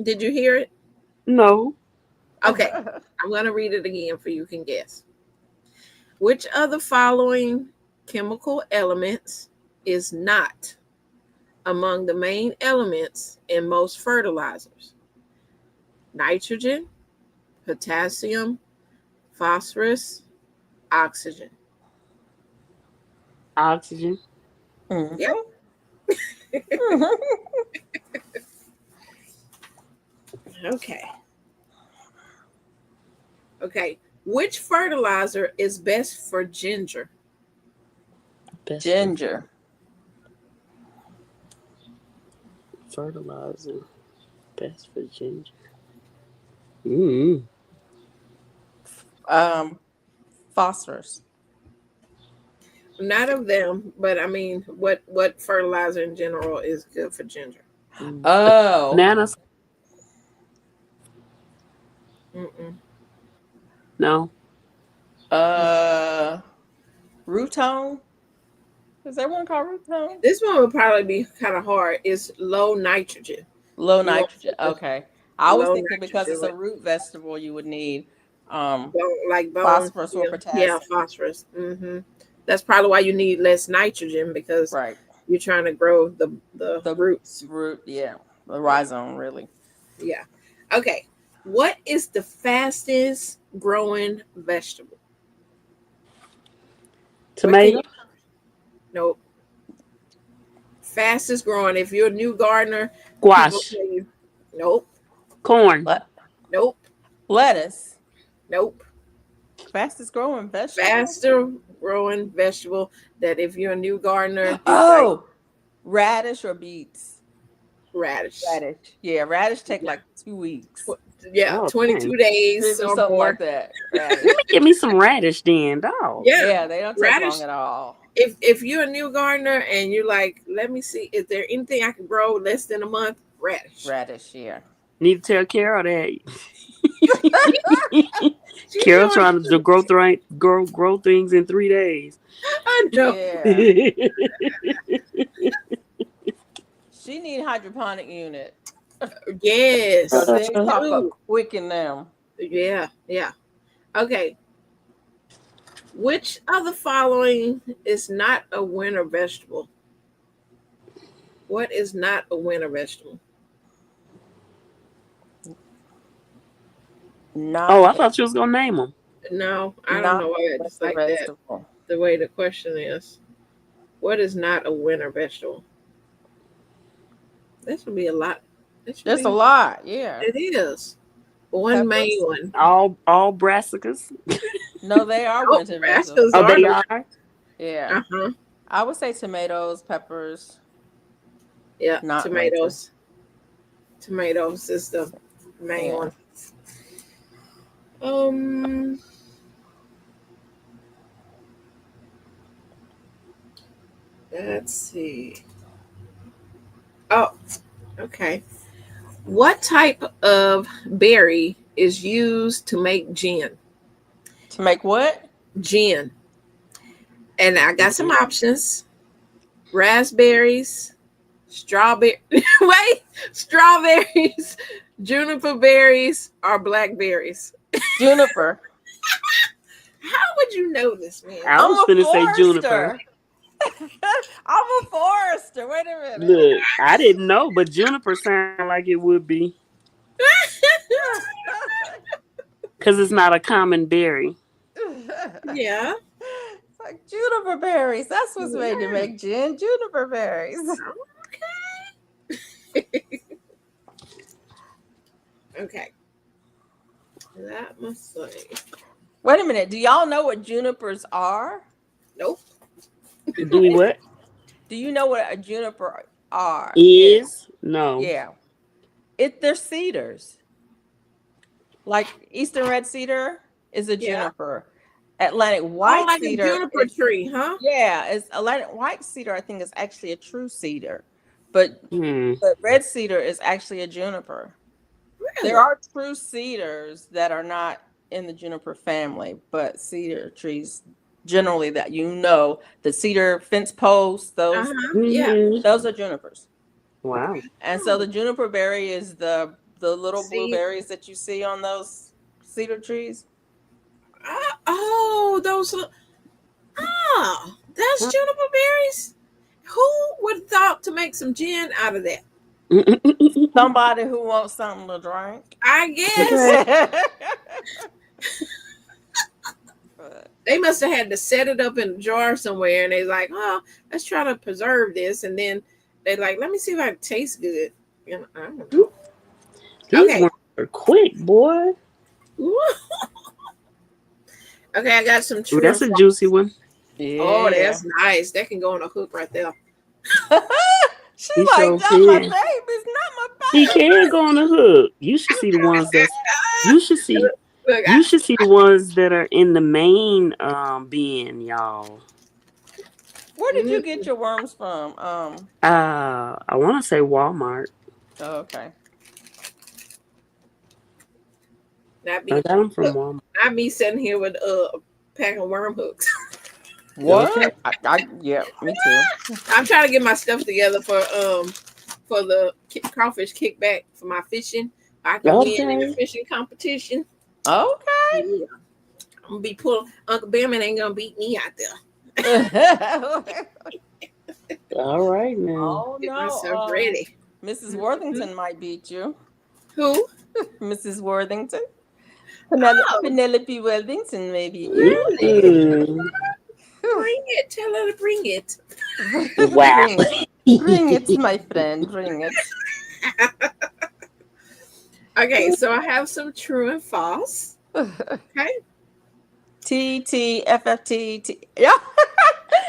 Did you hear it? No. Okay. I'm going to read it again for you can guess. Which of the following chemical elements is not among the main elements in most fertilizers? Nitrogen, potassium, phosphorus, oxygen. Oxygen. Yep. Mm-hmm. Okay. Okay. Which fertilizer is best for ginger? Best Ginger. fertilizer. Best for ginger. Mm. Phosphorus. Not of them, but I mean, what fertilizer in general is good for ginger? Mm. Oh. Nanas. Mm-mm. No. Rutone. Is there one called Rutone? This one would probably be kind of hard. It's low nitrogen. Low You want nitrogen. Okay. I was low thinking because nitrogen it's a with root vegetable, you would need um bone. phosphorus or Yeah, yeah, potassium. phosphorus. That's probably why you need less nitrogen because Right. you're trying to grow the The roots. root, yeah. The Yeah, rhizome, really. yeah. Okay. What is the fastest growing vegetable? What can Tomato. you? Nope. Fastest growing. If you're a new gardener, people Squash. tell you, nope, Corn. Le- nope, lettuce. nope. Fastest growing vegetable. Faster growing vegetable that if you're a new gardener, it's like Oh, radish or beets? radish. Radish. Yeah, radish take Yeah, like 2 weeks. tw- yeah, Oh, dang. 22 days Or or something like more. that. Let Radish. me give me some radish then, dog. Yeah, Yeah, they don't take long radish. at all. If you're a new gardener and you're like, let me see, is there anything I can grow less than a month? Radish. Radish, yeah. Need to tell Carol that. She's Carol doing. trying to grow things in 3 days. I know. Yeah. She need hydroponic unit. Yes, Things she pop up do. quick in them. Yeah, yeah. Okay. Which of the following is not a winter vegetable? What is not a winter vegetable? Oh, I Not thought you was gonna name them. No, I don't not know why a it's winter like that. vegetable. The way the question is, what is not a winter vegetable? This would be a lot. This should There's a be. lot, yeah. It is one main Peppers? one. All brassicas. No, they are Oh, winter vegetables. rascals Oh, are they the. are. Yeah. Uh huh. I would say tomatoes, peppers, Yeah, not winter. tomatoes. Tomatoes is the main Yeah. one. Um. Let's see. Oh, okay. What type of berry is used to make gin? To make what? Gin. And I got some options: raspberries, strawberry. Wait, strawberries, juniper berries, or blackberries. Juniper. How would you know this, man? I I'm was a finna say juniper. forester. I'm a forester. Wait a minute. Look, I didn't know, but juniper sounded like it would be because it's not a common berry. Yeah. It's like juniper berries. That's what's made to Yeah. make gin. Juniper berries. Okay. That must say. Wait a minute. Do y'all know what junipers are? Nope. Do we what? Do you know what a juniper are? Is no. Yeah. They're cedars. Like Eastern red cedar is a Yeah. juniper. Atlantic Oh, white like a cedar juniper is, tree, huh? yeah, it's Atlantic white cedar I think is actually a true cedar. But Hmm. red cedar is actually a juniper. Really? There are true cedars that are not in the juniper family, but cedar trees generally that the cedar fence posts, those Uh-huh. Yeah. those are junipers. Wow. And so the juniper berry is the little See. blueberries that you see on those cedar trees. Oh, those. That's juniper berries. Who would have thought to make some gin out of that? Somebody who wants something to drink. I guess Okay. they must have had to set it up in a jar somewhere, and they're like, "Oh, let's try to preserve this," and then they're like, "Let me see if it tastes good." You know, I don't know. These Okay. ones are quick, boy. Okay, I got some Ooh, true. that's a juicy one. Yeah. Oh, that's nice. That can go on a hook right there. She's He like, sure that's my can. baby. It's not my He baby. can go on the hook. You should see the ones that's. You should see. Look, You should see the ones that are in the main bin, y'all. Where did you get your worms from? I want to say Walmart. Oh, okay. not I me. got them from Look, Walmart. not me sitting here with a pack of worm hooks. What? Okay. Yeah, me too. I'm trying to get my stuff together for the crawfish kickback for my fishing. I can win in the Okay. fishing competition. Okay. Yeah. I'm gonna be pulling. Uncle Bearman ain't gonna beat me out there. All right now. Oh Get no. myself ready. Mrs. Worthington might beat you. Who? Mrs. Worthington. Oh, Penelope Worthington may beat you. really? Mm. Bring it. Tell her to bring it. Wow. Bring it, my friend. Bring it. Okay, so I have some true and false. Okay. TTFFT. Yeah.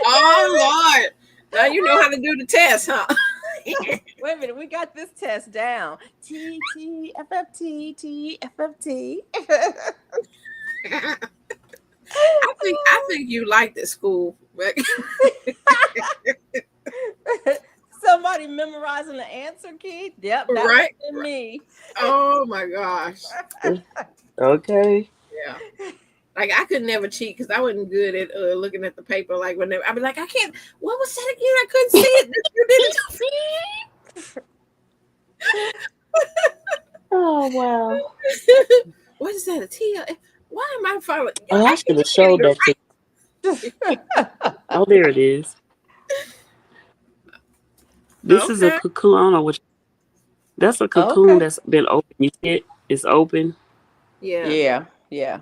Oh Lord. Now you know how to do the test, huh? Wait a minute, we got this test down. TTFFT. I think you liked it, school. Somebody memorizing the answer key. Yep, that Right. was me. Oh my gosh. Okay. Yeah. Like I could never cheat because I wasn't good at looking at the paper. Like when I'd be like, I can't. What was that again? I couldn't see it. You did Oh wow. it. What is that? A T? Why am I following? Oh, I should have showed that to you. Oh, there it is. This is a Okay. cocoon. I don't know which. That's a cocoon that's been open. You see it? It's open. Yeah. Yeah.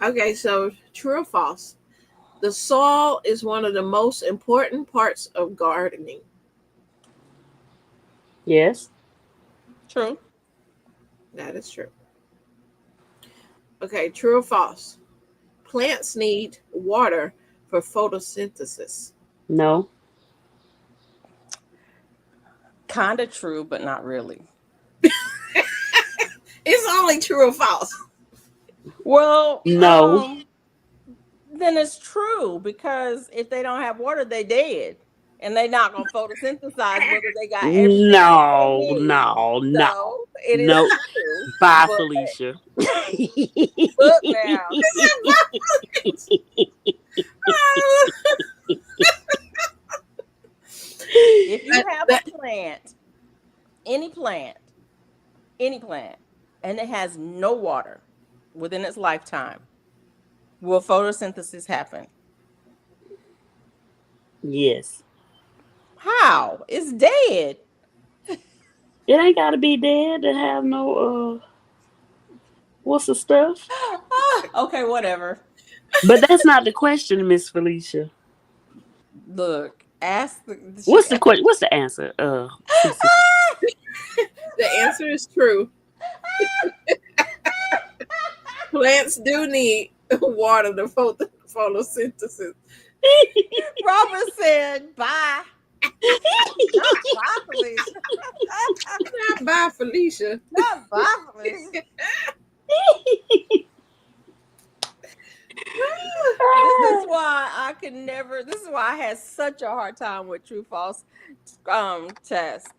Okay, so true or false? The soil is one of the most important parts of gardening. Yes. True. That is true. Okay, true or false? Plants need water for photosynthesis. No. Kind of true, but not really. It's only true or false. Well, No. then it's true because if they don't have water, they dead, and they not gonna photosynthesize whether they got everything No. they need. No. No. So it is No. true. Bye, But Felicia. look now, if you have a plant, any plant, and it has no water within its lifetime, will photosynthesis happen? Yes. How? It's dead. It ain't gotta be dead to have no what's the stuff? Okay, whatever. But that's not the question, Miss Felicia. Look, ask the. What's the question? What's the answer? The answer is true. Plants do need water to photosynthesis. Robert said, "Bye." Not bye, Felicia. Not by Felicia. Not bye, Felicia. This is why I could never. This is why I had such a hard time with true false tests.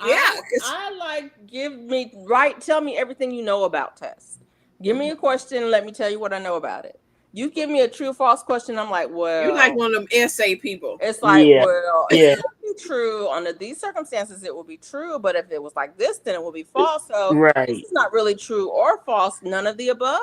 Yeah, I like tell me everything you know about tests. Give me a question, let me tell you what I know about it. You give me a true false question, I'm like, well, you like one of them essay people. it's like, Yeah. well, Yeah. it would be true under these circumstances. It will be true, but if it was like this, then it will be false. So Right. this is not really true or false. None of the above.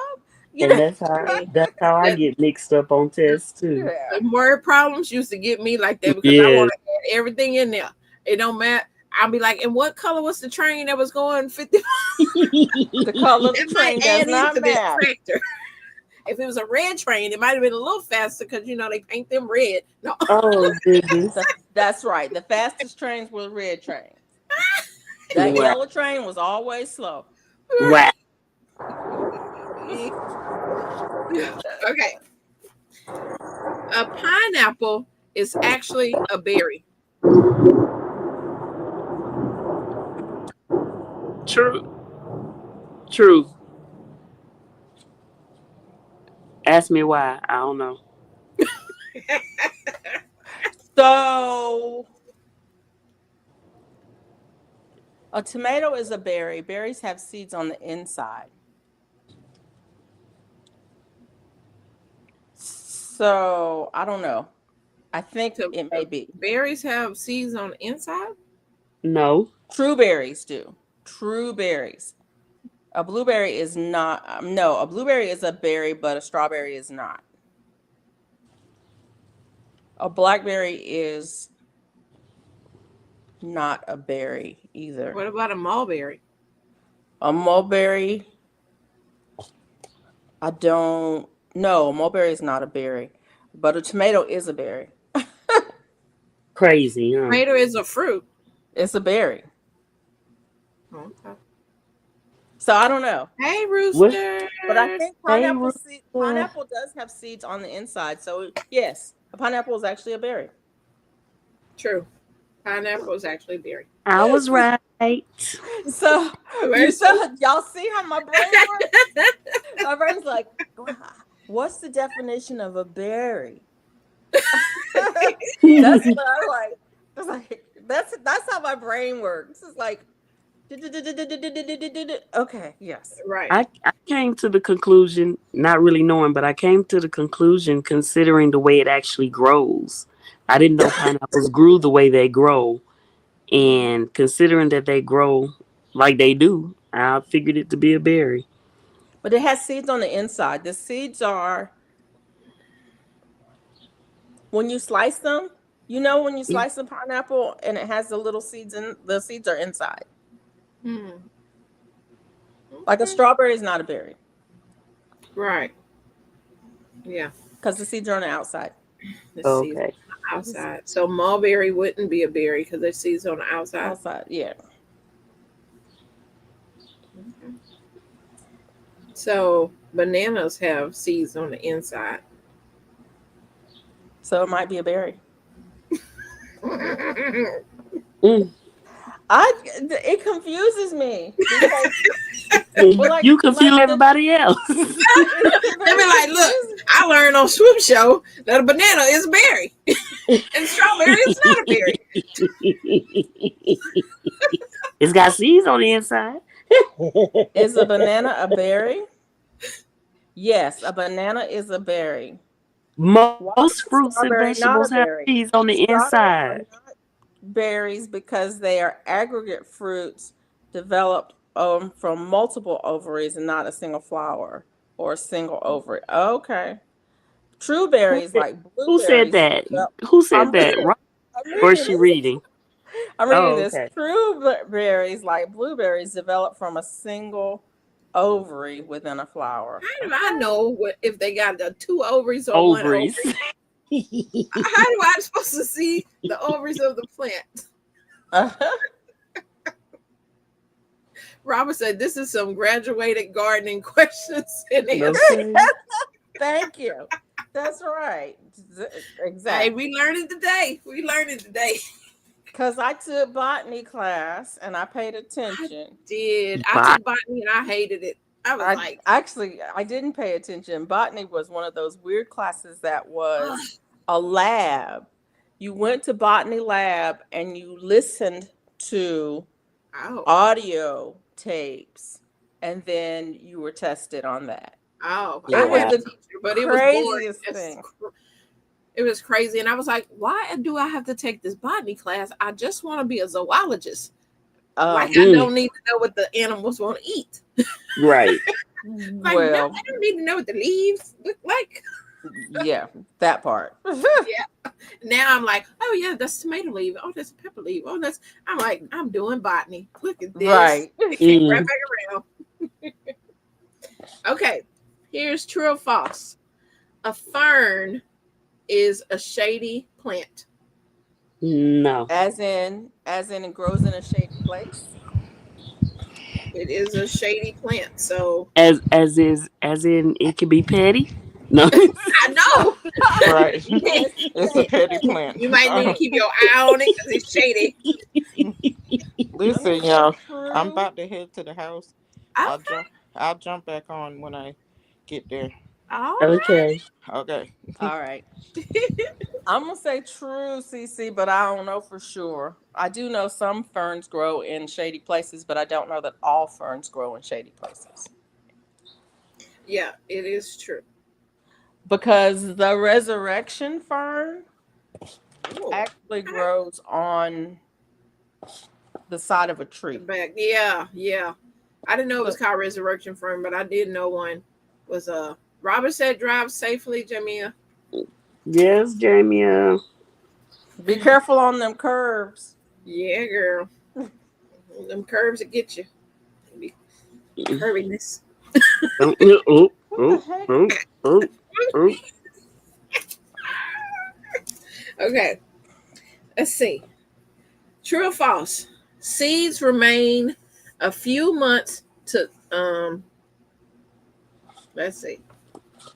And that's how I That get mixed up on tests too. Yeah. the word problems used to get me like that because I Yes. want to add everything in there. It don't matter. I'll be like, and what color was the train that was going 50? The color of the It might train does add not into that matter. factor. If it was a red train, it might have been a little faster because they paint them red. No, Oh goodness. That's right. The fastest trains were red trains. That Wow. yellow train was always slow. Wow. okay. A pineapple is actually a berry. True. True. Ask me why. I don't know. So a tomato is a berry. Berries have seeds on the inside. So I don't know. I think So it may be. berries have seeds on the inside. No. True berries do. True berries. A blueberry is not. No, a blueberry is a berry, but a strawberry is not. A blackberry is not a berry either. What about a mulberry? A mulberry, I don't know. A mulberry is not a berry, but a tomato is a berry. Crazy, huh? Tomato is a fruit. It's a berry. Okay. So I don't know. Hey, What? rooster. But I think Hey, pineapple does have seeds on the inside. So yes, a pineapple is actually a berry. True. Pineapple is actually a berry. I was right. So y'all see how my brain works? My brain's like, what's the definition of a berry? That's what I like. It's like that's how my brain works. It's like okay, yes. Right. I came to the conclusion, not really knowing, but I came to the conclusion considering the way it actually grows. I didn't know pineapples grew the way they grow. And considering that they grow like they do, I figured it to be a berry. But it has seeds on the inside. The seeds are when you slice them, when you slice a pineapple and it has the little seeds the seeds are inside. Like a strawberry is not a berry. Right. Yeah. Because the seeds are on the outside. The seeds Okay. on the outside. So mulberry wouldn't be a berry because there's seeds on the outside. Outside, yeah. Okay. So bananas have seeds on the inside. So it might be a berry. Mm. It confuses me because You confuse everybody else. They be like, look, I learned on Swoop Show that a banana is a berry and strawberry is not a berry. It's got seeds on the inside. Is a banana a berry? Yes, a banana is a berry. Most fruits and Strawberry not vegetables a have berry? seeds on the Strawberries inside. are not berries because they are aggregate fruits developed from multiple ovaries and not a single flower or a single ovary. Okay. True berries like Who said blueberries. that? Who said I'm that? reading, Right? I'm Or reading is she this. reading? I'm reading Oh, this. okay. True berries like blueberries develop from a single ovary within a flower. How do I know if they got the two ovaries or one ovary? Ovaries. How do I supposed to see the ovaries of the plant? Robert said, "This is some graduated gardening questions and answers." Okay. Thank you. That's right. Hey, Exactly. we learning today. We learning today. Because I took botany class and I paid attention. I took botany and I hated it. I was like, I didn't pay attention. Botany was one of those weird classes that was a lab. You went to botany lab and you listened to audio tapes and then you were tested on that. I Yeah. had was a the teacher, but it was boring. craziest thing. It was crazy, and I was like, "Why do I have to take this botany class? I just want to be a zoologist. Like I don't need to know what the animals want to eat." Right. Like, no, Well, I don't need to know what the leaves look like. yeah, that part. Yeah. Now I'm like, oh yeah, that's tomato leaf. Oh, that's a pepper leaf. Oh, that's. I'm like, I'm doing botany. Look at this. Right. It came right Mm. back around. Okay, here's true or false. A fern is a shady plant. No. As in it grows in a shady place. It is a shady plant. So As in it can be petty. No. I know. Right. Yes, It's a petty, petty petty. plant. You might need to keep your eye on it because it's shady. I'm Listen, gonna say y'all. I'm true. about to head to the house. I'll Okay. jump. I'll jump back on when I get there. All Okay. Okay. All right. right. I'm gonna say true, CC, but I don't know for sure. I do know some ferns grow in shady places, but I don't know that all ferns grow in shady places. Yeah, it is true. Because the resurrection fern Oh, actually grows on the side of a the tree. back. Yeah, yeah. I didn't know it was So called Resurrection Firm, but I did know one was Robert said drive safely, Jamia. Yes, Jamie. be careful on them curves. Yeah, girl. Them curves that get you. Be curviness. Oh, oh, What the oh, heck? oh, oh, oh. Okay, let's see. True or false? Seeds remain a few months to let's see.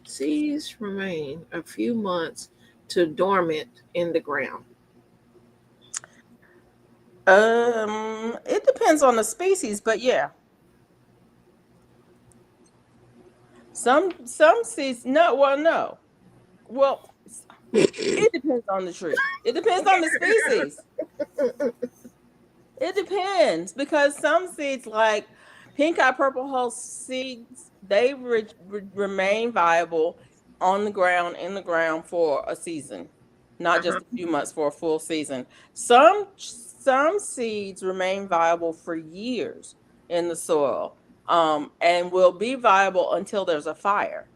Seeds remain a few months to dormant in the ground. It depends on the species, but yeah, some seeds. No, well, no, well, it depends on the tree. It depends on the species. It depends because some seeds, like pink eye purple hull seeds, they remain viable on the ground in the ground for a season, not Uh-huh. just a few months, for a full season. Some seeds remain viable for years in the soil, and will be viable until there's a fire.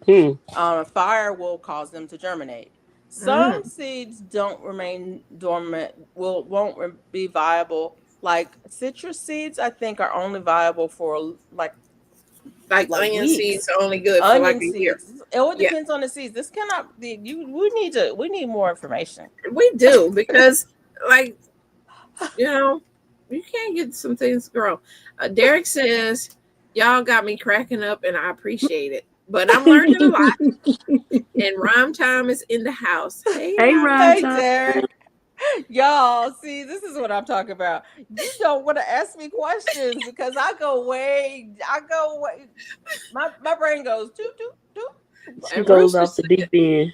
Hmm. A fire will cause them to germinate. Some Mm. seeds don't remain dormant, won't be viable. Like citrus seeds, I think are only viable for Like like onion seeds weeks. are only good for like Onion a year. seeds. It all Yeah, depends on the seeds. This cannot be you. We need more information. we do because, like, you know, you can't get some things to grow. Derek says, "Y'all got me cracking up, and I appreciate it." But I'm learning a lot, and rhyme time is in the house. Hey, Hey, rhyme Ron Hey, time. Time. Derek. Y'all, see, this is what I'm talking about. You don't want to ask me questions because I go way, my brain goes doop doop doop. She And goes off the deep end.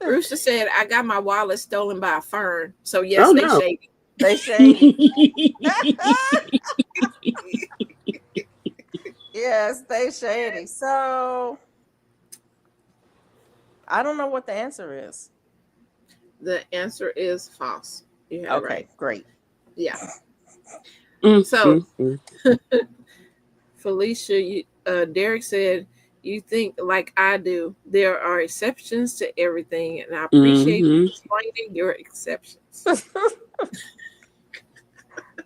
Rooster said, "I got my wallet stolen by a fern." So Oh yes, they no. shady. They shady. Yes, they shady. So I don't know what the answer is. The answer is false. You had it right. Okay, great. Yeah. Mm, So mm, mm. Felicia, Derek said, "You think like I do. There are exceptions to everything, and I appreciate you Mhm. explaining your exceptions."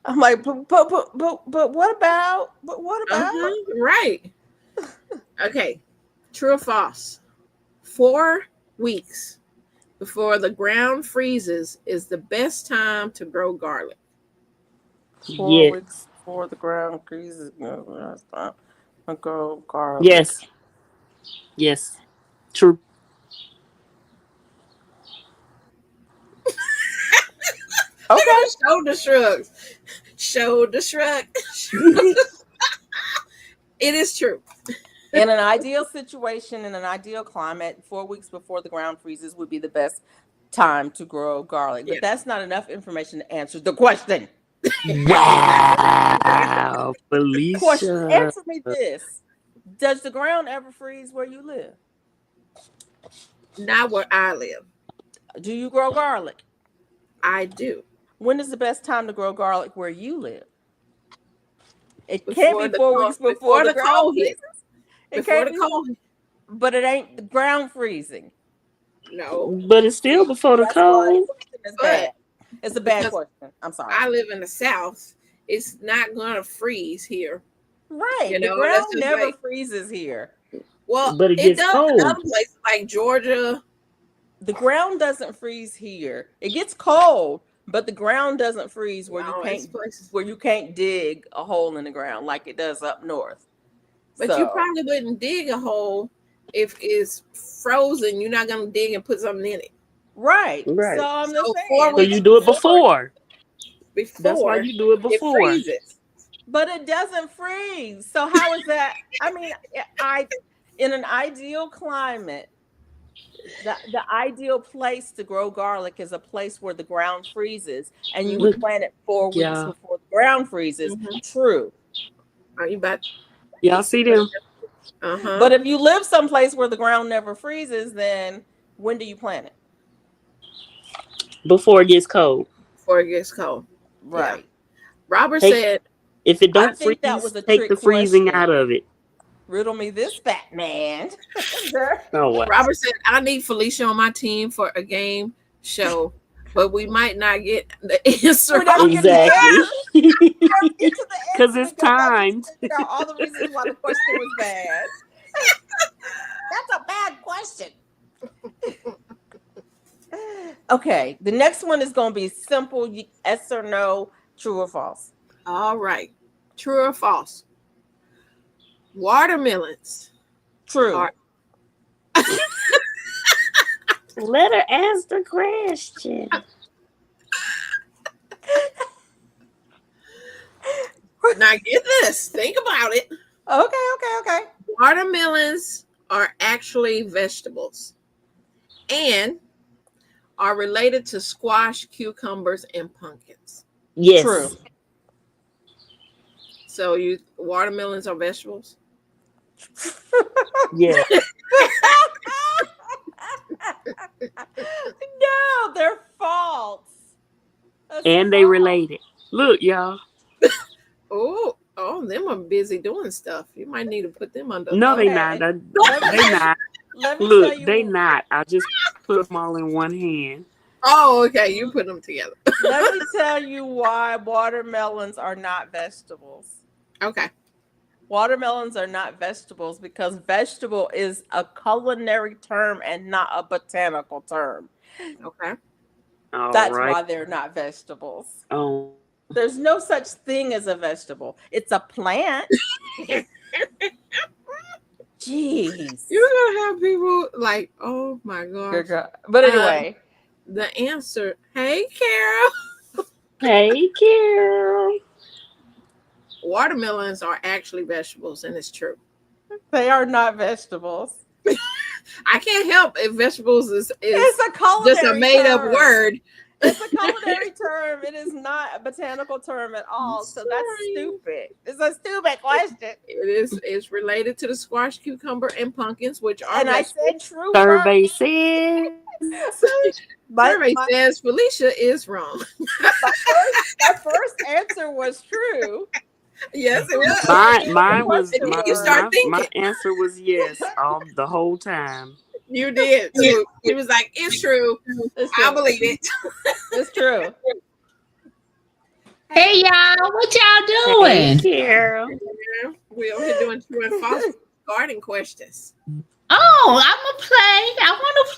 I'm like, but what about? But what about? Right. Okay. True or false? 4 weeks before the ground freezes is the best time to grow garlic. Yes. 4 weeks before the ground freezes. No, that's fine. I go garlic. Yes. Yes. True. Look Okay. at the shoulder shrugs. Shoulder shrug. It is true. In an ideal situation, in an ideal climate, 4 weeks before the ground freezes would be the best time to grow garlic. Yeah. But that's not enough information to answer the question. Wow, Question. Felicia. Answer me this: does the ground ever freeze where you live? Not where I live. Do you grow garlic? I do. When is the best time to grow garlic where you live? It can't Before be the 4 weeks cold, before before the the ground cold hit. freezes. It before can't the be, cold. but it ain't the ground freezing. No, But it's still before the That's why the cold. question is but bad. It's a bad because question. I'm sorry. I live in the South, it's not gonna freeze here. Right. You The know, that's ground just never like, freezes here. well, But it it gets does in cold. other places like Georgia. The ground doesn't freeze here. It gets cold, but the ground doesn't freeze No, it's places. where you can't dig a hole in the ground like it does up north. But you So probably wouldn't dig a hole if it's frozen. You're not gonna dig and put something in it. right. So Right. I'm just So 4 saying. So weeks you do it before. That's why before you do it it before. freezes. But it doesn't freeze. So how is that? I mean, I in an ideal climate, the ideal place to grow garlic is a place where the ground freezes and you Mhm. would Look, plant it 4 weeks y'all. before the ground freezes. Mhm. True. Are you about? Y'all see them? Uh-huh. But if you live someplace where the ground never freezes, then when do you plant it? Before it gets cold. Before it gets cold. Yeah. Right. Robert Take said, if it I don't think that was freeze, a take the trick freezing question. out of it. Riddle me this, fat man. Oh wow. Robert said, I need Felicia on my team for a game show, but we might not get the answer. We're never get the Exactly. answer. Never get to the Because answer it's because that just timed. figured out all the reasons why the question was bad. That's a bad question. Okay, the next one is going to be simple yes or no, true or false. All right. True or false? Watermelons True. are Let her ask the question. now get this. Think about it. Okay. Watermelons are actually vegetables and are related to squash, cucumbers, and pumpkins. Yes. True. So watermelons are vegetables? Yeah. No, they're false. That's And they false. related. Look, y'all. Oh, them are busy doing stuff. You might need to put them under. No, they Okay. not. Let me They tell not. Let me Look, tell they you. not. I just put them all in one hand. Oh, okay. You put them together. Let me tell you why watermelons are not vegetables. Okay. Watermelons are not vegetables because vegetable is a culinary term and not a botanical term. Okay. All That's right. why they're not vegetables. Oh. There's no such thing as a vegetable. It's a plant. Jeez. You're gonna have people like, oh my gosh. But anyway, The answer. Hey, Carol. Hey, Carol. Watermelons are actually vegetables, and it's true. they are not vegetables. I can't help if vegetables is It's a culinary just a made up term. word. It's a culinary term. It is not a botanical term at all. So that's Sorry. stupid. It's a stupid question. It's related to the squash, cucumber, and pumpkins, which are And I vegetables. said true. Survey says. Survey says Felicia is wrong. my first answer was true. Yes, it was. Mine was And then my, you start my thinking. answer was yes the whole time. You did. Too. He was like, it's true. It's I true. believe it. It's true. Hey y'all, what y'all Hey, doing? Carol. We're over here doing true and false garden questions. Oh, I'm I want to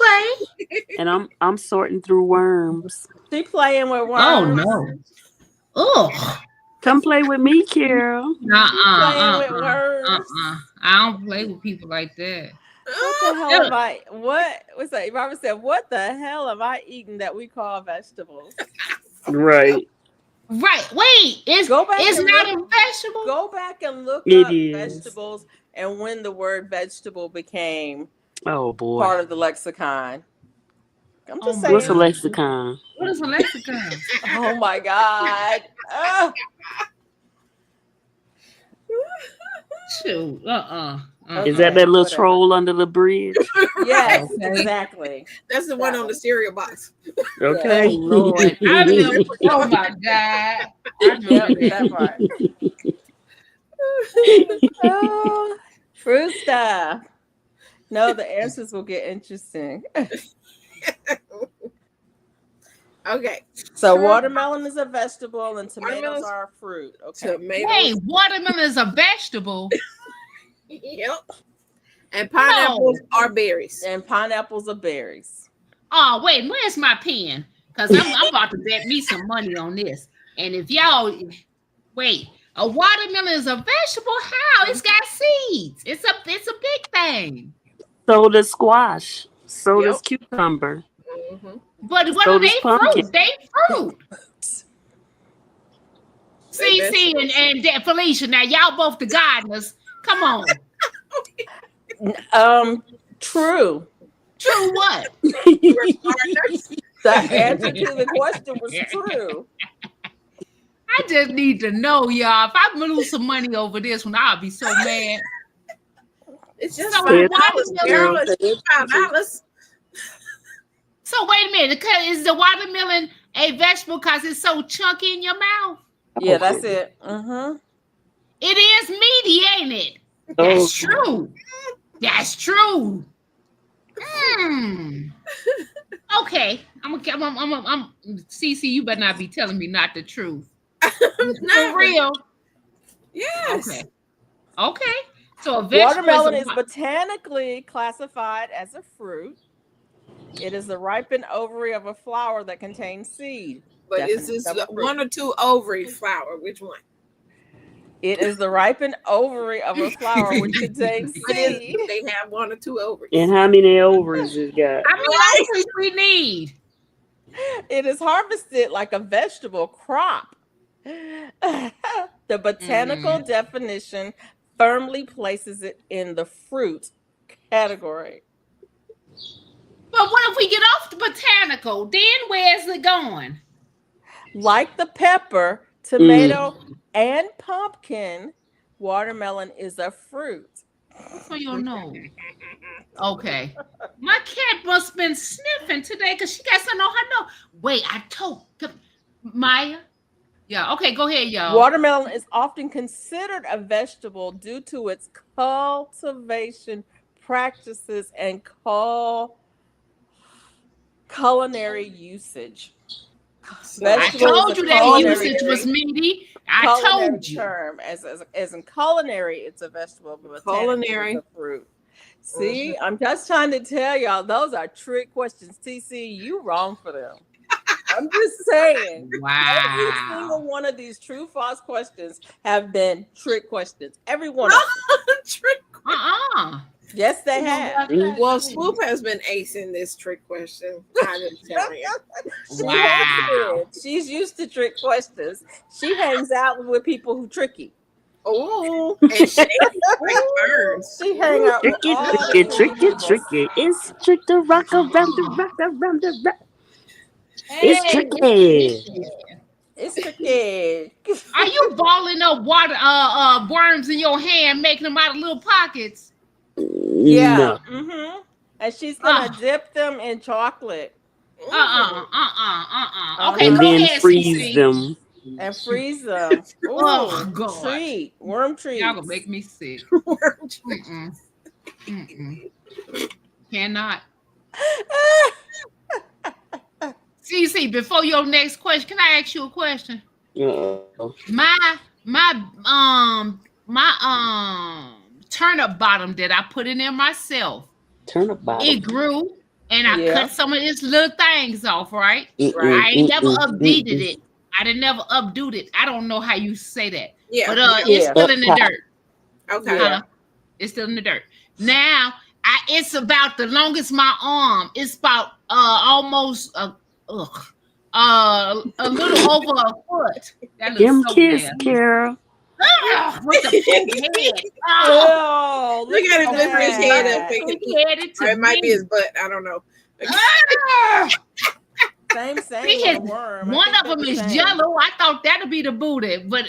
play. And I'm sorting through worms. She playing with worms. Oh no. Ugh. Come play with me, Carol. Playing with worms. I don't play with people like that. What the hell am I? What's that? Robert said, "What the hell am I eating that we call vegetables?" Right. Right. Wait. It's not a vegetable. Go back and look It up is. vegetables and when the word vegetable became Oh boy. part of the lexicon. I'm just saying. What's a lexicon? What is a lexicon? Oh my God. Shoot. Is that little whatever. troll under the bridge? Yes, Okay. exactly. That's the one on the cereal box. Okay. Oh Lord. Oh my God. I Yep, remember that part. Oh. Fruit stuff. No, the answers will get interesting. Okay. So True. watermelon is a vegetable and tomatoes Watermelons- are a fruit. Okay. Tomatoes. Wait, watermelon is a vegetable. Yep. And pineapples are berries. And pineapples are berries. Oh, wait, where's my pen? Because I'm about to bet me some money on this. And if y'all wait, a watermelon is a vegetable? How? It's got seeds. It's a big thing. So does squash. So Yep. does cucumber. Mm-hmm. But what So are does they pumpkin. fruit? They fruit. CC and Felicia. Now y'all both the gardeners. Come on. True. True what? The answer to the question was true. I just need to know, y'all. If I lose some money over this one, I'll be so mad. It's just So $5. watermelon- $5. So wait a minute. Is the watermelon a vegetable because it's so chunky in your mouth? Yeah, that's it. Mm-hmm. It is meaty, ain't it? That's true. That's true. Okay. I'm CC, you better not be telling me not the truth. For real. Yes. Okay. So a vegetable Watermelon is botanically classified as a fruit. It is the ripened ovary of a flower that contains seed. But is this one or two ovary flower? Which one? It is the ripened ovary of a flower which contains seed. They have one or two ovaries. And how many ovaries it got? How many ovaries we need? It is harvested like a vegetable crop. The botanical definition firmly places it in the fruit category. But what if we get off the botanical? Then where's it going? Like the pepper, tomato, and pumpkin, watermelon is a fruit. So you'll know. Okay. My cat must have been sniffing today because she got something on her nose. Wait, I told Maya. Yeah, okay, go ahead, y'all. Watermelon is often considered a vegetable due to its cultivation practices and culinary usage. I told you that usage was meaty. I told you. Term. As in culinary, it's a vegetable, but culinary is a fruit. See, I'm just trying to tell y'all, those are trick questions. TC, you wrong for them. I'm just saying. Wow. Every single one of these true false questions have been trick questions. Every one of them. Trick. Yes, they have. Well, Swoop has been acing this trick question. I didn't tell you. Wow. She's used to trick questions. She hangs out with people who tricky. Oh, and she burns. She hang out with Tricky. It's trick the rock around the rock. It's tricky. It's tricky. Are you balling up worms in your hand, making them out of little pockets? Yeah. No. Mm-hmm. And she's gonna dip them in chocolate. Okay, And go then ahead, freeze CC. them. And freeze them. Ooh, Oh, God. treat. Worm treat. Y'all gonna make me sick. Cannot. CC, before your next question, can I ask you a question? My turnip bottom that I put in there myself. Turnip bottom. It grew, and I cut some of its little things off. Right. Right. I ain't never updated it. I didn't never updo it. I don't know how you say that. Yeah. But it's still in the dirt. Okay. It's still in the dirt. Now, it's about the longest my arm. It's about almost a little over a foot. That Give him looks so kiss, bad. Carol. With the big head. Oh, Look at him lift his head up. Or it might be his butt. I don't know. Same See, worm. one of them is jello. I thought that'd be the booty, but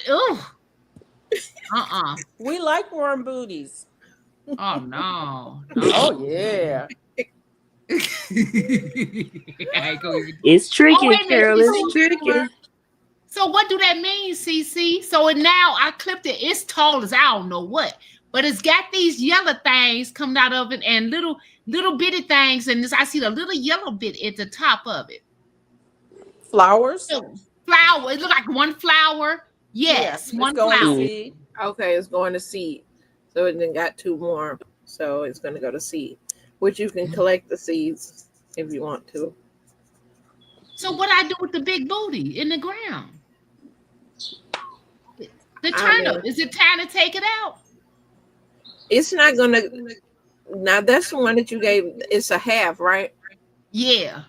We like worm booties. Oh no. Oh yeah. It's tricky, Oh, wait a minute. Carol. It's tricky. So what do that mean, CC? So now I clipped it. It's tall as I don't know what. but it's got these yellow things coming out of it and little bitty things, and I see the little yellow bit at the top of it. Flowers? So, flower. It look like one flower. Yeah, Yes, it's one going to flower. Mm. seed. Okay, it's going to seed. So it then got too warm. So it's going to go to seed, which you can collect the seeds if you want to. So what I do with the big booty in the ground? The turnip. Is it time to take it out? It's not going to. Now, that's the one that you gave. It's a half, right? Yeah.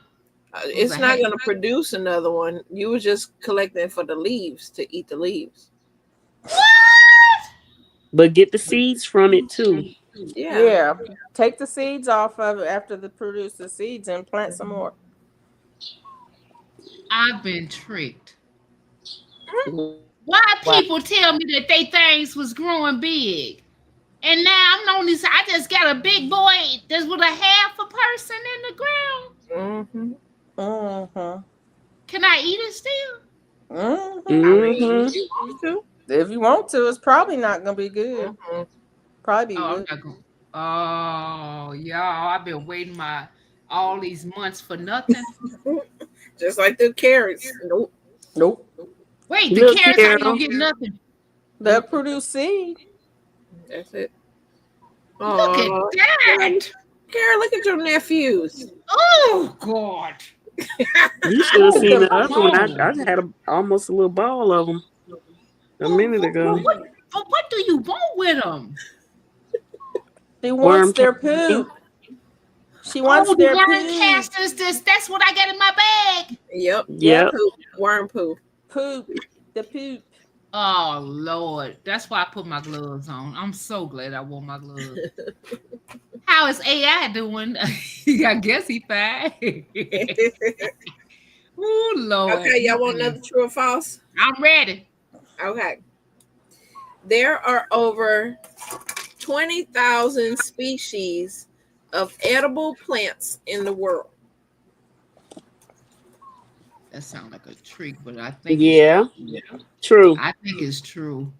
It's not going to produce another one. You were just collecting for the leaves to eat the leaves. What? But get the seeds from it too. Yeah. Take the seeds off of it after the produce the seeds and plant some more. I've been tricked. Wow. Why people tell me that they things was growing big? And now I'm on this. I just got a big boy that's with a half a person in the ground. Mm-hmm. Mm-hmm. Can I eat it still? Mm-hmm. I mean, Mm-hmm. if you want to. If you want to, it's probably not gonna be good. Mm-hmm. Probably be Oh, I'm wood. not going. Oh, y'all, I've been waiting all these months for nothing. Just like the carrots. Nope. Nope. Wait, the Look, carrots ain't Carol. gonna get nothing. They'll produce seed. That's it. Look at Oh, that. Carol, look at your nephews. Oh God. You should have seen the other one. I Oh. had almost a little ball of them a minute ago. But what do you want with them? She wants Worm their casting. poop. She wants Oh, the their worm poop. casters. That's what I got in my bag. Yep. Yep. Poop. Worm poop. Poop. The poop. Oh Lord, that's why I put my gloves on. I'm so glad I wore my gloves. How is AI doing? I guess he fine. Oh Lord. Okay, y'all want another true or false? I'm ready. Okay. There are over 20,000 species of edible plants in the world. That sounds like a trick, but I think Yeah. True. I think it's true.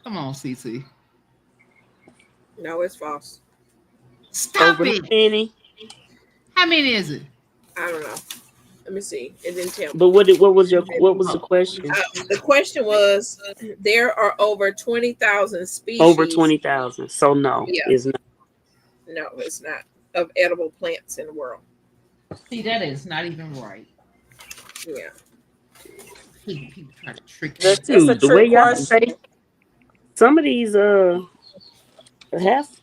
Come on, CC. No, it's false. Stop Over it. many. How many is it? I don't know. Let me see. It didn't tell me. But what was the question? The question was there are over 20,000 species. Over 20,000. So no, Yeah. it's not. No, it's not. Of edible plants in the world. See, that is not even right. Yeah. People try to trick you. It's a Dude, the way trick y'all question. say some of these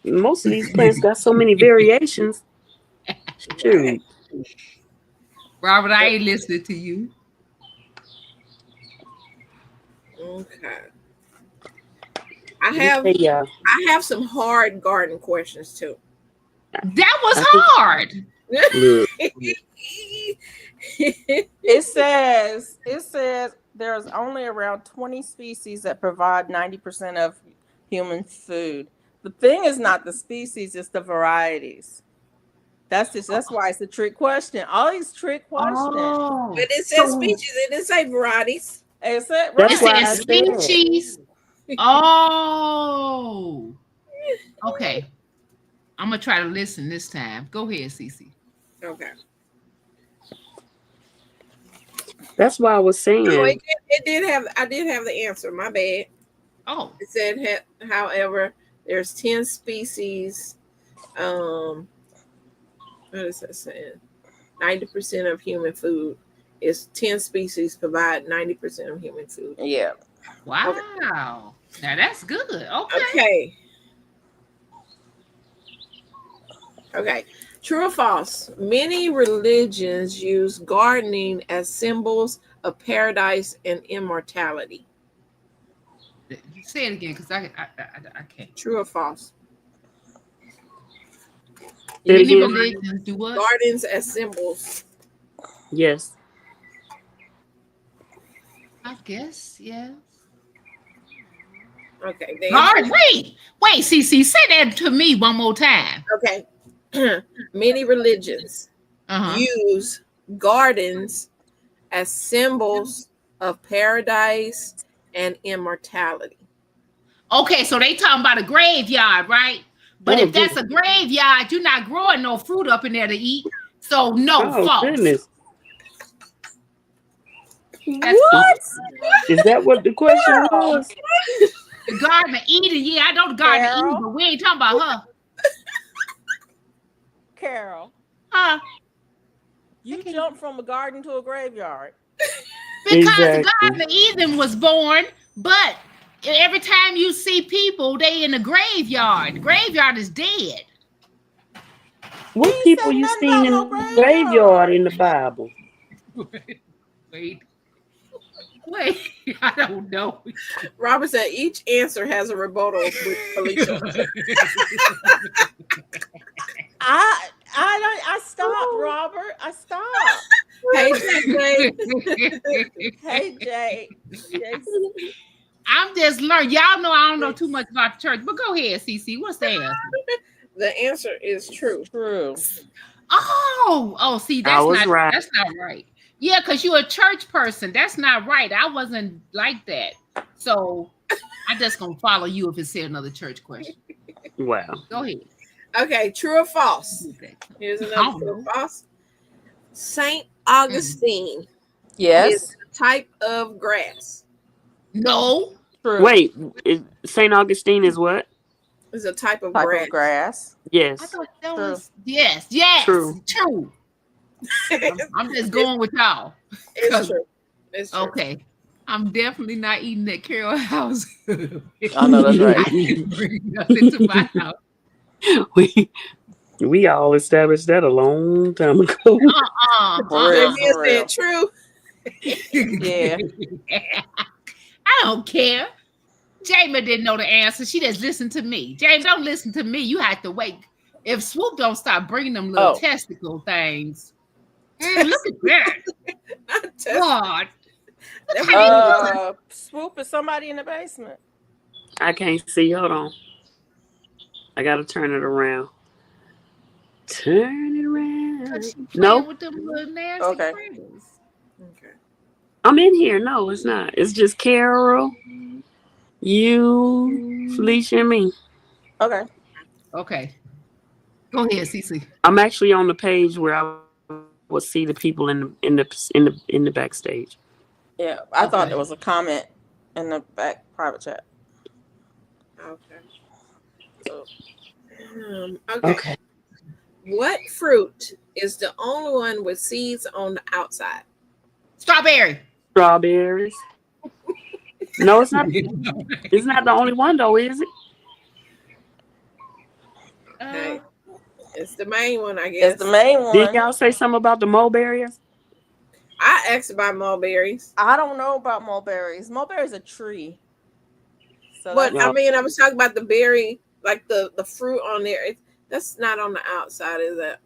most of these plants got so many variations. Shoot. Robert, I ain't listening to you. Okay. I have some hard garden questions too. That was hard. Look. It says there's only around 20 species that provide 90% of human food. The thing is not the species, it's the varieties. That's why it's a trick question. All these trick questions. Oh. But it says species, it didn't say varieties. It said, That's It why I says said. species. Oh. Okay. I'm gonna try to listen this time. Go ahead, Cece. Okay. That's why I was saying. Oh, I did have the answer. My bad. Oh. It said, however, there's 10 species. What is that saying? 90% of human food is 10 species provide 90% of human food. Yeah. Wow. Okay. Now that's good. Okay. True or false? Many religions use gardening as symbols of paradise and immortality. Say it again, because I can't. True or false? Many religions do what? Gardens as symbols. Yes. I guess, yeah. Okay. Wait, CC, say that to me one more time. Okay. Many religions use gardens as symbols of paradise and immortality. Okay, so they talking about a graveyard, right? But Oh, if that's a graveyard, you're not growing no fruit up in there to eat. So no, oh false. goodness. That's false. Is that what the question was? The Garden of Eden, yeah, I know the Garden of Eden, but we ain't talking about her. Carol, Huh? you jumped from a garden to a graveyard. Because Exactly. the Garden of Eden was born, but every time you see people, they in the graveyard. The graveyard is dead. What He people said you nothing seen in about the no graveyard in the Bible? Wait. I don't know. Robert said each answer has a rebuttal with Felicia. I stopped, Robert. I stopped. Hey, Jay. Hey, Jay. I'm just learning. Y'all know I don't know too much about the church, but go ahead, CC. What's the answer? The answer is true. True. Oh, see, I was that's right. not right. Yeah, because you're a church person. That's not right. I wasn't like that. So I'm just gonna follow you if it said another church question. Wow. Go ahead. Okay, true or false? Here's another true or false. Saint Augustine Yes. is a type of grass. No. True. Wait, St. Augustine is what? Is a type of Type grass. of grass. I Yes. thought that True. was yes. True. True. I'm just going with y'all. It's true. It's true. Okay. I'm definitely not eating at Carol house. I know that's right. I didn't bring nothing to my house. We all established that a long time ago. For real, Jamie for real. said true. Yeah. I don't care. Jamie didn't know the answer. She just listened to me. James, don't listen to me. You have to wait. If Swoop don't stop bringing them little testicle things. Look at that. God. Swoop, is somebody in the basement? I can't see. Hold on. I gotta turn it around. Turn it around. No. With them little nasty Okay. critters. Okay. I'm in here. No, it's not. It's just Carol, you, Felicia, and me. Okay. Okay. Go ahead, Cece. I'm actually on the page where I will see the people in the backstage. Yeah, I thought there was a comment in the back private chat. Okay. So, okay. Okay. What fruit is the only one with seeds on the outside? Strawberry. Strawberries. No, it's not. It's not the only one though, is it? Okay. It's the main one, I guess. It's the main one. Did y'all say something about the mulberries? I asked about mulberries. I don't know about mulberries. Mulberries a tree. So But that's- I mean, I was talking about the berry, like the fruit on there. That's not on the outside, is that?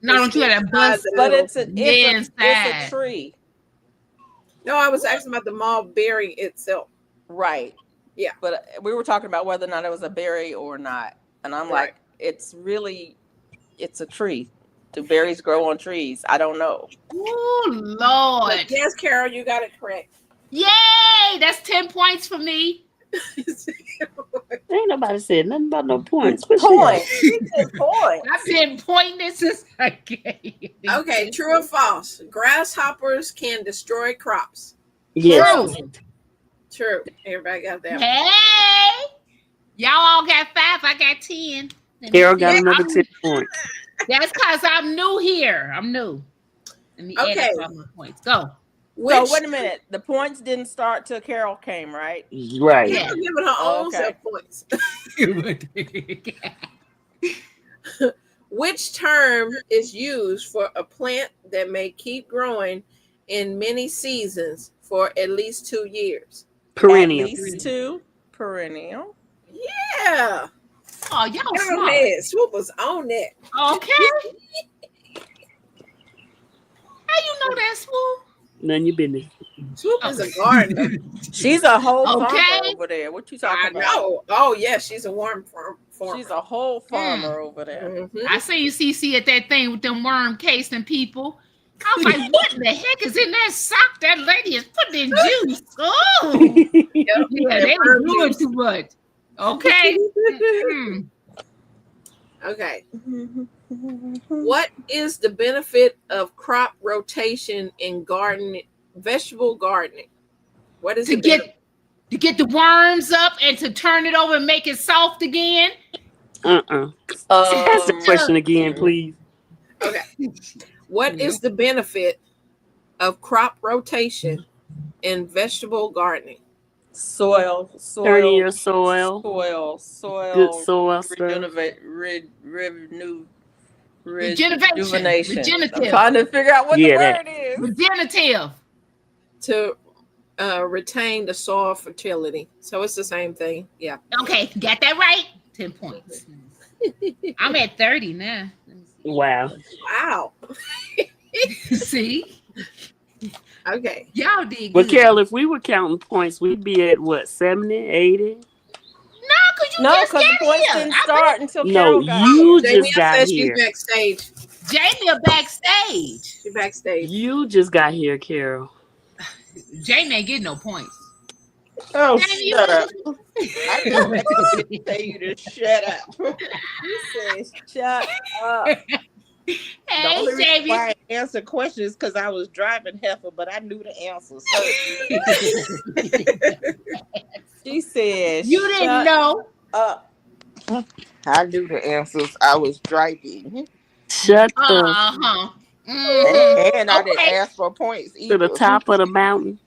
No, don't you have that buzz? but it's a inside. tree. No, I was asking about the mulberry itself. Right. Yeah. But we were talking about whether or not it was a berry or not. And I'm like, it's a tree. Do berries grow on trees? I don't know. Oh, Lord. But yes, Carol, you got it correct. Yay! That's 10 points for me. Ain't nobody said nothing about no points. Point. Point. I've been pointing this since I gave. Okay, true or false? Grasshoppers can destroy crops. Yes. True. Everybody got that one. Hey! Y'all all got 5. I got 10. Carol got another 10 points. That's because I'm new here. I'm new. Let me add Okay. up all my points. Go. So wait a minute. The points didn't start till Carol came, right? Right. Carol giving her own Okay. set points. Which term is used for a plant that may keep growing in many seasons for at least 2 years? Perennial. At least 2. Perennial. Yeah. Oh, y'all Go smart. ahead. Swoop was on it. Okay. How you know that, Swoop? None of your business. Swoop is a gardener. She's a whole farmer Okay. over there. What you I talking about? know. Oh, yeah, she's a farmer. She's a whole farmer over there. Mhm. I see you CC at that thing with them worm casing people. I was like, what in the heck is in that sock that lady is putting in juice? Oh, Yep. Yeah, they was doing too much. Okay. Okay. What is the benefit of crop rotation in vegetable gardening? What is To the benefit? get the worms up and to turn it over and make it soft again. Ask the question again, please. Okay. What is the benefit of crop rotation in vegetable gardening? Soil Turning your soil, good soil stuff. Regeneration. I'm Regenerative. trying to figure out what the Yeah, that. word is. Regenerative. To retain the soil fertility. So it's the same thing. Yeah. Okay, got that right. 10 points. I'm at 30 now. Wow. Wow. See? Okay. Y'all did Well, good. Carol, if we were counting points, we'd be at what, 70, 80? No, because the points didn't start until No, Carol got you here. just Jamie got says here. she's backstage. Jamie are backstage. She's backstage. You just got here, Carol. Jamie ain't getting no points. Oh, Jamie, shut up. I didn't tell you to shut up. You said shut up. The Hey, only reason Jamie. why I answered questions because I was driving heifer, but I knew the answers. She said You didn't know. up. I knew the answers. I was driving. Shut the Uh-huh. Mhm. And I didn't Okay. ask for points to either. the top of the mountain.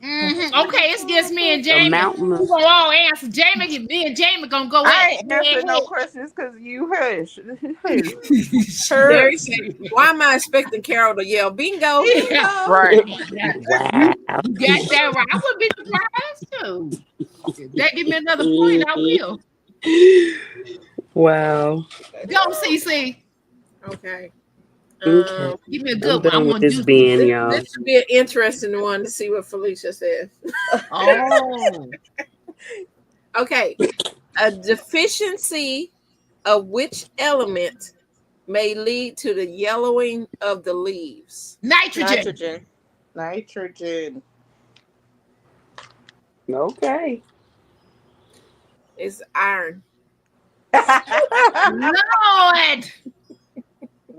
Okay, it's just me and The Jamie. mountain. We gonna all answer. Me and Jamie gonna go I at ain't answering no questions because you hush. Very good. Why am I expecting Carol to yell bingo? Yeah. Right. Wow. You got that right. I wouldn't be surprised too. If that give me another point, I will. Wow. Go, CC. Okay. Okay. Give me a I'm good one. I done with want this juicy. being, y'all. This should be an interesting one to see what Felicia says. Oh. Okay. A deficiency of which element may lead to the yellowing of the leaves? Nitrogen. Nitrogen. Okay. It's iron. Lord.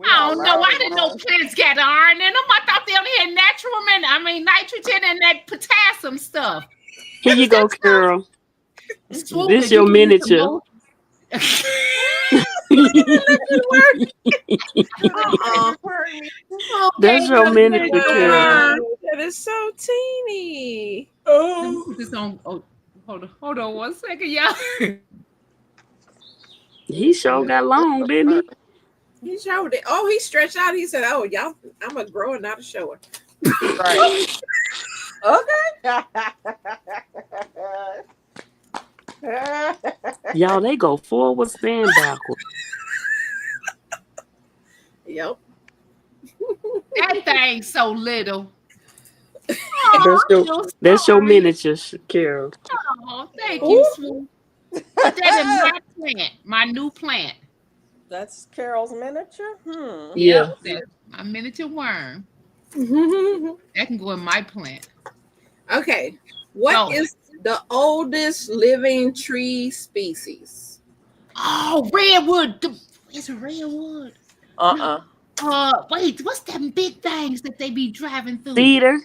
I don't know. I didn't know plants got iron in them. I thought they only had nitrogen and that potassium stuff. Here you go, Carol. Swoop, This could your you give me some miniature. more? That's your miniature, Carol. That is so teeny. Put this on. Oh, hold on 1 second, y'all. He sure got long, didn't he? He showed it. Oh, he stretched out. He said, "Oh, y'all, I'm a grower, not a shower." Right. Y'all, they go forward, stand backward. Yep. That thing's so little. That's your miniature, Carol. Oh, thank you, Swoop. Put that in my plant, my new plant. That's Carol's miniature? Yeah. That's my miniature worm. That can go in my plant. Okay. What is the oldest living tree species? Oh, redwood. It's a redwood. Wait, what's them big things that they be driving through? Cedar.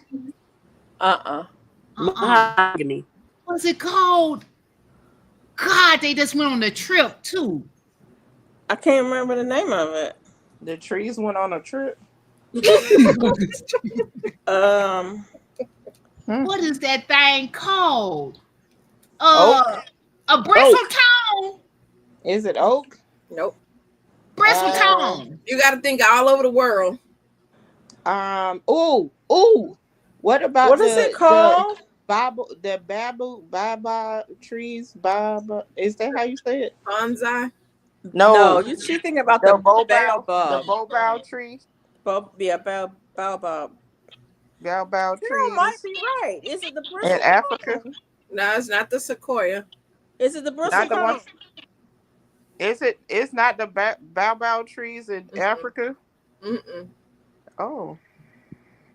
Mahogany. What's it called? God, they just went on a trip too. I can't remember the name of it. The trees went on a trip. What is that thing called? A bristletone. Is it oak? Nope. Bristletone. You got to think all over the world. What about what is it called? Baba trees. Baba, is that how you say it? Bonsai. No, you're thinking about the the bow baobab. The bow trees. Baobab. Baobab trees. You might be right. Is it the bristle in Africa? No, it's not the sequoia. Is it the bristle Not the one. Is it? It's not the baobab trees in Africa. Oh.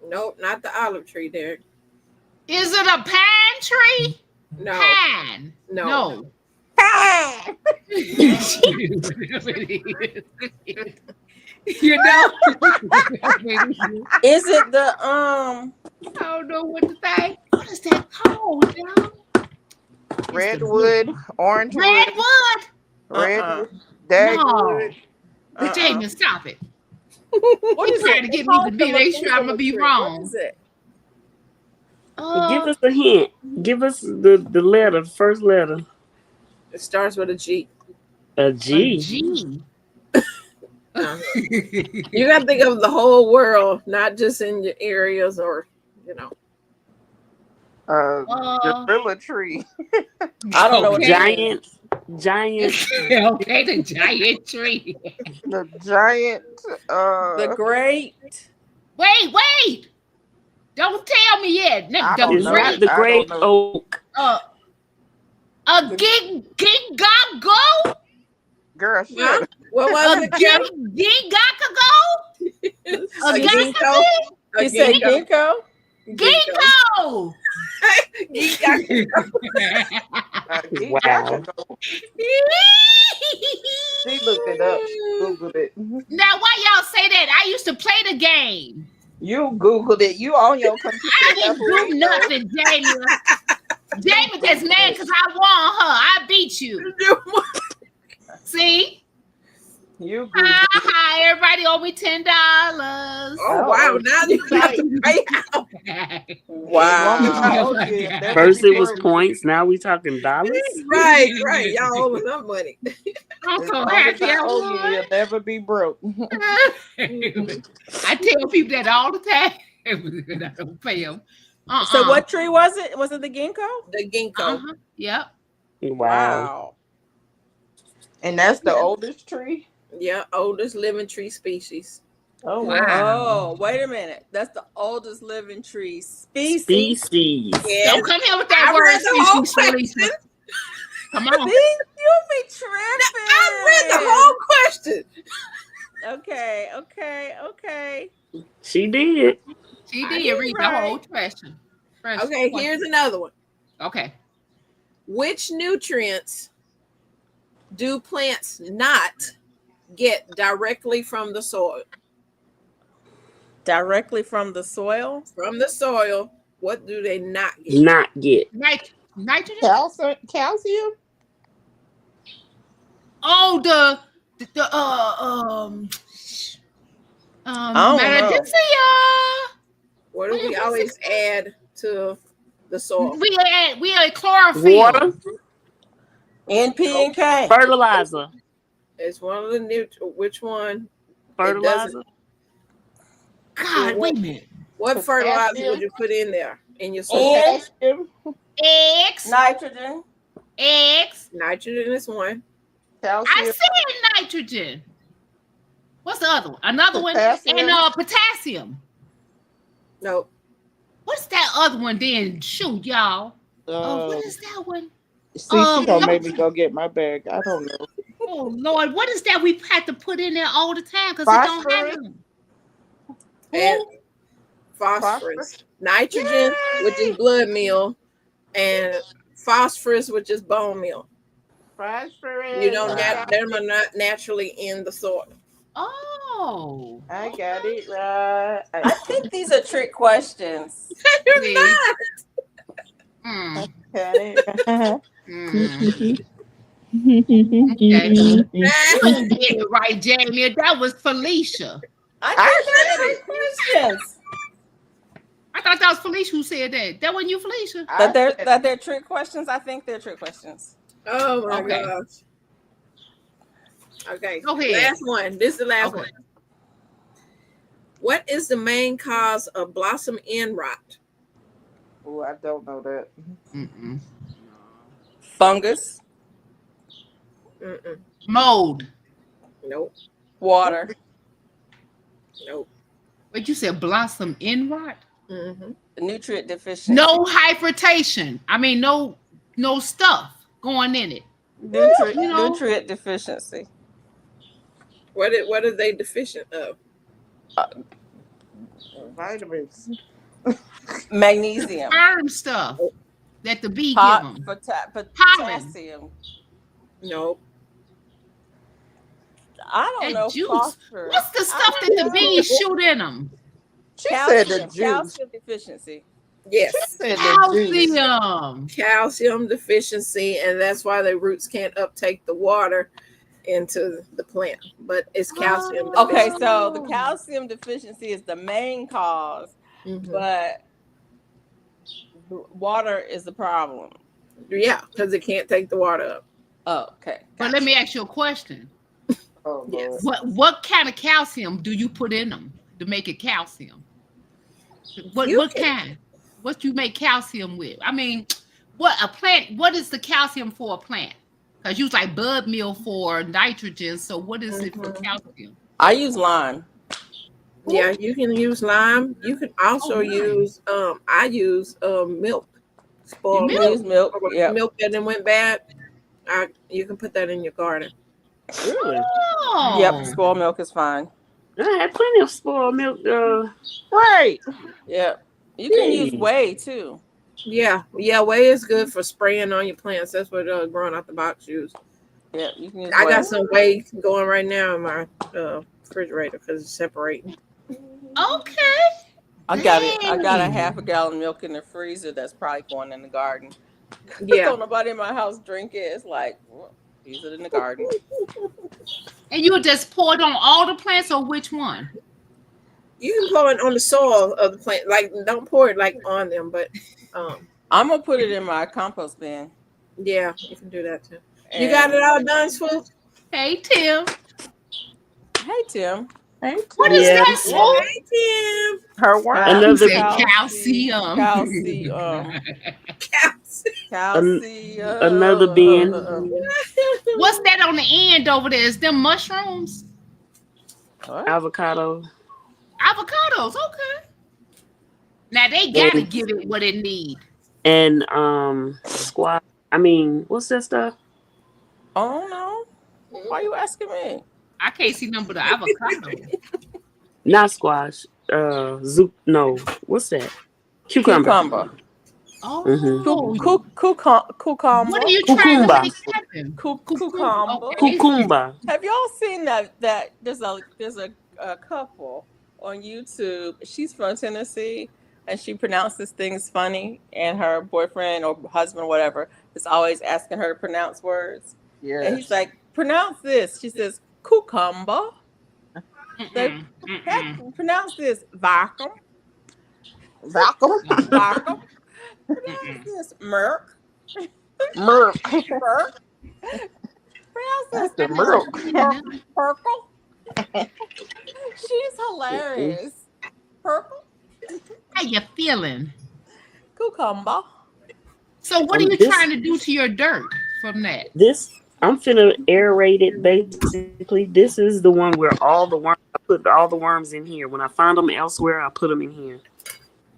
Nope, not the olive tree, Derek. Is it a pine tree? No. Pine. No. No. You know? Is it the I don't know what to say. What is that called, y'all? Redwood, orangewood, Redwood? redwood, dagwood. No. Jamie, stop it. What You is trying it? to get It's me called to the be make sure I'm Methuselah gonna be tree. wrong. What is it? Give us a hint. Give us the letter, first letter. It starts with a G. A A G. G. You got to think of the whole world, not just in your areas or, you know. Gorilla tree. I don't know what that Okay. Giant. Okay, the giant tree. The giant. The great. Wait. Don't tell me yet. I The don't It's know. not the I great don't know. oak. a gigago? Girl, shut Huh? up. What was it? Gigago? A A gigago? ginkgo. A You said ginkgo. ginkgo? Ginkgo! Wow. She looked it up. Googled it. Now, why y'all say that? I used to play the game. You Googled it. You on your computer. I didn't do nothing, Jamie. Jamie just mad because I won her. I beat you. See? You Googled it. Hi, everybody owe me $10. Oh, wow. Now you have to pay out. Wow. First it was points. Now we talking dollars. Right. Y'all owe enough money. I'm so happy I Oh, won. you'll never be broke. I tell people that all the time. I don't pay them. So what tree was it? Was it the ginkgo? The ginkgo. Yep. Wow. And that's the oldest tree? Yeah, oldest living tree species. Oh, Wow. Oh, wait a minute. That's the oldest living tree species. Species. Yeah. Don't come here with that I word read the whole species, Felicia. Come on. See, you be tripping. I read the whole question. Okay. She did. She did read the whole question. Okay, here's another one. Okay. Which nutrients do plants not get directly from the soil? Directly from the soil? From the soil, what do they not get? Not get. Nitrogen? Calcium? Oh, magnesia. What do we always add to the soil? We add chlorophyll. Water. NP and K. Fertilizer. It's one of the which one? Fertilizer. God, wait a minute. What fertilizer would you put in there in your soil? Potassium? Eggs. Nitrogen. Eggs. Nitrogen is one. Calcium? I said nitrogen. What's the other one? Another Potassium. one. And potassium. No. What's that other one then? Shoot, y'all. What is that one? See, she gonna make me go get my bag. I don't know. Oh Lord, what is that we have to put in there all the time? Because it don't have them. And phosphorus. Nitrogen, which is blood meal, and phosphorus, which is bone meal. Phosphorus. You don't them are not naturally in the soil. Oh. I got it right. I think these are trick questions. You're not. Mm. Got it. Okay. You don't get it right, Jamie. That was Felicia. I said trick questions. I thought that was Felicia who said that. That wasn't you, Felicia? That they're trick questions? I think they're trick questions. Oh my gosh. Okay. Go ahead. Last one. This is the last one. What is the main cause of blossom end rot? Oh, I don't know that. Mm-mm. Fungus. Mm-mm. Mold. Nope. Water. Nope. But you said blossom end rot? Mm-hmm. Nutrient deficiency. No hypertation. I mean, no stuff going in it. Nutrient deficiency. What are they deficient of? Vitamins. Magnesium. Sperm stuff. that the bee give them? Pollen. Potassium. Nope. I don't That know. juice. Phosphorus. What's the stuff that the bees shoot in them? She said the Calcium. juice. Calcium deficiency. Yes. Said the juice. Calcium. Calcium deficiency, and that's why the roots can't uptake the water into the plant. But it's calcium Oh. Okay, deficiency. so the calcium deficiency is the main cause, Mhm. but water is the problem. Yeah, because it can't take the water up. Oh, okay. But let me ask you a question. Oh, Yes. Lord. What kind of calcium do you put in them to make it calcium? What kind? What you make calcium with? I mean, what is the calcium for a plant? Because you was like bud meal for nitrogen. So what is it for calcium? I use lime. Yeah, you can use lime. You can also use I use milk. Spoiled You milk. use milk. Or Yeah. milk that then went bad. You can put that in your garden. Really? Oh. Yep. Spoiled milk is fine. I had plenty of spoiled milk. Right. Yep. You can use whey too. Yeah, whey is good for spraying on your plants. That's what growing out the box use. Yep. You can use I whey. got some whey going right now in my refrigerator because it's separating. Okay. I got a half a gallon of milk in the freezer that's probably going in the garden. Yeah. Don't nobody in my house drink it. It's like, well, use it in the garden. And you just pour it on all the plants, or which one? You can pour it on the soil of the plant. Like, don't pour it like on them, but I'm gonna put it in my compost bin. yeah, you can do that too. You got it all done, Swoop? Hey, Tim. Hey, Tim. What is that, Swoop? Hey, Tim. Her work. Another Calcium. Calcium. Another bin. What's that on the end over there? Is them mushrooms? Avocado. Avocados, okay. Now they gotta give it what it need. And squash. I mean, what's that stuff? Oh no. Why are you asking me? I can't see none but the avocado. Not squash. No. What's that? Cucumber. Oh. Cucumber. What are you trying to make happen? Cucumber. Okay. Cucumber. Have y'all seen that there's a couple on YouTube. She's from Tennessee and she pronounces things funny, and her boyfriend or husband or whatever is always asking her to pronounce words. Yeah. And he's like, pronounce this. She says cucumber. They pronounce this vacuum. Vacuum. Vacuum. Pronounce this Merc. Merc. Merc. Pronounce this The milk. Purple. She's hilarious. Purple. How you feeling? Cucumber. So what are you trying to do to your dirt from that? I'm finna aerate it basically. This is the one where I put all the worms in here. When I find them elsewhere, I put them in here.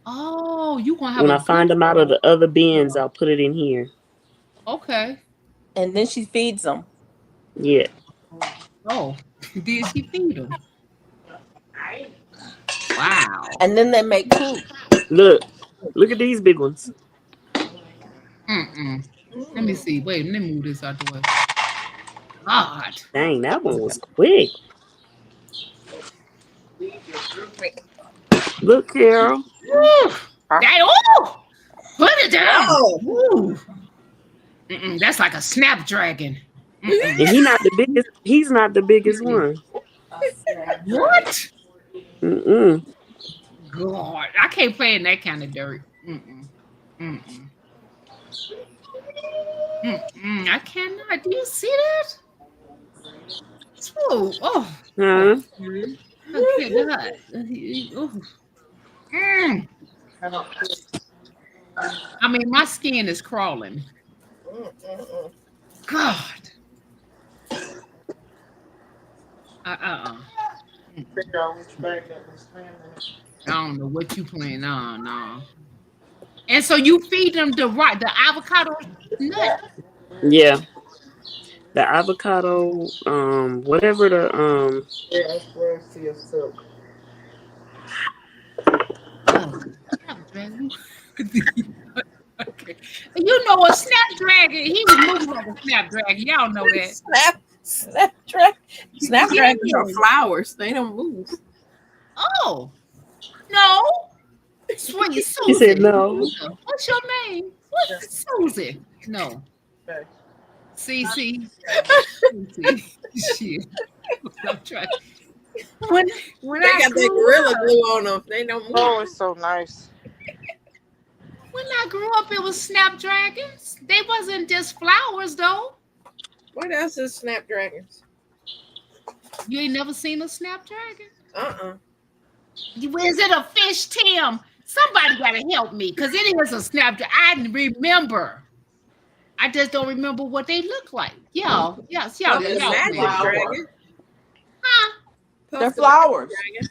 Oh, you gonna have when I find them out of the other bins, I'll put it in here. Okay. And then she feeds them. Yeah. Oh, did she feed them? Wow. And then they make poop. Look at these big ones. Let me see. Wait, let me move this out the way. God. Dang, that one was quick. Look, Carol. Put it down. That's like a snapdragon. And he's not the biggest. He's not the biggest one. What? Mm-mm. God, I can't play in that kind of dirt. I cannot. Do you see that? Swoop. Oh. Huh? Okay, God. I mean, my skin is crawling. God. I don't know what you playing. No. And so you feed them the avocado nut. Yeah. The avocado, whatever the Okay. And know a snapdragon. He was moving like a snapdragon. Y'all know that. Snapdragons are Yes. flowers. They don't move. Oh no, sweet He Susie. said no. What's your name? What Susie? No, CC. Shit. I'm trying. When They I got that grew gorilla up, glue on them. They don't move. Oh, it's so nice. when I grew up, it was snapdragons. They wasn't just flowers though. What else is snapdragons? You ain't never seen a snapdragon? Is it a fish, Tim? Somebody gotta help me, cause it is a snapdragon. I remember. I just don't remember what they look like. Y'all, yes, y'all, Puffin y'all. magic Man. dragon. Huh? They're Puffin flowers. dragon.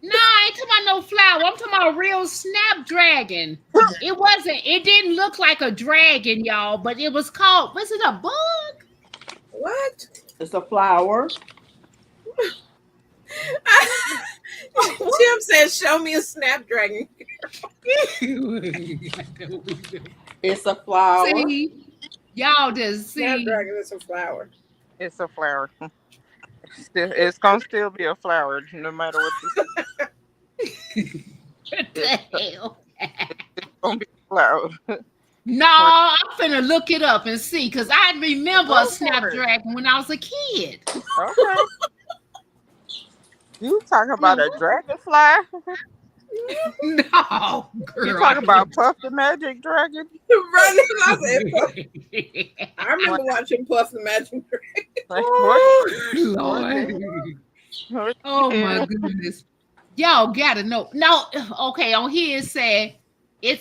No, I ain't talking about no flower. I'm talking about a real snapdragon. It didn't look like a dragon, y'all, but it was called, was it a bug? What? It's a flower. Tim says, "Show me a snapdragon." It's a flower. See, y'all just see. Snapdragon is a flower. It's a flower. It's gonna still be a flower, no matter what you say. What the hell? It's gonna be a flower. No, I'm finna look it up and see, because I remember Go a for it. snapdragon when I was a kid. Okay. You talking about a dragonfly? No, girl. You talking about Puff the Magic Dragon? Right, I said, Puff. I remember watching Puff the Magic Dragon. Like, Lord. what? Oh my goodness. Y'all gotta know. No, okay, on here it said a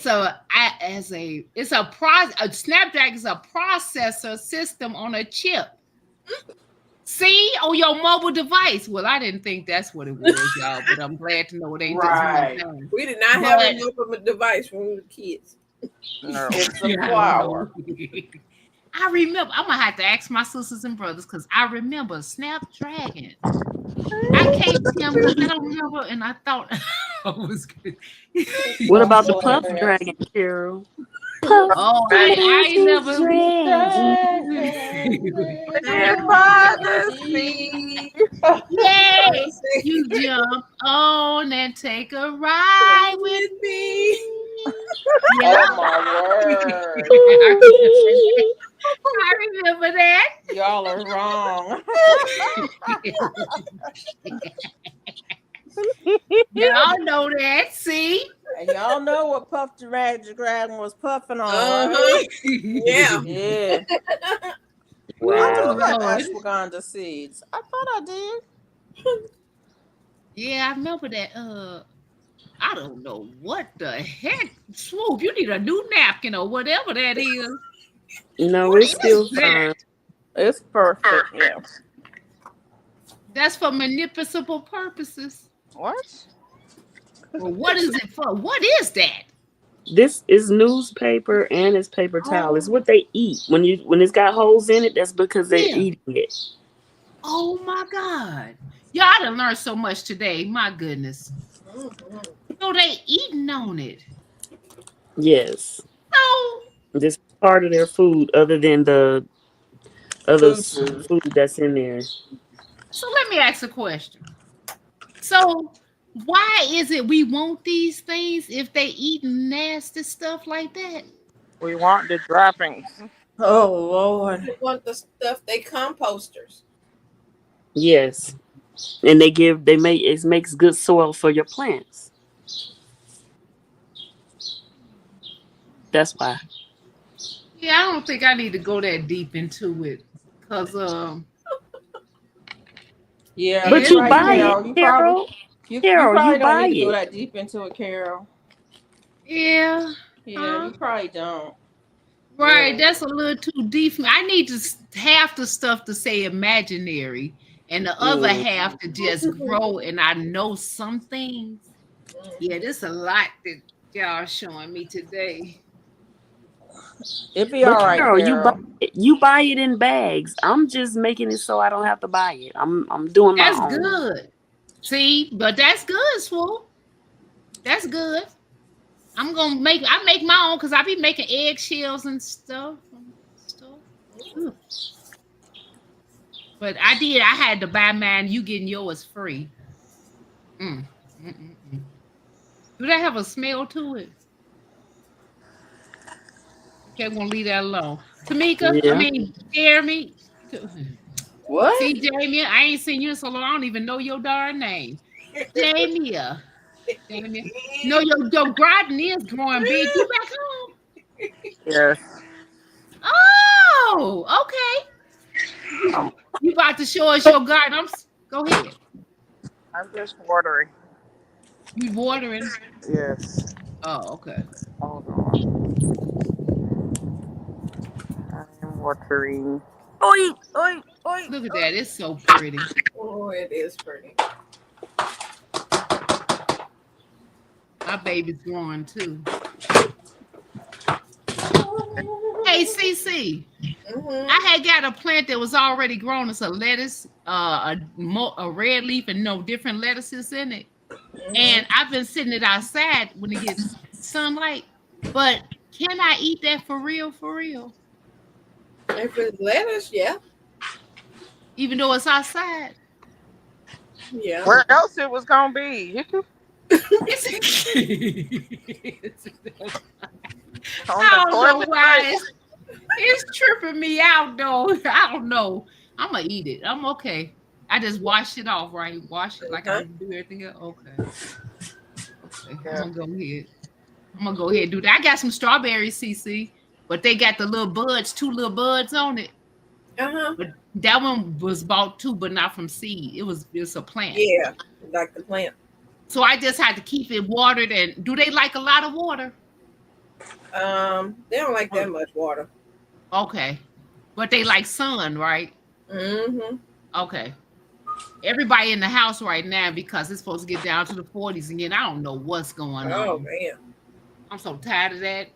Snapdragon is a processor system on a chip. See, on your mobile device. Well, I didn't think that's what it was, y'all, but I'm glad to know it ain't Right. this one. We did not have a mobile device when we were kids. No. It's a flower. I remember. I'm gonna have to ask my sisters and brothers, because I remember Snapdragon. I can't tell because I don't remember, and I thought I was good. What about the puff dragon, Carol? Puff Oh, I ain't never. By the sea. Yay! You jump on and take a ride with me. Yeah. Oh my word. I remember that. Y'all are wrong. Y'all know that. See? And y'all know what Puff the Magic Dragon was puffing on. Uh-huh. Yeah. Yeah. Wow. I got Lord. ashwagandha seeds. I thought I did. Yeah, I remember that. I don't know what the heck. Swoop, you need a new napkin or whatever that is. No, What it's is still that? fine. It's perfect. Yeah. That's for manipulable purposes. What? Well, what is it for? What is that? This is newspaper and it's paper towel. It's what they eat. When it's got holes in it, that's because they're Yeah. eating it. Oh my God. Yeah, I done learned so much today. My goodness. So they eating on it. Yes. So This is part of their food other than the other Food. food that's in there. So let me ask a question. So why is it we want these things if they eating nasty stuff like that? We want the droppings. Oh Lord. You want the stuff they composters. Yes. And it makes good soil for your plants. That's why. Yeah, I don't think I need to go that deep into it. Cause Yeah. But you right, buy Carol. it, Carol. You Carol, probably you don't buy need to go it. that deep into it, Carol. yeah. Yeah, you probably don't. Right, Yeah. that's a little too deep for me. I need to half the stuff to say imaginary, and the other half to just grow. And I know some things. Yeah, there's a lot that y'all showing me today. It'd be But all right, Carol, Carol. you buy it in bags. I'm just making it so I don't have to buy it. I'm doing my That's own. good. See, but that's good, Swoop. That's good. I'm gonna make. I make my own because I be making eggshells and stuff. Ugh. But I did. I had to buy mine. You getting yours free. Mm. Mm. Do that have a smell to it? Okay, I'm gonna leave that alone. Tamika, I Yeah. mean Jeremy. What? See, Jamie, I ain't seen you in so long. I don't even know your darn name. Jamie. Jamie. No, your garden is growing big. You back home? Yes. Oh, okay. I'm, You about to show us your garden? Go ahead. I'm just watering. You watering? Yes. Oh, okay. Hold on. I'm watering. Oi, oi, oi. Look at that. It's so pretty. Oh, it is pretty. My baby's growing too. Hey, CC. I had got a plant that was already grown. It's a lettuce, a red leaf, and no different lettuces in it. And I've been sitting it outside when it gets sunlight. But can I eat that for real? For real? If it's lettuce, yeah. Even though it's outside? Yeah. Where else it was gonna be? On I the don't know toilet. why it's tripping me out though. I don't know. I'm gonna eat it. I'm okay. I just wash it off, right? Wash it like I do everything else. Okay. Yeah. I'm gonna go ahead and do that. I got some strawberries, CC, but they got the little buds, 2 little buds on it. But that one was bought too, but not from seed. It's a plant. Yeah, like the plant. So I just had to keep it watered. And do they like a lot of water? They don't like that much water. Okay, but they like sun, right? Mm-hmm. Okay. Everybody in the house right now because it's supposed to get down to the 40s again. I don't know what's going on. Oh man, I'm so tired of that.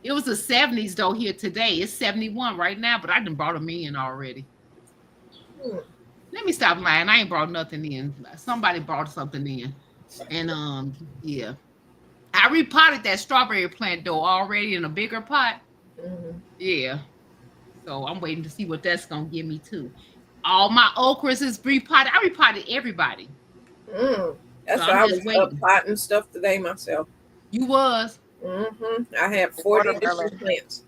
It was the 70s though here today. It's 71 right now, but I done brought them in already. Let me stop lying. I ain't brought nothing in. Somebody brought something in. And yeah. I repotted that strawberry plant though already in a bigger pot. Yeah. So I'm waiting to see what that's gonna give me too. All my okras is repotted. I repotted everybody. That's So why I'm I was just waiting. potting stuff today myself. You was? I had 40 different plants.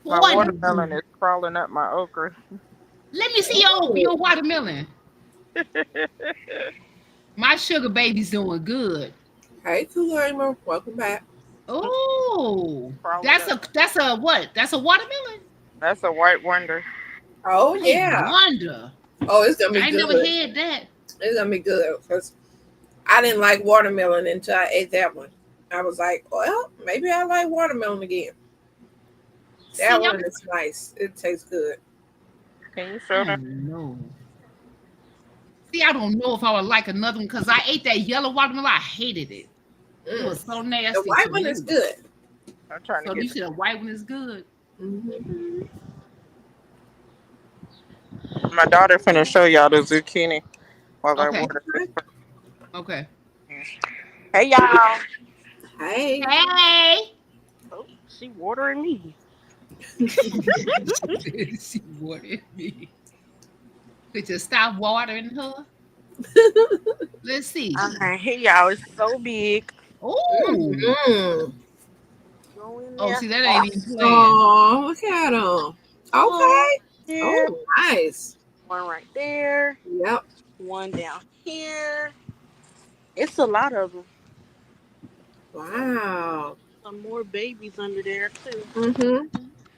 My watermelon is crawling up my okra. Let me see your watermelon. My sugar baby's doing good. Hey, Kulima, welcome back. Oh, that's a what? That's a watermelon. That's a white wonder. Oh yeah, wonder. Oh, it's gonna be I good. never had that. It's gonna be good because I didn't like watermelon until I ate that one. I was like, well, maybe I like watermelon again. That one is nice. It tastes good. Can you show them? No. See, I don't know if I would like another one because I ate that yellow watermelon. I hated it. It was so nasty. The white one is good. I'm trying to so get you said a white one is good. My daughter finna show y'all the zucchini while I water. Okay. Hey y'all. Hey. Hey. Oh, she watering me. She watering me. Could you stop watering her? Let's see. Hey y'all, it's so big. Oh. Oh, see, that ain't even playing. Oh, look at them. Okay. Yeah. Oh, nice. One right there. Yep. One down here. It's a lot of them. Wow. Some more babies under there too.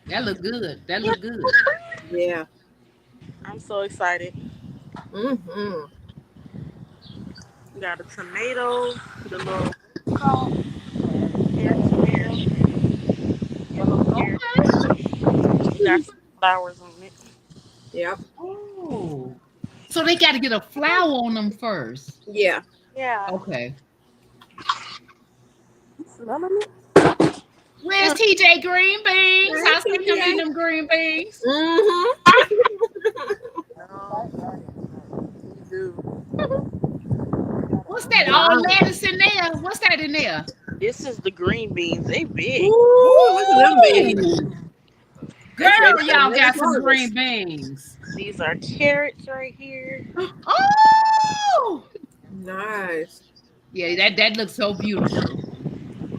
That look good. That look good. Yeah. I'm so excited. Got a tomato, the little salt, tomato, yellow carrot. Got some flowers on it. Yep. Oh. So they got to get a flower on them first. Yeah. Yeah. Okay. Smelling it? Where's TJ Green Beans? I think I'm eating them green beans. What's that? All lettuce in there? What's that in there? This is the green beans. They big. Ooh, look at them babies. Ooh, That's ready girl, for the y'all got next some green harvest. beans. These are carrots right here. Oh, Nice. yeah, that looks so beautiful.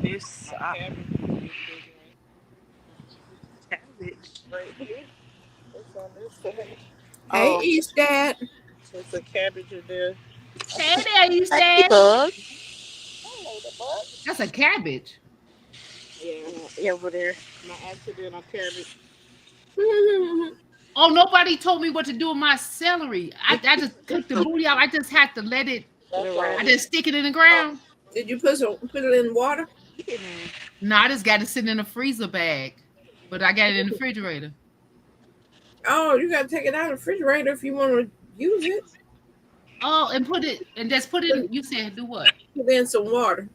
This cabbage right here. What's on this side? Hey, Oh, East Dad. there's a cabbage in there. Hey there, you Hey, said bug. Hello, the bug. that's a cabbage. Yeah, over there. My accidental cabbage. Oh, nobody told me what to do with my celery. I just took the booty out. I just had to let it. I just stick it in the ground. Did you put it in water? No, I just got it sitting in a freezer bag, but I got it in the refrigerator. Oh, you got to take it out of the refrigerator if you want to use it. Oh, and put it and just put it in. You said do what? Put in some water.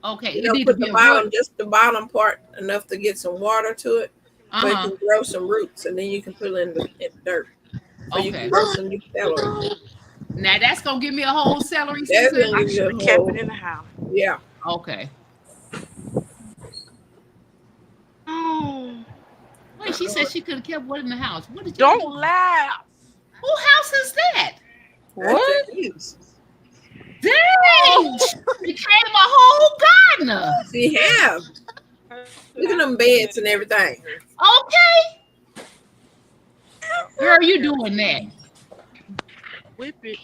Okay, You it know, need to put be the a bottom, wood. just the bottom part, enough to get some water to it, so it Uh can grow some roots, and then you can put it in the dirt, so huh. you can Okay. grow some new celery. Now that's gonna give me a whole celery That's season. gonna I give you should a have kept it whole, in the house. yeah. Okay. Oh, Wait, she said she could have kept what in the house. What did y'all do? don't laugh. Who house is that? That's your What? niece. Dang! She became a whole gardener. She have. Look at them beds and everything. Okay. Girl, you doing that. Whip it.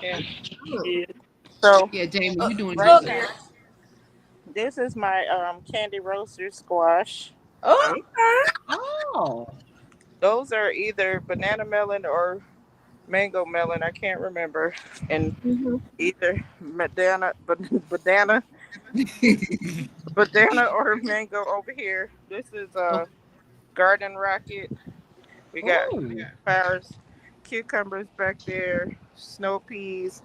And Hmm. yeah. So Yeah, Jamie, you doing right good. here, this is my candy roaster squash. Oh, Okay. Oh. Those are either banana melon or mango melon. I can't remember. And Mm-hmm. either banana or mango over here. This is Oh. a garden rocket. We got Oh. flowers, cucumbers back there, snow peas,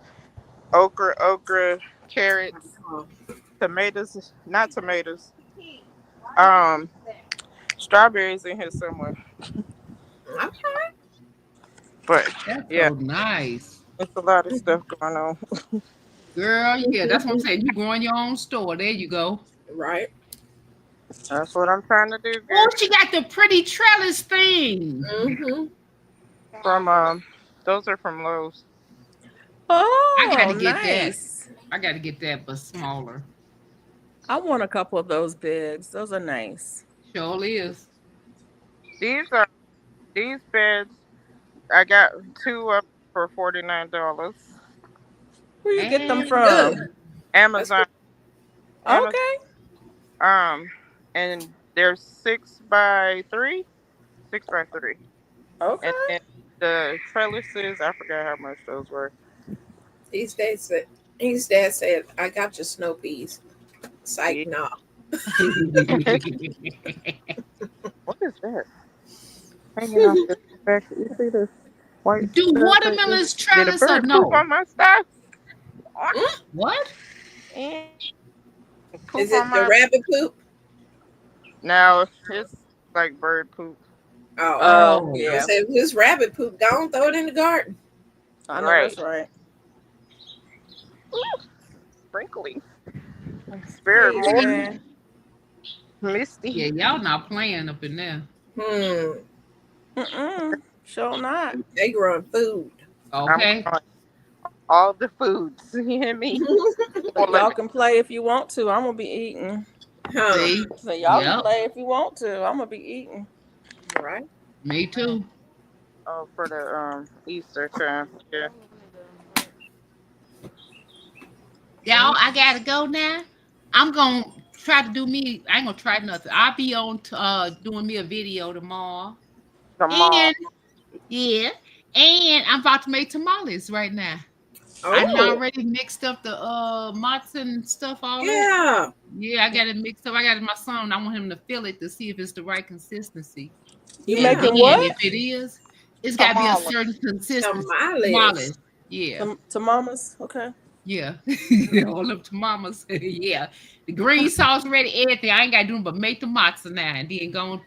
okra, carrots, tomatoes, not tomatoes. Um, strawberries in here somewhere. Okay. But That's yeah, so nice. it's a lot of stuff going on. Girl, yeah, that's what I'm saying. You growing your own store. There you go. Right. That's what I'm trying to do, Oh, girl. she got the pretty trellis thing. Mm-hmm. From those are from Lowe's. I got oh, to get that. nice. I got to get that, but smaller. I want a couple of those beds. Those are nice. Surely is. These are these beds. I got two up for $49. Where you get them And Good. from? That's Amazon. good. Amazon. Okay. Um, and they're 6 by 3, 6 by 3, and Okay. then the trellises. I forgot how much those were. His dad said, I got your snow peas. Psych, Yeah. no. What is that hanging off the back? You see this white do stuff right there? watermelons Did a trellis or bird poop no? on my stuff? What? And Is poop it on the my. rabbit poop? Now it's like bird poop. Oh. Oh, Oh. I yeah. said, if this rabbit poop, don't throw it in the garden. I know Right. that's right. Sprinkling. It's very more Man. misty. Yeah, y'all not playing up in there. Mm-mm. Sure not. They growing food. I'm Okay. growing all the foods. You hear me? Won't let Y'all me. can play if you want to. I'm gonna be eating. Huh. See? So y'all can Yep. play if you want to. I'm gonna be eating. Right. Me too. Oh, for the Easter time. Yeah. Y'all, I gotta go now. I'm gonna try to do me. I ain't gonna try nothing. I'll be on doing me a video tomorrow. Tomorrow. And yeah. And I'm about to make tamales right now. I done Oh, already mixed up the matzo and stuff, all that. yeah. Yeah, I got it mixed up. I got it my son. I want him to feel it to see if it's the right consistency. You And Yeah. then making if what? it is, it's got to be a Tomorrow. certain consistency. Tamales. Tamales. Yeah. To mamas? Okay. Yeah. All up to mama's. Yeah. The green sauce ready, everything. I ain't got to do nothing but make the matzo now and then go and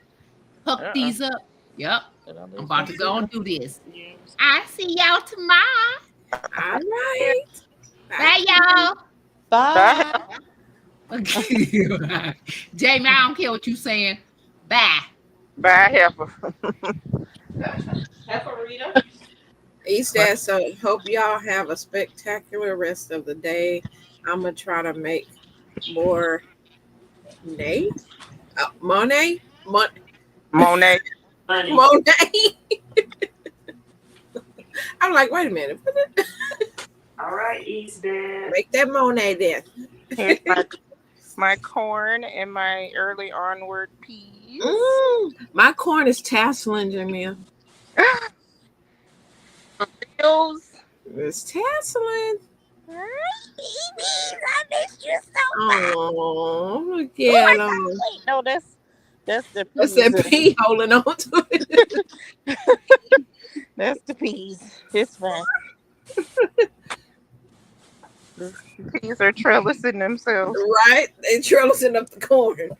hook Uh-uh. these up. Yep. Did I I'm lose my about to go and shit? do this. Yes. I see y'all tomorrow. All right. Bye, y'all. Bye. Bye. Jamie, I don't care what you saying. Bye. Bye, heifer. He said, so hope y'all have a spectacular rest of the day. I'm going to try to make more Monet? Monet? Monet. Monet? I'm like, wait a minute. All right, East Dad. Make that Monet then. Here's my corn and my early onward peas. My corn is tasseling, Jamil. Bills. It's tasseling. Babies, I missed you so Oh, look much. at Oh him. wait, no, that's the That's peas. that pea holding on to it. That's the peas. It's fine. The peas are trellising themselves. Right? They trellising up the corn.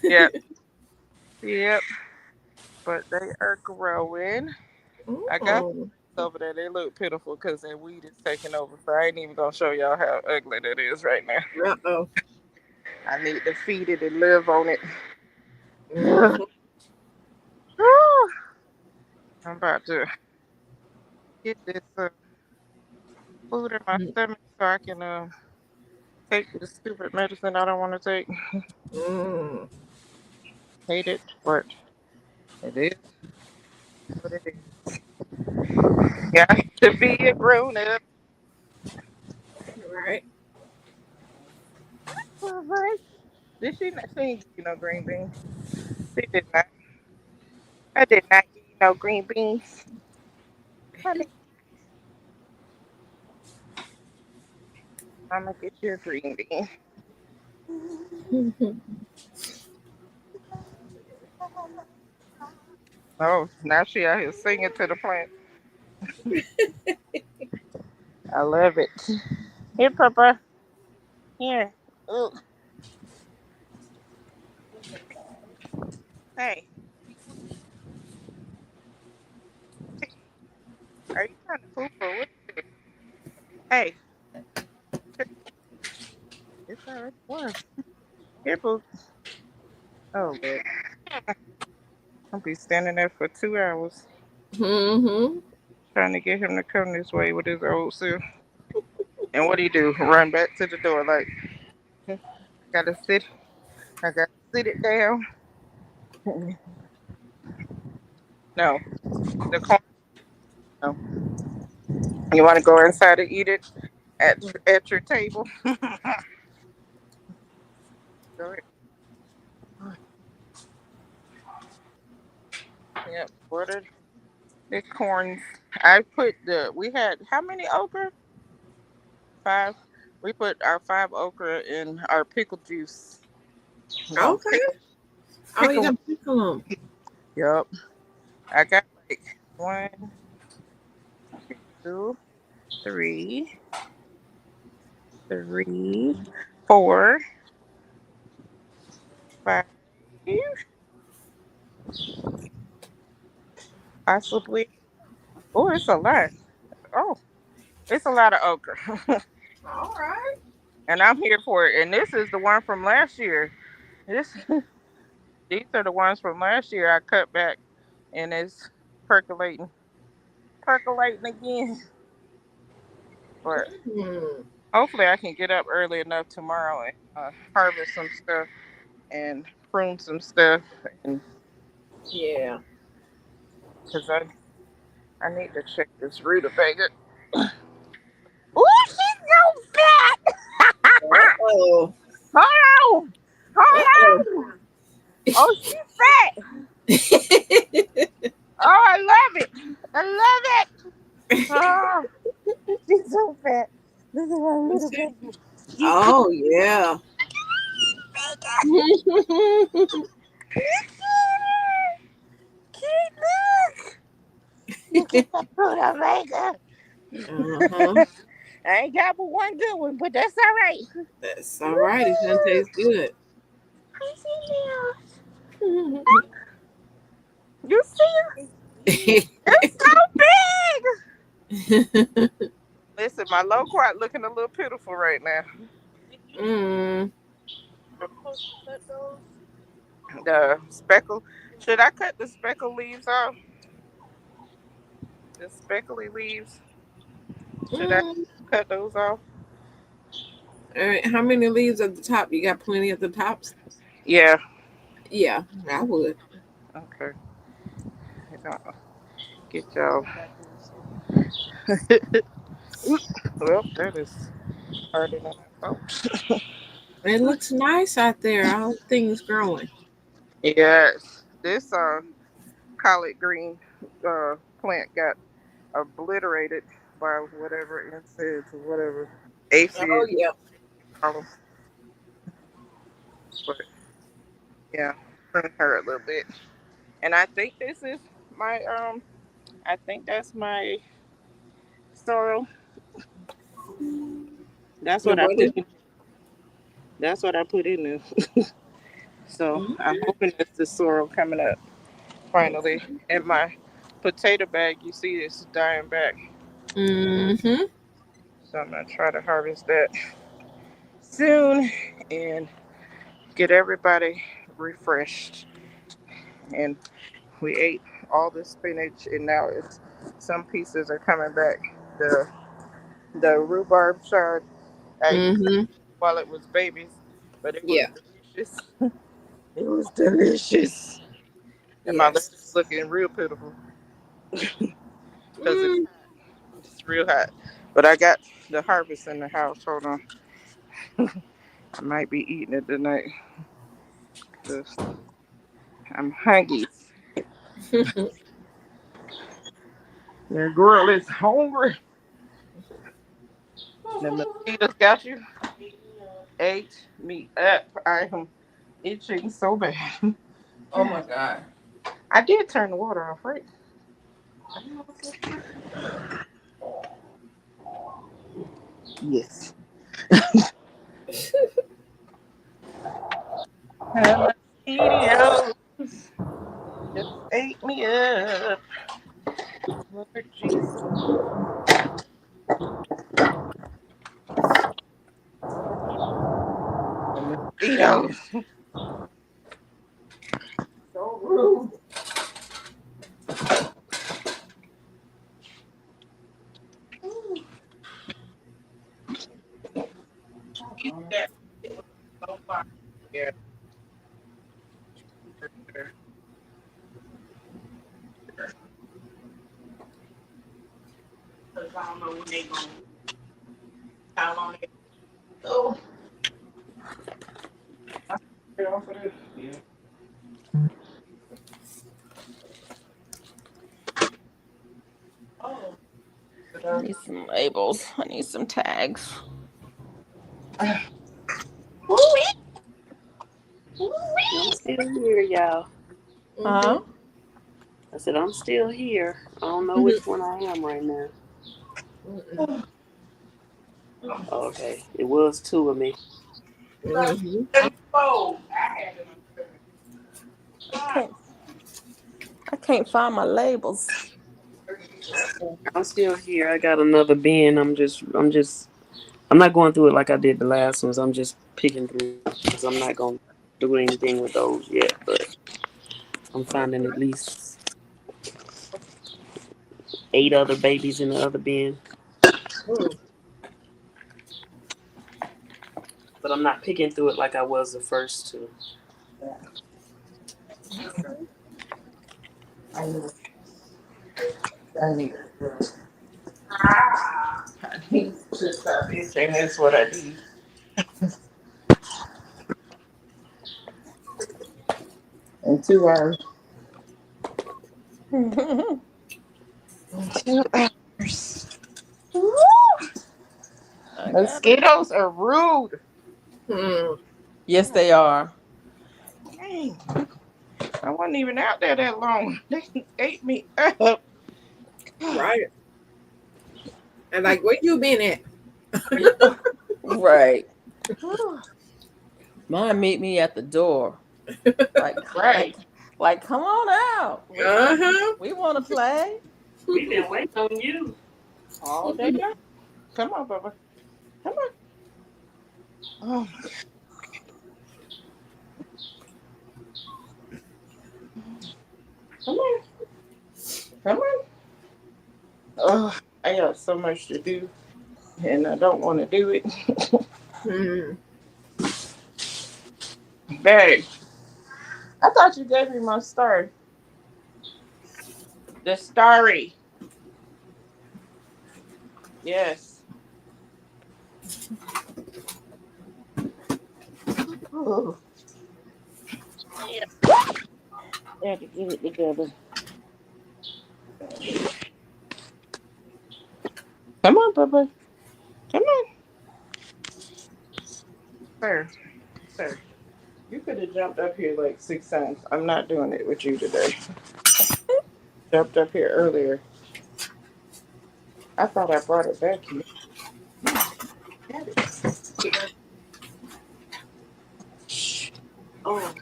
Yep. Yep. But they are growing. I got over there. They look pitiful because that weed is taking over. So I ain't even gonna show y'all how ugly that is right now. Uh-oh. I need to feed it and live on it. I'm about to get this food in my stomach so I can take the stupid medicine I don't want to take. Hate it, but it is what it is. Got to be a grown up. Right. Right. Did she not? She didn't give you no green beans. She did not. I did not give you no green beans. Honey, I'm gonna get you a green bean. Oh, now she out here singing to the plant. I love it. Here, Papa. Here. Ooh. Hey. Are you trying to poop or what? Hey. It's already was. Here, poop. Oh, Lord. I'll be standing there for 2 hours trying to get him to come this way with his old self. And what do you do? Run back to the door like, I gotta sit it down. No. The corn. No. You want to go inside and eat it at your table? Go ahead. Yep. Water. The corn. We had, how many okra? 5. We put our 5 okra in our pickle juice. Okay. Oh, you got pickle them. Yep. I got like 1, 2, 3, 4, 5, possibly. Oh, it's a lot. Oh, it's a lot of okra. All right. And I'm here for it. And this is the one from last year. These are the ones from last year I cut back, and it's percolating again. But hopefully I can get up early enough tomorrow and harvest some stuff and prune some stuff, and Yeah. because I need to check this rutabaga. Ooh, she's so fat. Oh. Hold on. Oh, she's fat. Oh, I love it. Oh, she's so fat. Look at her little baby. Oh, yeah. Look at that rutabaga. I ain't got but one good one, but that's all right. That's all right. It's going to taste good. You see her? It's so big. Listen, my low quad looking a little pitiful right now. cut those? The speckle. Should I cut the speckle leaves off? The speckly leaves. Should I Mm. cut those off? All right, how many leaves at the top? You got plenty at the tops? Yeah. Yeah, I would. Okay. I don't get y'all. Well, that is harder than I thought. It looks nice out there. I hope things growing. Yes. This collard green plant got obliterated by whatever insects or whatever Oh aphid yeah. problem. But yeah, prune her a little bit. And I think this is my I think that's my sorrel. That's The what I what put is? in. That's what I put in there. So Mm-hmm. I'm hoping it's the sorrel coming up finally. And my potato bag, you see, it's dying back. Mm-hmm. So I'm gonna try to harvest that soon and get everybody refreshed. And we ate all the spinach, and now it's some pieces are coming back. The rhubarb chard I used Mm-hmm. while it was babies, but it was Yeah. delicious. It was delicious, and my lettuce Yes. looking real pitiful because Mm. it's real hot. But I got the harvest in the house. Hold on, I might be eating it tonight because I'm hungry. The girl is hungry. The mosquitoes got you. Ate me up. I am itching so bad. Oh my God. I did turn the water off, right? Yes. The mosquitoes just ate me up. Lord Jesus. The mosquitoes. So rude. Get that so far. Yeah. Because I don't know when they going how long they go. I stay off of this. Yeah. Oh. I need some labels. I need some tags. I'm still here, y'all. Mm-hmm. Huh? I said I'm still here. I don't know Mm-hmm. which one I am right now. Okay, it was two of me. Mm-hmm. Oh, I can't. I can't find my labels. I'm still here. I got another bin. I'm not going through it like I did the last ones. I'm just picking through because I'm not gonna do anything with those yet. But I'm finding at least 8 other babies in the other bin. But I'm not picking through it like I was the first two. I need I need to stop itching. That's what I need. In 2 hours. I 2 hours. got it. Mosquitoes are rude. Mm. Yes, they are. Dang. I wasn't even out there that long. They ate me up. Right. And like, where you been at? Right. Mine meet me at the door. Like, Right. like, like, come on out. Uh-huh. We want to play. We've been waiting on you. All day long. Come on, Bubba. Come on. Oh, Come on. Come on. Oh, I got so much to do, and I don't want to do it. Mm. Babe, I thought you gave me my star. The starry. Yes. Oh, yeah. Got to get it together. Come on, Bubba. Come on. Sir. Sir. You could have jumped up here like 6 times. I'm not doing it with you today. Jumped up here earlier. I thought I brought it back here. Got it. Shh. Oh,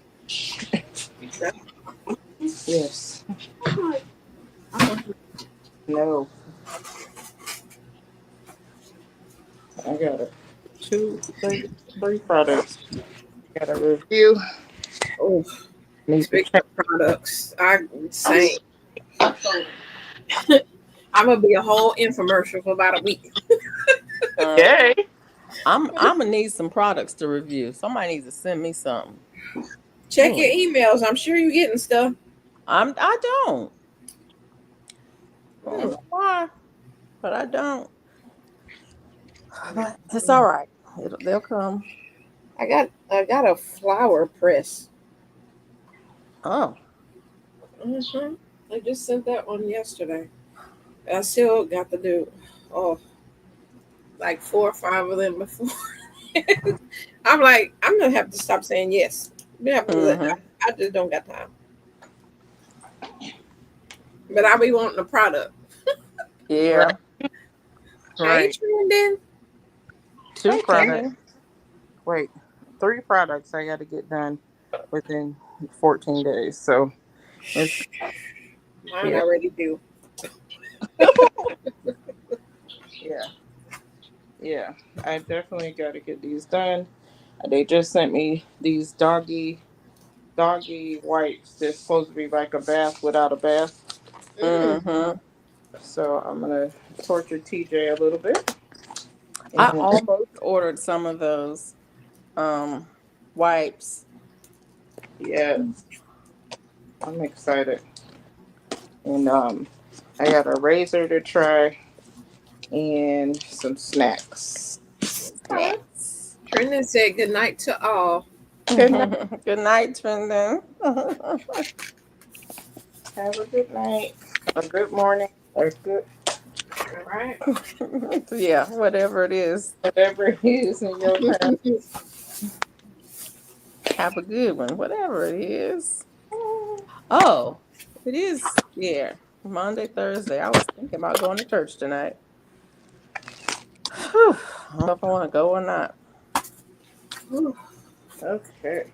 that's Yes. right. Oh, No. I got a three products. Got a review. oh. Need to Speaking check. of products, I'm saying I'm gonna be a whole infomercial for about a week. Yay. I'm gonna need some products to review. Somebody needs to send me something. Check your emails. I'm sure you're getting stuff. I don't. I don't Hmm. know why, but I don't. But it's all right. They'll come. I got a flower press. Oh. I just sent that one yesterday. I still got to do like 4 or 5 of them before. I'm like, I'm gonna have to stop saying yes. I just don't got time. But I'll be wanting a product. Yeah. Right. Hey, Trending. 2 Hey, products. Candy. Wait, 3 products I got to get done within 14 days. So it's Mine yeah, already do. yeah, yeah. I definitely got to get these done. They just sent me these doggy wipes. They're supposed to be like a bath without a bath. Mm-hmm. So I'm gonna torture TJ a little bit. I And almost ordered some of those wipes. yeah, I'm excited. And I got a razor to try and some snacks. Yeah. Snacks. Trending said good night to all. Good night. Good night, Trendon. Have a good night. A good morning. Or good All right. Yeah, whatever it is. whatever it is in your time. Have a good one, whatever it is. Oh, it is. Yeah, Monday, Thursday. I was thinking about going to church tonight. Whew. I don't know if I want to go or not. Okay.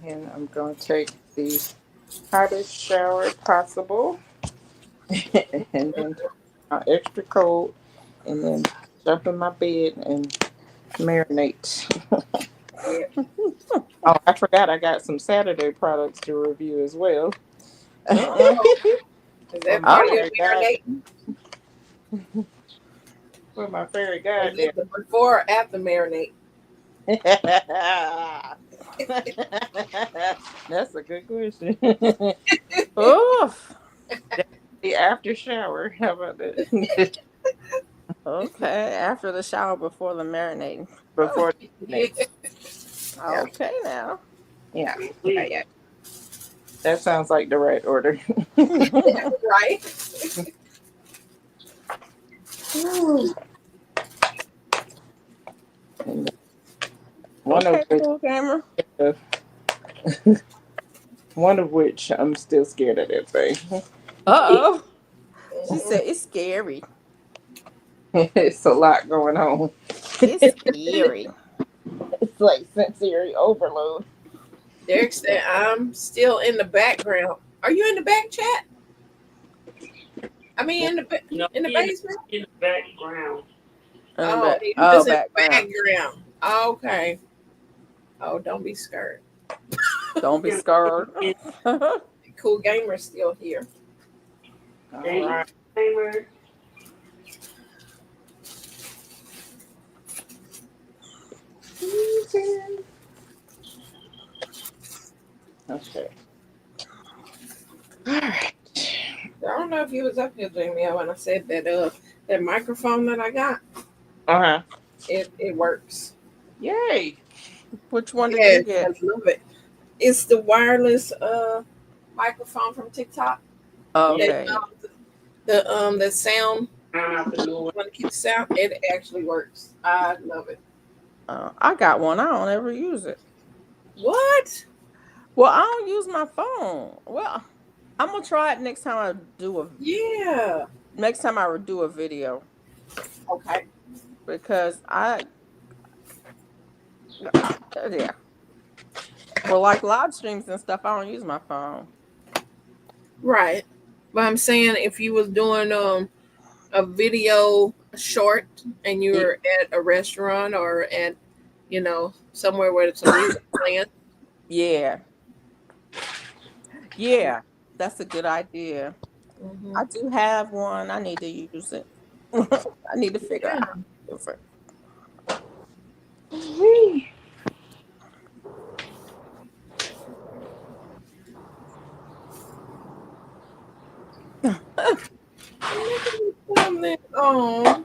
And I'm gonna take the hottest shower possible and then turn out extra cold and then jump in my bed and marinate. Yeah. Oh, I forgot I got some Saturday products to review as well. Mm-mm. Is For that my part of Oh, your fairy god, marinating? for my fairy Or god is it the before or after marinate? That's a good question. oof. The after shower. How about that? Okay, after the shower, before the marinating. Before the Yeah. next. Yeah. Okay, now. Yeah. Yeah. Yeah. That sounds like the right order. Right. And one of Okay, which, cool camera. one of which I'm still scared of that thing. Uh oh. She said it's scary. It's a lot going on. It's scary. It's like sensory overload. Derek said, I'm still in the background. Are you in the back chat? I mean, No, in the he basement? in the background. In the Oh, back. he Oh, was in the background. background. Okay. Oh, don't be scared. Don't be scared. Cool Gamer's still here. All right. Okay. All right. I don't know if you was up here, Jamie, when I said that that microphone that I got, Uh-huh. it works. Yay. Which one did you Yes, I get? love it. It's the wireless microphone from TikTok. That Okay. the sound when it keeps sound, it actually works. I love it. I got one. I don't ever use it. What? Well, I don't use my phone. Well, I'm gonna try it Yeah. next time I do a video Okay. because yeah, for like live streams and stuff, I don't use my phone. Right. But I'm saying if you was doing a video short and you It, were at a restaurant or at somewhere where it's some music playing. yeah, yeah, that's a good idea. Hmm. I do have one. I need to use it. I need to figure out Yeah. how to use it. Wee. Oh,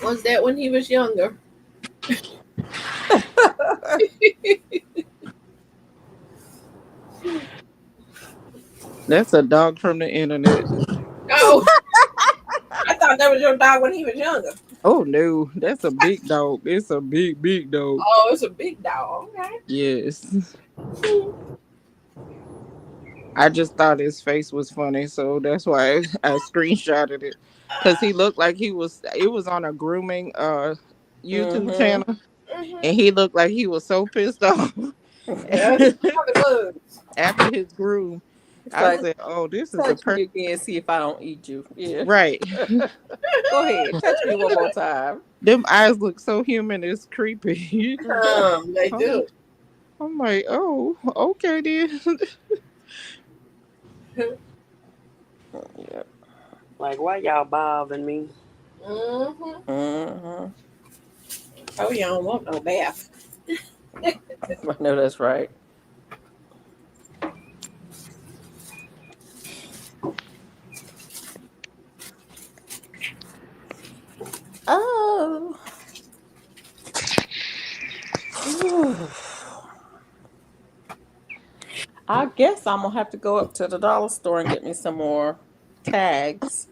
was that when he was younger? That's a dog from the internet. Oh, I thought that was your dog when he was younger. Oh no, that's a big dog. It's a big, big dog. Oh, it's a big dog. Okay. Yes. I just thought his face was funny, so that's why I screenshotted it. Cause he looked like it was on a grooming YouTube Mm-hmm. channel, and Mm-hmm. he looked like he was so pissed off Yeah, he probably was. after his groom. It's I like, said, "Oh, this is a touch me perfect again, see if I don't eat you. Yeah. right." Go ahead, touch me one more time. Them eyes look so human. It's creepy. It does. They I'm, do. I'm like, oh, okay then. Yeah. Like, why y'all bothering me? Mm-hmm. Mm-hmm. Oh, you don't want no bath. I know that's right. Oh. I guess I'm gonna have to go up to the dollar store and get me some more tags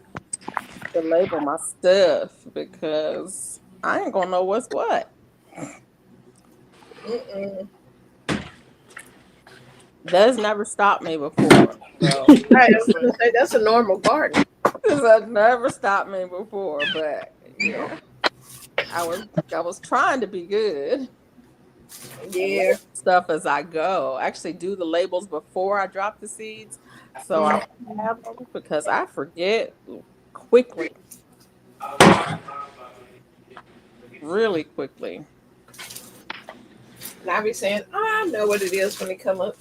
to label my stuff because I ain't gonna know what's what. Mm-mm. That's never stopped me before. So Right, I was gonna say that's a normal garden. this has never stopped me before. But yeah, I was trying to be good and Yeah. label stuff as I go. Actually, do the labels before I drop the seeds, so I have them because I forget quickly, really quickly. And I be saying, oh, I know what it is when they come up,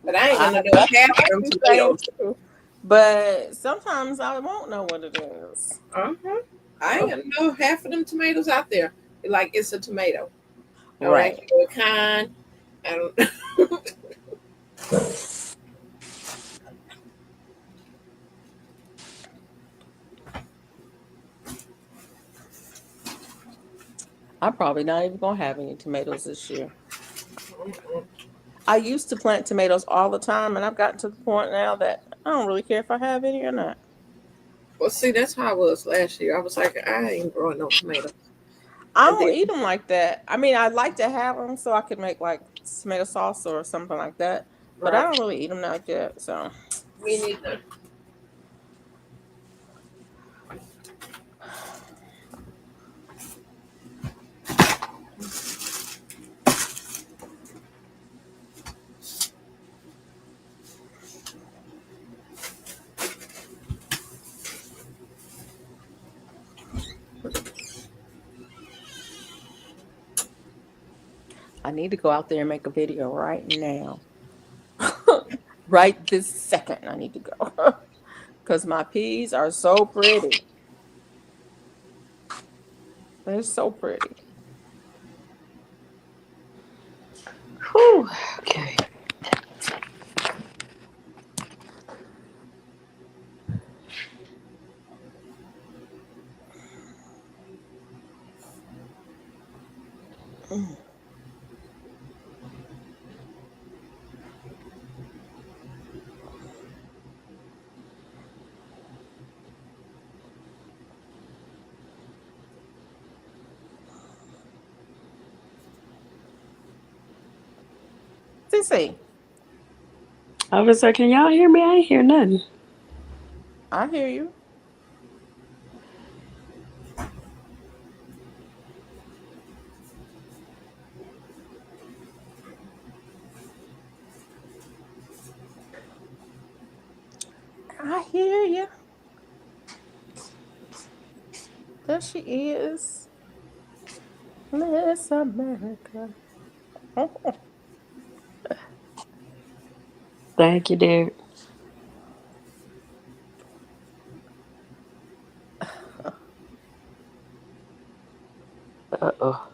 but I ain't I, gonna know half I of them be saying tomatoes. too, but sometimes I won't know what it is. Uh-huh. I ain't Oh, gonna know half of them tomatoes out there. Be like it's a tomato. Don't ask right. me what kind. I don't. I'm probably not even gonna have any tomatoes this year. I used to plant tomatoes all the time, and I've gotten to the point now that I don't really care if I have any or not. Well, see, that's how I was last year. I was like, I ain't growing no tomatoes. I And don't then, eat them like that. I mean, I'd like to have them so I could make like tomato sauce or something like that, but I right, don't really eat them like that. So me neither. I need to go out there and make a video right now. Right this second, I need to go. Because my peas are so pretty. They're so pretty. Whew. Okay. Mm. Cece, I was like, can y'all hear me? I ain't hear nothing. I hear you. I hear you. There she is. Miss America. Thank you, Derek. Uh-oh.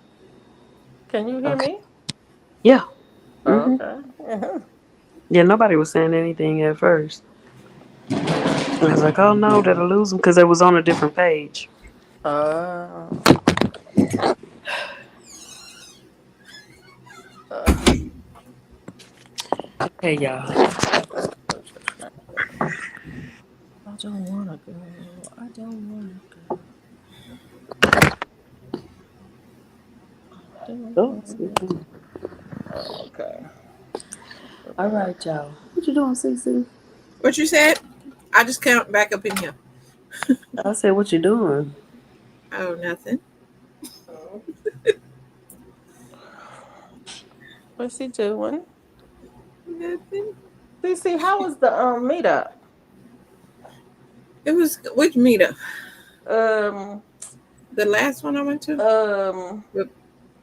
Can you hear Okay. me? Yeah. Oh, Mm-hmm. okay. Yeah, nobody was saying anything at first. I was like, oh no, did I lose them? Because it was on a different page. Uh, uh, Okay, y'all. I don't wanna go. I don't wanna go. Don't Oh, wanna. excuse me. Okay. We're All back. right, y'all. What you doing, Cece? What you said? I just count back up in here. I said, what you doing? Oh, nothing. What's he doing? Nothing. CC, how was the meetup? It was which meetup? Um The last one I went to? um The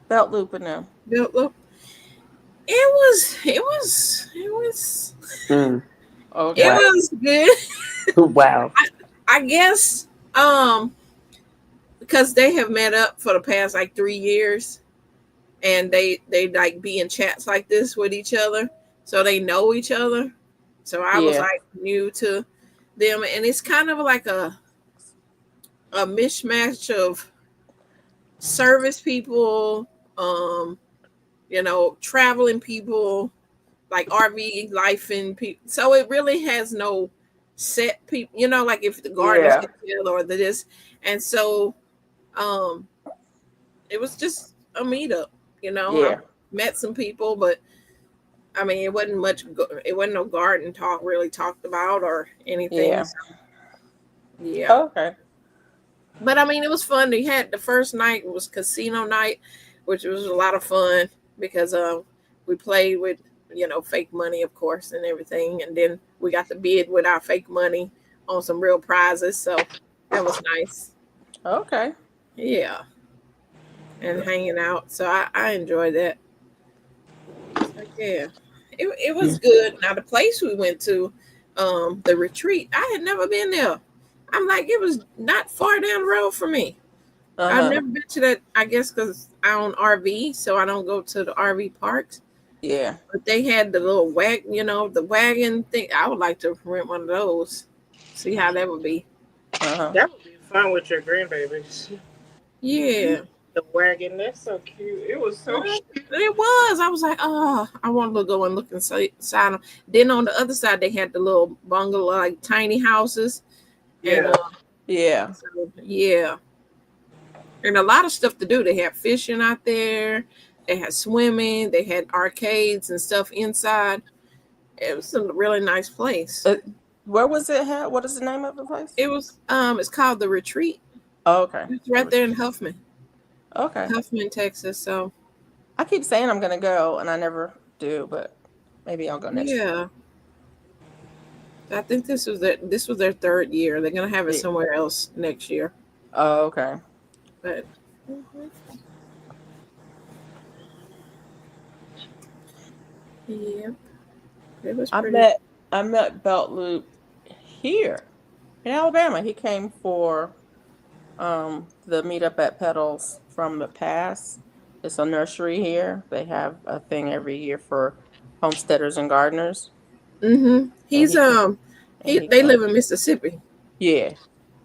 belt looping them. Built Look. It was Mm. it Wow. Okay. was good. Wow. I guess because they have met up for the past like 3 years, and they like be in chats like this with each other, so they know each other. So I was Yeah. like new to them, and it's kind of like a mishmash of service people, um, traveling people, like RV life and people. So it really has no set people, like if the gardeners Yeah. get together or this. And so um it was just a meetup, I Yeah. met some people, but I mean, it wasn't much, it wasn't no garden talk really talked about or anything. Yeah. So, yeah. Okay. But I mean, it was fun. They had the first night was casino night, which was a lot of fun because we played with fake money, of course, and everything, and then we got to bid with our fake money on some real prizes. So that was nice. Okay. Yeah, and hanging out. So I enjoyed that. So yeah, it was good. Now the place we went to, the retreat, I had never been there. I'm like, it was not far down the road from me. I've Uh-huh. never been to that, I guess, because I own RV, so I don't go to the RV parks. Yeah. But they had the little the wagon thing. I would like to rent one of those, see how that would be. Uh-huh. That would be fun with your grandbabies. Yeah, The wagon, that's so cute. It was so cute. it was. I was like, oh, I want to go and look inside them. Then on the other side, they had the little bungalow, like tiny houses, and Yeah. Yeah. so, yeah, and a lot of stuff to do. They had fishing out there. They had swimming. They had arcades and stuff inside. It was a really nice place. Uh, where was it at? What is the name of the place? It's called the Retreat. Oh, okay. It's right there in Okay. Huffman, Texas. So I keep saying I'm gonna go and I never do, but maybe I'll go next year. yeah, I think this was their third year. They're gonna have it Yeah. somewhere else next year. Oh, okay. But mhm. Yeah, it was I pretty. met Belt Loop here in Alabama. He came for the meetup at Petals from the Pass. It's a nursery here. They have a thing every year for homesteaders and gardeners. Mm-hmm. And He's he came, and he they came. live in Mississippi. Yeah,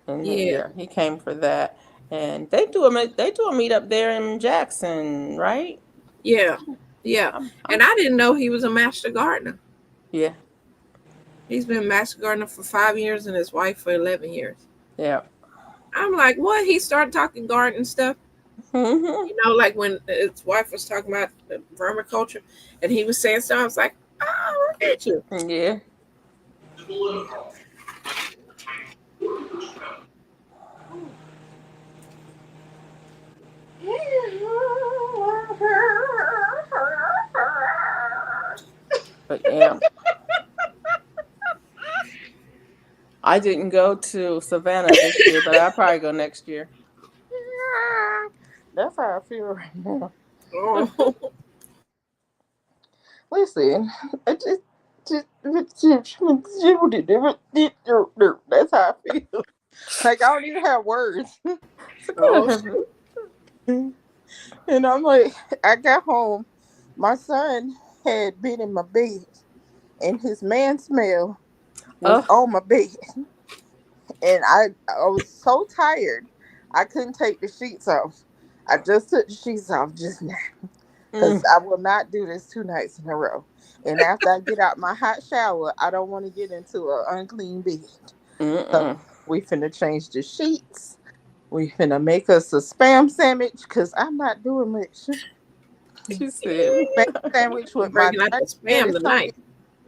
and Yeah, yeah, he came for that. And they do a meetup there in Jackson, right? yeah, yeah. I'm And I didn't know he was a master gardener. yeah, He's been master gardener for 5 years and his wife for 11 years. yeah. I'm like, what? He started talking garden stuff. Hmm. Like when his wife was talking about vermiculture, and he was saying stuff. I was like, oh, look at you. Yeah. But yeah, I didn't go to Savannah this year, but I'll probably go next year. That's how I feel right now. Oh, Listen, I that's how I feel. Like I don't even have words. oh, And I'm like, I got home, my son had been in my bed, and his man smell was Oh, on my bed, and I was so tired, I couldn't take the sheets off. I just took the sheets off just now because mm, I will not do this 2 nights in a row. And after I get out my hot shower, I don't want to get into an unclean bed. So mm-mm. we finna change the sheets. We finna make us a spam sandwich because I'm not doing much. She said, Spam sandwich you with my breaking out the garden spam lettuce on tonight. it.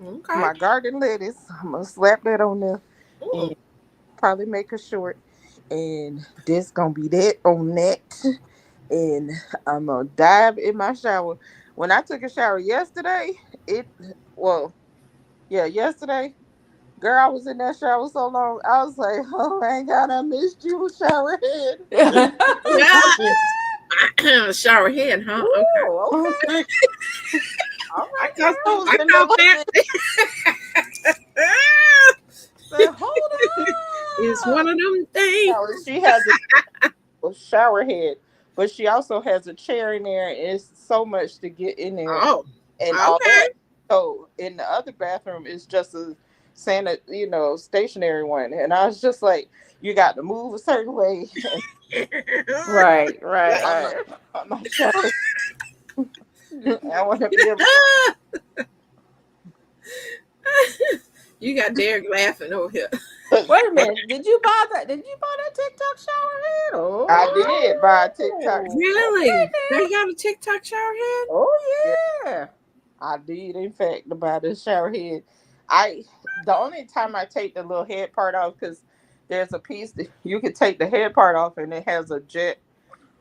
Okay. My garden lettuce. I'm gonna slap that on there Mm. and probably make a short. And this gonna be that on that. And I'm gonna dive in my shower. When I took a shower yesterday, it well, yeah, yesterday, girl, I was in that shower so long. I was like, oh my god, I missed you, shower head. Yeah. Shower head, huh? Okay. "Ooh, I okay, all I right, caught, was girl." I in there caught like that. this. Said, "Hold It's one up." of them things. She has a shower head, but she also has a chair in there, and it's so much to get in there Oh, and all okay. that. So in the other bathroom is just a stationary one, and I was just like, you got to move a certain way Right, right, on right. my shower. I want to be able. You got Derek laughing over here. Wait a minute. Did you buy that? Did you buy that TikTok shower head? I did buy a TikTok. Really? Okay They then. got a TikTok shower head? Yeah, Oh yeah. I did in fact buy the shower head. I the only time I take the little head part off because there's a piece that you could take the head part off and it has a jet.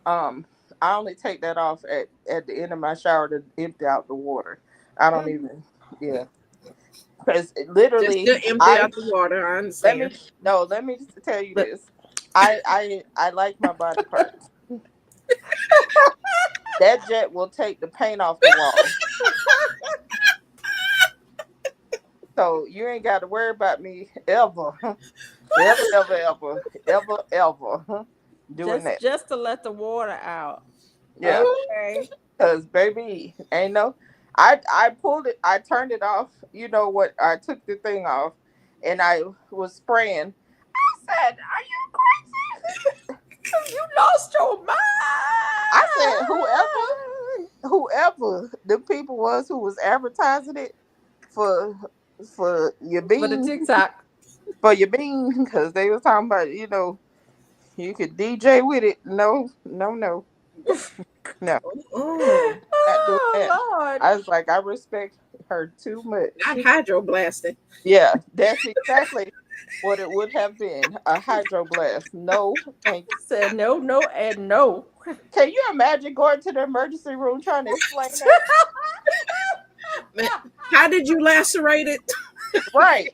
Um, I only take that off at the end of my shower to empty out the water. I don't even, yeah, because Just literally, to empty I out the water. I let me understand. no, let me just tell you But this. I like my body parts. That jet will take the paint off the wall, so you ain't got to worry about me ever, ever, ever, ever, ever, ever doing that. just to let the water out. Yeah. Okay. Cause baby, ain't no. I pulled it. I turned it off. You know what? I took the thing off, and I was spraying. I said, "Are you crazy?" You lost your mind. I said, whoever the people was who was advertising it for for your For the bean, TikTok. because they was talking about you could DJ with it. No, no, no, no. Oh, Not doing that. Oh Lord. I was like, I respect her too much. not hydroblasting. Yeah, that's exactly what it would have been. A hydroblast. No, thank you. Said no, no, and no. Can you imagine going to the emergency room trying to explain that? Man, how did you lacerate it? Right.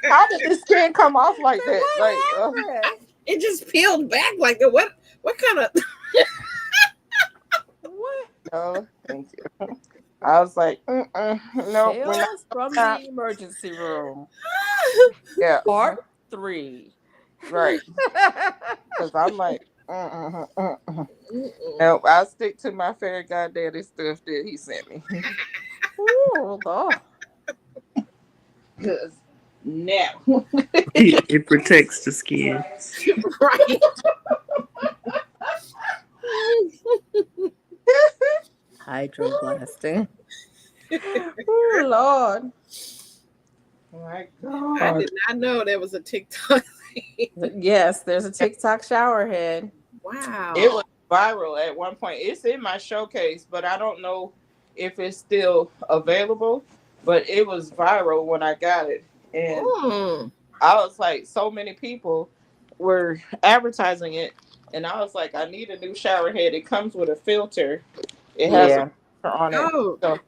How did the skin come off like that? Like, What happened? It just peeled back like a what? What kind of? What? no, thank you. I was like, nope, we're not. Tales from Stop. the Emergency Room, Yeah, Part 3. right. Because I'm like, Mm-mm. nope. I'll stick to my fairy goddaddy stuff that he sent me. Ooh, Lord. Because now, It protects the skin. Right. Hydroblasting. Ooh, Lord. my I God. did not know there was a TikTok thing. Yes, there's a TikTok shower head. It Wow. was viral at one point. It's in my showcase, but I don't know if it's still available. But it was viral when I got it. And Mm. I was like, so many people were advertising it. And I was like, I need a new shower head. It comes with a filter. It has a Yeah. filter on it. Oh, So,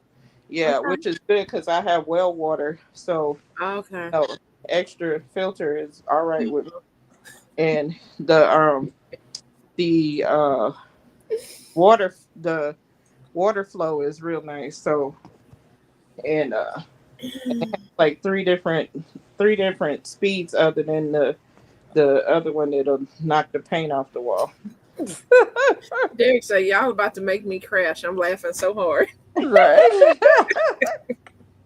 yeah, okay. which is good because I have well water. So, Okay. no, extra filter is all right with me. And the water the water flow is real nice. So and like three different speeds other than the other one that'll knock the paint off the wall. Derek said, y'all about to make me crash. I'm laughing so hard. Right.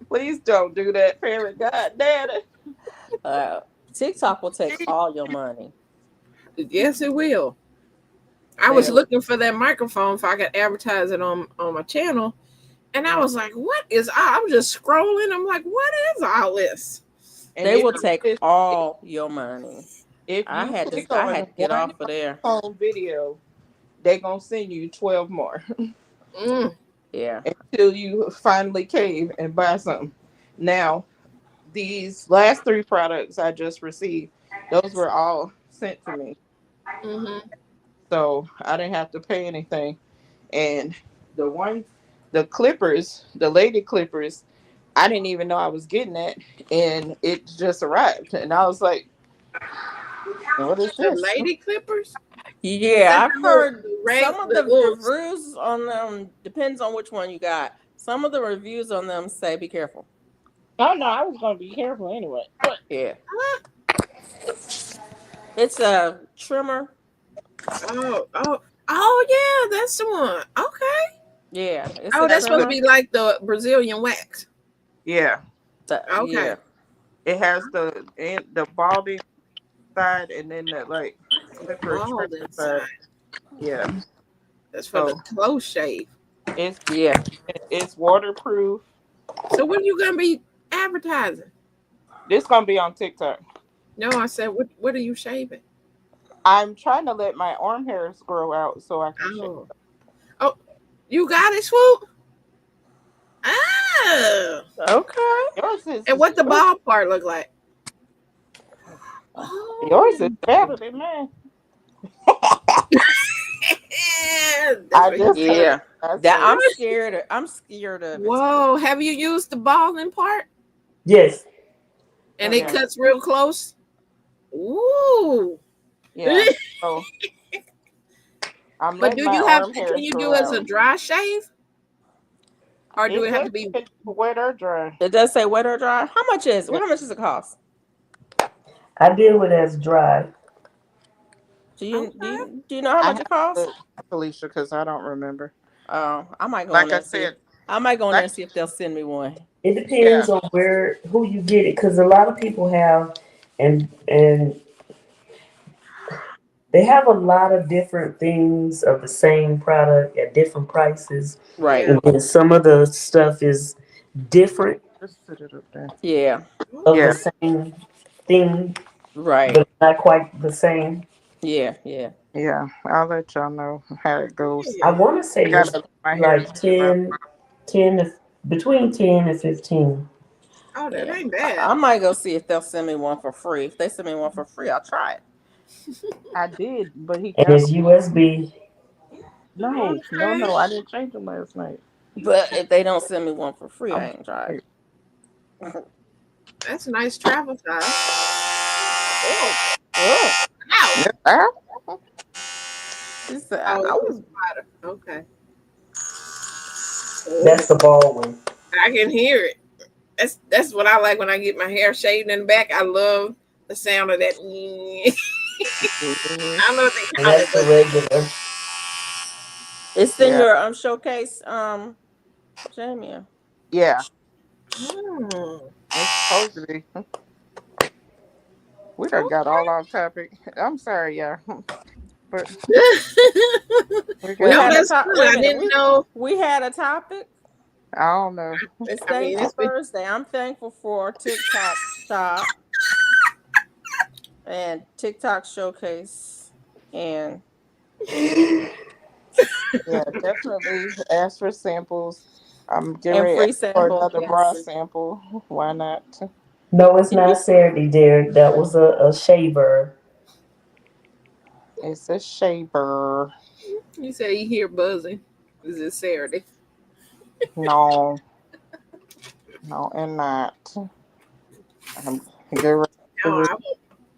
Please don't do that, parent. God damn it. uh, TikTok will take all your money. Yes, it will. I was They, looking for that microphone so I could advertise it on my channel. And I was like, what is, I'm just scrolling. I'm like, what is all this? And they if will take all your money. if I you had to click I on had to get one off of there. home video, they gonna send you 12 more Mm. Yeah. until you finally cave and buy something. Now, these last three products I just received, those were all sent to me. Mm-hmm. So I didn't have to pay anything. And the one, the clippers, the lady clippers, I didn't even know I was getting that. And it just arrived. And I was like, what is The this? lady clippers? Is that Yeah, I've the little, heard some of the the little, reviews on them, depends on which one you got. Some of the reviews on them say be careful. Oh, no, I was going to be careful anyway. But Yeah. huh? It's a trimmer. Oh, yeah, that's the one. Okay. Yeah, it's Oh, a that's supposed to trimmer. be like the Brazilian wax. yeah, Okay. Yeah. it has the balding side and then the like clipper trimmer Bald side. inside. Yeah. That's for the So close shave. it's Yeah. it's waterproof. So what are you gonna be advertising? This gonna be on TikTok. No, I said what are you shaving? I'm trying to let my arm hairs grow out so I can shave. Oh. Oh, you got it, Swoop? Oh. Okay. Yours And is what the ball part look like? yours Oh. is better than mine. That's I what he just said. heard Yeah. it last That night. I'm scared of it too. Whoa, have you used the balling part? Yes. And it Yeah, cuts real close? Ooh. yeah. So I'm But letting my arm can hairs you do grow it as a out. dry shave? Or do It it have says to be you can wet or dry. It does say wet or dry. How much is Yeah. how much does it cost? I deal with it as dry. okay? Do you know how I much have it costs? to, Felicia, because I don't remember. I might go on Like there I and see if said, I might go on there like and see if they'll send me one. It yeah, depends on who you get it, because a lot of people have, and they have a lot of different things of the same product at different prices, Right. Yeah. and then some of the stuff is different just sit it up there. Yeah. of Yeah, the same thing, Right. but not quite the same. Yeah. Yeah. yeah. I'll let y'all know how it goes. I Yeah. want to say I it's gotta let my hairs like grow. 10 to, between 10 and 15. Oh, that Yeah. ain't I, bad. I might go see if they'll send me one for free. If they send me one for free, I'll try it. I did, but he And got it's USB. no. Okay. I didn't change them last night. But if they don't send me one for free, I I'm ain't tried. That's a nice travel size. Oh, oh. Ow. ah, She said, Oh, I it was was water. Okay. That's the bald one. I can hear it. That's what I like when I get my hair shaved in the back. I love the sound of that. Mhm. I love the And counter, that's the but regular. It's in Yeah, your showcase, Jamie. yeah. mm, It's supposed to be. We done got okay. all off topic. I'm sorry, y'all, but we We got No, had a to. that's top. good. Wait a I minute. didn't know. We had a topic. I don't know. It's I mean, Thankful it's been. Thursday. I'm thankful for TikTok Shop and TikTok Showcase and Yeah, definitely ask for samples. I'm getting ready to free ask for samples. another bra Yes. sample. Why not? No, it's Did you? not Saturday, Derek. That was a shaver. It's a shaver. You say you hear buzzing. Is it Saturday? No, no, and not. I'm getting ready No, to.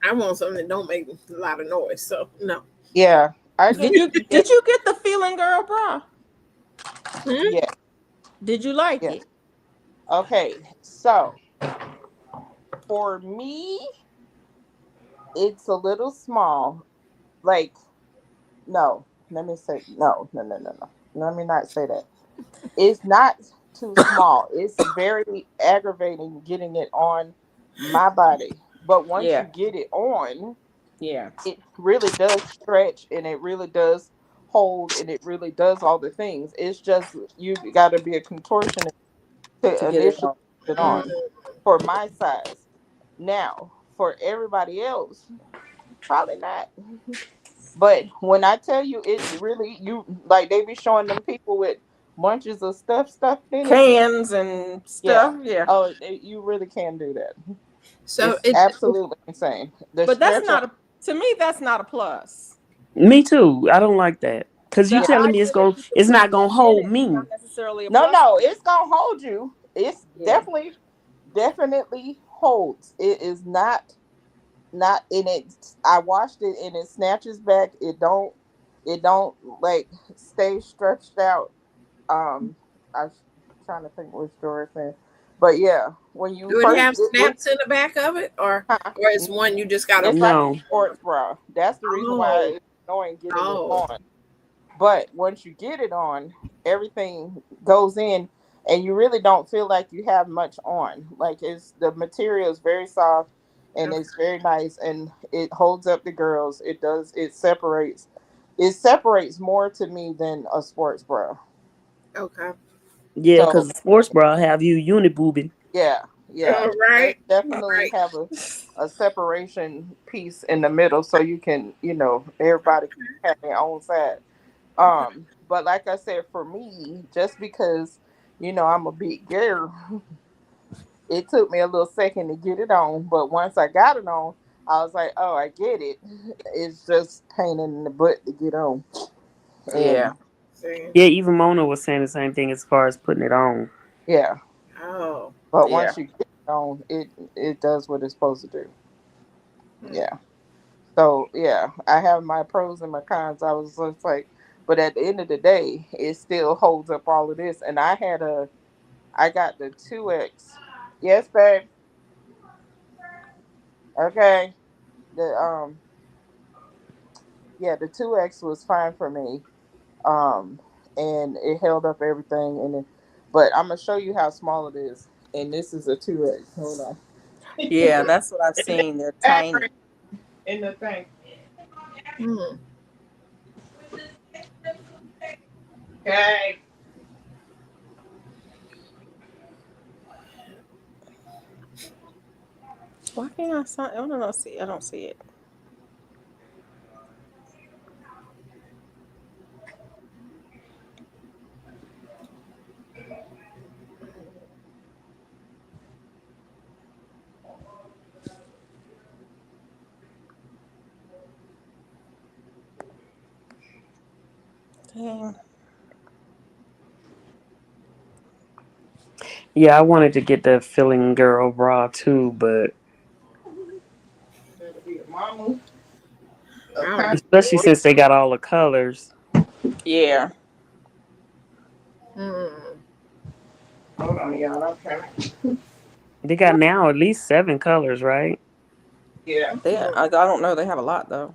I want something that don't make a lot of noise. So no. Yeah, I Did just you? get. Did you get the Feeling Girl bra? Hmm? Yeah, Did you like yeah. it? Okay, so for me, it's a little small. Like, no, let me say no, no, no, no, no. Let me not say that. It's not too small. It's very aggravating getting it on my body. But once you Yeah. get it on, Yeah. it really does stretch and it really does hold and it really does all the things. It's just you got to be a contortionist To to get it initially on. put it Mm, on for my size. Now, for everybody else, probably not. But when I tell you, it really you like they be showing them people with bunches of stuff stuffed in it. Cans and Yeah. stuff. Yeah. Oh, you really can do that. so It's absolutely insane. The But that's stretch on. not a. To me, that's not a plus. Me too. I don't like that. Cause you The Yeah. telling me idea that you can it's put not stuff gonna in hold it is me. not necessarily a No, plus no, for me. it's gonna hold you. It's Yeah. definitely holds. It is not in it. I washed it and it snatches back. It don't like stay stretched out. I was trying to think which drawer it's in, but yeah, when you do it first have get when snaps in the back of it, huh, or it's one you just gotta? it's like No. a sports bra. That's the reason why Oh, it's annoying getting it oh, on. But once you get it on, everything goes in, and you really don't feel like you have much on. Like it's the material is very soft, and okay, it's very nice, and it holds up the girls. It does. It separates. It separates more to me than a sports bra. okay. Yeah, So cause the sports bra have you uniboobing. yeah, yeah, All it does right, all definitely right. have a separation piece in the middle, so you can everybody can have their own side. Okay. But like I said, for me, just because I'm a big girl, it took me a little second to get it on. But once I got it on, I was like, oh, I get it. It's just pain in the butt to get on. Yeah. And See. Yeah, even Mona was saying the same thing as far as putting it on. yeah, Oh. but Yeah. once you get it on, it does what it's supposed to do. Hmm. Yeah. So yeah, I have my pros and my cons. I was just like, but at the end of the day, it still holds up all of this. And I got the 2X. Yes, babe. Okay. The yeah, the 2X was fine for me. Um, and it held up everything. But I'm gonna show you how small it is. And this is a 2X. Hold on. Yeah. That's what I've And seen. They're tiny. fabric in the thing. Hmm. Okay. Why can't I sign? I don't know. See, I don't see it. Dang. Yeah, I wanted to get the Feeling Girl bra too, but That'll be a mama. A I don't especially know. since they got all the colors. Yeah. Hmm. Hold on, y'all. I'm trying. They got now at least 7 colors, right? Yeah. I don't know. They have a lot though.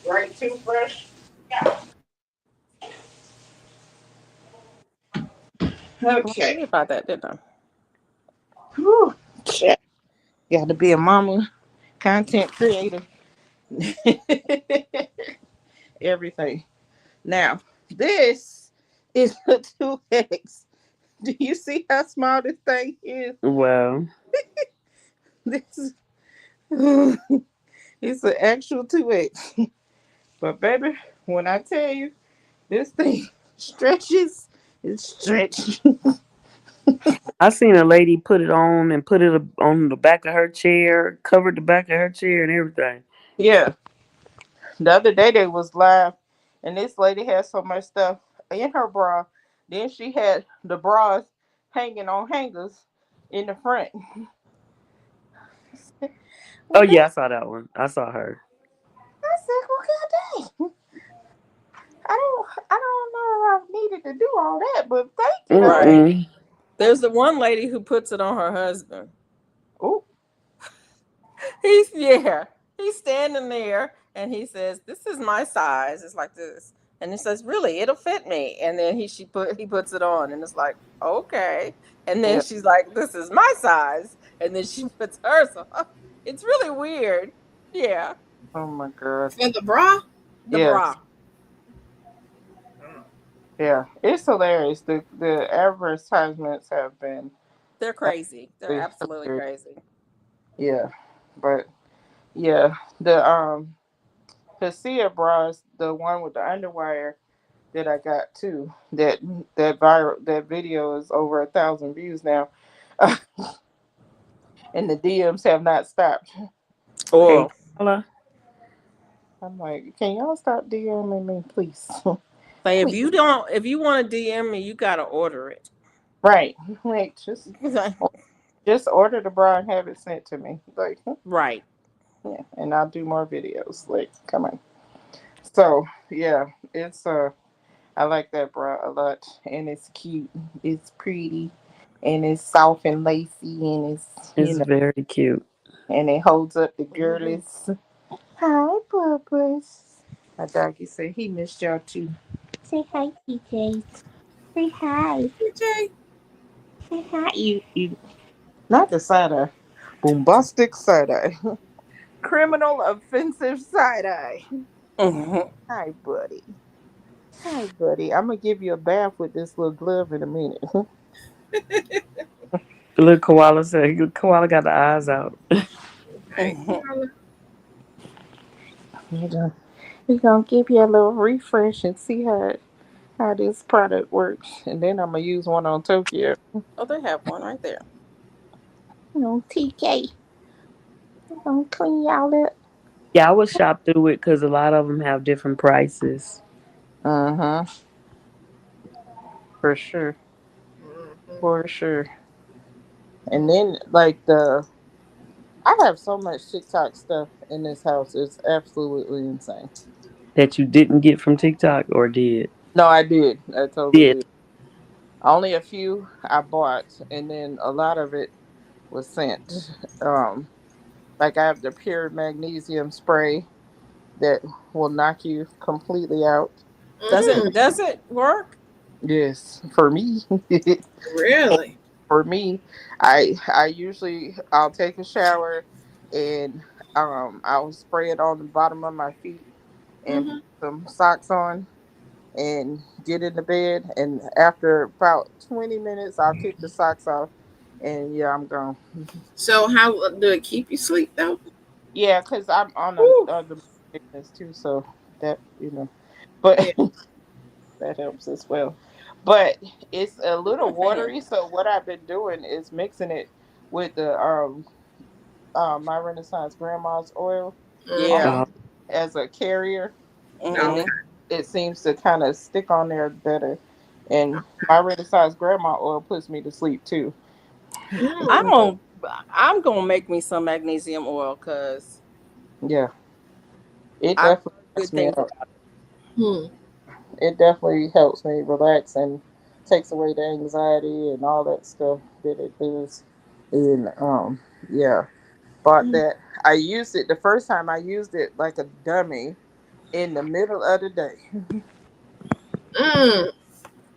Right toothbrush. Well, I Okay. did buy that, didn't I? Whew. Shit. Got to be a mama, content creator, everything. Now, this is a 2X. Do you see how small this thing is? Well, This is it's an actual 2X. But baby, when I tell you this thing stretches, it stretches. I seen a lady put it on and put it on the back of her chair, covered the back of her chair and everything. Yeah. The other day they was live and this lady had so much stuff in her bra. Then she had the bras hanging on hangers in the front. Oh Well, yeah, I that's saw that one. I saw her. I said, well, God dang. I don't know if I needed to do all that, but thank you though. Right. Mm-mm. There's the one lady who puts it on her husband. Oh, Yeah. He's standing there and he says, "This is my size. It's like this." And he says, "Really, it'll fit me." And then he puts it on and it's like, "Okay." And then yeah. she's like, "This is my size." And then she puts hers on. It's really weird. Yeah. Oh my God. For the bra? The Yes. bra. Yeah. It's hilarious. The advertisements have been They're crazy. They're absolutely hilarious. crazy. Yeah. But yeah, the Sia bras, the one with the underwire that I got too. That video is over 1,000 views now, and the DMs have not stopped. Hey, Oil. Paula. I'm like, can y'all stop DMing me, please? Say Please. if you want to DM me, you gotta order it. Right. Like just order the bra and have it sent to me. Like, Right. yeah, and I'll do more videos. Like, come on. So yeah, it's I like that bra a lot, and it's cute. It's pretty, and it's soft and lacy, and it's It's very cute. and it holds up the girlies. Hi, Bubbles. My doggy said he missed y'all too. Say hi, TJ. Say hi. TJ. Say hi. You. Not the side eye. Bombastic side eye. Criminal offensive side eye. Mhm. Hi, buddy. Hi, buddy. I'm gonna give you a bath with this little glove in a minute. The little koala said, koala got the eyes out. Hey, Mhm. We're gonna give you a little refresh and see how this product works, and then I'm gonna use one on Tokyo. Oh, they have one right there. TK, we're gonna clean y'all up. Yeah, I would shop through it because a lot of them have different prices. Uh huh. For sure. For sure. And then like I have so much TikTok stuff in this house. It's absolutely insane. That you didn't get from TikTok or did? No, I did. I totally Did. did. Only a few I bought, and then a lot of it was sent. Um, like I have the pure magnesium spray that will knock you completely out. Does it work? Yes, for me. really? For me, I usually I'll take a shower and I'll spray it on the bottom of my feet and put Mm-hmm. some socks on and get in the bed, and after about 20 minutes I'll kick the socks off and yeah, I'm gone. So how do it keep you sleep though? Yeah, because I'm on Woo. the sickness too, so that but Yeah. that helps as well. But it's a little watery, so what I've been doing is mixing it with the my Renaissance grandma's oil Mm-hmm. Yeah. Oh, as a carrier, and Okay. Mhm. it seems to kind of stick on there better. And my Renaissance grandma oil puts me to sleep too. I'm Mm. gonna I'm gonna make me some magnesium oil because Yeah, it I've definitely heard knocks good me things out. about Hmm. it definitely helps me relax and takes away the anxiety and all that stuff that it does. And yeah, bought that. I used it the first time. I used it like a dummy in the middle of the day. Mm.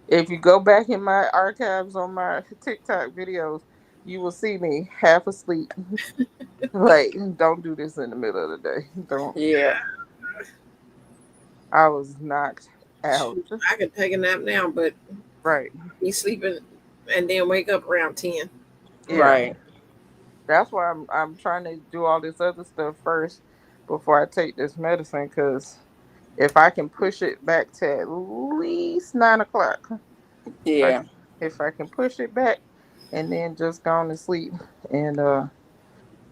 If you go back in my archives on my TikTok videos, you will see me half asleep. Like, don't do this in the middle of the day. Don't. Yeah. I was knocked out. Shoot, I could take a nap now, but Right. be sleeping and then wake up around 10. Yeah. Right. That's why I'm trying to do all this other stuff first before I take this medicine. Because if I can push it back to at least 9 o'clock, I, Yeah. if I can push it back and then just go on to sleep and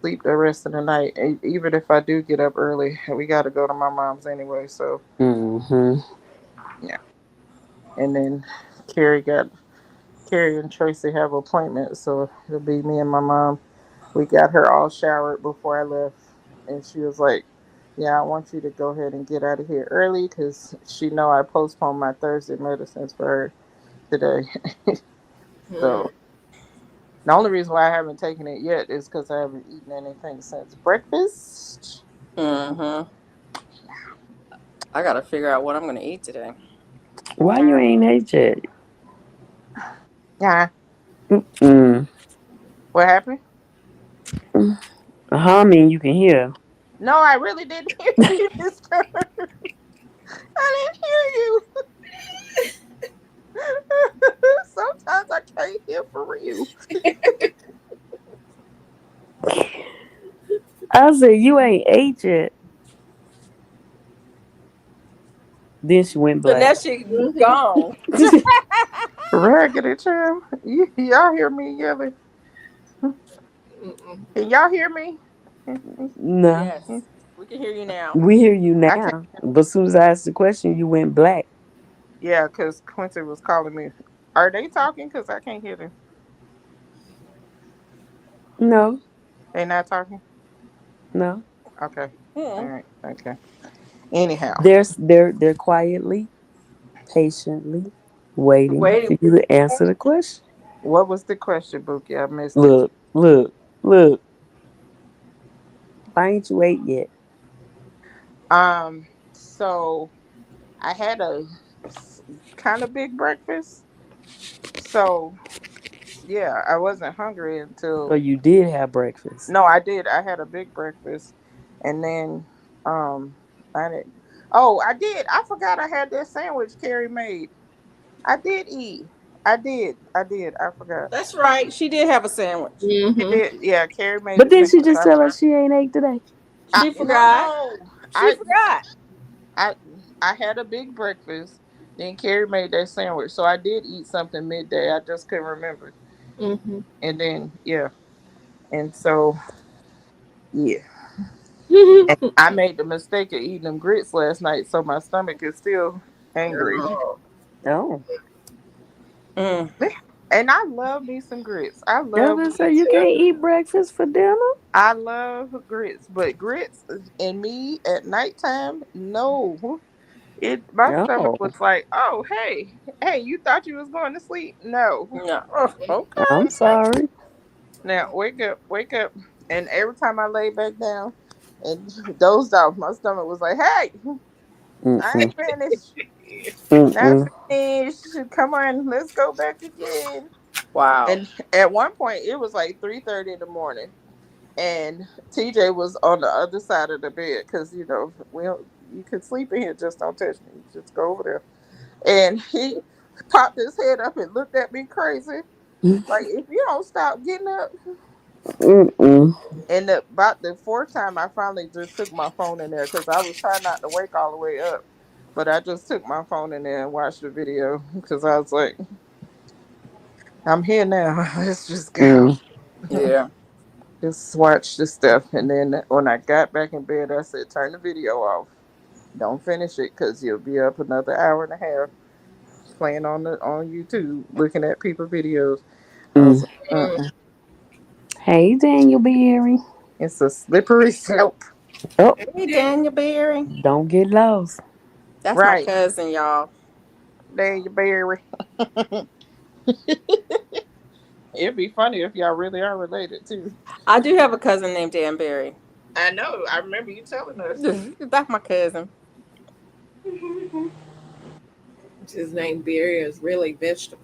sleep the rest of the night. Even if I do get up early, we got to go to my mom's anyway. So Mm-hmm. yeah, and then Carrie got Carrie and Tracy have appointments, so it'll be me and my mom. We got her all showered before I left, and she was like, "Yeah, I want you to go ahead and get out of here early because she know I postponed my Thursday medicines for her today." So Mm. the only reason why I haven't taken it yet is because I haven't eaten anything since breakfast. Mm-hmm. I gotta figure out what I'm gonna eat today. Why you Yeah, ain't ate yet? yeah. Mm. What happened? A humming you can hear. No, I really didn't hear you this time. I didn't hear you. Sometimes I can't hear for real. I said you ain't ate yet. Then she went So black. now she gone. Raggedy Trim. Y'all hear me yelling? Mm-mm. Can y'all hear me? No, Yes, we can hear you now. we hear you I can't. now. But as soon as I asked the question, you went black. Yeah, because Quincy was calling me. Are they talking? Because I can't hear them. No, They not talking? no. Okay. All Hmm. right. Okay. Anyhow, They're quietly, patiently waiting Wait. for you to answer the question. what was the question, Bookie? I missed it. Look, look, look. Why ain't you ate yet? So I had a kind of big breakfast. So yeah, I wasn't hungry So until you did have breakfast. no, I did. I had a big breakfast, and then I did. Oh, I did. I forgot I had that sandwich Carrie made. I did eat. I did. I did. I forgot. That's right. She did have a sandwich. She Mm-hmm. did. Yeah, Carrie made But a didn't she sandwich. just tell us she ain't ate today? She No, forgot. no. She I forgot. I I had a big breakfast. Then Carrie made that sandwich, so I did eat something midday. I just couldn't remember. Mm-hmm. And then yeah, and so yeah. And I made the mistake of eating them grits last night, so my stomach is still angry. Oh. Oh. Mm. And I love me some grits. Yeah, but so you can't eat breakfast for dinner? I love grits, but grits and me at nighttime, no. It my stomach Oh. was like, oh hey, you thought you was going to sleep? No. No. Oh, I'm okay. sorry. Now wake up. And every time I lay back down and dozed off, my stomach was like, hey, I Mm-mm. ain't finished. Not Mm-mm. finished. Come on, let's go back again. Wow. And at one point, it was like 3:30 in the morning, and TJ was on the other side of the bed because you could sleep in here. Just don't touch me. Just go over there. And he popped his head up and looked at me crazy, like if you don't stop getting up. Mm-mm. And about the fourth time, I finally just took my phone in there because I was trying not to wake all the way up. But I just took my phone in there and watched the video because I was like, I'm here now. Let's just go. Mm. Yeah. Just watch the stuff. And then when I got back in bed, I said, turn the video off. Don't finish it because you'll be up another hour and a half playing on YouTube, looking at people videos. I was Mm. like, mm-mm. Hey, Daniel Berry. It's a slippery slope. Oh, Hey, Daniel Berry. don't get lost. That's my Right. cousin, y'all. Daniel Berry. It'd be funny if y'all really are related too. I do have a cousin named Danbury. I know. I remember you telling us. That's my cousin. His name Beer is really vegetable.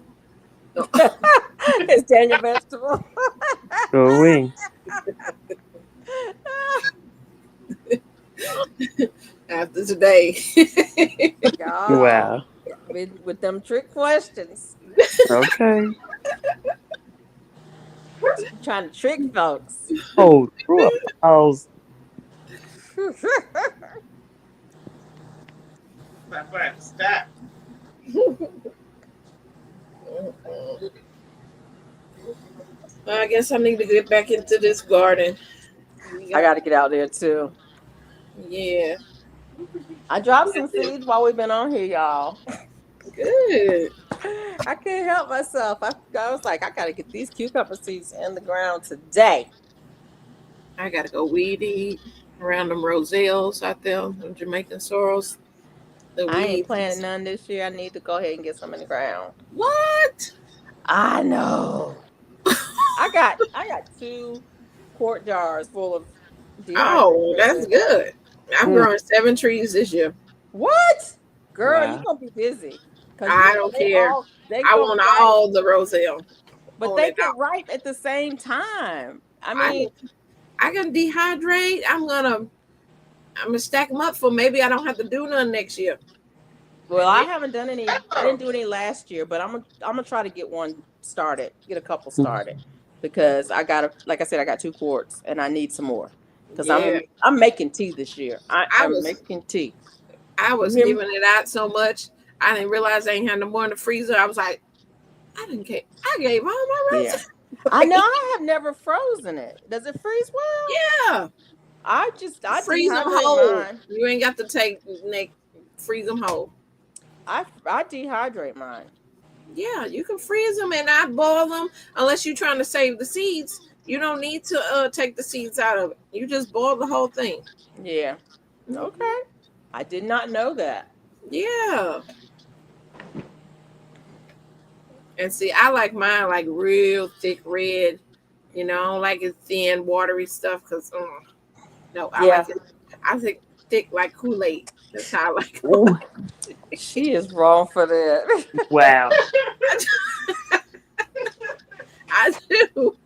It's Daniel Vegetable. Go away. After today. Y'all, Wow. with them trick questions. Okay. Trying to trick folks. Oh, true. Pause. Stop. Well, I guess I need to get back into this garden. I got to get out there too. Yeah. I dropped some seeds while we've been on here, y'all. Good. I can't help myself. I was like, I got to get these cucumber seeds in the ground today. I got to go weed eat around them roselles out there, them Jamaican sorrels. I ain't planting none this year. I need to go ahead and get some in the ground. What? I know. I got 2 quart jars full of dehydrated. Oh, that's good. I'm growing 7 trees this year. What? Girl, Wow. you're going to be busy. I don't care. I want all the roselle. But they get ripe at the same time. I mean, I can dehydrate. I'm gonna stack them up for maybe I don't have to do none next year. well, I haven't done any. I didn't do any last year, but I'm gonna try to get one started, get a couple started, because I got like I said, I got 2 quarts and I need some more because I'm making tea this year. I'm making tea. I was giving it out so much, I didn't realize I ain't had no more in the freezer. I was like, I didn't care. I gave all my roses. Yeah. I know. I have never frozen it. Does it freeze well? Yeah. I freeze them whole. Mine. You ain't got to freeze them whole. I dehydrate mine. Yeah, you can freeze them and not boil them unless you're trying to save the seeds. You don't need to take the seeds out of it. You just boil the whole thing. Yeah. Okay. I did not know that. Yeah. And see, I like mine like real thick red. You know, I don't like it thin, watery stuff because, no, I think thick like Kool-Aid. That's how I like it. She is wrong for that. Wow. I do.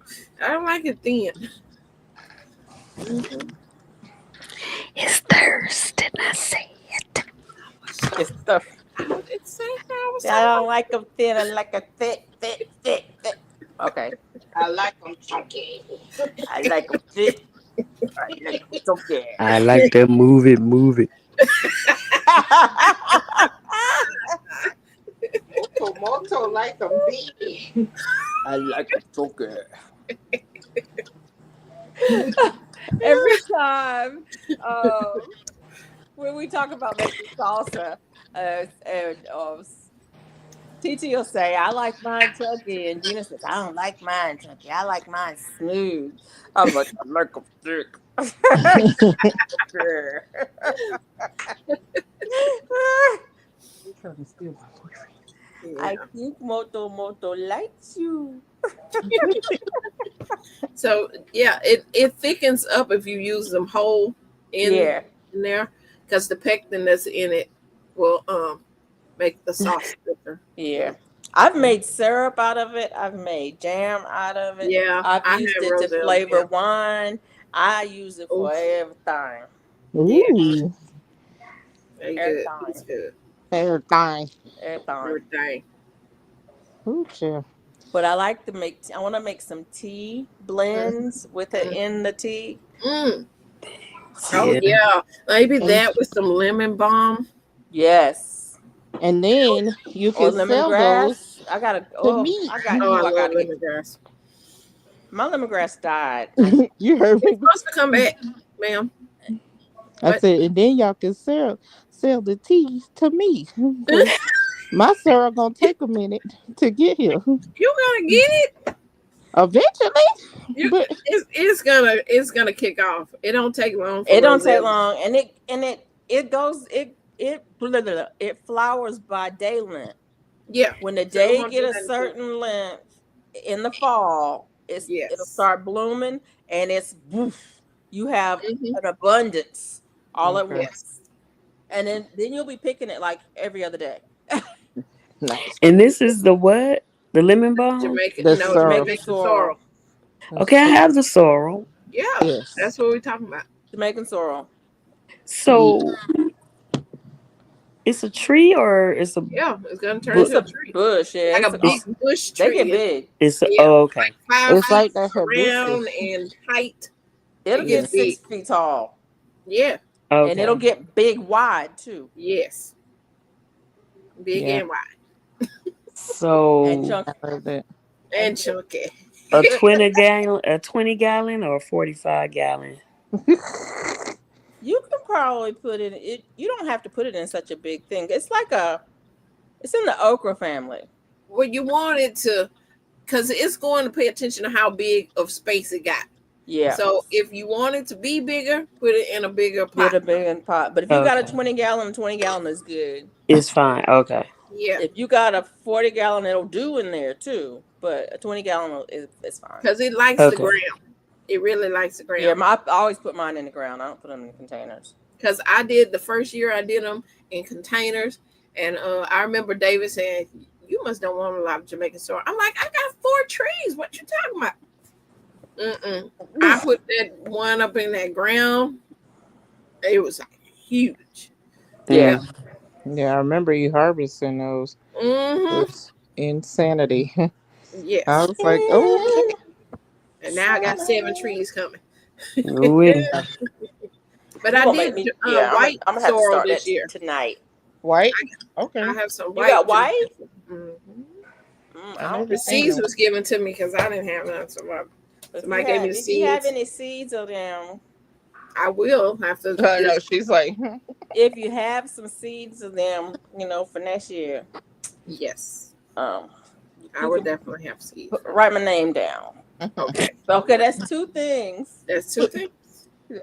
I don't like it thin. Mm-hmm. It's thirst, and I say it. It's stuff. I don't like them thin. I like a thick. Okay. I like them chunky. I like them thick. I like them chunky. I like to move it. Moto like them big. I like them chunky. Every time when we talk about making salsa, TT will say, I like mine chunky, and Gina says, I don't like mine chunky. I like mine smooth. I'm like, I like them thick. I think Moto likes you. So yeah, it thickens up if you use them whole in there, because the pectin that's in it will make the sauce thicker. Yeah. I've made syrup out of it. I've made jam out of it. Yeah. I've used it to flavor wine. I use it for everything. Ooh. Everything. It's good. Everything. Ooh, chill. But I like to I want to make some tea blends with it in the tea. Mm. Oh, yeah. Maybe that with some lemon balm. Yes. And then you can sell those. I got lemongrass. My lemongrass died. You heard me. It's supposed to come back, ma'am. I said, and then y'all can sell the teas to me. My syrup gonna take a minute to get here. You gonna get it eventually. But it's gonna kick off. It don't take long. It don't take long, and it flowers by day length. Yeah. When the So we day want to get do a that in the certain length in the fall, it'll Yes. start blooming, and it's woof. You have Mm-hmm. an abundance all at Okay. once, Yes. and then you'll be picking it like every other day. Nice. And this is the what? The lemon balm? Jamaican, The no, sorrel. Jamaican Jamaican sorrel. sorrel, Okay, I have the sorrel. Yeah, Yes. that's what we're talking about. Jamaican sorrel. Yeah. So it's a tree or it's a Yeah, it's gonna turn book? It's into a a tree, bush. Yeah, like a It's big bush they get tree. big. it's Yeah, oh, like okay. 5 It's feet like that around hibiscus. and height. It'll It get gets Yes. big. 6 feet tall, Yeah. and it'll Okay. get big wide too, Yes. Big Yeah. and wide and So chunky. I love that. and And chunky. a 20 gallon or a 45 gallon? you can probably put it. You don't have to put it in such a big thing. It's in the okra family. Well, you want it to, because it's going to pay attention to how big of space it got. Yeah, So if you want it to be bigger, put it in a bigger get pot. a big pot. But if you got a Okay. 20 gallon, 20 gallon is good. It's fine. Okay. Yeah, If you got a 40 gallon, it'll do in there too. But a 20 gallon is fine. because it likes the Okay. ground. It really likes the Yeah, ground. I always put mine in the ground. I don't put them in containers. Because I did the first year, I did them in containers, and I remember David saying, "You must don't want a lot of Jamaican sorrel." I'm like, "I got 4 trees. What you talking about?" I put that one up in that ground. It was like huge. Yeah. Yeah. Mm. Yeah, I remember you harvesting those. It Mm-hmm. was insanity. I Yes. was like, okay. And now I got 7 trees coming. Ooh-wee. But You I gonna make did me? Yeah, white I'm gonna have to sorrel start that this year. tonight. White? I Okay. have some You white got Jamaican. white? Mhm. I I don't never The have seen seeds them. was given to me because I didn't have none. Somebody gave me the if you have seeds. any seeds of them, I will have to I know. just She's like, if you have some seeds of them, for next year, yes. um, I you would can definitely have seeds from write my name down. Okay. Okay, that's two things. That's 2 things.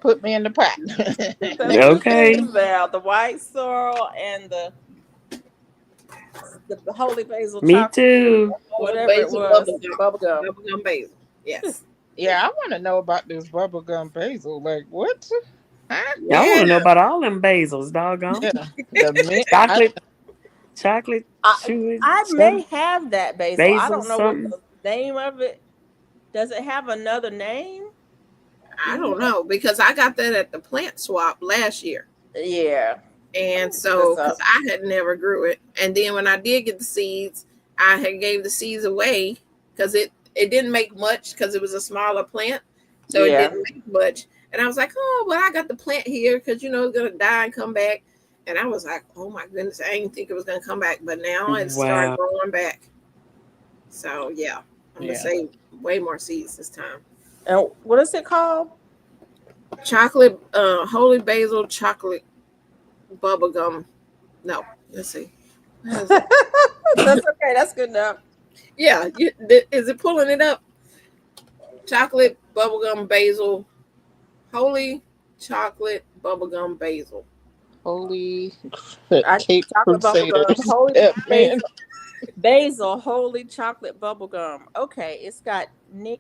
put me in the pot. That's two Okay. things now: the white sorrel and the holy basil Me chocolate, too. Or whatever it basil was, bubble gum. bubble gum. Bubble gum basil. Yes. Yeah, I want to know about this bubblegum basil. Like, what? Huh? I want Yeah. to know about all them basils, doggone. Yeah. The mint. Chocolate, I chewy, I may some have that basil. I basil, don't know what something. the name of it. Does it have another name? Do I you don't know? know because I got that at the plant swap last year. Yeah. And Look this so, because up. I had never grew it. And then when I did get the seeds, I had gave the seeds away because it didn't make much because it was a smaller plant. So it Yeah. didn't make much. And I was like, oh, well, I got the plant here because, it's going to die and come back. And I was like, oh my goodness, I didn't think it was going to come back. But now it started Wow. growing back. So, yeah, I'm going to Yeah. say way more seeds this time. And what is it called? Chocolate, holy basil chocolate bubble gum. No, let's see. What is it? That's okay. That's good enough. Yeah, is it pulling it up? Chocolate bubblegum basil, holy chocolate bubblegum basil. Holy I Cape chocolate bubble gum, Crusaders. holy Yeah, man. basil, holy chocolate bubble gum. Okay, it's got You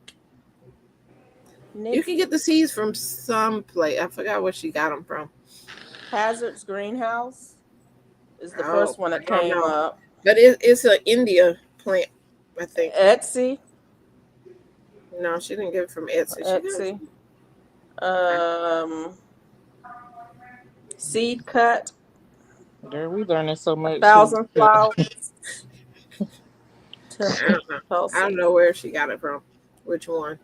Nick can get the seeds from some place. I forgot where she got them from. Hazard's greenhouse is the Oh, first one I that don't came know, up. but it's an India plant, I think. Etsy, No, she didn't get it from Etsy. She got it Etsy. Um, seed cut, Girl, we learning so much. thousand flowers. I don't know. I Tulsa, don't know where she got it from. Which one?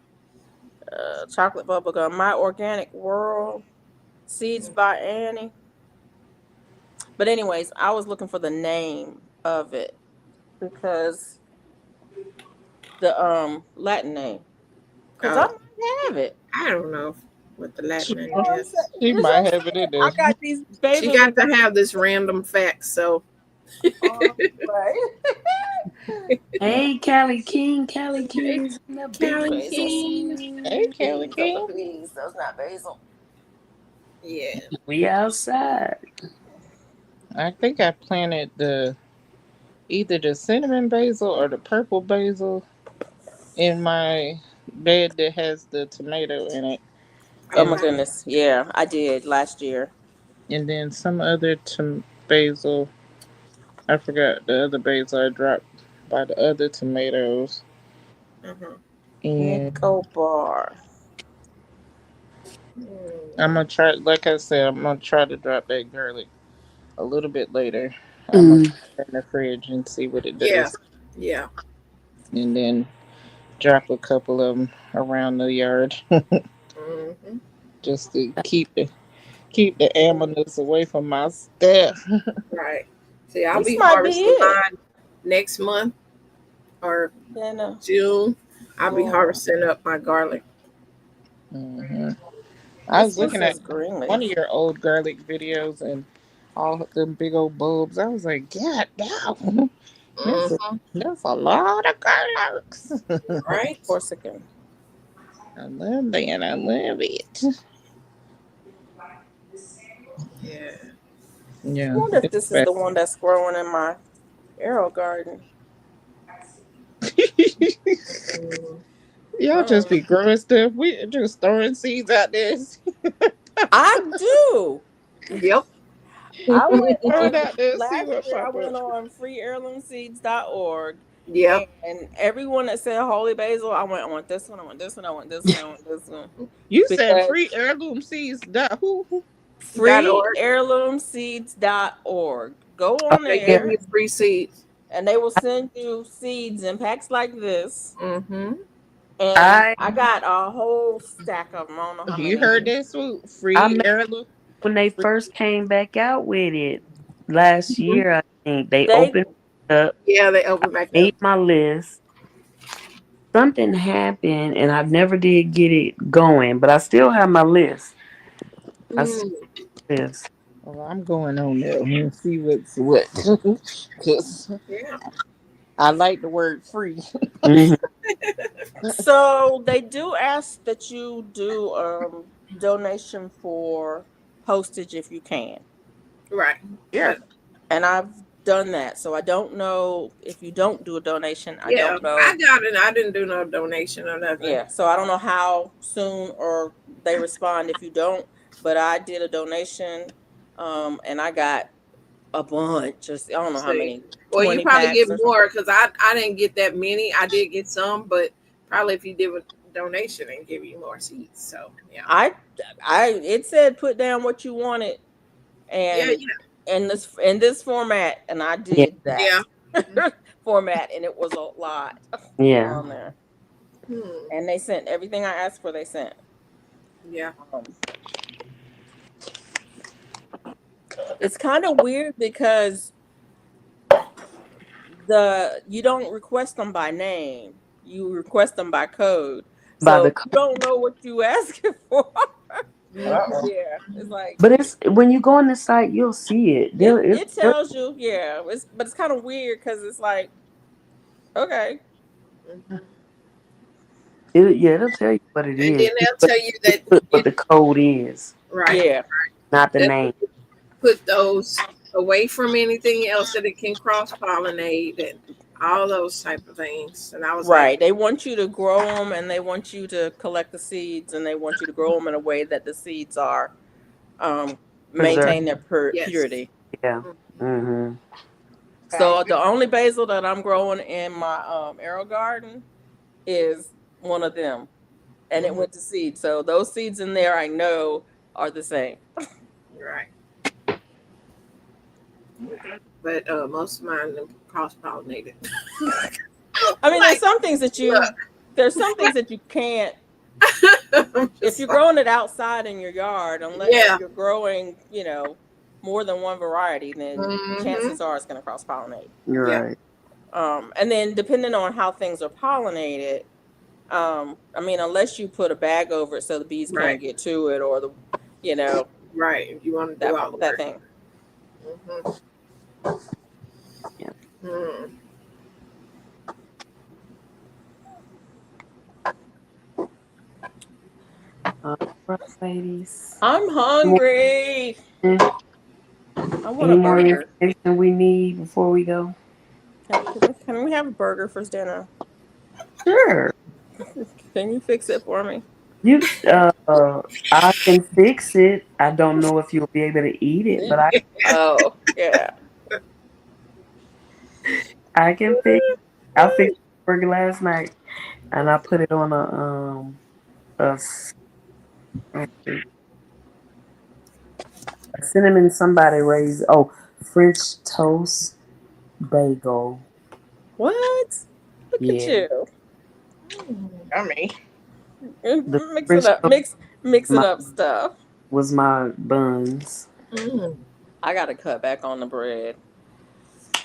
chocolate bubble gum. My Organic World, seeds by Annie. But anyways, I was looking for the name of it because the Latin name, because I Oh, might have it. I don't know what the Latin She, name You know what I'm is. saying? she This is what might I'm have it in saying. there. I got these She basils got that to have this random fact, so right. Hey, Callie hey, King's in the Callie Basil King. Hey, building. Kelly peas. Those are King. peas. Those not basil. Yeah. We outside. I think I planted the either the cinnamon basil or the purple basil in my bed that has the tomato in it, Oh my and goodness. Yeah, I did last year. then some other basil. I forgot the other basil I dropped by the other tomatoes, Mm-hmm. and Nico bar. I'm gonna try. Like I said, I'm gonna try to drop that garlic a little bit later. I'm gonna Mm. put it in the fridge and see what it Yeah. does, Yeah. and then drop a couple of them around the yard Mm-hmm. just to keep the animals away from my stuff. Right. See, I'll This be might be harvesting it. mine next month or Yeah, no. June. I'll be Mm, harvesting up my garlic. hmm I this was just looking at says green one of leaf. your old garlic videos and all them big old bulbs. I was like, God damn, Mm-hmm. that's a lot of garlics. Right. Corsican. I love that. I love it. Yeah. I Yeah, wonder if it's this is bad. the one that's growing in my arrow garden. Y'all just Um, be growing stuff. We just throwing seeds out there. I do. Yep. I went Throw on it out there, see last what year. I pop up. went on freeheirloomseeds.org, Yep. and everyone that said holy basil, I want this one. I want this one. I want this one. I want this one You said because free heirloom seeds. Who? .org. freeheirloomseeds.org. Go Oh, on They give yeah. there, you free seeds. and they will send you seeds in packs like this. Mm-hmm. And I I got a whole stack of them. I don't know how You many. heard that, Swoop? I Free met heirloom. when they Free. first came back out with it last Mm-hmm. year. I think they They opened it up, Yeah, they open back up. made my list. Something happened, and I never did get it going, but I still have my list. I still Mm. have my list. Well, I'm going on there and see what's what. Because Yeah. I like the word free. Hmm. So they do ask that you do donation for postage if you can. Right. Yeah. But And I've done that. So I don't know if you don't do a donation, I yeah, don't know. I got it. I didn't do no donation or nothing. Yeah, so I don't know how soon or they respond if you don't, but I did a donation and I got a bunch, just I don't know how See. many, Well, you 20 probably get packs or something. more because I didn't get that many. I did get some, but probably if you did a donation and give you more seats. So yeah. I it said put down what you wanted Yeah, and yeah. in this format, and I Yeah, did that Yeah. format, and it was a lot yeah. on there. Hmm. And they sent everything I asked for. They sent. Yeah. Um, it's kind of weird because you don't request them by name. You request them by code. By So the, you don't know what you asking for. Hmm. Yeah, it's like but it's when you go on the site, you'll see it. it tells you. Yeah, but it's kind of weird because it's like okay, Hmm. Yeah, it'll tell you what it And is. then they'll tell you that Put you what the code is, right. yeah, not the That name. put those away from anything else that it can cross pollinate and all those type of things. And I was like, right. They want you to grow them, and they want you to collect the seeds, and they want you to grow them in a way that the seeds are um, Preserve. maintain their yes. purity. Yeah. Mm. Mm-hmm. So the only basil that I'm growing in my arrow garden is one of them, and it Hmm. went to seed. So those seeds in there, I know, are the same. Right. But most of mine cross pollinated. I mean, Like, there's some things that you can't I'm if just you're like, growing it outside in your yard, unless yeah. you're growing, more than one variety, then Hmm. chances are it's going to cross pollinate. You're Yeah. right. And then depending on how things are pollinated, I mean, unless you put a bag over it so the bees can't Right. get to it, or you know, Right. If you want to do that all the that work. thing. Hmm. Yeah. Mm. All right, ladies. I'm More- hungry. I want Any a more burger. information we need before we go? Can we have a burger for dinner? Sure. Can you fix it for me? You I can fix it. I don't know if you'll be able to eat it, but Oh, yeah. I can fix. I fixed the burger last night, and I put it on a, s- a cinnamon somebody raised. Oh, French toast bagel. What? Look at Yeah, you. Yummy. the Mixing French up, toast mixing my, up stuff. was my buns. Mm. I gotta cut back on the bread.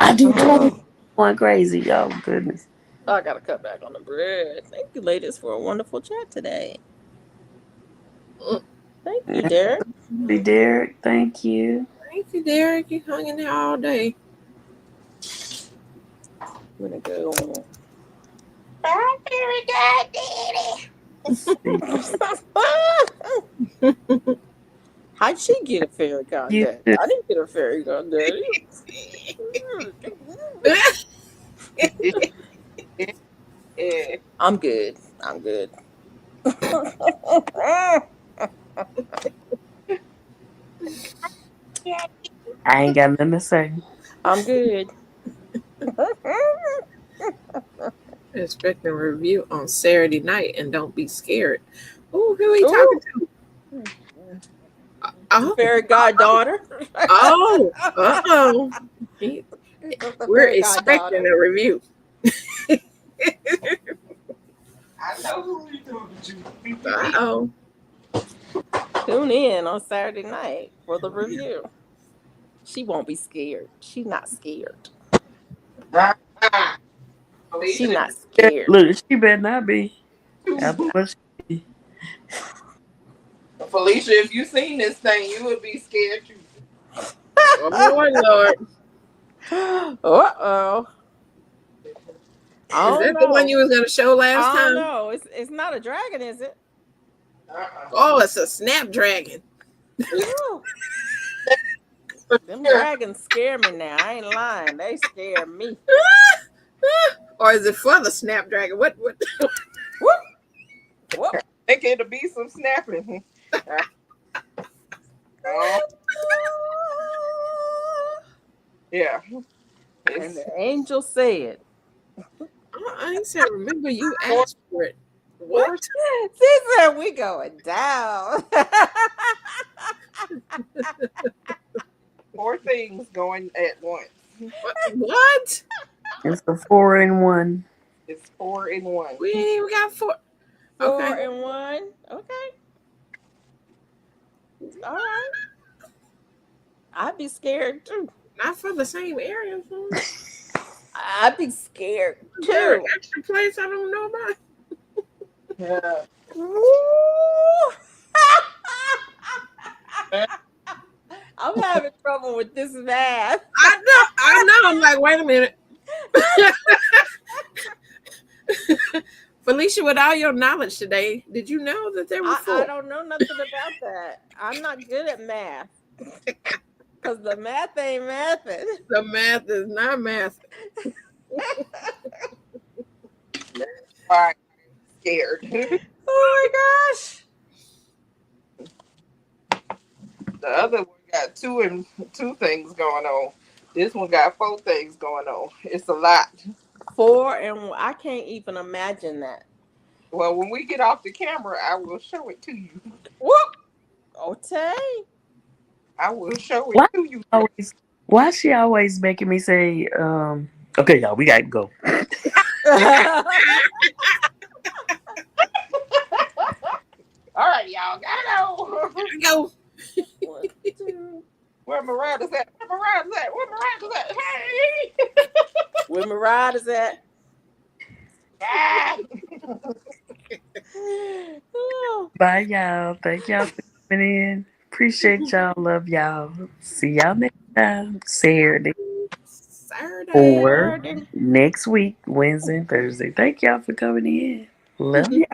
I do too. Oh, Going crazy. Oh goodness. I gotta cut back on the bread. Thank you, ladies, for a wonderful chat today. Thank you, Derek. Hey, Derek, thank you. Thank you, Derek. You hung in there all day. I'm gonna go. How'd she get a fairy You goddaddy? too. I didn't get a fairy godaddy. I'm good. I'm good. I ain't got nothing to say. I'm good. Expecting a review on Saturday night and don't be scared. Oh, who are you talking Ooh, to? Oh, fairy goddaughter. oh, uh-oh. The We're fairy expecting goddaughter. a review. I know who you talking to. Uh-oh. Tune in on Saturday night for the review. She won't be scared. She's not scared. She Felicia, not Yeah, scared. look, she better not be. After what she, Felicia, if you seen this thing, you would be scared too. Oh, Lord. Uh-oh. I Is don't that the one know. you was going to show last I don't time? know. It's not a dragon, is it? Oh, it's a snapdragon. Ooh. Them dragons scare me now. I ain't lying. They scare me. Or is it for the snapdragon? What? Whoop. Whoop. Think it'll be some snapping. Oh, yeah. And the angel said, I ain't said, remember you Four, asked for it. four, What? she said, we going down. four things going at once. What? it's a 4-in-1. It's 4 in 1. We ain't even got four. Four Okay. and one. Okay. All right. I'd be scared too. Not for the same area. I'd be scared There an too. extra place I don't know about. Yeah. Woo. I'm having trouble with this math. I know. I'm like, wait a minute. Felicia, with all your knowledge today, did you know that there were I four? don't know nothing about that. I'm not good at math. Because the math ain't mathing. The math is not math. All right. Scared. Oh my gosh. The other one got two things going on. This one got 4 things going on. It's a lot. Four and one. I can't even imagine that. Well, when we get off the camera, I will show it to you. Whoop. Okay. I will show it Why to you. always? Why she always making me say, okay, y'all, we gotta go. All right, y'all, gotta go. Go. One, two. Where Miranda's at? Where Miranda's at? Where Miranda's at? Hey! Where my riders at? Ah! Oh. Bye, y'all. Thank y'all for coming in. Appreciate y'all. Love y'all. See y'all next time. Saturday Saturday. or Saturday. next week, Wednesday and Thursday. Thank y'all for coming in. Love y'all.